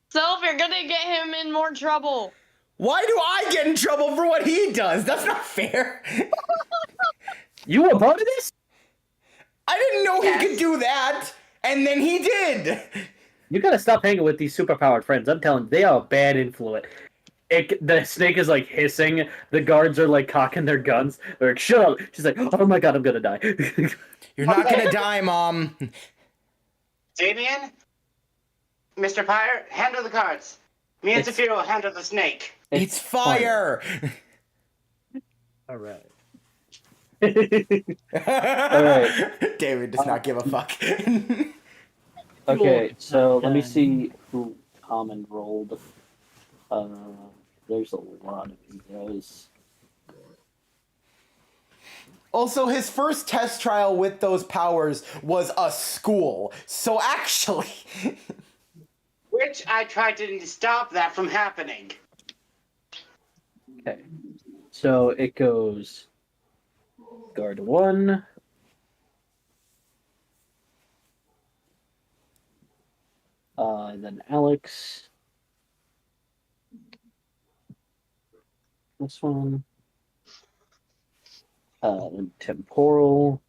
Sylph, you're gonna get him in more trouble. Why do I get in trouble for what he does? That's not fair. You were part of this? I didn't know Yes. he could do that, and then he did. You gotta stop hanging with these superpowered friends. I'm telling you, they are a bad influence. The snake is like hissing. The guards are like cocking their guns. They're like, shut up. She's like, oh my god, I'm gonna die. You're not gonna die, Mom. Damien? Mr. Pyre, handle the cards. Me and It's- Saphira will handle the snake. It's fire. All right. David does not give a fuck. Okay, so let me see who Common rolled. There's a lot of you guys. Also, his first test trial with those powers was a school. So actually... Which I tried to stop that from happening. Okay, so it goes guard 1. Then Alex. This one. Then Temporal.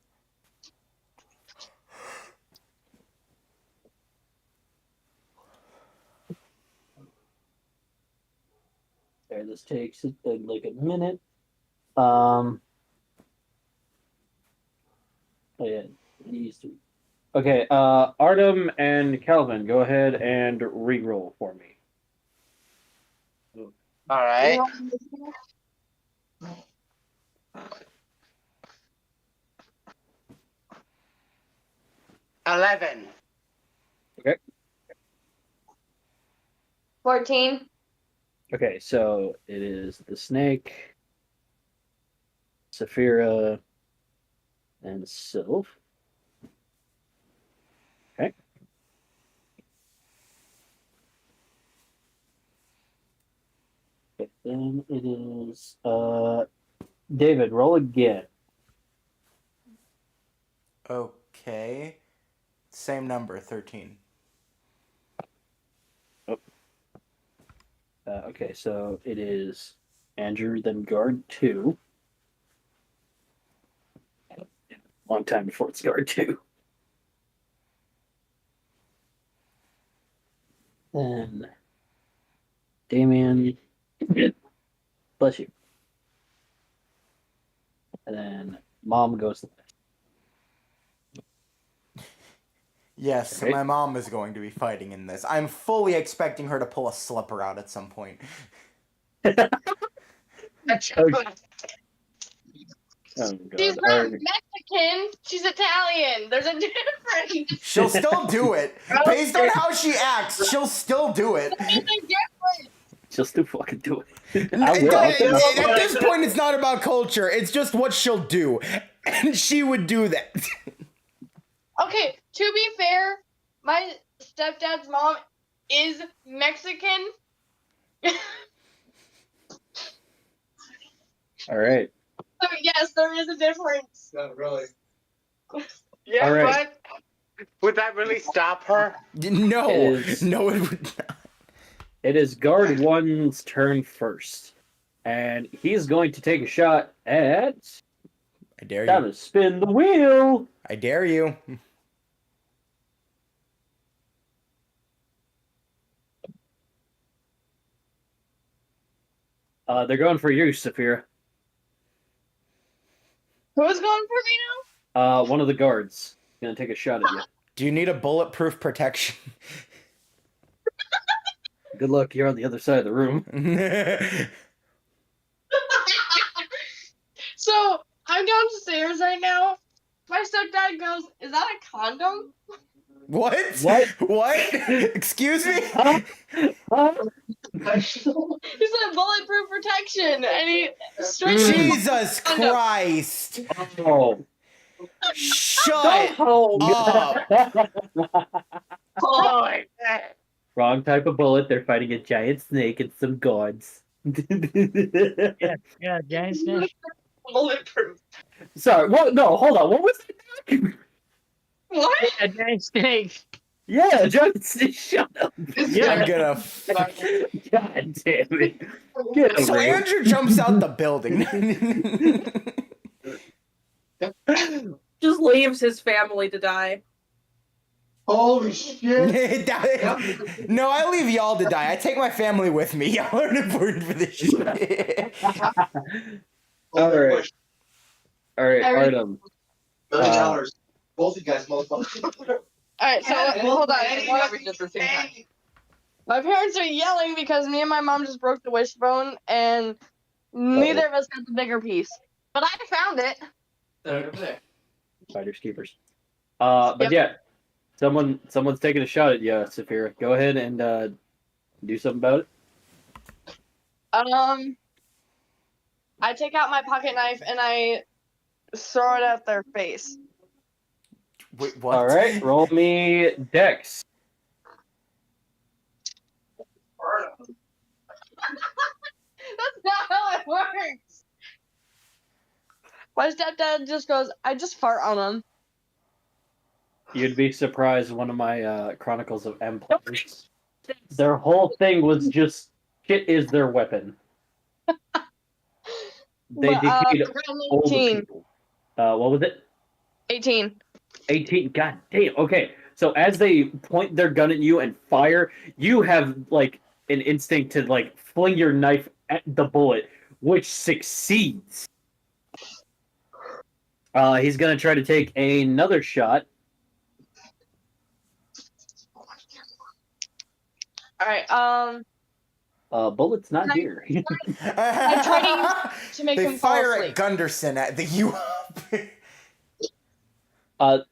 There, this takes like a minute. Oh yeah, these three. Okay, Artem and Calvin, go ahead and re-roll for me. All right. $11. 14. Okay, so it is the snake, Saphira, and Sylph. Okay. Okay, then it is David, roll again. Okay. Same number, 13. Okay, so it is Andrew, then guard 2. Long time before it's guard 2. Then Damien. Bless you. And then Mom goes last. Yes, Okay. my mom is going to be fighting in this. I'm fully expecting her to pull a slipper out at some point. Oh, She's God. not Mexican. She's Italian. There's a difference. She'll still do it. Based on how she acts, she'll still do it. There's a difference. She'll still fucking do it. At this point, it's not about culture. It's just what she'll do. And she would do that. Okay, to be fair, my stepdad's mom is Mexican. All right. So yes, there is a difference. Not really. Yeah, All right. but would that really stop her? No. It is- No, it would not. It is guard 1's turn first. And he's going to take a shot at. I dare Time you. to spin the wheel. I dare you. They're going for you, Saphira. Who's going for me One of the guards gonna take a shot at you. Do you need a bulletproof protection? Good luck. You're on the other side of the room. now? So I'm downstairs right now. My stepdad goes, "Is that a condom?" What? What? What? Excuse me? Huh? Huh? He said bulletproof protection, and he straight Jesus Christ! Oh. Shut Oh, up! Wrong type of bullet. They're fighting a giant snake and some guards. Yeah, giant snake. bulletproof. Sorry. What? No, hold on. What was it? What? A giant snake. Yeah, giant snake. Shut up. I'm gonna. God damn it. Get So over here. Andrew jumps out the building. just leaves his family to die. Holy shit! No, I leave y'all to die. I take my family with me. Y'all are important for this shit. All right. All right, Every- Artem. $1 million. Both of you guys, motherfuckers. All right, so hold on. My parents are yelling because me and my mom just broke the wishbone, and neither of us got the bigger piece. But I found it. Fighters keepers. But yeah, someone's taking a shot at you, Saphira. Go ahead and do something about it. I take out my pocket knife and I throw it at their face. Wait, what? All right, roll me Dex. That's not how it works. My stepdad just goes, "I just fart on them." You'd be surprised. One of my Chronicles of M players, their whole thing was just shit is their weapon. They But, I defeat got an older 18. people. What was it? 18. 18. God damn. Okay. So as they point their gun at you and fire, you have like an instinct to like fling your knife at the bullet, which succeeds. He's gonna try to take another shot. All right. Bullet's not here. I tried to make They him fall fire asleep. at Gunderson at the U.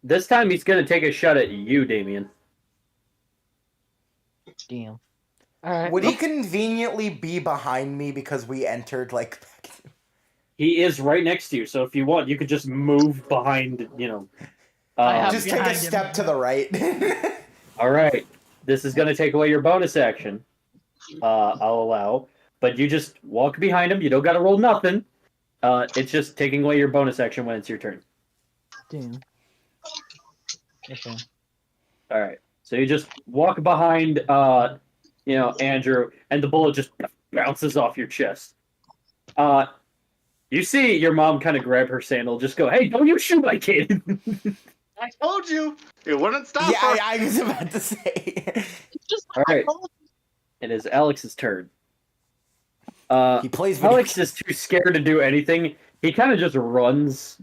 This time he's gonna take a shot at you, Damien. Damn. All right. Would he conveniently be behind me because we entered like? He is right next to you, so if you want, you could just move behind. I have- Just take a behind him. step to the right. All right, this is gonna take away your bonus action. I'll allow, but you just walk behind him. You don't gotta roll nothing. It's just taking away your bonus action when it's your turn. Damn. Okay. All right, so you just walk behind, Andrew, and the bullet just bounces off your chest. You see your mom kind of grab her sandal, just go, "Hey, don't you shoot my kid!" I told you it wouldn't stop Yeah, her. I was about to say. Just All right. It is Alex's turn. He plays video Alex is too scared to do anything. He kind of just runs.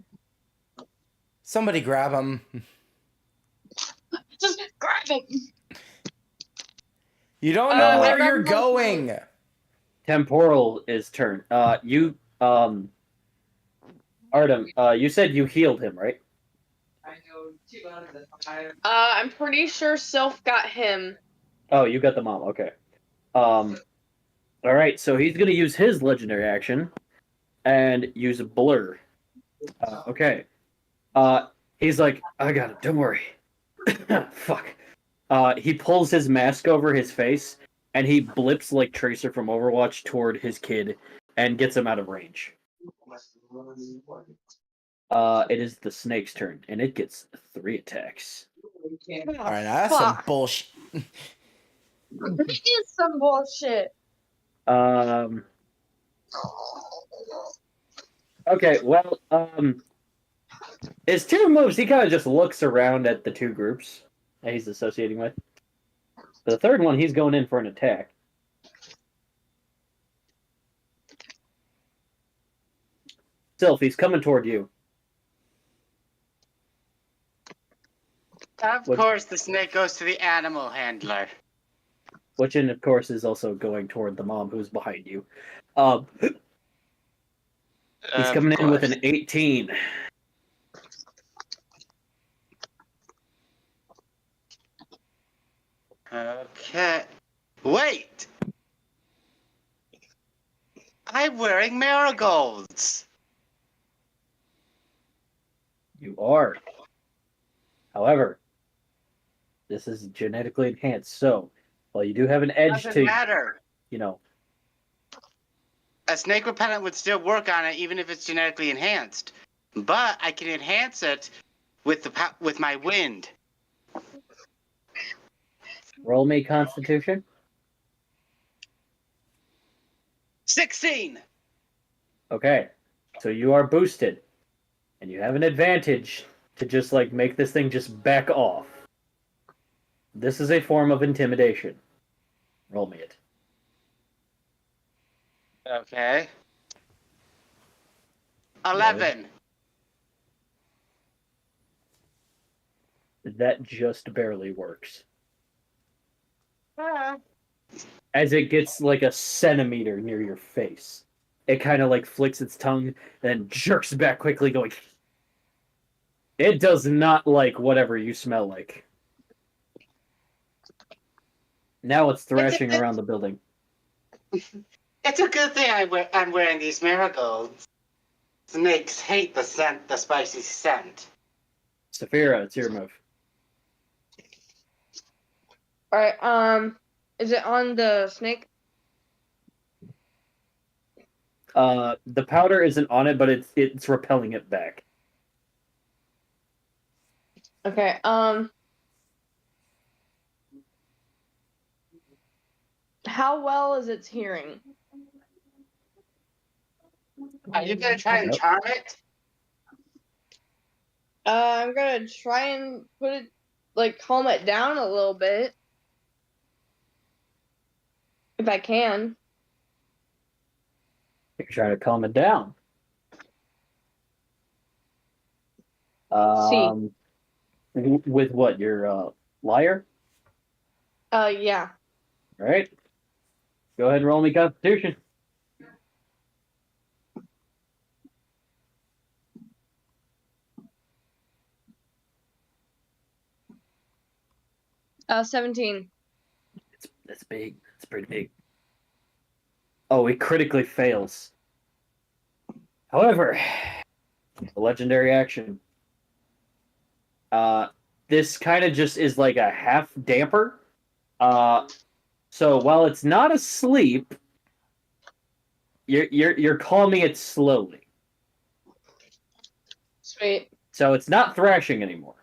Somebody grab him. Just grab it. You don't know I where grab you're him. going. Temporal is turn. Artem, you said you healed him, right? I'm pretty sure Sylph got him. Oh, you got the mom. Okay. All right. So he's gonna use his legendary action and use a blur. Okay. He's like, "I got it. Don't worry." Fuck. He pulls his mask over his face and he blips like Tracer from Overwatch toward his kid and gets him out of range. It is the snake's turn, and it gets 3 attacks. All right, now that's some Fuck. bullshit. This is some bullshit. Okay, well, his two moves, he kind of just looks around at the two groups that he's associating with. The third one, he's going in for an attack. Sylph, he's coming toward you. Of course, the snake goes to the animal handler. Which, of course, is also going toward the mom who's behind you. He's coming in with an 18. Okay. Wait! I'm wearing marigolds! You are. However, this is genetically enhanced, so while you do have an edge Doesn't to, matter. you know, A snake repellent would still work on it even if it's genetically enhanced. But I can enhance it with my wind. roll me Constitution. 16! Okay, so you are boosted, and you have an advantage to just like make this thing just back off. This is a form of intimidation. Roll me it. Okay. 11. That just barely works. As it gets like a centimeter near your face, it kind of like flicks its tongue, then jerks back quickly, going. It does not like whatever you smell like. Now it's thrashing around the building. It's a good thing I'm wearing these marigolds. Snakes hate the scent, the spicy scent. Saphira, it's your move. All right. Is it on the snake? The powder isn't on it, but it's repelling it back. Okay. How well is its hearing? Are you gonna try and charm it? I'm gonna try and put it, like, calm it down a little bit. If I can. You're trying to calm it down. With what? Your liar? Yeah. All right. Go ahead and roll me Constitution. 17. That's big. That's pretty big. Oh, it critically fails. However, the legendary action. This kind of just is like a half damper. So while it's not asleep, you're calming it slowly. Sweet. So it's not thrashing anymore.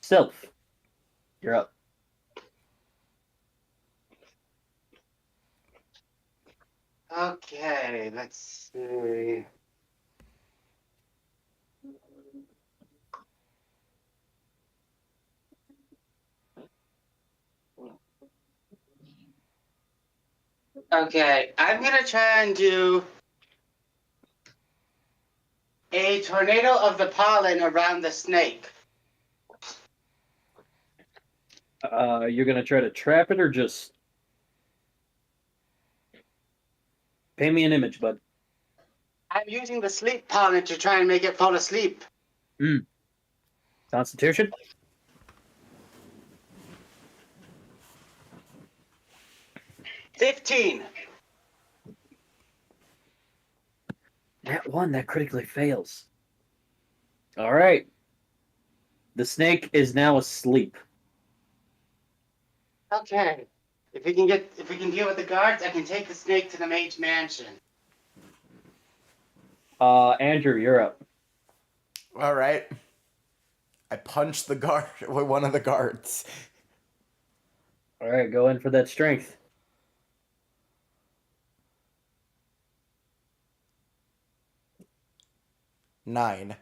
Sylph, you're up. Okay, let's see. Okay, I'm gonna try and do a tornado of the pollen around the snake. You're gonna try to trap it or just paint me an image, bud. I'm using the sleep pollen to try and make it fall asleep. Constitution? $15. That one, that critically fails. All right. The snake is now asleep. Okay. If we can deal with the guards, I can take the snake to the mage mansion. Andrew, you're up. All right. I punched the guard, one of the guards. All right, go in for that strength. 9.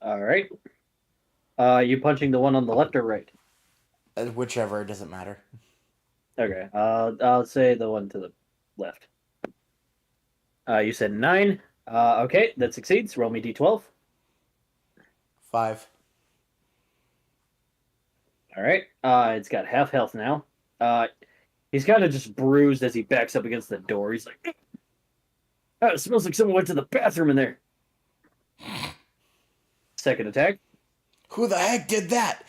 All right. You punching the one on the left or right? Whichever, it doesn't matter. Okay. I'll say the one to the left. You said 9. Okay, that succeeds. Roll me d12. 5. All right. It's got half health now. He's kind of just bruised as he backs up against the door. He's like, "Oh, it smells like someone went to the bathroom in there." Second attack. Who the heck did that?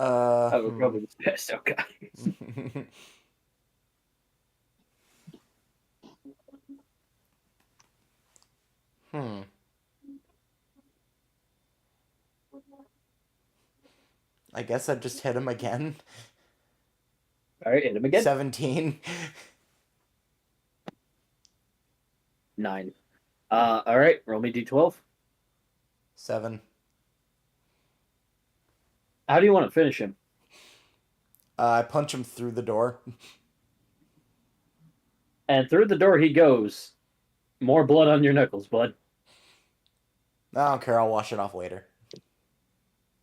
We're probably this pissed. Oh god. I guess I just hit him again. All right, hit him again. 17. 9. All right, roll me d12. 7. How do you want to finish him? I punch him through the door. And through the door he goes. More blood on your knuckles, bud. I don't care. I'll wash it off later.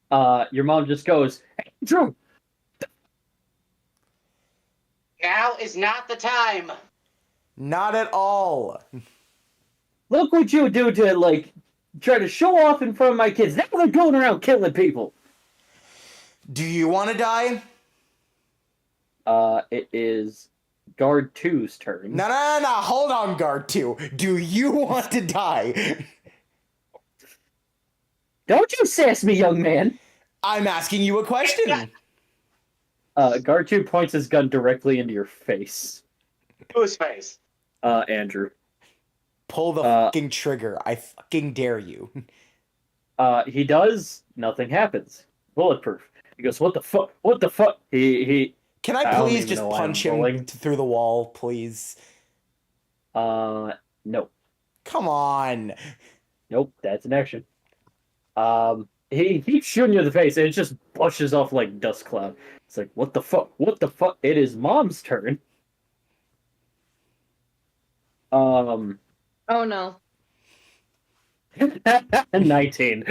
Your mom just goes, "Hey, Drew." Now is not the time. Not at all. Look what you do to, like, try to show off in front of my kids. Now they're going around killing people. Do you want to die? It is Guard 2's turn. No. Hold on, Guard 2. Do you want to die? Don't you sass me, young man. I'm asking you a question. Guard 2 points his gun directly into your face. Whose face? Andrew. Pull the fucking trigger. I fucking dare you. He does. Nothing happens. Bulletproof. He goes, "What the fuck? What the fuck?" He. Can I don't please even just know why punch I'm him rolling. through the wall, please? No. Come on. Nope, that's an action. He keeps shooting you in the face, and it just brushes off like dust cloud. It's like, what the fuck? What the fuck? It is Mom's turn. Oh no. 19.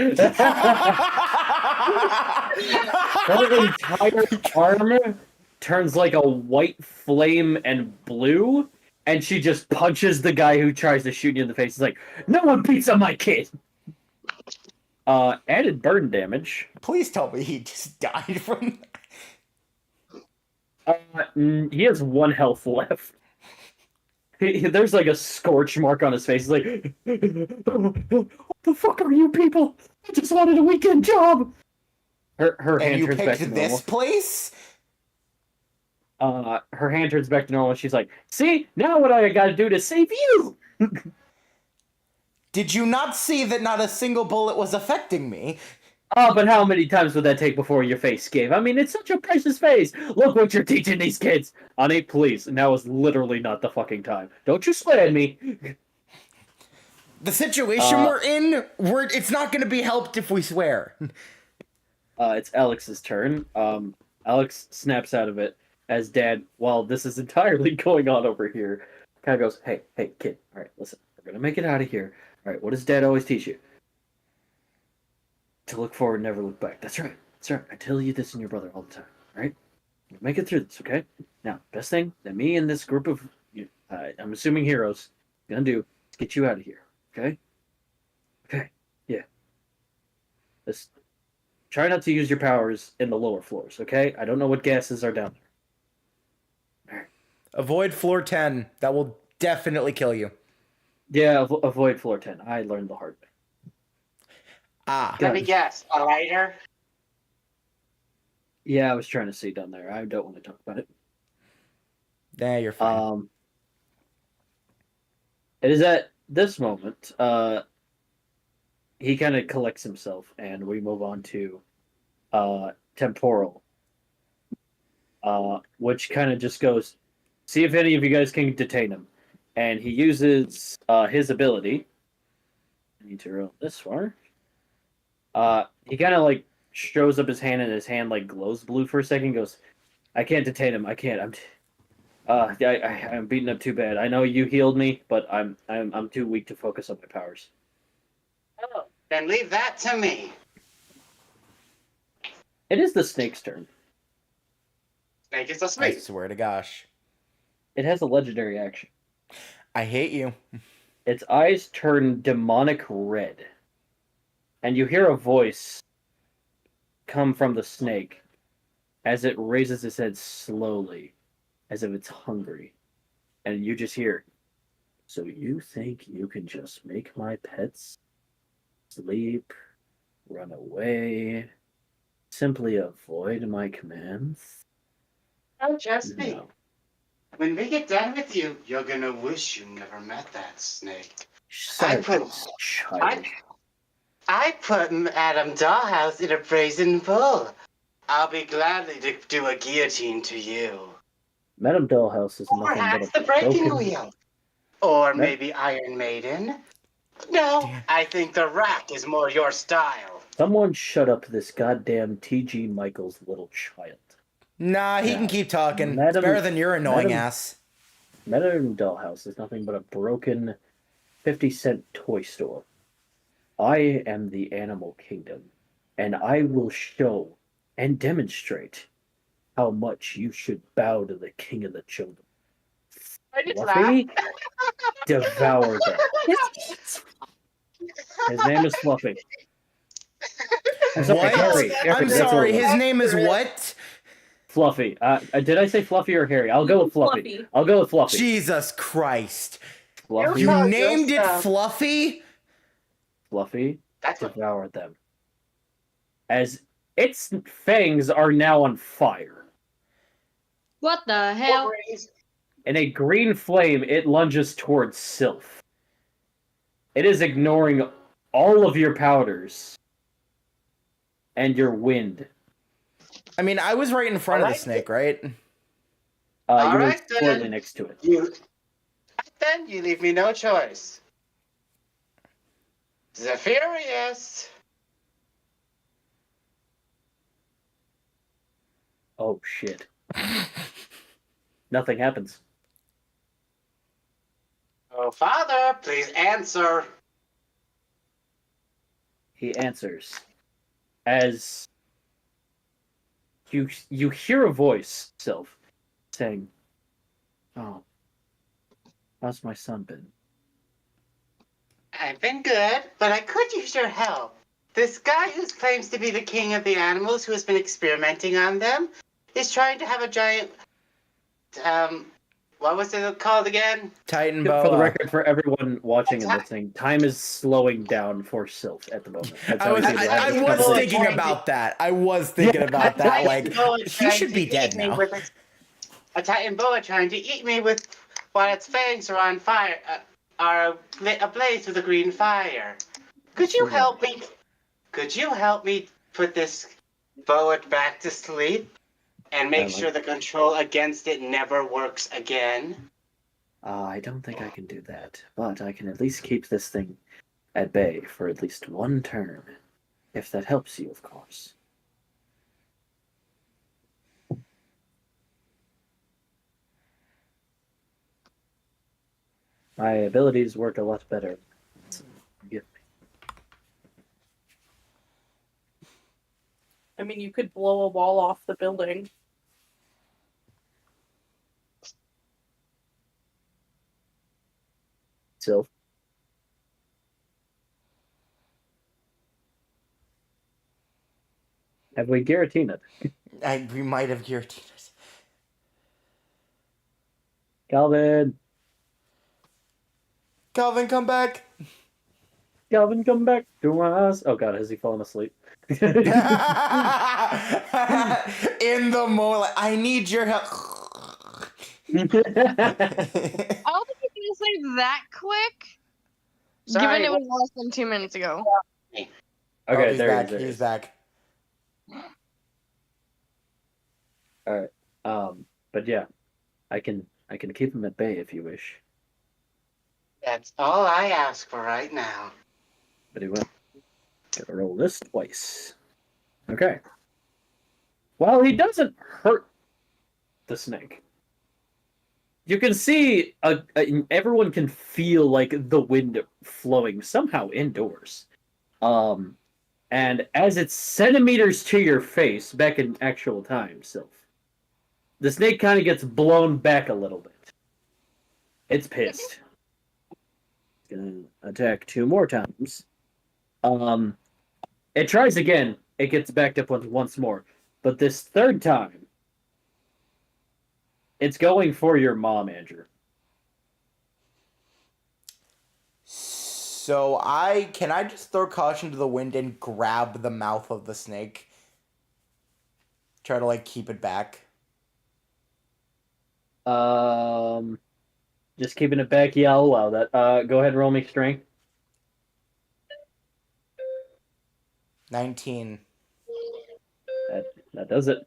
Her entire arm turns like a white flame and blue, and she just punches the guy who tries to shoot you in the face. It's like, no one beats on my kid. Added burn damage. Please tell me he just died from that. He has 1 health left. There's like a scorch mark on his face. He's like, "What the fuck are you people? I just wanted a weekend job." Her And hand you turns back to picked normal. this place? Her hand turns back to normal. She's like, "See, now what I gotta do to save you?" Did you not see that not a single bullet was affecting me? Oh, but how many times would that take before your face gave? I mean, it's such a precious face. Look what you're teaching these kids. Honey, please. Now is literally not the fucking time. Don't you swear at me. The situation we're in, it's not going to be helped if we swear. It's Alex's turn. Alex snaps out of it as Dad, while this is entirely going on over here, kind of goes, hey, kid. All right, listen. We're going to make it out of here. All right, what does Dad always teach you? To look forward, never look back. That's right. I tell you this and your brother all the time. All right? We'll make it through this, okay? Now, best thing that me and this group of, I'm assuming heroes, gonna do is get you out of here, okay? Okay, yeah. Just try not to use your powers in the lower floors, okay? I don't know what gases are down there. All right. Avoid floor 10. That will definitely kill you. Yeah, avoid floor 10. I learned the hard way. Let me guess. A lighter? Yeah, I was trying to see down there. I don't want to talk about it. Nah, you're fine. It is at this moment, he kind of collects himself, and we move on to temporal, which kind of just goes, see if any of you guys can detain him. And he uses his ability. I need to roll this far. He kind of like shows up his hand, and his hand like glows blue for a second. Goes, I can't detain him. I can't. I'm beaten up too bad. I know you healed me, but I'm too weak to focus on my powers. Oh, then leave that to me. It is the snake's turn. Snake is a I snake. swear to gosh. It has a legendary action. I hate you. Its eyes turn demonic red, and you hear a voice come from the snake as it raises its head slowly, as if it's hungry. And you just hear, "So you think you can just make my pets sleep, run away, simply avoid my commands?" Oh, just me. No. When we get done with you, you're gonna wish you never met that snake. Silence, child. I put Madame Dollhouse in a brazen bull. I'll be gladly to do a guillotine to you. Madame Dollhouse is Or nothing but perhaps a the breaking broken... wheel. Or Ma- maybe Iron Maiden. No, Damn. I think the rack is more your style. Someone shut up this goddamn T.G. Michaels little child. Nah, he Now, can keep talking. It's Madam- better than your annoying Madam- ass. Madame Dollhouse is nothing but a broken 50-cent toy store. I am the animal kingdom, and I will show and demonstrate how much you should bow to the king of the jungle. I just Fluffy, laughed. devour them. His name is Fluffy. I'm sorry, What? Harry. Harry, I'm that's what sorry, it was. his name is what? Fluffy. Did I say Fluffy or Harry? I'll go with Fluffy. I'll go with Fluffy. Jesus Christ. Fluffy. You Oh, named it yourself. Fluffy? Fluffy, That's what. devour them. As its fangs are now on fire. What the hell? In a green flame, it lunges towards Sylph. It is ignoring all of your powders and your wind. I mean, I was right in front of the Alright. snake, right? You All were right, squarely then. next to it. Then you leave me no choice. Zephyrus. Oh shit. Nothing happens. Oh, Father, please answer. He answers as you hear a voice, Sylph, saying, "Oh, how's my son been?" I've been good, but I could use your help. This guy who claims to be the king of the animals, who has been experimenting on them, is trying to have a giant, what was it called again? Titan For the boa. record, for everyone watching and listening, time is slowing down for Sylph at the moment. That's I how was, he's able to have I this was conversation. thinking about that. I was thinking about that. Like, he should be dead now. A Titan boa trying to eat me with, while its fangs are on fire, are ablaze with a green fire. Could you help me? Could you help me put this boa back to sleep and make sure the control against it never works again? I don't think I can do that, but I can at least keep this thing at bay for at least one turn, if that helps you, of course. My abilities work a lot better. Forgive me. I mean, you could blow a wall off the building. Sylph. Have we guillotined it? We might have guillotined us. Calvin! Calvin, come back. Calvin, come back to us. Oh god, has he fallen asleep? In the moment, I need your help. I don't think he's gonna say that quick. Sorry. Given it was less than 2 minutes ago. Okay, Oh, he's there back. he is. He's back. But yeah, I can keep him at bay if you wish. That's all I ask for right now. But he will. Gotta roll this twice. Okay. While he doesn't hurt the snake, You can see everyone can feel like the wind flowing somehow indoors. And as it's centimeters to your face, back in actual time, Sylph, the snake kind of gets blown back a little bit. It's pissed. It's gonna attack 2 more times. It tries again. It gets backed up once more. But this third time, it's going for your mom, Andrew. So can I just throw caution to the wind and grab the mouth of the snake? Try to like keep it back. Just keeping it back. Yeah, I'll allow that. Go ahead and roll me strength. 19. That does it.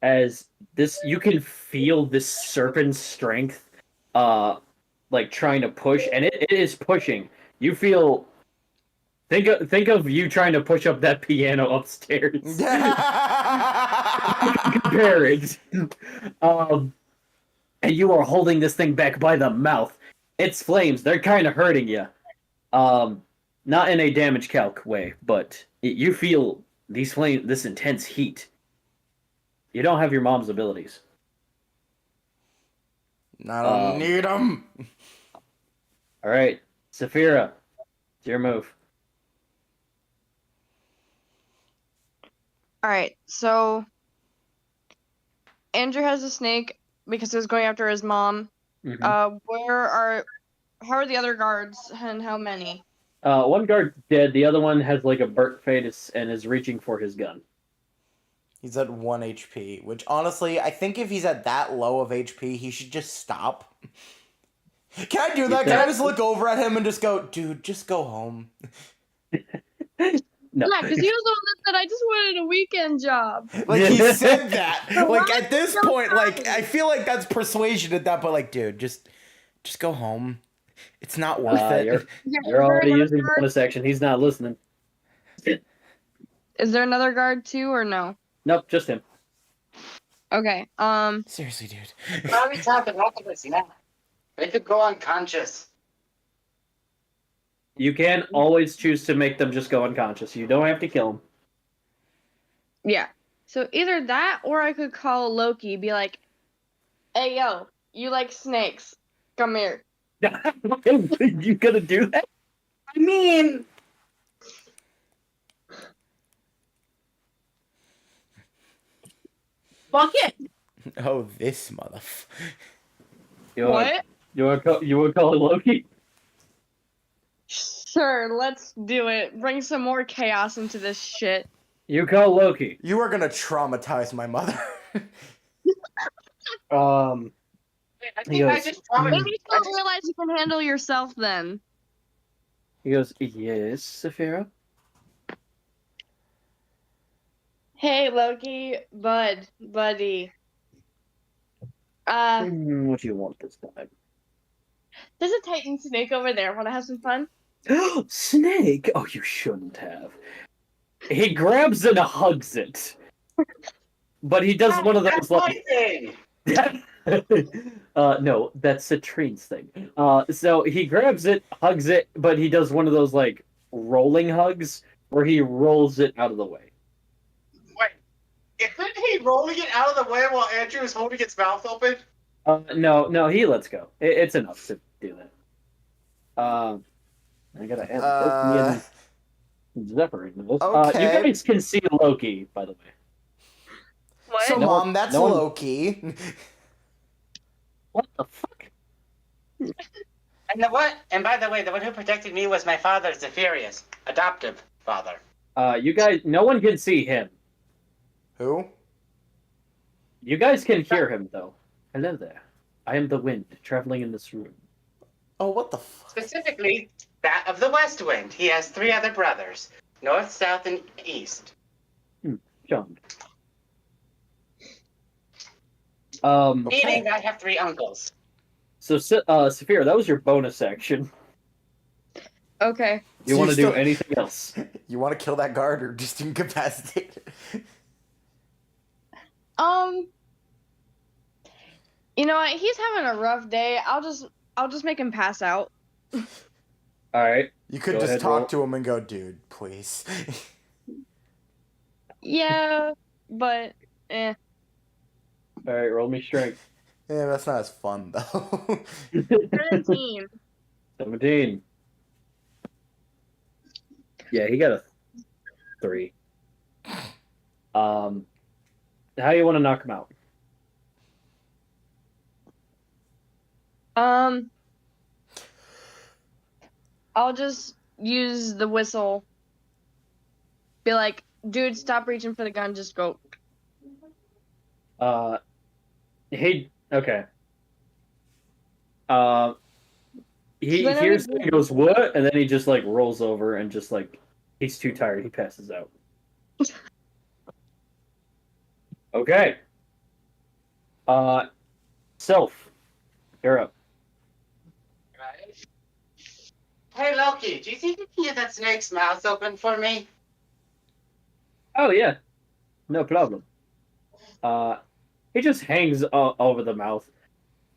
As this, you can feel this serpent's strength, like trying to push, and it is pushing. You feel. Think of you trying to push up that piano upstairs. Compare it. And you are holding this thing back by the mouth. Its flames, they're kind of hurting you. Not in a damage calc way, but you feel these flames, this intense heat. You don't have your mom's abilities. I don't need them. All right, Saphira, it's your move. All right, so Andrew has a snake because he was going after his mom. Mhm. How are the other guards and how many? One guard dead. The other one has like a burnt face and is reaching for his gun. He's at 1 HP, which honestly, I think if he's at that low of HP, he should just stop. Can I do that? Can I just look over at him and just go, dude, just go home? No. Yeah, because he was the one that said, I just wanted a weekend job. Like, he said that. Like, at this point, like, I feel like that's persuasion at that point. Like, dude, just go home. It's not worth it. You're already using bonus action. He's not listening. Is there another guard too, or no? Nope, just him. Okay. Seriously, dude. Why are we talking about this now? They could go unconscious. You can always choose to make them just go unconscious. You don't have to kill them. Yeah. So either that, or I could call Loki, be like, "Hey, yo, you like snakes? Come here." You gonna do that? I mean, fuck it. Oh, this motherfucker. What? You want to call it Loki? Sure, let's do it. Bring some more chaos into this shit. You call Loki. You are gonna traumatize my mother. I He think I goes, just Maybe you don't realize you can handle yourself then. He goes, yes, Saphira? Hey, Loki, buddy. What do you want this time? There's a Titan snake over there. Want to have some fun? Snake? Oh, you shouldn't have. He grabs and hugs it. But he does one of those like... no, that's Citrine's thing. So he grabs it, hugs it, but he does one of those like rolling hugs where he rolls it out of the way. Wait, isn't he rolling it out of the way while Andrew is holding its mouth open? No, he lets go. It's enough to do that. I gotta add Loki and Zephyr into this. Okay. You guys can see Loki, by the way. What? So, No Mom, one- that's no one- Loki. What the fuck? And by the way, the one who protected me was my father, Zephyrus, adoptive father. You guys, no one can see him. Who? You guys can hear him, though. Hello there. I am the wind, traveling in this room. Oh, what the fuck? Specifically, that of the West Wind. He has 3 other brothers, North, South, and East. John. Meaning I have 3 uncles. So, Saphira, that was your bonus action. Okay. You So want to do still- anything else? You want to kill that guard or just incapacitate it? You know what? He's having a rough day. I'll just make him pass out. All right. You could Go just ahead, talk roll. to him and go, dude, please. Yeah, but eh. All right, roll me strength. Yeah, that's not as fun though. 17. 17. Yeah, he got a 3. How do you want to knock him out? I'll just use the whistle. Be like, dude, stop reaching for the gun. Just go. He okay. He Then hears we- he goes what, and then he just like rolls over and just like he's too tired. He passes out. Okay. Self, you're up. Right. Hey Loki, do you think you can get that snake's mouth open for me? Oh yeah, no problem. He just hangs over the mouth.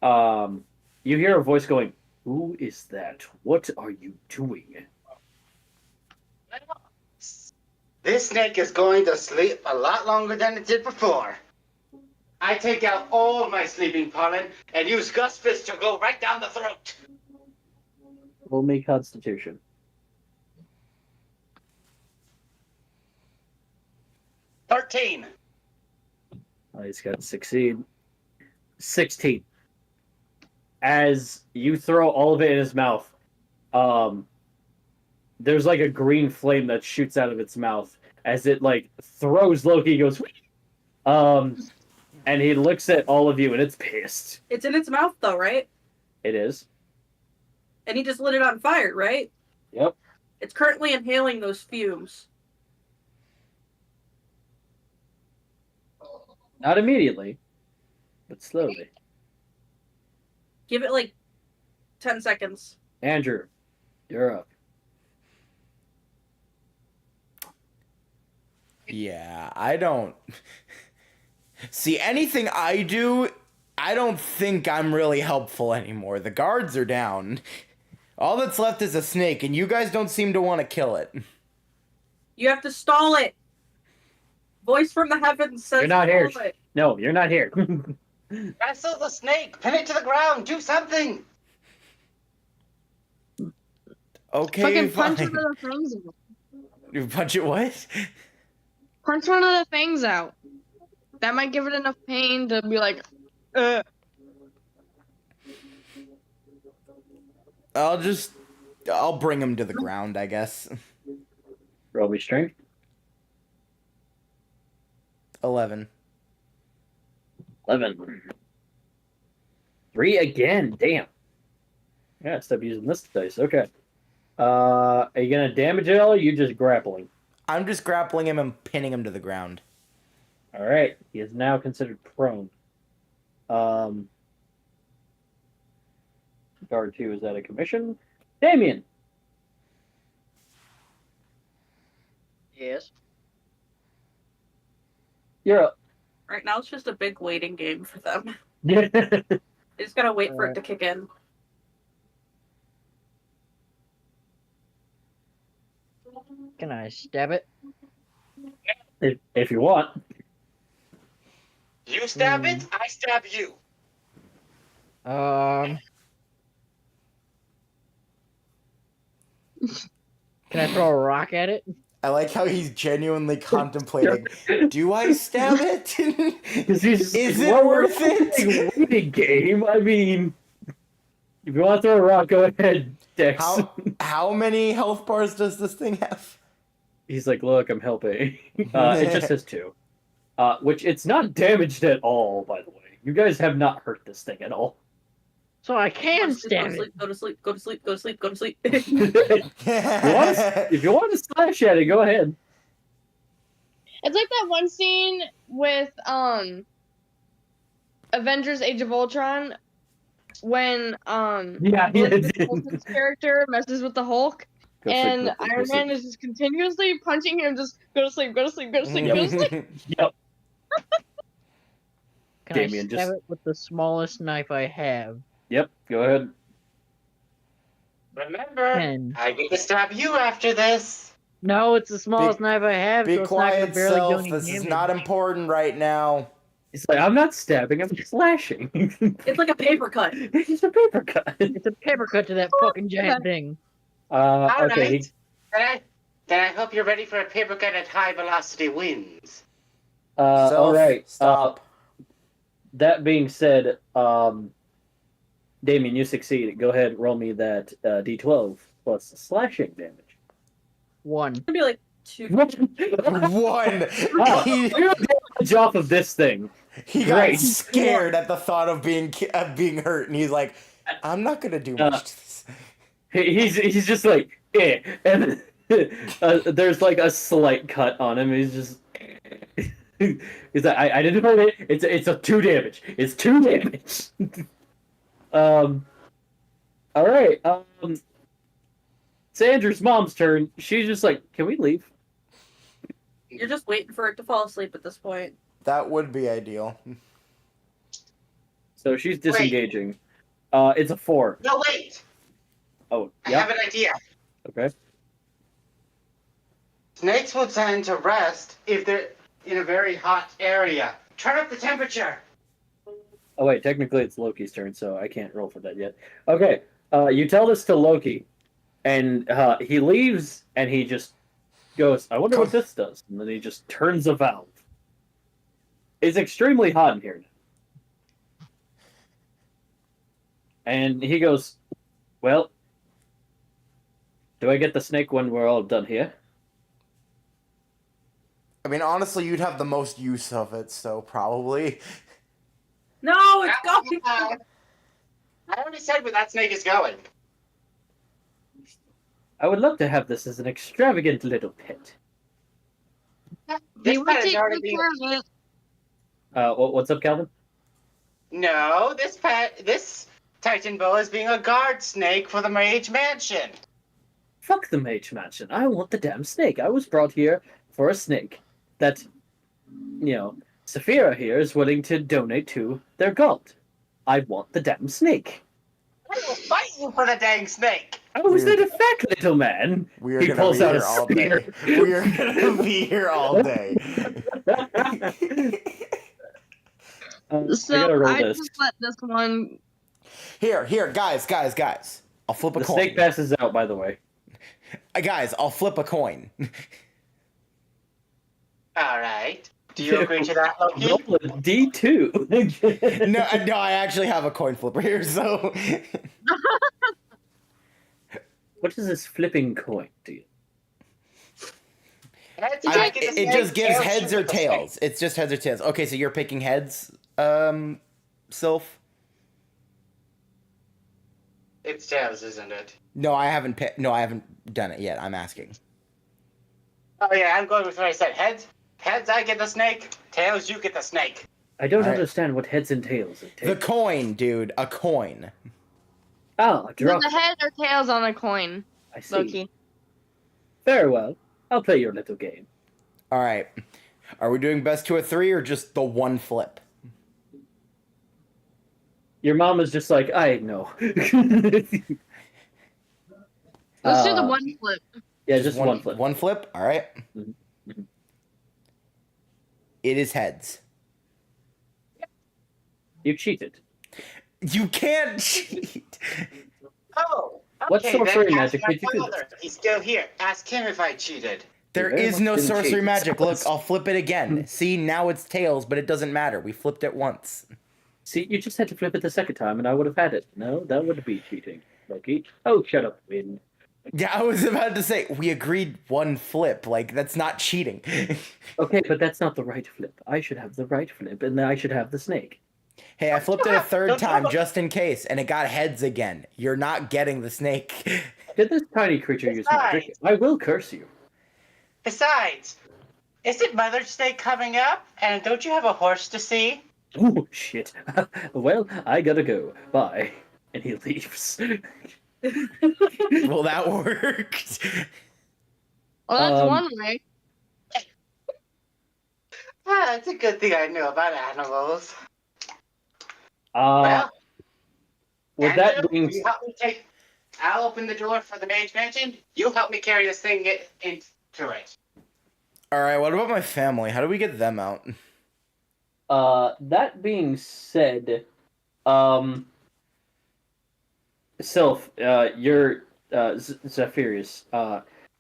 You hear a voice going, "Who is that? What are you doing?" This snake is going to sleep a lot longer than it did before. I take out all my sleeping pollen and use Gus Fist to go right down the throat. Roll me Constitution. $13. Oh, he's got to succeed. 16. As you throw all of it in his mouth, there's like a green flame that shoots out of its mouth as it like throws Loki. He goes, and he looks at all of you and it's pissed. It's in its mouth, though, right? It is. And he just lit it on fire, right? Yep. It's currently inhaling those fumes. Not immediately, but slowly. Give it like 10 seconds. Andrew, you're up. Yeah, I don't see anything I do. I don't think I'm really helpful anymore. The guards are down. All that's left is a snake, and you guys don't seem to want to kill it. You have to stall it. Voice from the heavens says You're not here. stall it. No, you're not here. Wrestle the snake. Pin it to the ground. Do something. Okay, Fucking punch fine. one of the fangs out. You punch it what? Punch one of the fangs out. That might give it enough pain to be like, I'll bring him to the ground, I guess. Roll me strength. 11. 11. 3 again. Damn. Yeah, stop using this dice. Okay. Are you gonna damage it all? Or are you just grappling? I'm just grappling him and pinning him to the ground. All right. He is now considered prone. Guard 2 is out of commission. Damien. Yes. You're up. Right now, it's just a big waiting game for them. Yeah. They just gotta wait for it to kick in. Can I stab it? if you want. You stab it, I stab you. Can I throw a rock at it? I like how he's genuinely contemplating. Do I stab it? Is it worth it? Waiting game. I mean, if you want to throw a rock, go ahead, Dex. How many health bars does this thing have? He's like, look, I'm helping. It just has 2. Which it's not damaged at all, by the way. You guys have not hurt this thing at all. So I can Go stab to it. sleep, go to sleep, go to sleep, go to sleep, go to sleep. If you want to slash at it, go ahead. it's like that one scene with Avengers: Age of Ultron when Yeah, Elizabeth Olsen's character messes with the Hulk. Go sleep, And go sleep, go Iron sleep. Man is just continuously punching him, just go to sleep, go to sleep, go to sleep, go to sleep. Yep. Can Damien, I stab just- it with the smallest knife I have? Yep, go ahead. Remember, 10. I get to stab you after this. No, it's the smallest knife I have, Be so it's not gonna quiet, barely do self. any This damage. is not important right now. He's like, I'm not stabbing, I'm slashing. It's like a paper cut. It's a paper cut. It's a paper cut to that fucking giant thing. All Okay. right. Then I hope you're ready for a paper cut at high velocity winds. Self, All right. stop. That being said, Damien, you succeed. Go ahead, roll me that D12 plus slashing damage. 1. It'd be like 2. One. Wow, He, you're damage off of this thing. he got Great. scared at the thought of being hurt, and he's like, "I'm not gonna do much to this." He's just like, eh. And there's like a slight cut on him. He's just. He's like, I didn't hurt it. It's a 2 damage. It's 2 damage. All right. It's Andrew's mom's turn. She's just like, can we leave? You're just waiting for it to fall asleep at this point. That would be ideal. So she's disengaging. It's a 4. No, wait. Oh, I yeah. have an idea. Okay. Snakes will tend to rest if they're in a very hot area. Turn up the temperature. Oh wait, technically it's Loki's turn, so I can't roll for that yet. Okay. You tell this to Loki, and he leaves, and he just goes, I wonder what this does. And then he just turns a valve. It's extremely hot in here. And he goes, well, do I get the snake when we're all done here? I mean, honestly, you'd have the most use of it, so probably. No, it's going. I already said where that snake is going. I would love to have this as an extravagant little pet. This He would pet is take already good being... care of it. What's up, Calvin? No, this Titan Boa is being a guard snake for the Mage Mansion. Fuck the Mage Mansion. I want the damn snake. I was brought here for a snake that, Saphira here is willing to donate to their god. I want the damn snake. I will fight you for the dang snake. How is that a fact, little man? We are He gonna pulls be out here a all day. spear. We are gonna be here all day. I gotta So roll I this. just let this one. Here, guys. I'll flip a The coin. snake passes out, by the way. Guys, I'll flip a coin. All right. Do you agree to that, Loki? Roll a D2. No, I actually have a coin flipper here, so. What does this flipping coin do? It just gives heads or tails. It's just heads or tails. Okay, so you're picking heads, Sylph? It's tails, isn't it? No, I haven't done it yet. I'm asking. Oh yeah, I'm going with what I said. Heads, I get the snake. Tails, you get the snake. I don't All right. understand what heads and tails entail. The coin, dude. A coin. Ah, drop. The head or tails on a coin, I see. Loki. Very well. I'll play your little game. All right. Are we doing best 2 of 3 or just the one flip? Your mom is just like, I know. Let's do the one flip. Yeah, just one flip. One flip? All right. Mhm. Mhm. It is heads. You cheated. You can't cheat. Oh, okay. What sorcery then ask magic my did you do? father. He's still here. Ask him if I cheated. There very is much no didn't sorcery cheat. magic. Look, I'll flip it again. See, now it's tails, but it doesn't matter. We flipped it once. See, you just had to flip it the second time, and I would have had it. No, that would be cheating, Loki. Oh, shut up, Win. Yeah, I was about to say, we agreed one flip. Like, that's not cheating. Okay, but that's not the right flip. I should have the right flip, and I should have the snake. Hey, I flipped it a third time just in case, and it got heads again. You're not getting the snake. Did this tiny creature use magic? I will curse you. Besides, isn't Mother's Day coming up? And don't you have a horse to see? Oh, shit. Well, I gotta go. Bye. And he leaves. Well, that worked. Well, that's Um, one way. Ah, it's a good thing I know about animals. Well, With that Andrew, being you help me take. I'll open the door for the mage mansion. You help me carry this thing into it. All right, what about my family? How do we get them out? that being said, Sylph, your Zephyrus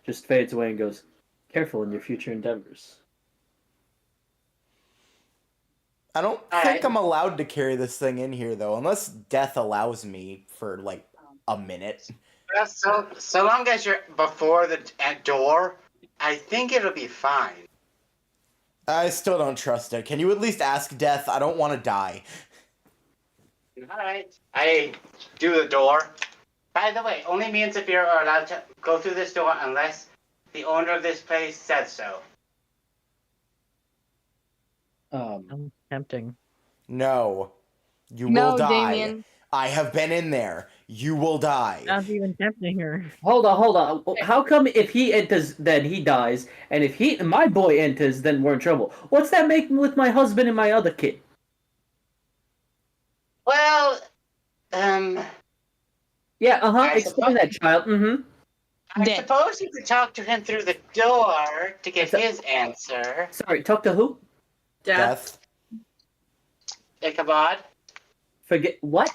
just fades away and goes, "Careful in your future endeavors." I don't All think right. I'm allowed to carry this thing in here though, unless death allows me for like a minute. Well, so long as you're before the door, I think it'll be fine. I still don't trust it. Can you at least ask death? I don't want to die. All right. I do the door. By the way, only me and Zephyr are allowed to go through this door unless the owner of this place said so. Tempting. No. You No, will die. Damien. I have been in there. You will die. Not even tempting her. Hold on. How come if he enters, then he dies, and if my boy enters, then we're in trouble? What's that make with my husband and my other kid? Well, Yeah, I explain that, child. I Dead. suppose you could talk to him through the door to get his answer. Sorry, talk to who? Death. Ichabod. Forget what?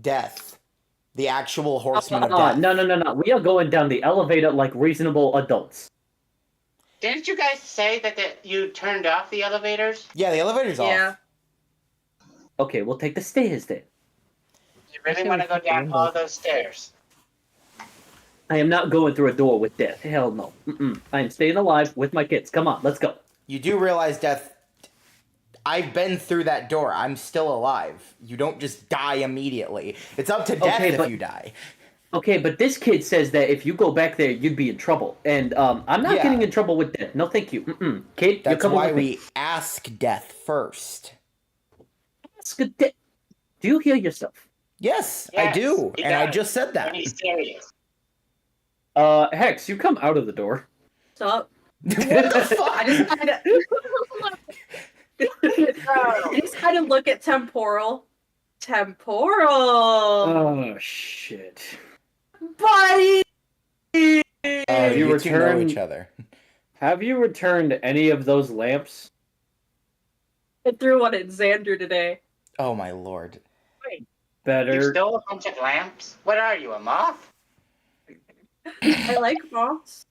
Death. The actual horseman of death. No. We are going down the elevator like reasonable adults. Didn't you guys say that you turned off the elevators? Yeah, the elevator's Yeah. off. Okay, we'll take the stairs then. You really want to go down all those stairs? I am not going through a door with death. Hell no. I am staying alive with my kids. Come on, let's go. You do realize death. I've been through that door. I'm still alive. You don't just die immediately. It's up to death if you die. Okay, but this kid says that if you go back there, you'd be in trouble. And I'm not Yeah. getting in trouble with death. No, thank you. Kid, you're That's coming why with me. we ask death first. Ask a Do you hear yourself? Yes, I Yes, do. he And I does. just said that. When he's serious. Hex, you come out of the door. So What the fuck? I just kind of, I just kind of look at temporal. Oh, shit. Buddy. You You two know return- each other. Have you returned any of those lamps? I threw one at Xander today. Oh my lord. You Better. stole a bunch of lamps? What are you, a moth? I like moths.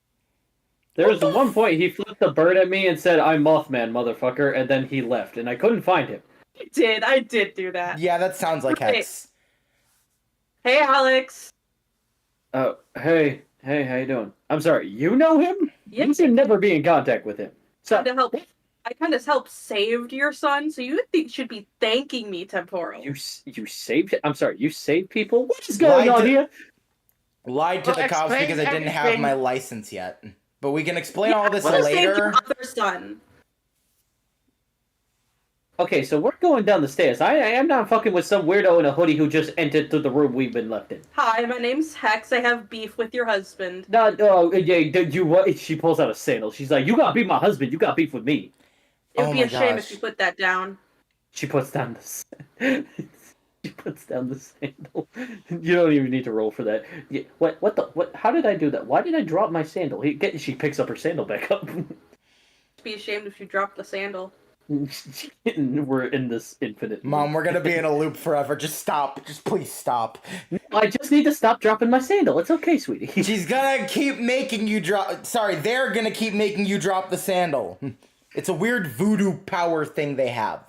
There was one point he flipped the bird at me and said, "I'm Mothman, motherfucker," and then he left, and I couldn't find him. I did do that. Yeah, that sounds like Right. Hex. Hey, Alex. Oh, hey, how you doing? I'm sorry, you know him? Yeah. You should never be in contact with him. So, I kind of helped saved your son, so you should be thanking me, temporal. you saved. I'm sorry, you saved people. What is going Lied on to- here? Lied to Well, the cops explain because I didn't have everything. my license yet. But we can explain all this I saved later. your other son. Okay, so we're going down the stairs. I am not fucking with some weirdo in a hoodie who just entered to the room we've been left in. Hi, my name's Hex. I have beef with your husband. No, you what? She pulls out a sandal. She's like, "You gotta be my husband. You got beef with me." It would Oh be my a shame gosh. if you put that down. She puts down the. She puts down the sandal. You don't even need to roll for that. What? How did I do that? Why did I drop my sandal? She picks up her sandal back up. It'd be a shame if you dropped the sandal. We're in this infinite. Mom, we're gonna be in a loop forever. Just stop. Just please stop. I just need to stop dropping my sandal. It's okay, sweetie. She's gonna keep making you drop. Sorry, they're gonna keep making you drop the sandal. It's a weird voodoo power thing they have.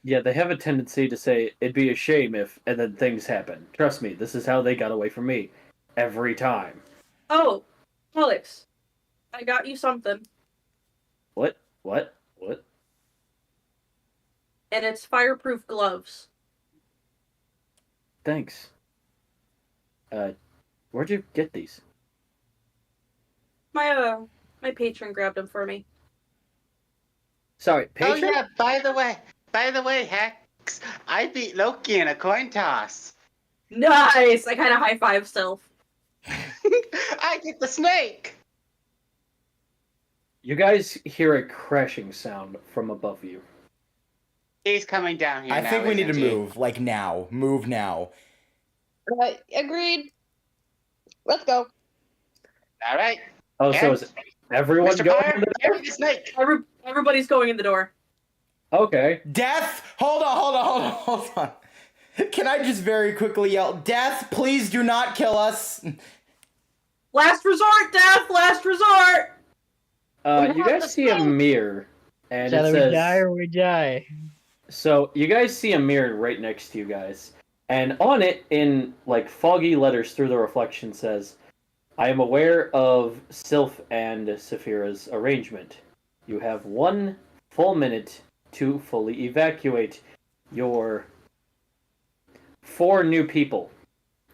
Yeah, they have a tendency to say it'd be a shame if, and then things happen. Trust me, this is how they got away from me every time. Oh, Alex, I got you something, What? and it's fireproof gloves. Thanks. Where'd you get these? My patron grabbed them for me. Sorry, patron? Oh yeah, by the way, Hex, I beat Loki in a coin toss. Nice. I kind of high five Sylph. I get the snake. You guys hear a crashing sound from above you. He's coming down here I now, think we need to isn't he? move, like now. Move now. Agreed. Let's go. All right. Oh, so And is everyone Mr. going Pyre, in the carry the snake. Everybody's going in the door. Okay. Death! Hold on. Can I just very quickly yell, Death, please do not kill us? Last resort, Death! Last resort! You guys see a mirror, and It's it either we die says. or we die. So you guys see a mirror right next to you guys, and on it, in like foggy letters through the reflection, says, "I am aware of Sylph and Saphira's arrangement. You have 1 full minute to fully evacuate your 4 new people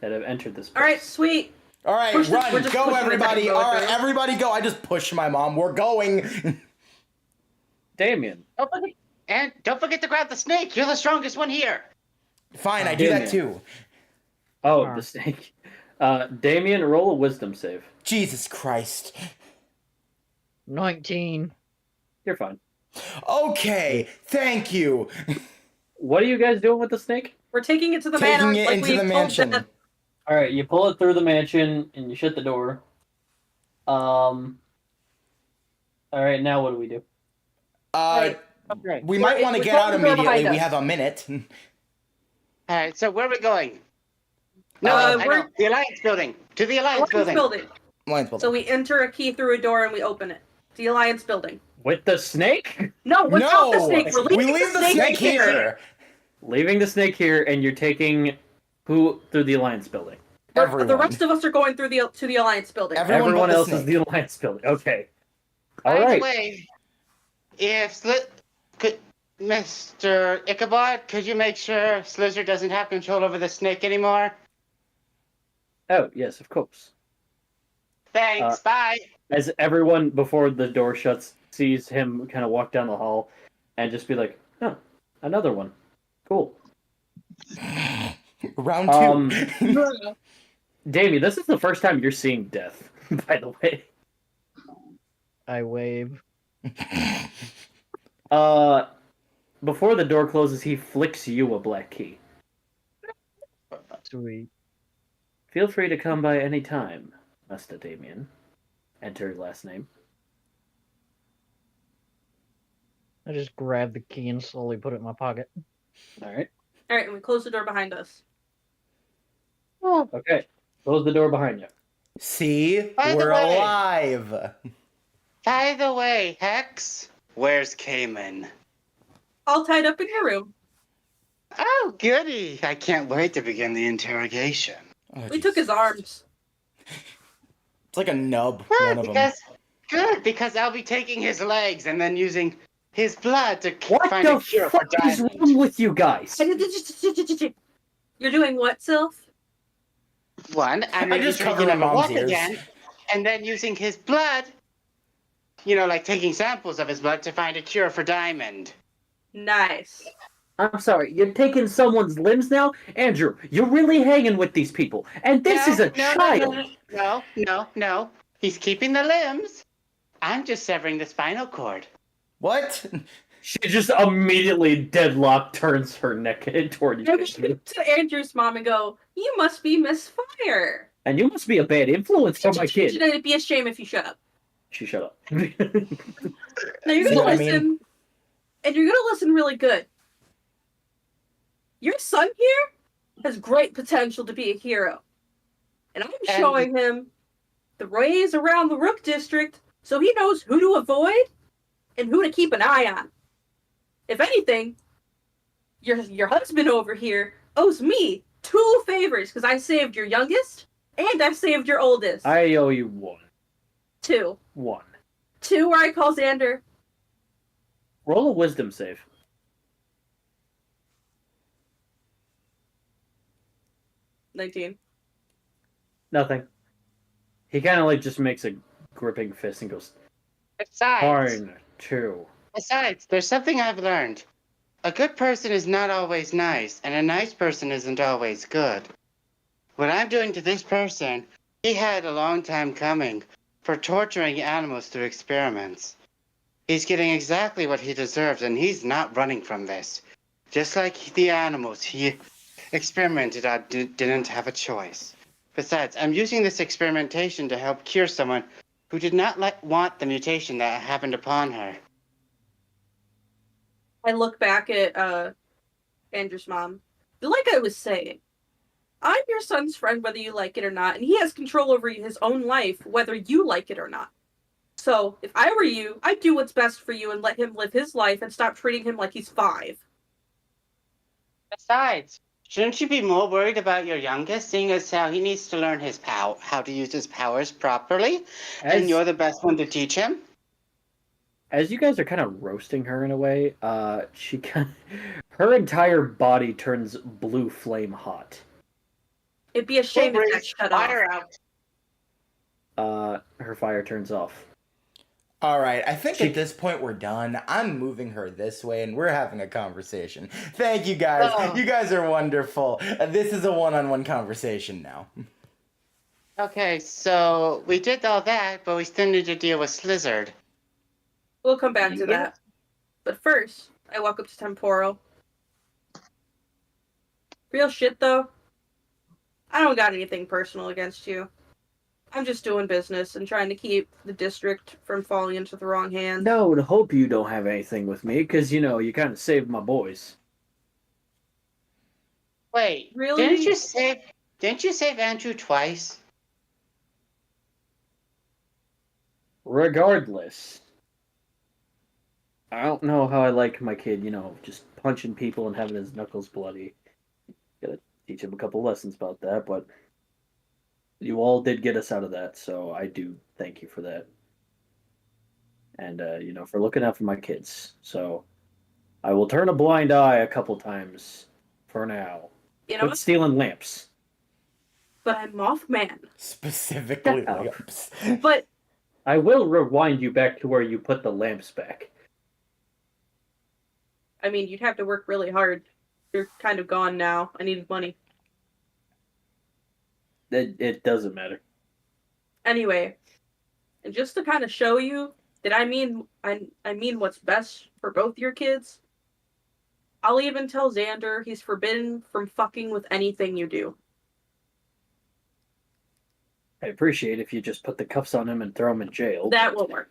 that have entered this place." Alright, sweet. All right, We're run, just go pushing everybody. everybody All right, through. everybody go. I just pushed my mom. We're going. Damien. Don't forget to grab the snake. You're the strongest one here. Fine, I do that Damien. too. Oh, Alright. the snake. Damien, roll a wisdom save. Jesus Christ. 19. You're fine. Okay, thank you. What are you guys doing with the snake? We're taking it to the Taking manor. it like into we the told mansion. Death. All right, you pull it through the mansion and you shut the door. All right, now what do we do? We might want to we get close out the door immediately. behind We us. have a minute. All right, so where are we going? No, Uh, I we're- know. The Alliance Building. To the Alliance Alliance Building. building. Lions building. So we enter a key through a door and we open it. The Alliance building. With the snake? No, without the snake. We're we leaving leave the snake here. Leaving the snake here, and you're taking who through the Alliance building? Everyone. The rest of us are going through to the Alliance building. Everyone but the else is snake. the Alliance building. Okay. By All the right. way, Mr. Ichabod, could you make sure Slizzard doesn't have control over the snake anymore? Oh, yes, of course. Thanks. Bye. As everyone before the door shuts sees him kind of walk down the hall and just be like, "Huh, another one. Cool." Round 2. Damien, this is the first time you're seeing death, by the way. I wave. Before the door closes, he flicks you a black key. Sweet. Feel free to come by any time, Master Damien. Enter your last name. I just grab the key and slowly put it in my pocket. All right. Alright, and we close the door behind us. Okay. Close the door behind you. See? By the We're way. alive. By the way, Hex, where's Cayman? All tied up in your room. Oh, goody. I can't wait to begin the interrogation. Oh, We took his arms. It's like a nub, Good, one of them. because I'll be taking his legs and then using his blood to What find a the cure for fuck is diamonds. wrong with you guys? You're doing what, Sylph? One, I'm I maybe just drinking cover my him a mom's walk ears. again, and then using his blood, like taking samples of his blood to find a cure for diamond. Nice. I'm sorry, you're taking someone's limbs now? Andrew, you're really hanging with these people. And this is a child. No. He's keeping the limbs. I'm just severing the spinal cord. What? She just immediately deadlock turns her neck toward I you. go to Andrew's mom and go, "You must be Miss Fire." And you must be a bad influence for my kid. It'd be a shame if you shut up. She shut up. Now you're See gonna what I listen, mean? and you're gonna listen really good. Your son here has great potential to be a hero, and I'm showing him the ways around the Rook District so he knows who to avoid and who to keep an eye on. If anything, your husband over here owes me 2 favors because I saved your youngest and I saved your oldest. I owe you 1. 2. 1. 2 where I call Xander. Roll a wisdom save. $19. Nothing. He kind of just makes a gripping fist and goes, Besides, "Fine, 2. there's something I've learned. A good person is not always nice, and a nice person isn't always good. What I'm doing to this person, he had a long time coming for torturing animals through experiments. He's getting exactly what he deserves, and he's not running from this. Just like the animals he experimented on didn't have a choice. Besides, I'm using this experimentation to help cure someone who did not want the mutation that happened upon her. I look back at Andrew's mom. Like I was saying, I'm your son's friend whether you like it or not, and he has control over his own life whether you like it or not. So, if I were you, I'd do what's best for you and let him live his life and stop treating him like he's 5. Besides, shouldn't you be more worried about your youngest, seeing as how he needs to learn how to use his powers properly, and you're the best one to teach him? As you guys are kind of roasting her in a way, her entire body turns blue flame hot. It'd be a shame if that shut off. Her fire turns off. All right, I think at this point we're done. I'm moving her this way, and we're having a conversation. Thank you guys. Oh. You guys are wonderful. This is a one-on-one conversation now. Okay, so we did all that, but we still need to deal with Slizzard. We'll come back to that. But first, I walk up to Temporal. Real shit, though. I don't got anything personal against you. I'm just doing business and trying to keep the district from falling into the wrong hands. No, to hope you don't have anything with me, because, you kind of saved my boys. Wait, Really? Didn't you save Andrew twice? Regardless, I don't know how I like my kid, just punching people and having his knuckles bloody. Gotta teach him a couple lessons about that, but you all did get us out of that, so I do thank you for that. And, for looking out for my kids. So I will turn a blind eye a couple times for now. Quit stealing lamps. But I'm Mothman. Specifically lamps. But I will rewind you back to where you put the lamps back. I mean, you'd have to work really hard. You're kind of gone now. I needed money. It doesn't matter. Anyway, and just to kind of show you that I mean what's best for both your kids, I'll even tell Xander he's forbidden from fucking with anything you do. I appreciate if you just put the cuffs on him and throw him in jail. That won't work.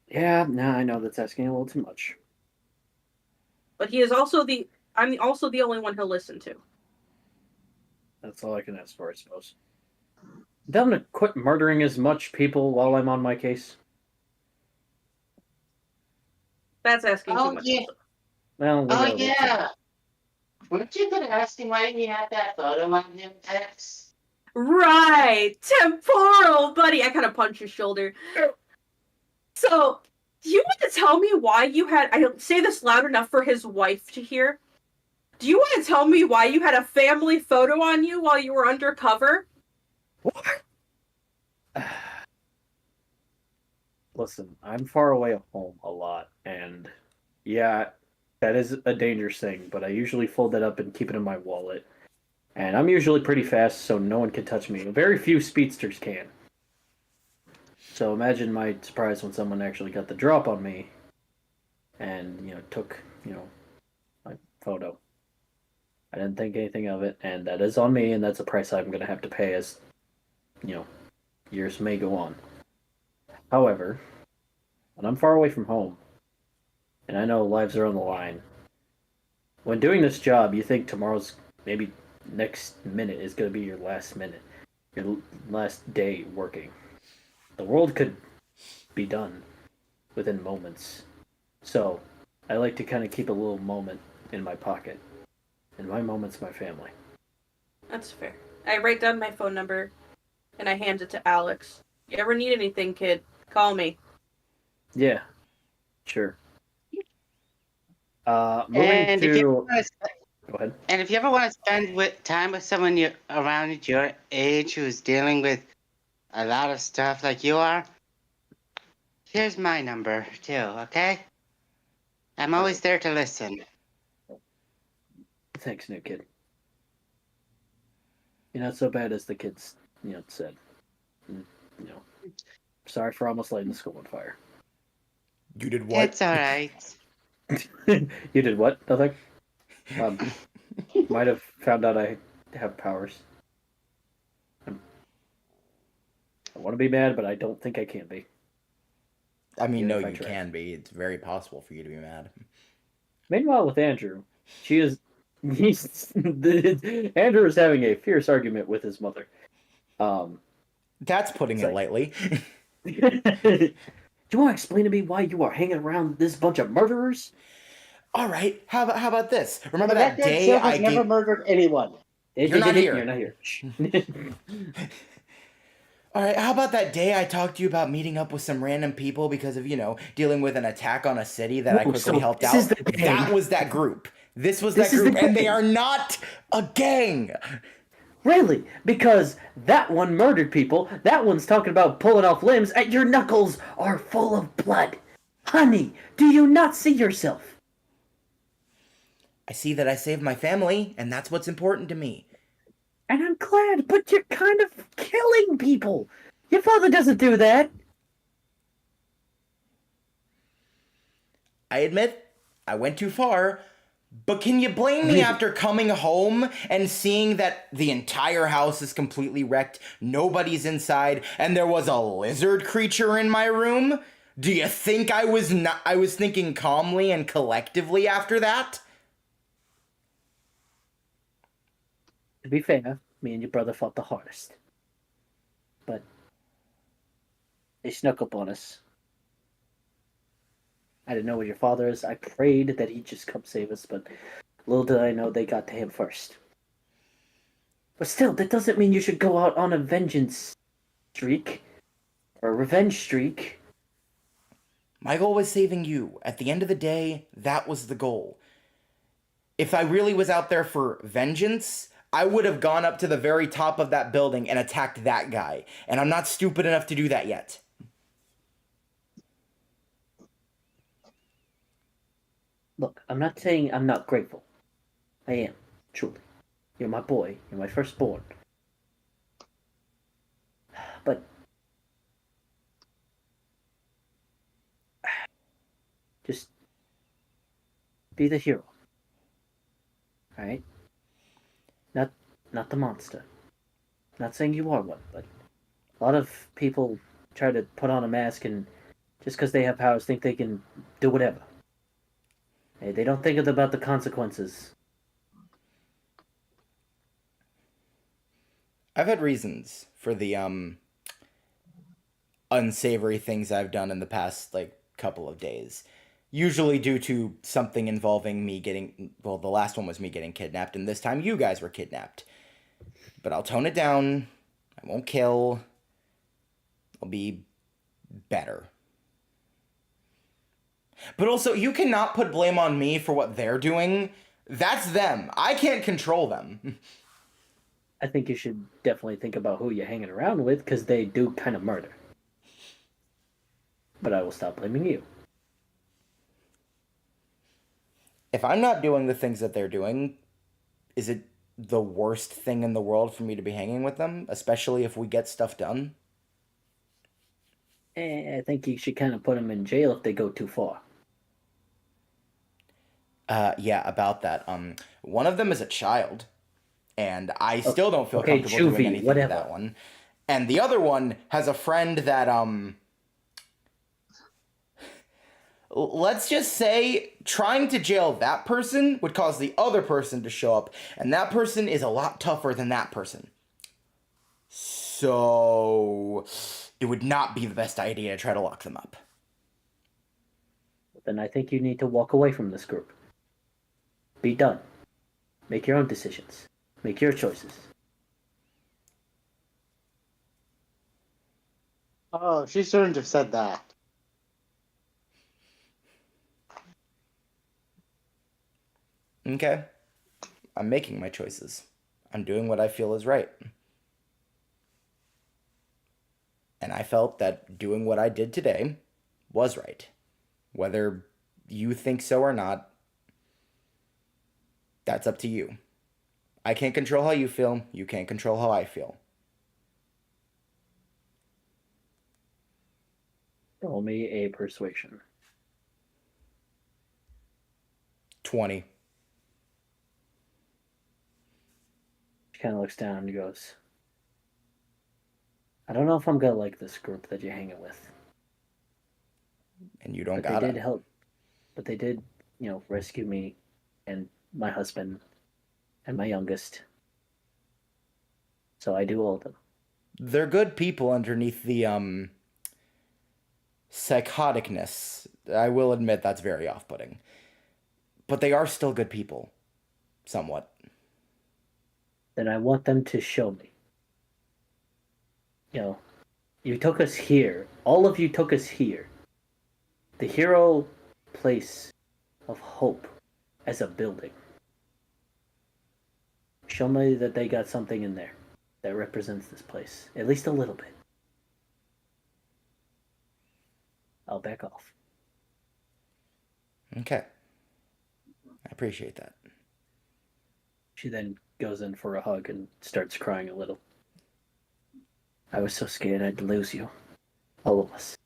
Yeah, I know that's asking a little too much. But he is also I'm also the only one he'll listen to. That's all I can ask for, I suppose. Tell him to quit murdering as much people while I'm on my case. That's asking too much. Yeah. Well, Yeah. Weren't you gonna ask him why he had that photo on him, Tex? Right! Temporal, buddy! I kind of punch his shoulder. So, do you want to tell me why you had... I don't say this loud enough for his wife to hear. Do you want to tell me why you had a family photo on you while you were undercover? What? Listen, I'm far away at home a lot, and yeah, that is a dangerous thing, but I usually fold that up and keep it in my wallet. And I'm usually pretty fast, so no one can touch me. Very few speedsters can. So imagine my surprise when someone actually got the drop on me and, took, my photo. I didn't think anything of it, and that is on me, and that's a price I'm going to have to pay as, years may go on. However, when I'm far away from home, and I know lives are on the line, when doing this job, you think tomorrow's, maybe next minute is going to be your last minute, your last day working. The world could be done within moments. So, I like to kind of keep a little moment in my pocket. And my moment's my family. That's fair. I write down my phone number, and I hand it to Alex. You ever need anything, kid, call me. Yeah, sure. Moving to... Go ahead. And if you ever want to spend time with someone around your age who's dealing with a lot of stuff like you are, here's my number too, okay? I'm always there to listen. Thanks, new kid. You're not so bad as the kids, said. Sorry for almost lighting the school on fire. You did what? It's alright. You did what? Nothing? Might have found out I have powers. I want to be mad, but I don't think I can be. I mean, Even no, if I you try. can be. It's very possible for you to be mad. Meanwhile, with Andrew, she is. Andrew is having a fierce argument with his mother. That's putting it lightly. Do you want to explain to me why you are hanging around this bunch of murderers? All right, how about this? Remember But that that day Silver's I never gave... murdered anyone. You're not here. You're not here. All right, how about that day I talked to you about meeting up with some random people because of, dealing with an attack on a city that I quickly helped out? That was that group. This was that group, and they are not a gang. Really? Because that one murdered people, that one's talking about pulling off limbs, and your knuckles are full of blood. Honey, do you not see yourself? I see that I saved my family, and that's what's important to me. And I'm glad, but you're kind of killing people. Your father doesn't do that. I admit, I went too far, but can you blame me after coming home and seeing that the entire house is completely wrecked, nobody's inside, and there was a lizard creature in my room? Do you think I was thinking calmly and collectively after that? To be fair, me and your brother fought the hardest. But they snuck up on us. I didn't know where your father is. I prayed that he'd just come save us, but little did I know they got to him first. But still, that doesn't mean you should go out on a vengeance streak. Or a revenge streak. My goal was saving you. At the end of the day, that was the goal. If I really was out there for vengeance, I would have gone up to the very top of that building and attacked that guy. And I'm not stupid enough to do that yet. Look, I'm not saying I'm not grateful. I am, truly. You're my boy. You're my firstborn. But just be the hero. Alright? Not the monster. Not saying you are one, but a lot of people try to put on a mask and just because they have powers think they can do whatever. Hey, they don't think about the consequences. I've had reasons for the unsavory things I've done in the past couple of days. Usually due to something involving me getting, well, the last one was me getting kidnapped, and this time you guys were kidnapped. But I'll tone it down. I won't kill. I'll be better. But also, you cannot put blame on me for what they're doing. That's them. I can't control them. I think you should definitely think about who you're hanging around with, because they do kind of murder. But I will stop blaming you. If I'm not doing the things that they're doing, is it the worst thing in the world for me to be hanging with them? Especially if we get stuff done? I think you should kind of put them in jail if they go too far. Yeah, about that. One of them is a child, and I still don't feel comfortable doing anything with that one. And the other one has a friend that, let's just say trying to jail that person would cause the other person to show up, and that person is a lot tougher than that person. So it would not be the best idea to try to lock them up. Then I think you need to walk away from this group. Be done. Make your own decisions. Make your choices. Oh, she shouldn't have said that. Okay. I'm making my choices. I'm doing what I feel is right. And I felt that doing what I did today was right. Whether you think so or not, that's up to you. I can't control how you feel. You can't control how I feel. Roll me a persuasion. 20. She kind of looks down and goes, I don't know if I'm gonna like this group that you're hanging with. And you don't But got they did it. help. But they did, rescue me and my husband and my youngest. So I do owe them. They're good people underneath the psychoticness. I will admit that's very off-putting. But they are still good people. Somewhat. Then I want them to show me. You took us here. All of you took us here. The hero place of hope as a building. Show me that they got something in there that represents this place. At least a little bit. I'll back off. Okay. I appreciate that. She then goes in for a hug and starts crying a little. I was so scared I'd lose you. All of us.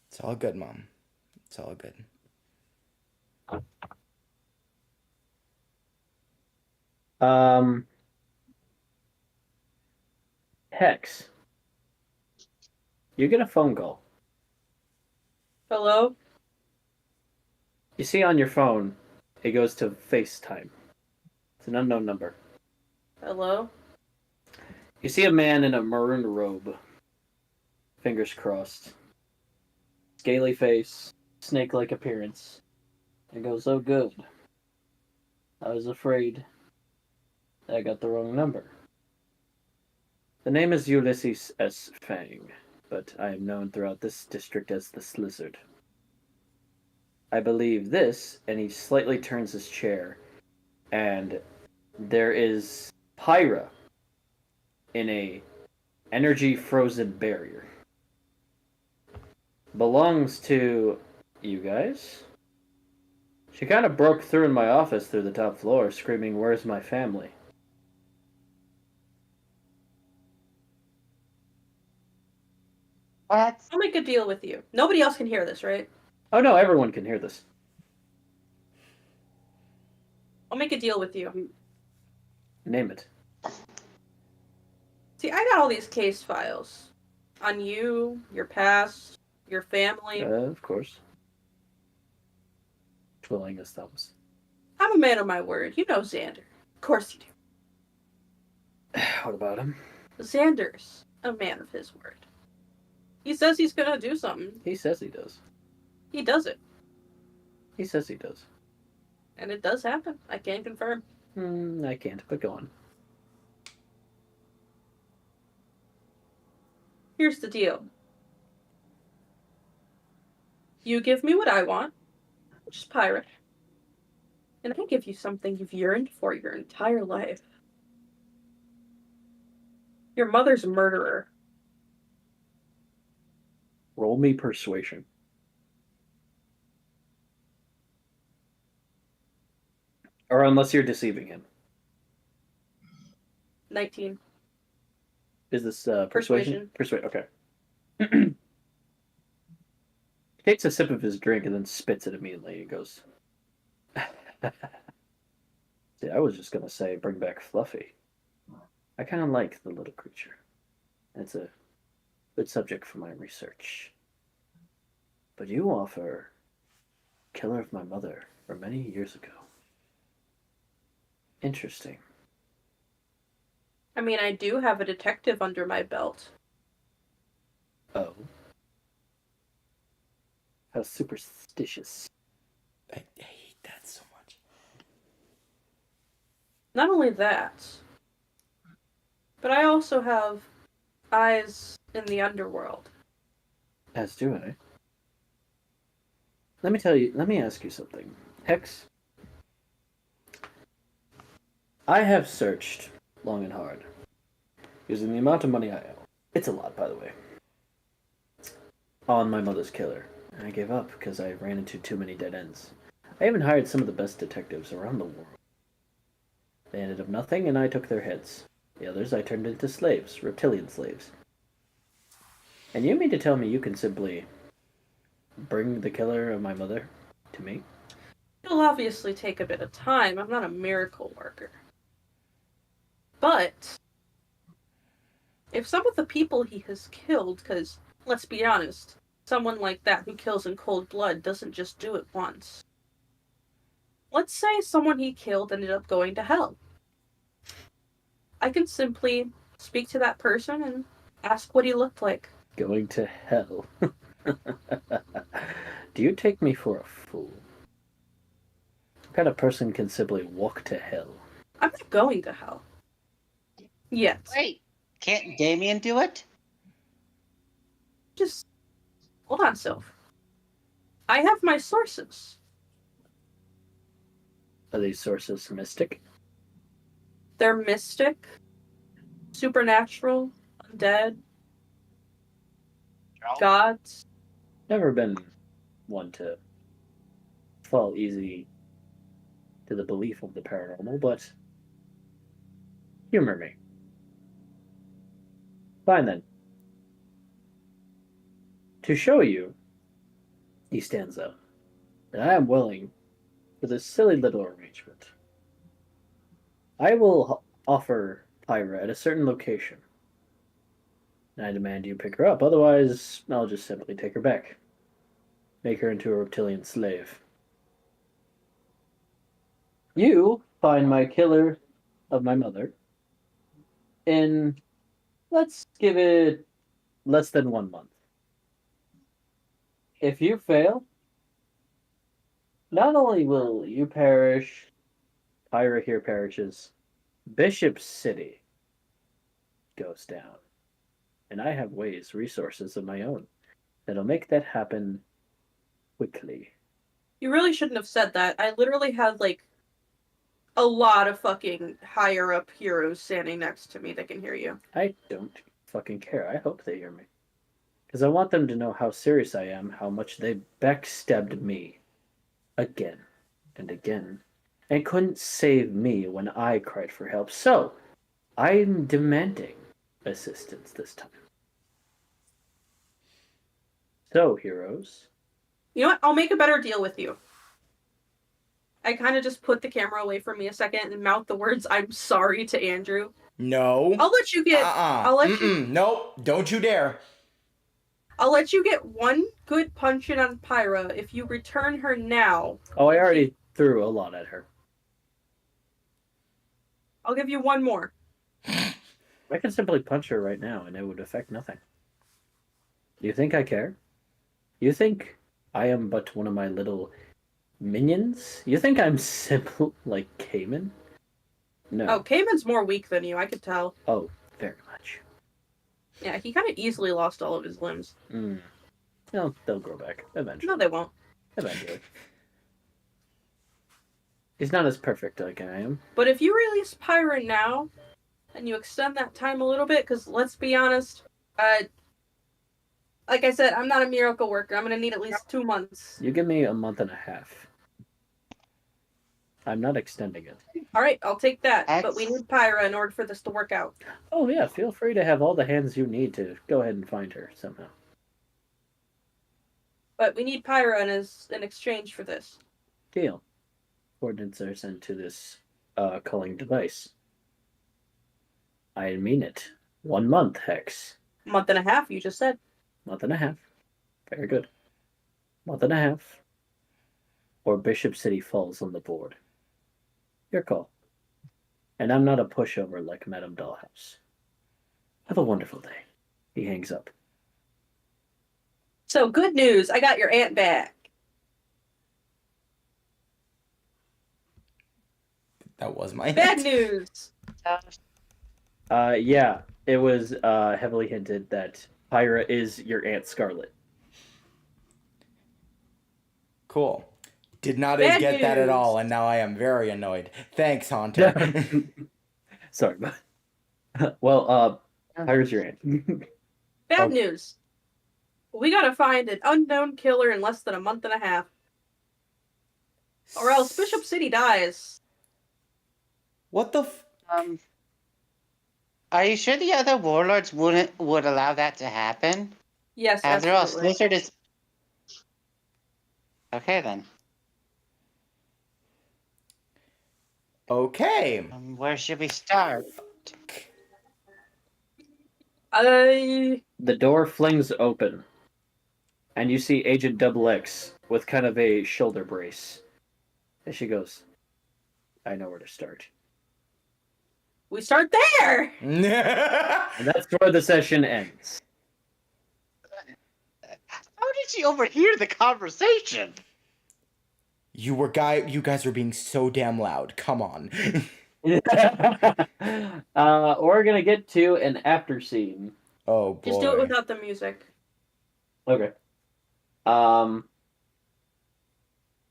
It's all good, Mom. It's all good. Hex. You get a phone call. Hello? You see on your phone, it goes to FaceTime. It's an unknown number. Hello? You see a man in a maroon robe. Fingers crossed. Scaly face. Snake-like appearance. It goes, oh good. I was afraid I got the wrong number. The name is Ulysses S. Fang, but I am known throughout this district as the Slizzard. I believe this, and he slightly turns his chair, and there is Pyra in a energy frozen barrier. Belongs to you guys? She kind of broke through in my office through the top floor, screaming, "Where's my family?" What? I'll make a deal with you. Nobody else can hear this, right? Oh no, everyone can hear this. I'll make a deal with you. Name it. See, I got all these case files on you, your past, your family. Of course. Twiddling his thumbs. I'm a man of my word. You know Xander. Of course you do. What about him? Xander's a man of his word. He says he's gonna do something. He says he does. He does it. He says he does. And it does happen. I can confirm. I can't, but go on. Here's the deal. You give me what I want, which is pirate. And I give you something you've yearned for your entire life. Your mother's a murderer. Roll me persuasion. Or unless you're deceiving him. 19. Is this persuasion? Persuasion. Okay. He takes a sip of his drink and then spits it immediately. He goes, See, I was just going to say bring back Fluffy. I kind of like the little creature. It's a good subject for my research. But you offer killer of my mother from many years ago. Interesting. I mean, I do have a detective under my belt. Oh. How superstitious. I hate that so much. Not only that, but I also have eyes in the underworld. As do I. Let me ask you something. Hex, I have searched long and hard, using the amount of money I owe. It's a lot, by the way. On my mother's killer. And I gave up because I ran into too many dead ends. I even hired some of the best detectives around the world. They ended up nothing, and I took their heads. The others I turned into slaves, reptilian slaves. And you mean to tell me you can simply bring the killer of my mother to me? It'll obviously take a bit of time. I'm not a miracle worker. But if some of the people he has killed, because, let's be honest, someone like that who kills in cold blood doesn't just do it once. Let's say someone he killed ended up going to hell. I can simply speak to that person and ask what he looked like. Going to hell. Do you take me for a fool? What kind of person can simply walk to hell? I'm not going to hell. Yet. Wait, can't Damien do it? Just hold on, Sylph. I have my sources. Are these sources mystic? They're mystic, supernatural, undead, gods. Never been one to fall easy to the belief of the paranormal, but humor me. Fine then. To show you, he stands up, and I am willing for this silly little arrangement. I will offer Pyra at a certain location, and I demand you pick her up, otherwise I'll just simply take her back. Make her into a reptilian slave. You find my killer of my mother in, let's give it less than 1 month. If you fail, not only will you perish, Pyra here perishes, Bishop City goes down. And I have resources of my own that'll make that happen quickly. You really shouldn't have said that. I literally had, like, a lot of fucking higher up heroes standing next to me that can hear you. I don't fucking care. I hope they hear me. Because I want them to know how serious I am, how much they backstabbed me again and again, and couldn't save me when I cried for help. So, I'm demanding assistance this time. So, heroes. You know what? I'll make a better deal with you. I kind of just put the camera away from me a second and mouth the words, "I'm sorry" to Andrew. No. I'll let you get. I'll let you. Nope. Don't you dare. I'll let you get one good punch in on Pyra if you return her now. Oh, I already threw a lot at her. I'll give you one more. I can simply punch her right now and it would affect nothing. Do you think I care? You think I am but one of my little minions? You think I'm simple like Cayman? No. Oh, Cayman's more weak than you, I could tell. Oh, very much. Yeah, he kind of easily lost all of his limbs. Well, they'll grow back eventually. No, they won't. Eventually. He's not as perfect like I am. But if you release Pyra now, and you extend that time a little bit, because let's be honest, like I said, I'm not a miracle worker. I'm going to need at least 2 months. You give me a month and a half. I'm not extending it. All right, I'll take that. But we need Pyra in order for this to work out. Oh, yeah, feel free to have all the hands you need to go ahead and find her somehow. But we need Pyra in exchange for this. Deal. Coordinates are sent to this culling device. I mean it. 1 month, Hex. Month and a half, you just said. Month and a half. Very good. Month and a half. Or Bishop City falls on the board. Your call. And I'm not a pushover like Madame Dollhouse. Have a wonderful day. He hangs up. So, good news. I got your aunt back. That was my Bad news. Yeah. It was heavily hinted that Pyra is your Aunt Scarlet. Cool. Did not Bad get that at news. all, and now I am very annoyed. Thanks, Haunter. Sorry, but... well, Pyra's your aunt. Bad news. We gotta find an unknown killer in less than a month and a half. Or else Bishop City dies. What the Are you sure the other warlords would allow that to happen? Yes, After all, absolutely. Slizzard is... Okay, then. Okay. Where should we start? I The door flings open, and you see Agent Double X with kind of a shoulder brace. And she goes, I know where to start. we start there. And that's where the session ends. How did she overhear the conversation? You guys were being so damn loud. Come on. We're gonna get to an after scene. Oh boy. Just do it without the music. Okay.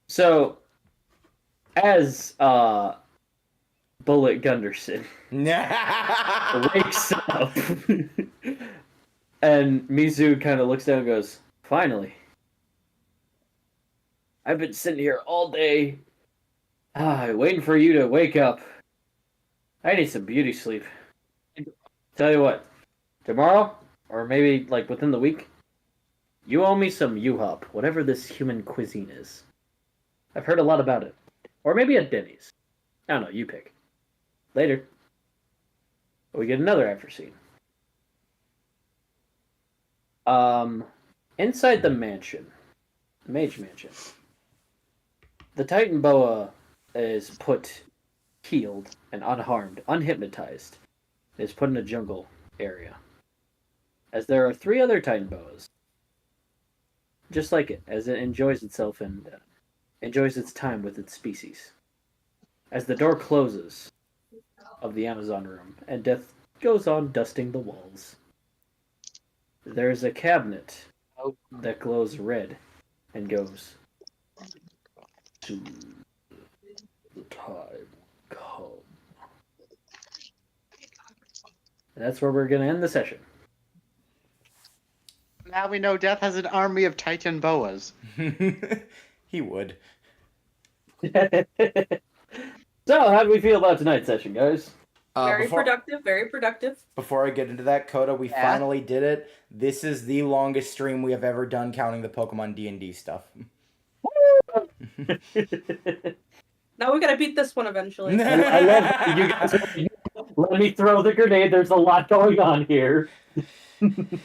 So as Bullet Gunderson wakes up and Mizu kind of looks down and goes, finally. I've been sitting here all day waiting for you to wake up. I need some beauty sleep. Tell you what, tomorrow, or maybe like within the week, you owe me some U-Hop, whatever this human cuisine is. I've heard a lot about it. Or maybe at Denny's. I don't know, you pick. Later. We get another after scene. Inside the mansion, Mage Mansion, the Titan Boa is put healed and unharmed, unhypnotized. It is put in a jungle area. As there are 3 other Titan Boas, just like it, as it enjoys itself and enjoys its time with its species. As the door closes of the Amazon room, and Death goes on dusting the walls, there is a cabinet that glows red and goes, to the time come. And that's where we're going to end the session. Now we know Death has an army of Titan boas. He would. So, how do we feel about tonight's session, guys? Very productive, very productive. Before I get into that, Coda, we Yeah. finally did it. This is the longest stream we have ever done, counting the Pokemon D&D stuff. Now we gotta beat this one eventually. I love you guys. Let me throw the grenade. There's a lot going on here. And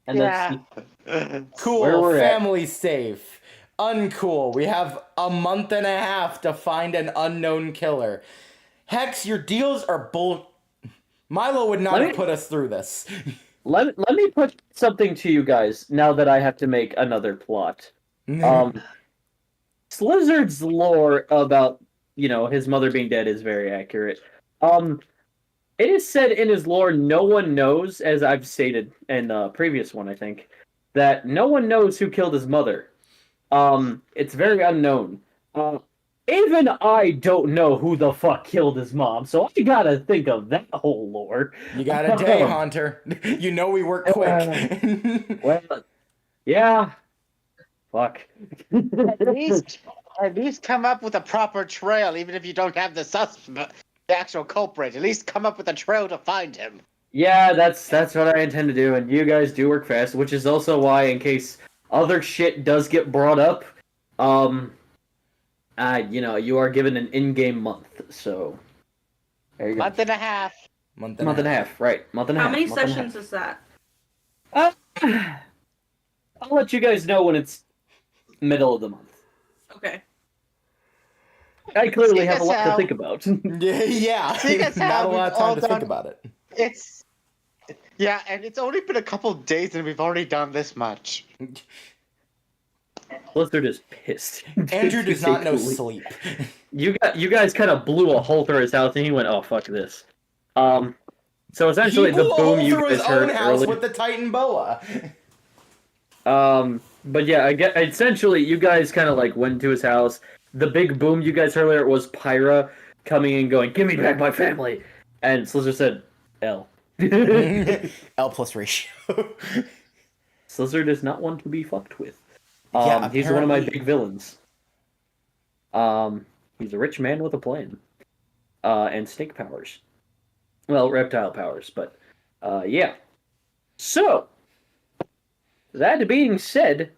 Yeah. that's Cool, where we're at. family safe. Uncool, we have a month and a half to find an unknown killer. Hex, your deals are bull... Milo would not have put us through this. Let me put something to you guys now that I have to make another plot. Slizzard's lore about, his mother being dead is very accurate. It is said in his lore no one knows, as I've stated in the previous one, I think, that no one knows who killed his mother. It's very unknown. Even I don't know who the fuck killed his mom, so I gotta think of that whole lore. You got a day, Hunter. You know we work quick. Well, yeah. Fuck. At least come up with a proper trail, even if you don't have the suspect, the actual culprit. At least come up with a trail to find him. Yeah, that's what I intend to do, and you guys do work fast, which is also why, in case other shit does get brought up, you are given an in-game month, so there you go. Month and a half. Month and a half, right? Month and a How half. many month and a sessions is that? half. I'll let you guys know when it's middle of the month. Okay. I clearly Seeing have a as lot to how- think about. Yeah, Seeing as not how a lot of we've time all to think done- about it. And it's only been a couple days and we've already done this much. Blizzard is pissed. Andrew does not know Coolly. sleep. You guys kind of blew a hole through his house, and he went, "Oh fuck this." So essentially, He blew the a boom hole you through guys his heard own house earlier. with the Titan Boa. But yeah, I get. Essentially, you guys kind of like went to his house. The big boom you guys heard earlier was Pyra coming in, going, "Give me back my family," and Slizzard said, "L." L plus ratio. Slizzard is not one to be fucked with. Yeah, He's one of my apparently. big villains. He's a rich man with a plan. And snake powers. Well, reptile powers, but, yeah. So, that being said,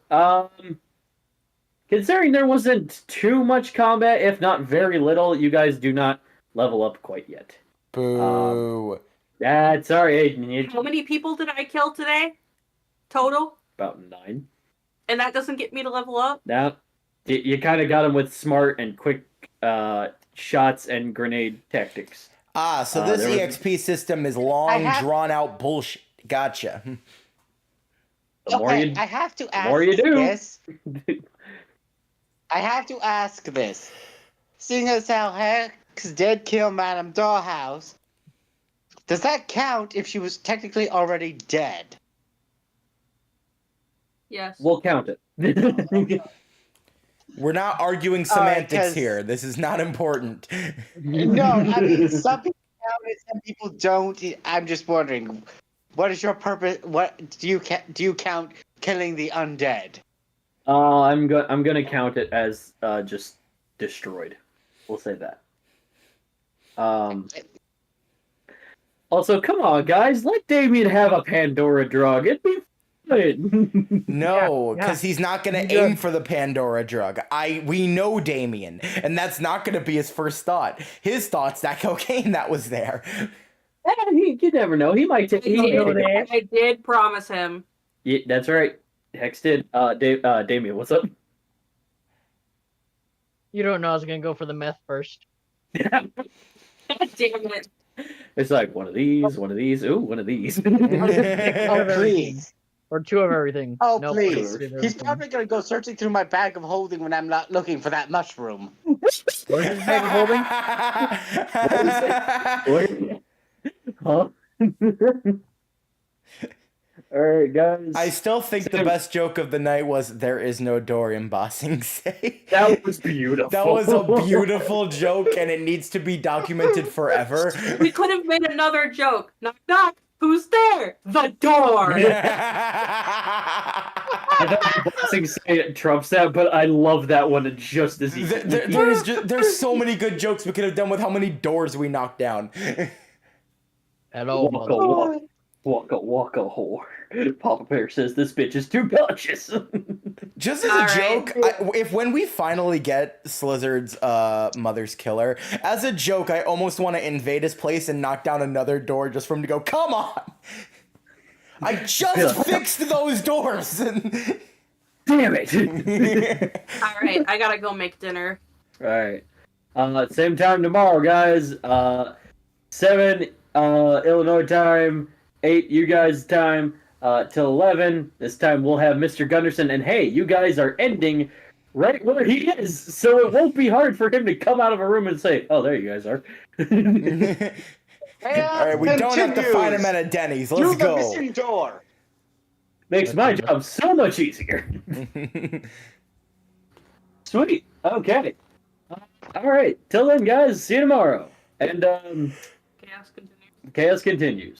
considering there wasn't too much combat, if not very little, you guys do not level up quite yet. Boo. That's alright, Aiden. How many people did I kill today? Total? About 9. And that doesn't get me to level up? Now, you kind of got them with smart and quick shots and grenade tactics. So this there was- EXP system is long, drawn out bullshit. Gotcha. The more you, I have to ask more you do. this. I have to ask this. Seeing as how Hex did kill Madame Dollhouse, does that count if she was technically already dead? Yes. we'll count it. We're not arguing right, semantics 'cause- here. This is not important. No, I mean some people count it, some people don't. I'm just wondering, what is your purpose? What do you count killing the undead? I'm gonna count it as just destroyed. We'll say that. Also, come on, guys, let Damien have a Pandora drug. It'd be fun. No, Yeah, because he's not gonna Yeah. aim for the Pandora drug. We know Damien, and that's not gonna be his first thought. His thought's that cocaine that was there. You never know. He might take. I did promise him. Yeah, that's right. Hex did. Damien, what's up? You don't know I was gonna go for the meth first. God damn it. It's like one of these, ooh, one of these. One of Oh, everything. please. Or 2 of everything. Oh, Nope, please. 2 of He's everything. probably going to go searching through my bag of holding when I'm not looking for that mushroom. Where's his bag of holding? Huh? Alright, guys. I still think the best joke of the night was "There is no door in Bossing Say." That was beautiful. That was a beautiful joke, and it needs to be documented forever. We could have made another joke. Knock, knock. Who's there? The door. I thought Boxing Say it trumps that, but I love that one just as easily. There's so many good jokes we could have done with how many doors we knocked down. Hello, Waka, mother. waka, waka, whore. Papa Bear says this bitch is too delicious. Just as All a right. joke, if when we finally get Slizzard's mother's killer, as a joke, I almost want to invade his place and knock down another door just for him to go, come on! I just fixed those doors! Damn it! All right, I gotta go make dinner. Alright. Same time tomorrow, guys. 7 Illinois time, 8 you guys' time, till 11. This time we'll have Mr. Gunderson, and hey, you guys are ending right where he is, so it won't be hard for him to come out of a room and say, oh, there you guys are. Alright, we don't have to find him at a Denny's. Let's go. The missing door. Makes my job so much easier. Sweet. Okay. Alright, till then, guys, see you tomorrow. And, Chaos continues. chaos continues.